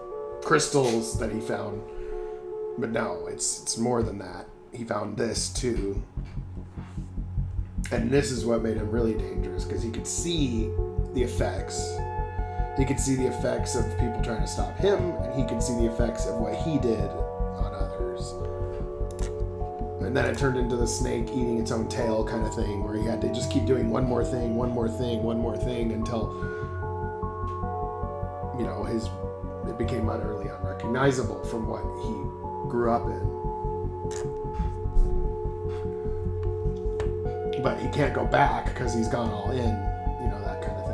crystals that he found, but no, it's more than that. He found this too, and this is what made him really dangerous, because he could see the effects. He could see the effects of people trying to stop him, and he could see the effects of what he did on others. And then it turned into the snake eating its own tail kind of thing, where he had to just keep doing one more thing, one more thing, one more thing, until, you know, it became utterly unrecognizable from what he grew up in. But he can't go back because he's gone all in, you know, that kind of thing.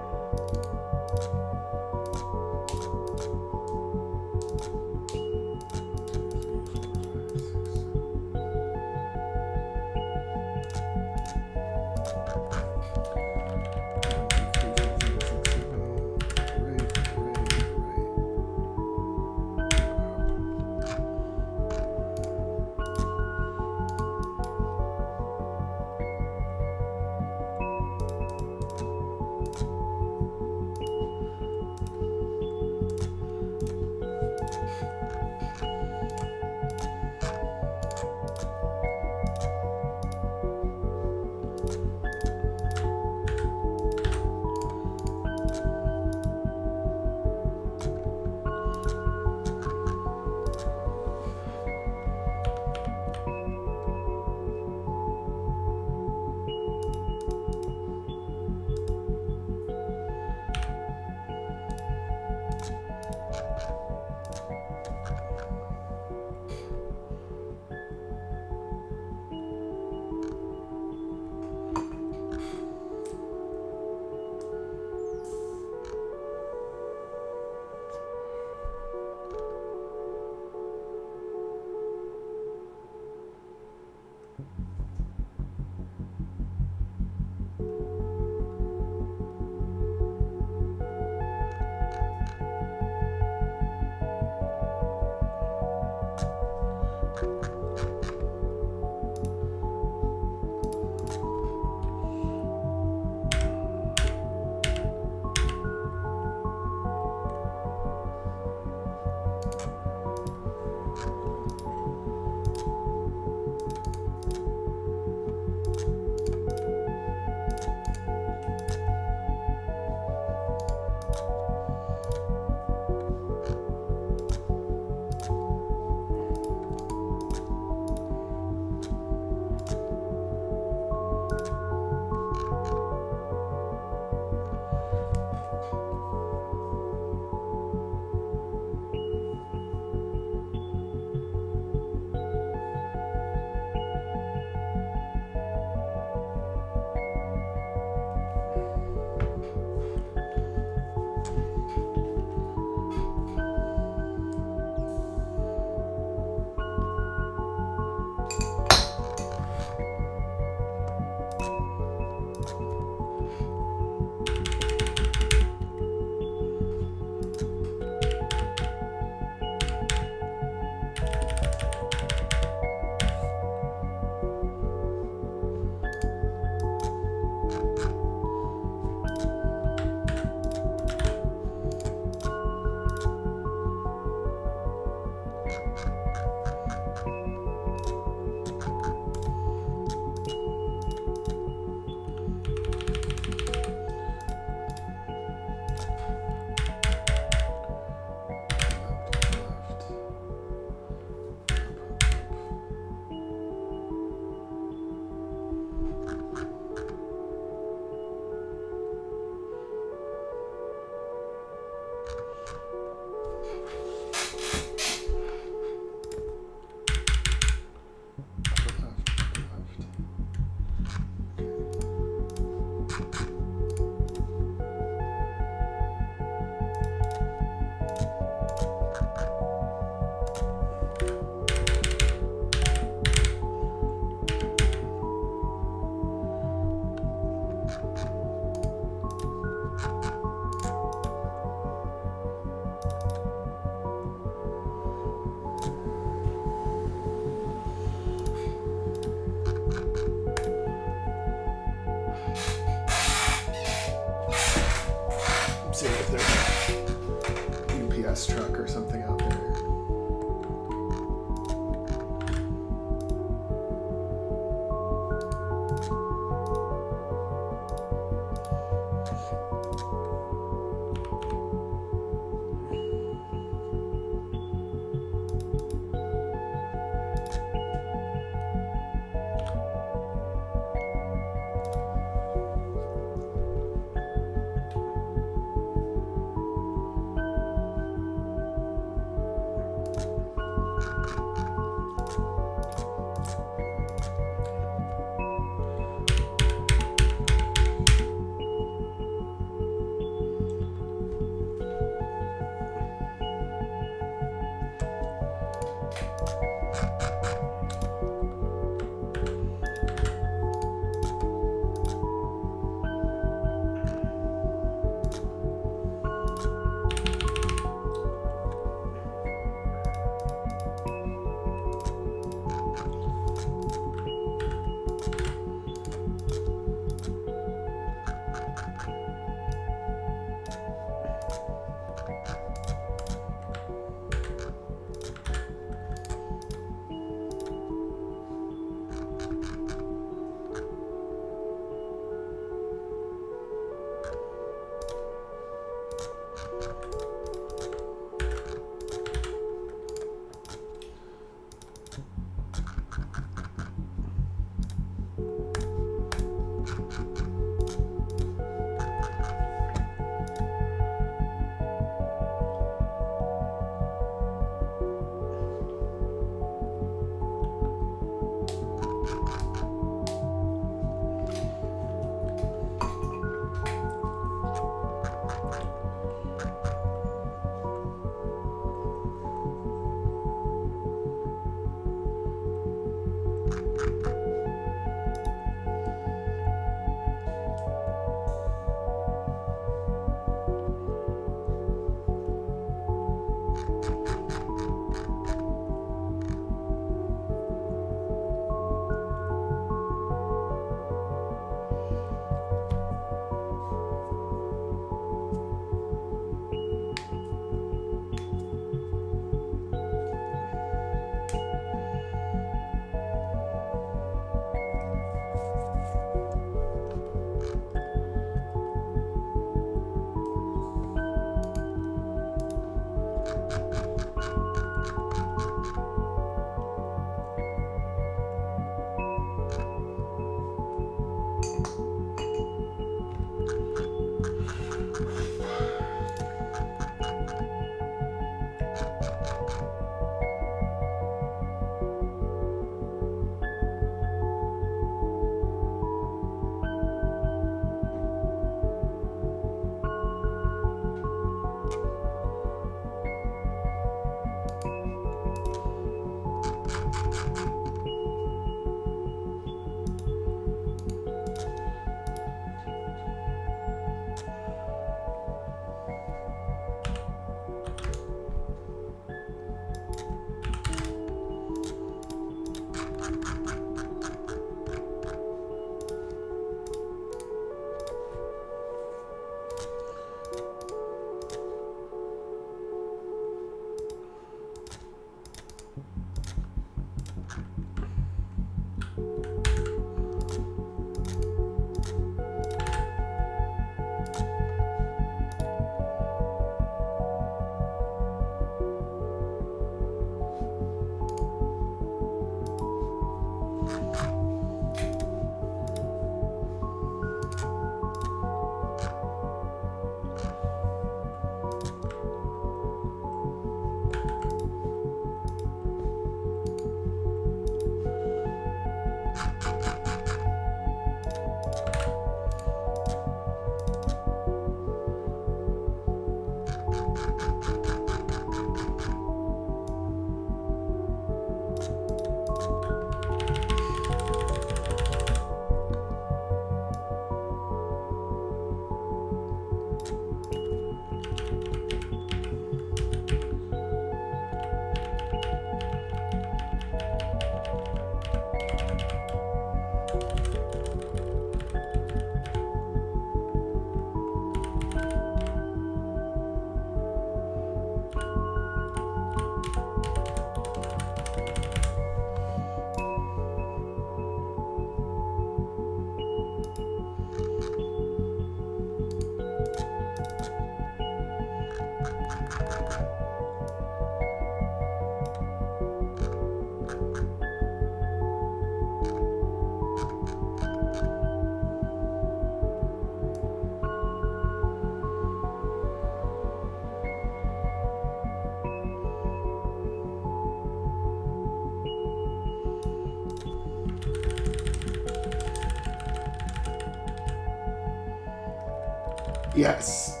Yes,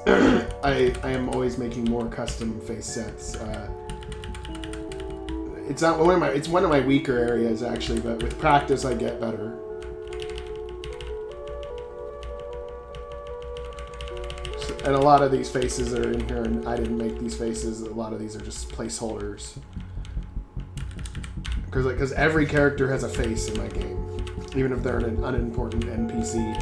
I am always making more custom face sets. It's not one of my. It's one of my weaker areas actually, but with practice I get better. And a lot of these faces are in here, and I didn't make these faces. A lot of these are just placeholders. Because every character has a face in my game, even if they're an unimportant NPC.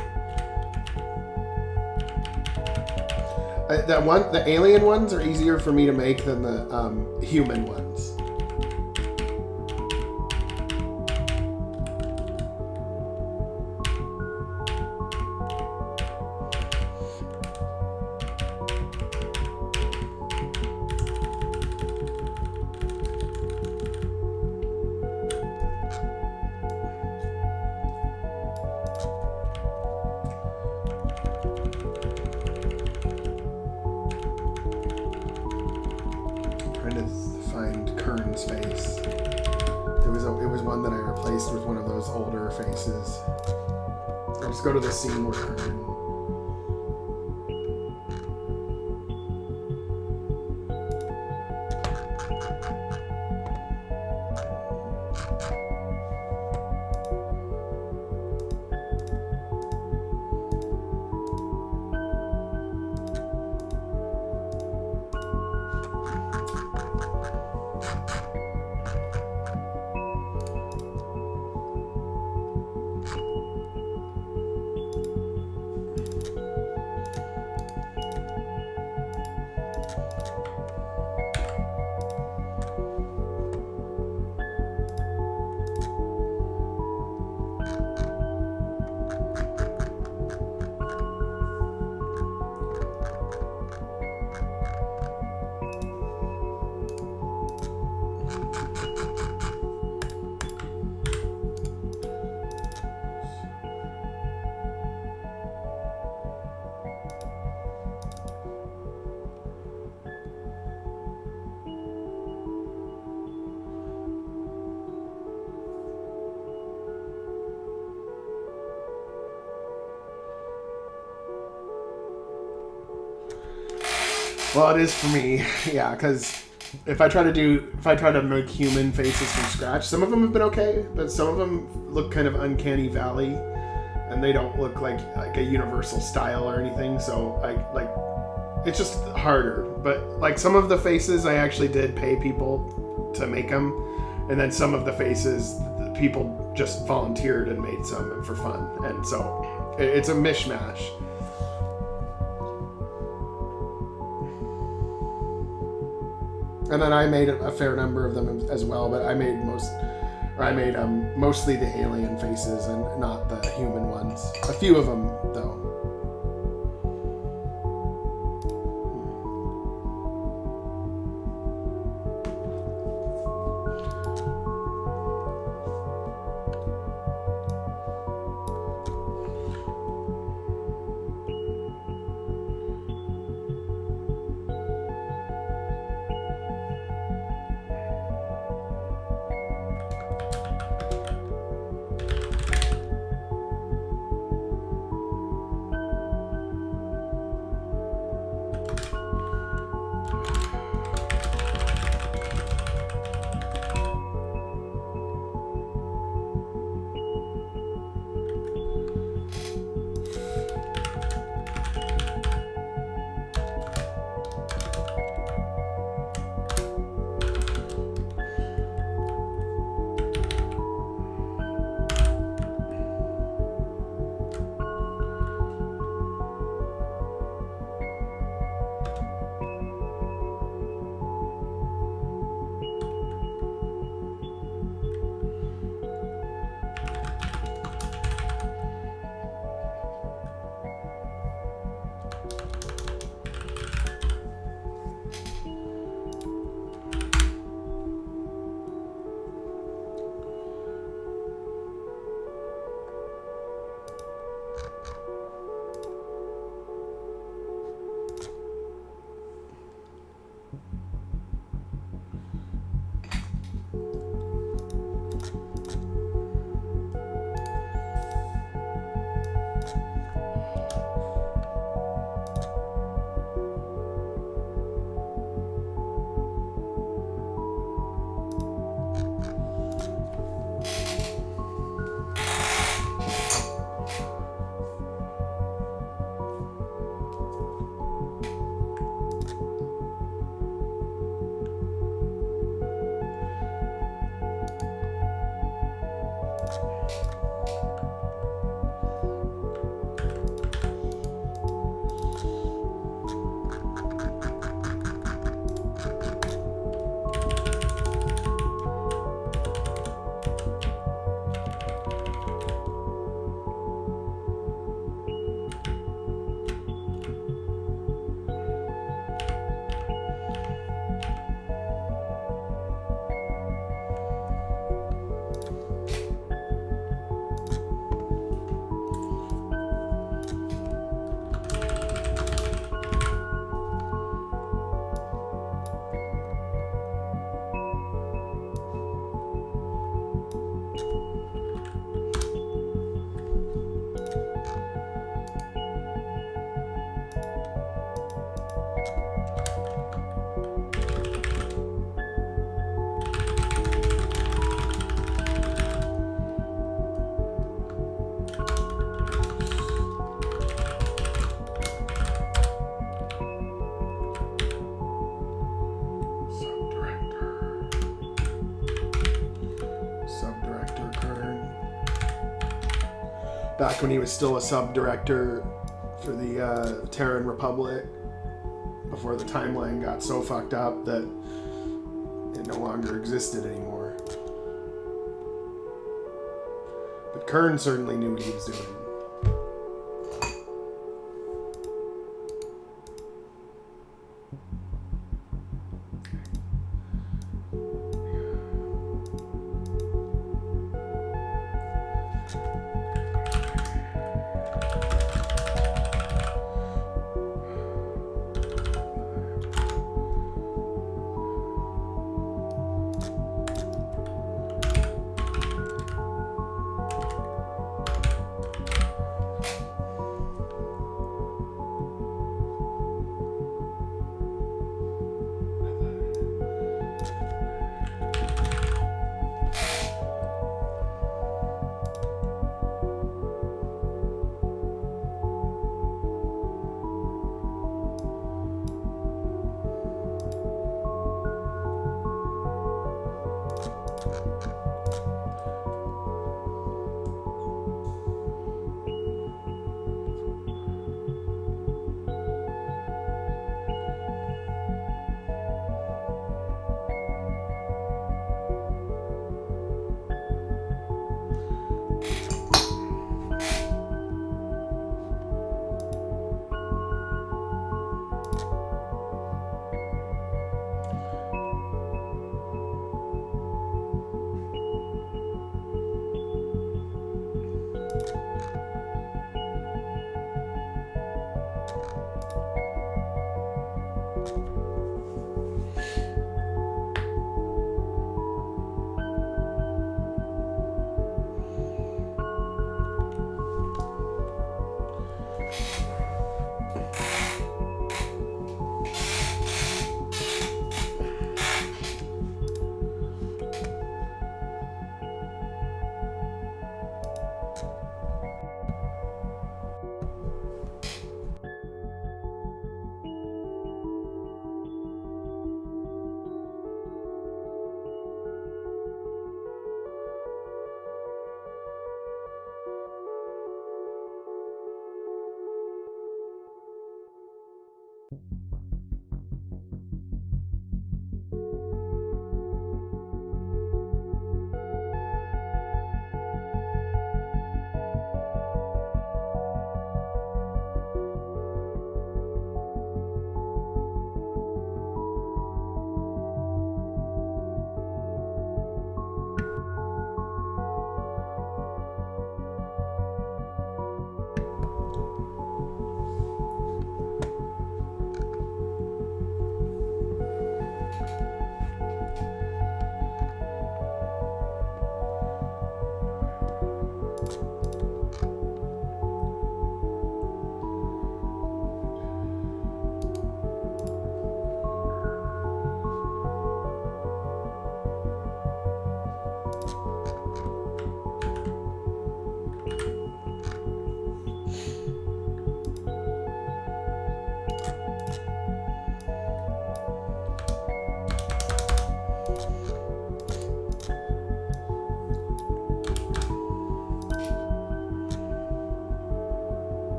The alien ones are easier for me to make than the human ones. Go to the scene where Well, it is for me, yeah, because if I try to make human faces from scratch, some of them have been okay, but some of them look kind of uncanny valley, and they don't look like a universal style or anything. So it's just harder. But like some of the faces, I actually did pay people to make them, and then some of the faces, people just volunteered and made some for fun, and so it's a mishmash. And then I made a fair number of them as well, but I made mostly the alien faces and not the human ones. A few of them, though. Back when he was still a sub-director for the Terran Republic, before the timeline got so fucked up that it no longer existed anymore. But Kern certainly knew what he was doing.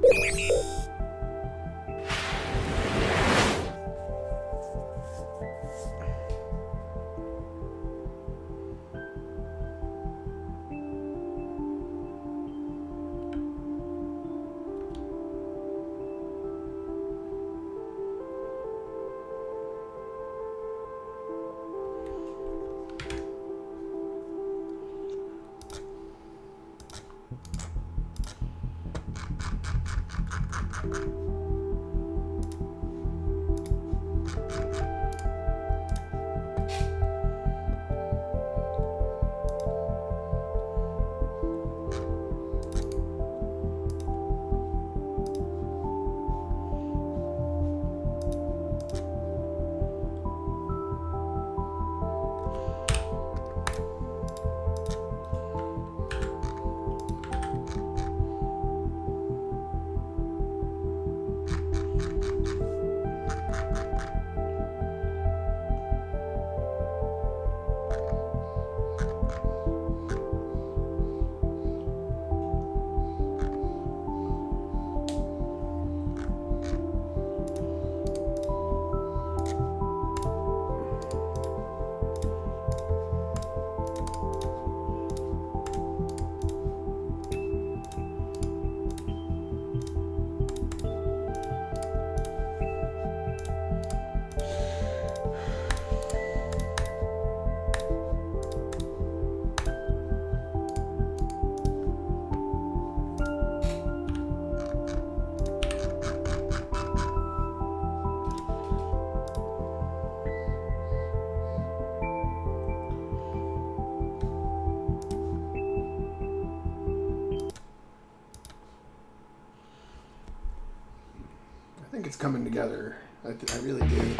I think it's coming together. I really do.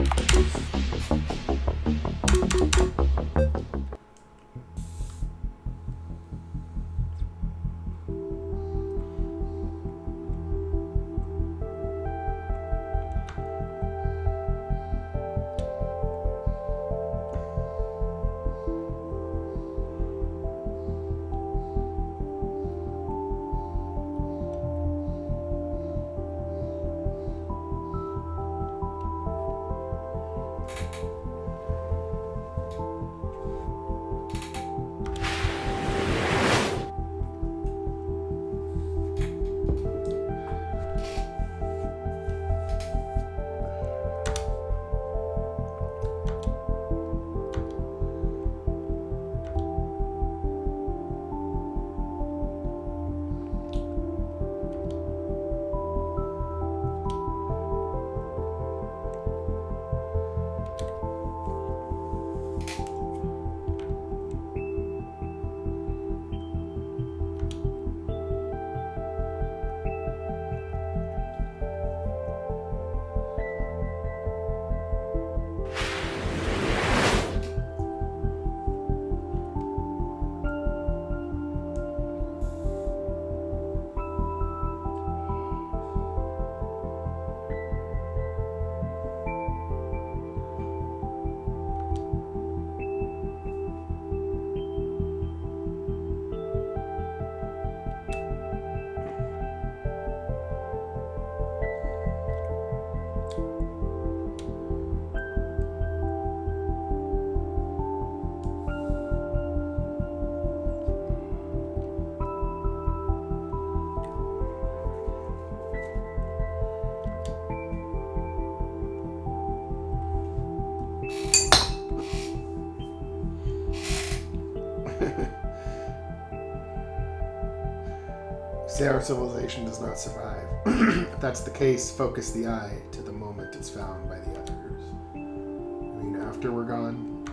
Say our civilization does not survive. If that's the case, focus the eye to the moment it's found by the others. I mean, after we're gone,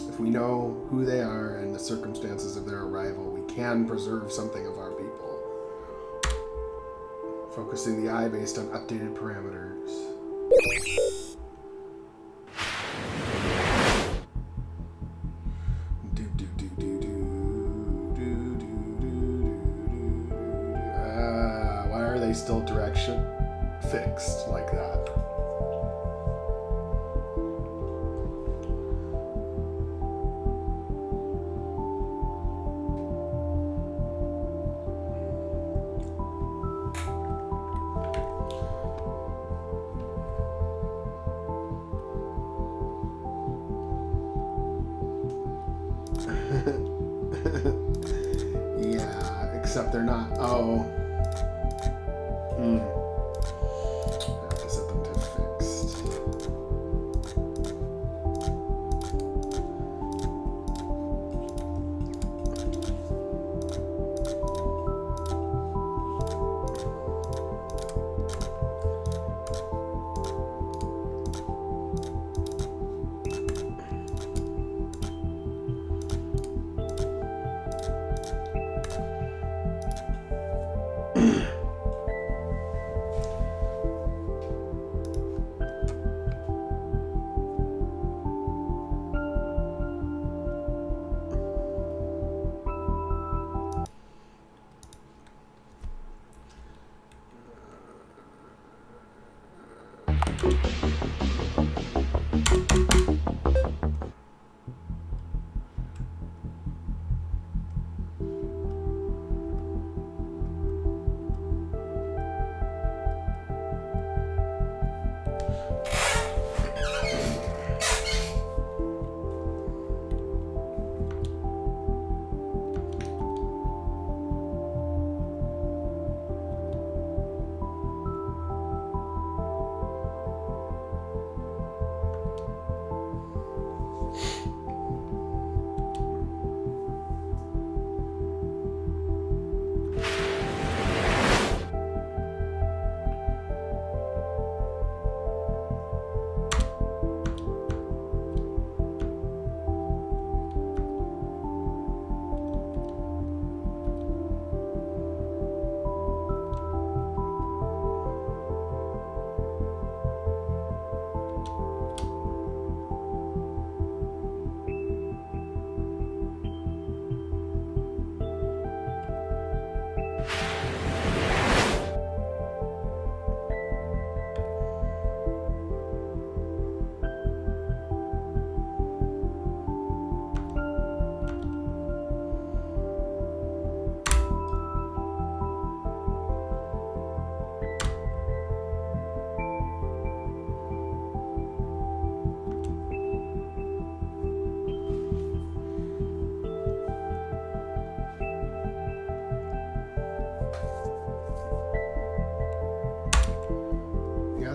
if we know who they are and the circumstances of their arrival, we can preserve something of our people. Focusing the eye based on updated parameters. Still direction fixed like that. except they're not. Oh. Hmm. I have to set them to fixed.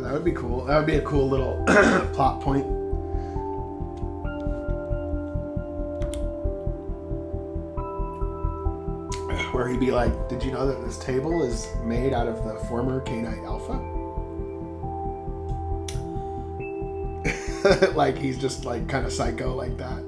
That would be cool. That would be a cool little plot point. Where he'd be like, did you know that this table is made out of the former K-Knight Alpha? Like he's just like kind of psycho like that.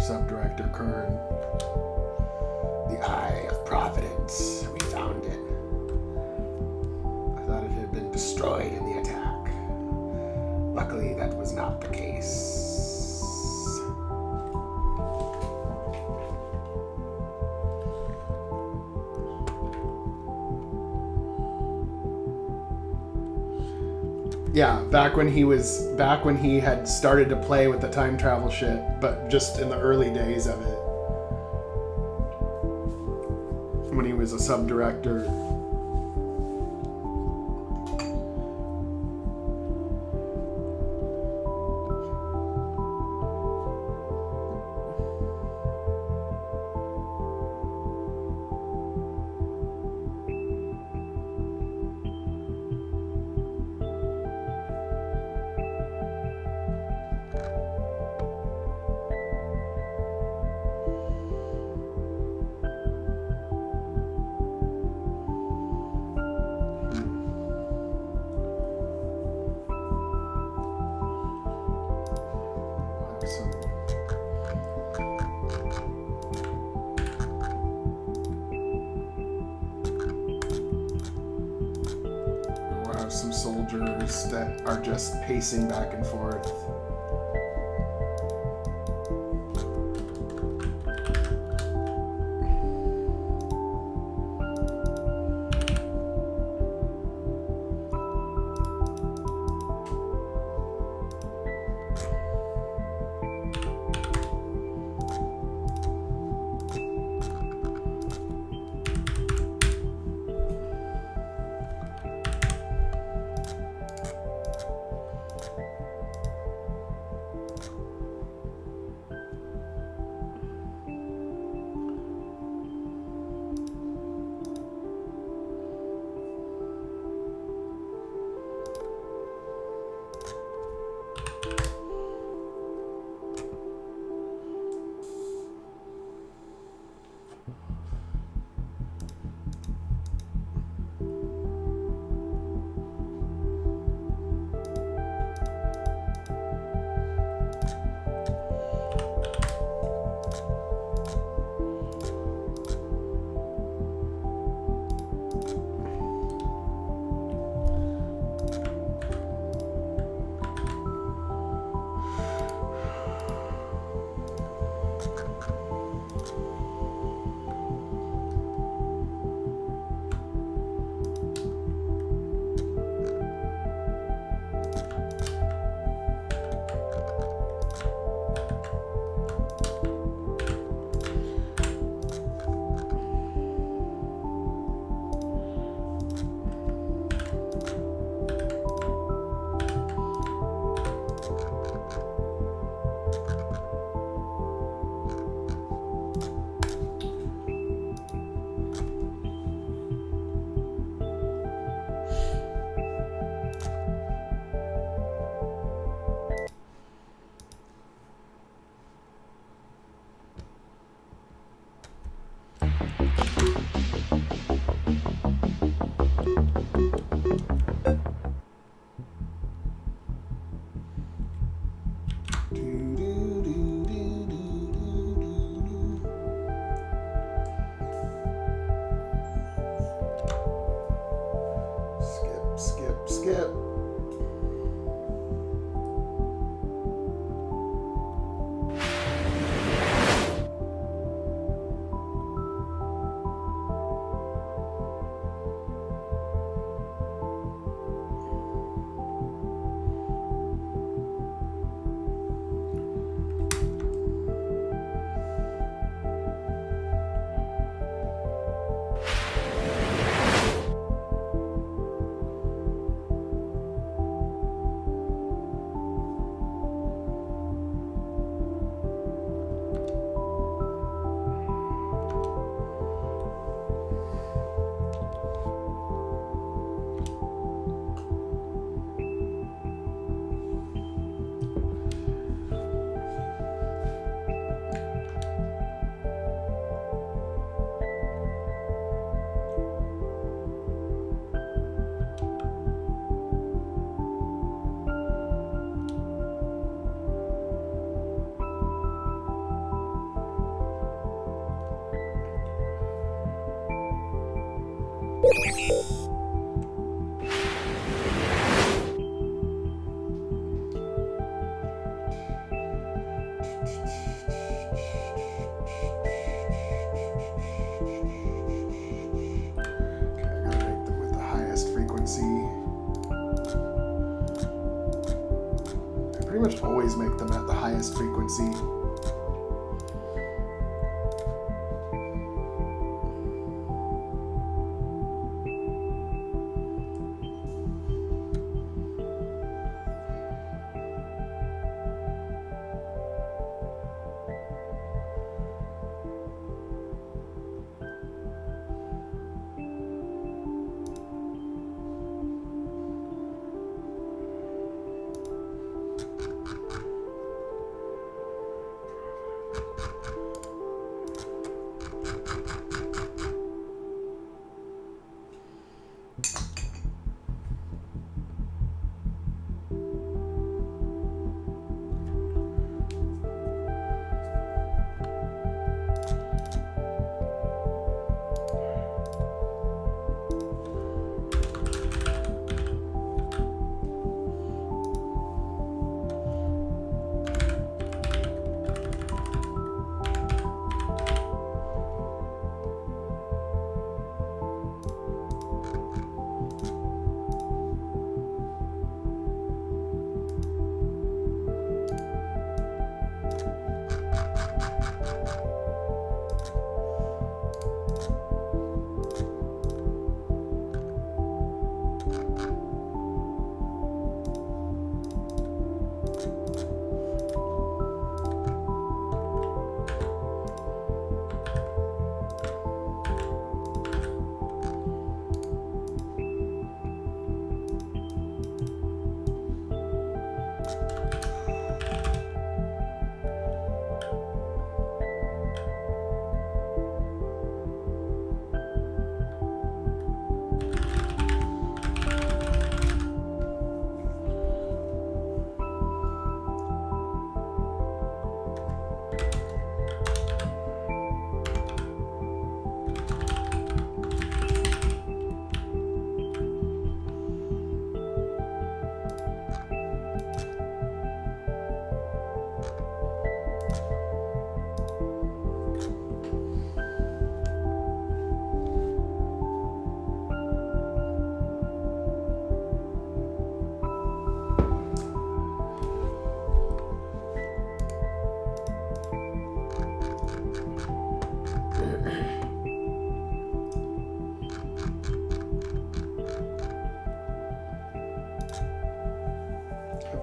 Subdirector Kern. The Eye of Providence. We found it. I thought it had been destroyed in the attack. Luckily, that was not the case. Yeah, back when he had started to play with the time travel shit, but just in the early days of it. When he was a sub-director. Some soldiers that are just pacing back and forth. Skip. Pretty much always make them at the highest frequency.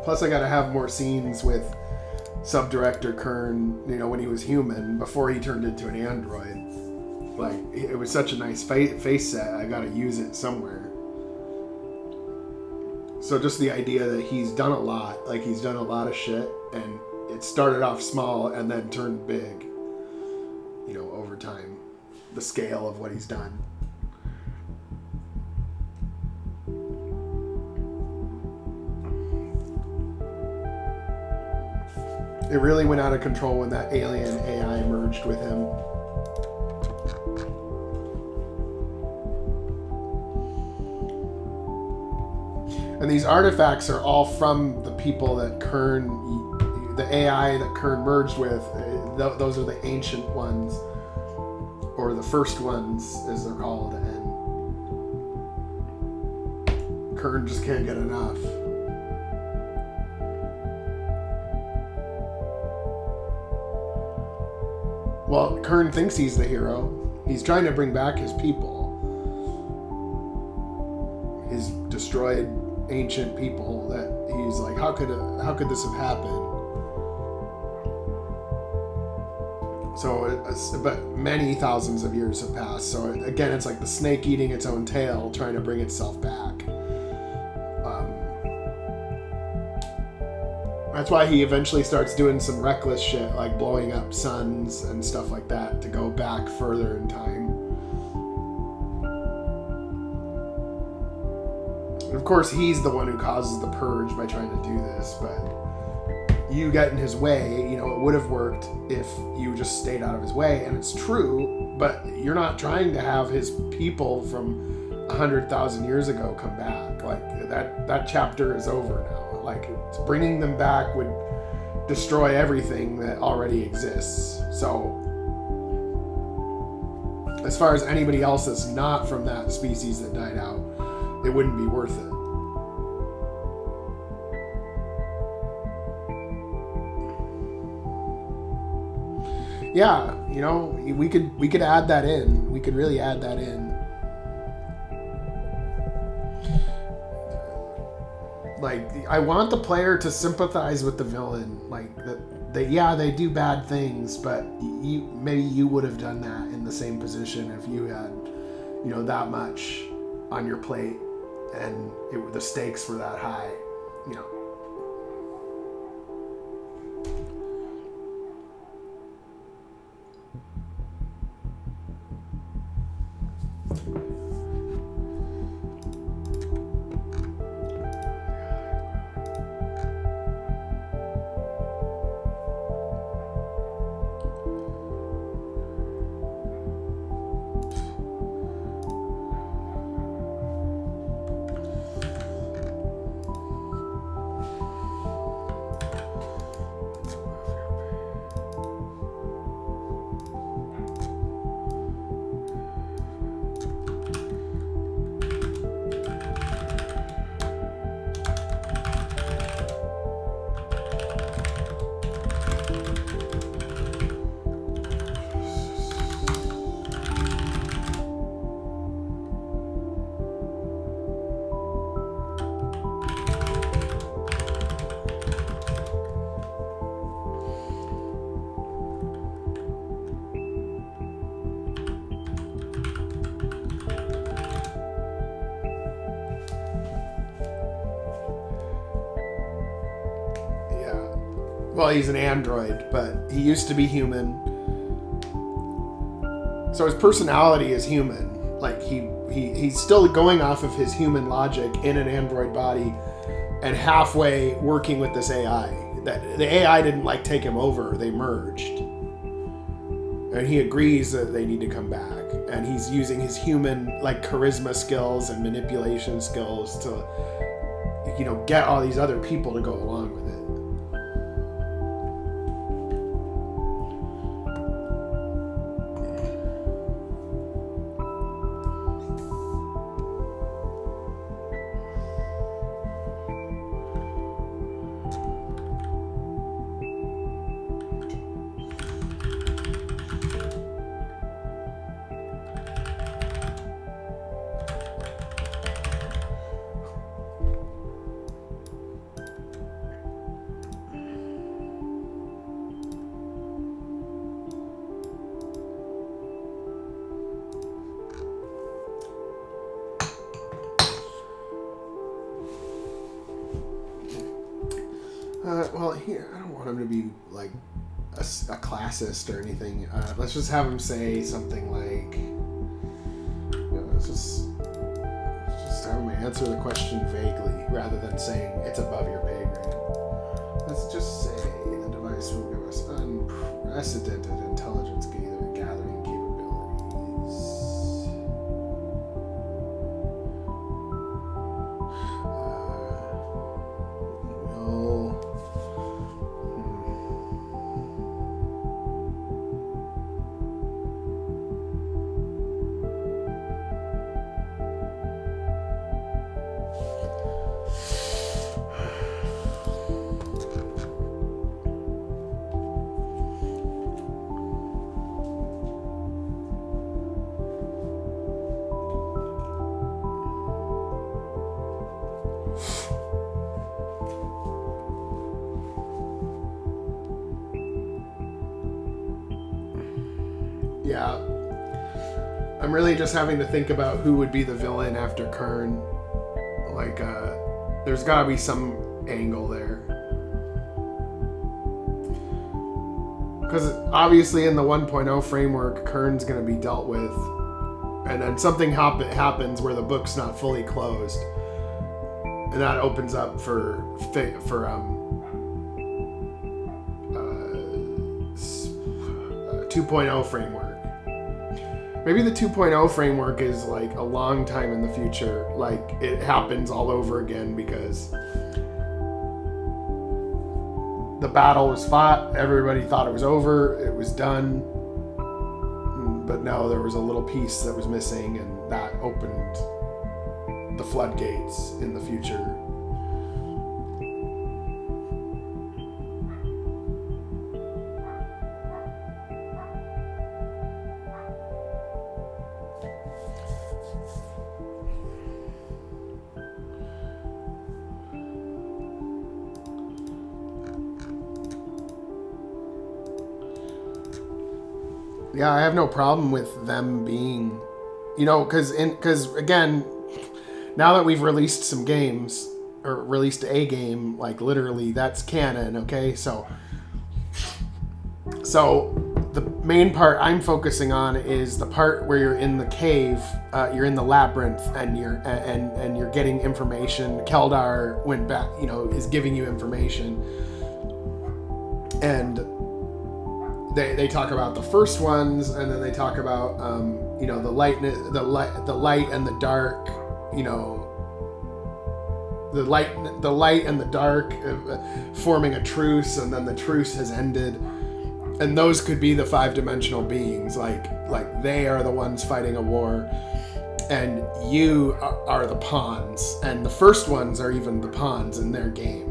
Plus, I gotta have more scenes with Subdirector Kern, you know, when he was human, before he turned into an android. Like, it was such a nice face set, I gotta use it somewhere. So just the idea that he's done a lot, like he's done a lot of shit, and it started off small and then turned big, you know, over time. The scale of what he's done. It really went out of control when that alien AI merged with him. And these artifacts are all from the people that Kern, the AI that Kern merged with. Those are the ancient ones, or the first ones, as they're called. And Kern just can't get enough. Well, Kern thinks he's the hero. He's trying to bring back his people. His destroyed ancient people that he's like, how could this have happened? So, but many thousands of years have passed. So again, it's like the snake eating its own tail, trying to bring itself back. That's why he eventually starts doing some reckless shit, like blowing up suns and stuff like that to go back further in time. And of course, he's the one who causes the purge by trying to do this, but you get in his way. You know, it would have worked if you just stayed out of his way, and it's true, but you're not trying to have his people from 100,000 years ago come back. Like, that chapter is over now. Like, bringing them back would destroy everything that already exists. So, as far as anybody else that's not from that species that died out, it wouldn't be worth it. Yeah, you know, we could add that in. We could really add that in. Like, I want the player to sympathize with the villain. Like, they do bad things, but maybe you would have done that in the same position if you had, you know, that much on your plate and the stakes were that high, you know. Well, he's an android, but he used to be human. So his personality is human. Like, he's still going off of his human logic in an android body and halfway working with this AI. That the AI didn't, like, take him over. They merged. And he agrees that they need to come back. And he's using his human, like, charisma skills and manipulation skills to, you know, get all these other people to go along with it. Well, here, I don't want him to be, like, a classist or anything. Let's just have him say something like, you know, let's just have him answer the question vaguely rather than saying it's above your pay grade. Let's just say the device will Yeah. I'm really just having to think about who would be the villain after Kern. Like, there's gotta be some angle there. Because obviously in the 1.0 framework, Kern's gonna be dealt with. And then something happens where the book's not fully closed. And that opens up for 2.0 framework. Maybe the 2.0 framework is like a long time in the future. Like it happens all over again because the battle was fought. Everybody thought it was over. It was done. But no, there was a little piece that was missing, and that opened the floodgates in the future. Yeah, I have no problem with them being, because again, now that we've released some games, or released a game, like literally that's canon, okay? So the main part I'm focusing on is the part where you're in the cave, you're in the labyrinth, and you're getting information. Keldar went back, is giving you information, and they talk about the first ones, and then they talk about the light and the dark, the light and the dark forming a truce, and then the truce has ended, and those could be the 5-dimensional beings, like they are the ones fighting a war, and you are the pawns, and the first ones are even the pawns in their game.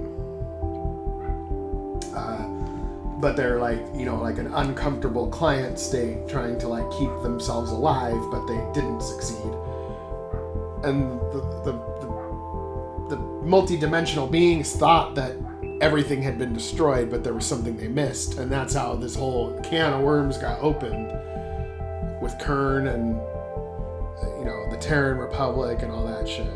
But they're like an uncomfortable client state, trying to like keep themselves alive, but they didn't succeed. And the multi-dimensional beings thought that everything had been destroyed, but there was something they missed, and that's how this whole can of worms got opened with Kern and the Terran Republic and all that shit.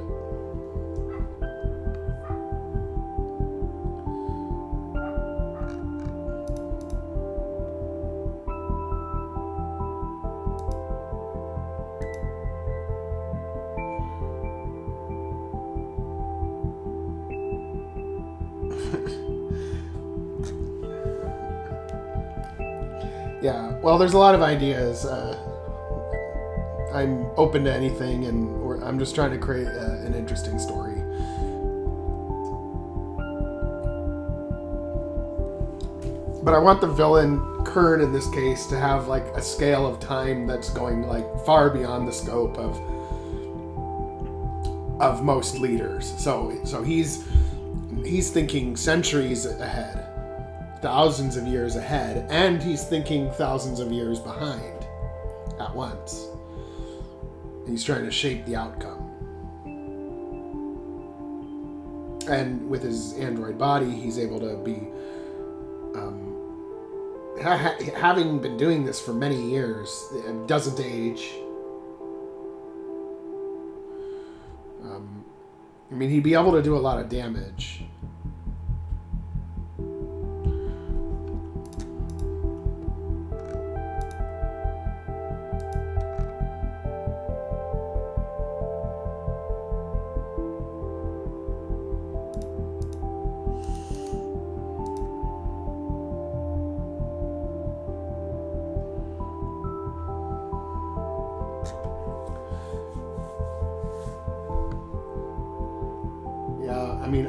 Yeah, well, there's a lot of ideas. I'm open to anything, and I'm just trying to create an interesting story. But I want the villain, Kern in this case, to have like a scale of time that's going like far beyond the scope of most leaders. So he's thinking centuries ahead. Thousands of years ahead, and he's thinking thousands of years behind at once. He's trying to shape the outcome. And with his android body, he's able to be, having been doing this for many years, it doesn't age. He'd be able to do a lot of damage.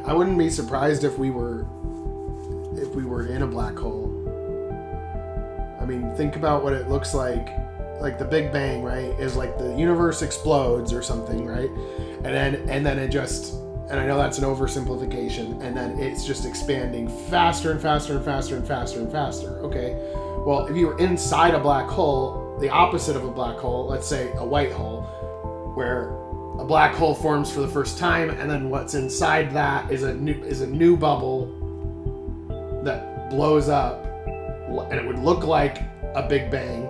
I wouldn't be surprised if we were in a black hole. Think about what it looks like the Big Bang, right? Is like the universe explodes or something, right? And then it just, and I know that's an oversimplification, and then it's just expanding faster and faster and faster and faster and faster. Okay, well, if you were inside a black hole, the opposite of a black hole, let's say a white hole, where a black hole forms for the first time, and then what's inside that is a new bubble that blows up, and it would look like a Big Bang,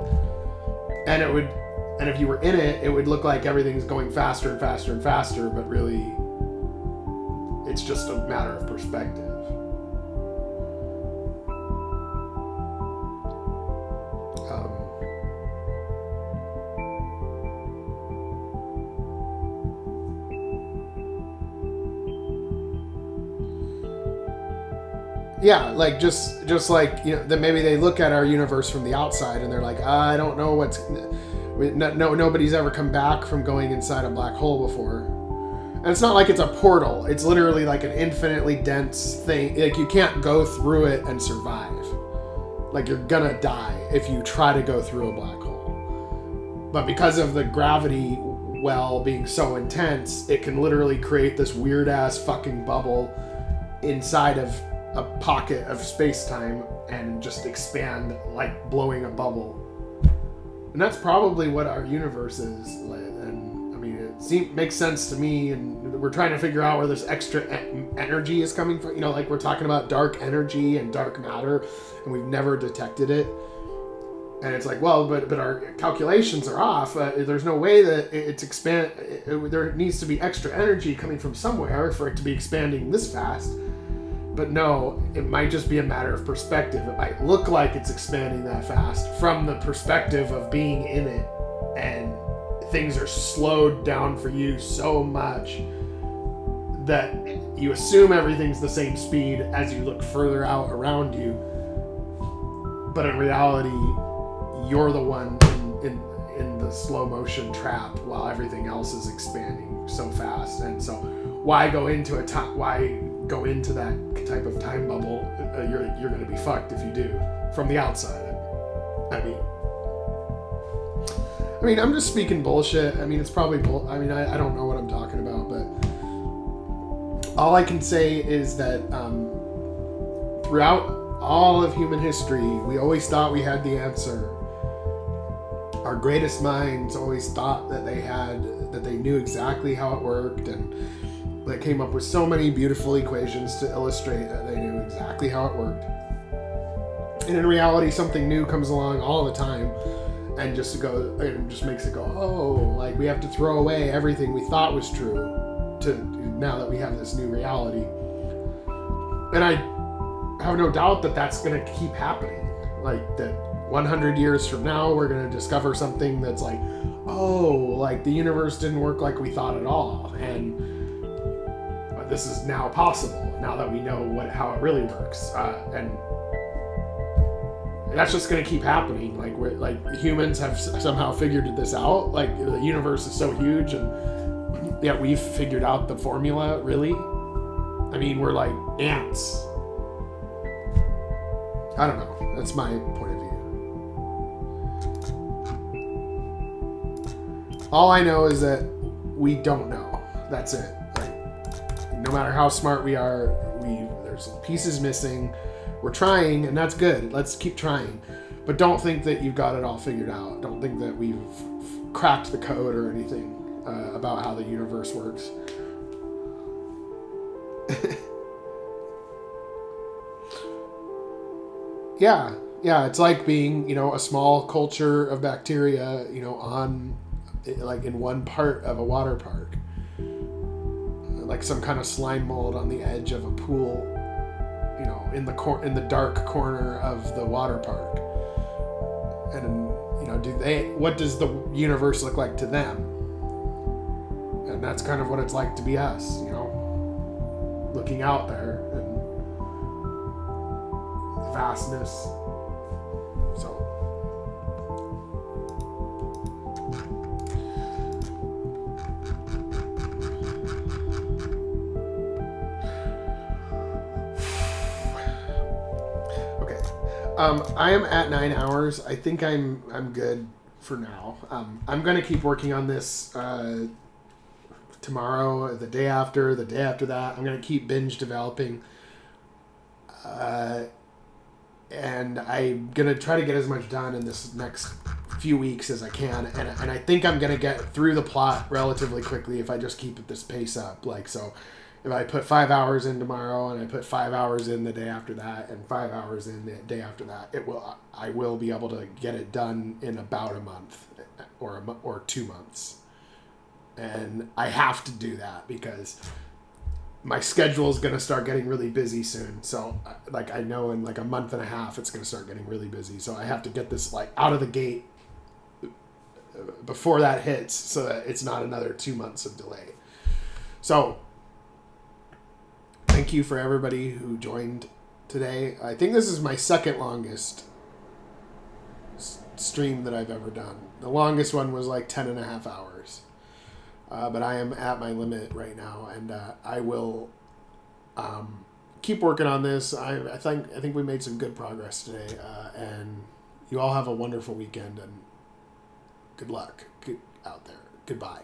And if you were in it, it would look like everything's going faster and faster and faster, but really, it's just a matter of perspective. Yeah, like just like, you know, that maybe they look at our universe from the outside and they're like, I don't know what's, nobody's ever come back from going inside a black hole before. And it's not like it's a portal. It's literally like an infinitely dense thing. Like, you can't go through it and survive. Like, you're gonna die if you try to go through a black hole. But because of the gravity well being so intense, it can literally create this weird ass fucking bubble inside of a pocket of space-time and just expand like blowing a bubble. And that's probably what our universe is. And I mean, it makes sense to me, and we're trying to figure out where this extra energy is coming from. You know, like, we're talking about dark energy and dark matter, and we've never detected it. And it's like, well, but our calculations are off. There's no way that it's there needs to be extra energy coming from somewhere for it to be expanding this fast. But no, it might just be a matter of perspective. It might look like it's expanding that fast from the perspective of being in it, and things are slowed down for you so much that you assume everything's the same speed as you look further out around you. But in reality, you're the one in the slow motion trap while everything else is expanding so fast. And so why go into that type of time bubble? You're going to be fucked if you do from the outside. I mean, I'm just speaking bullshit. I mean, it's probably I don't know what I'm talking about, but all I can say is that throughout all of human history, we always thought we had the answer. Our greatest minds always thought that they knew exactly how it worked, and they came up with so many beautiful equations to illustrate that they knew exactly how it worked. And in reality, something new comes along all the time and just makes it go, oh, like, we have to throw away everything we thought was true now that we have this new reality. And I have no doubt that that's going to keep happening. Like, that 100 years from now, we're going to discover something that's like, oh, like, the universe didn't work like we thought at all. And this is now possible, now that we know how it really works. And that's just going to keep happening. Like, humans have somehow figured this out. Like, the universe is so huge, and yet we've figured out the formula, really? I mean, we're like ants. I don't know. That's my point of view. All I know is that we don't know. That's it. Like, no matter how smart we are, there's pieces missing. We're trying, and that's good. Let's keep trying. But don't think that you've got it all figured out. Don't think that we've cracked the code or anything about how the universe works. Yeah, it's like being, a small culture of bacteria, on, like, in one part of a water park. Like some kind of slime mold on the edge of a pool, in the dark corner of the water park. And, what does the universe look like to them? And that's kind of what it's like to be us, looking out there and the vastness. So, I am at 9 hours. I think I'm good for now. I'm gonna keep working on this tomorrow, the day after that. I'm gonna keep binge developing, and I'm gonna try to get as much done in this next few weeks as I can. And I think I'm gonna get through the plot relatively quickly if I just keep this pace up. Like, so, if I put 5 hours in tomorrow and I put 5 hours in the day after that and 5 hours in the day after that, I will be able to get it done in about a month or 2 months. And I have to do that because my schedule is going to start getting really busy soon. So like I know in like a month and a half it's going to start getting really busy. So I have to get this like out of the gate before that hits so that it's not another 2 months of delay. So thank you for everybody who joined today. I think this is my second longest stream that I've ever done. The longest one was like 10.5 hours. But I am at my limit right now, and I will keep working on this. I think we made some good progress today, and you all have a wonderful weekend, and good luck out there. Goodbye.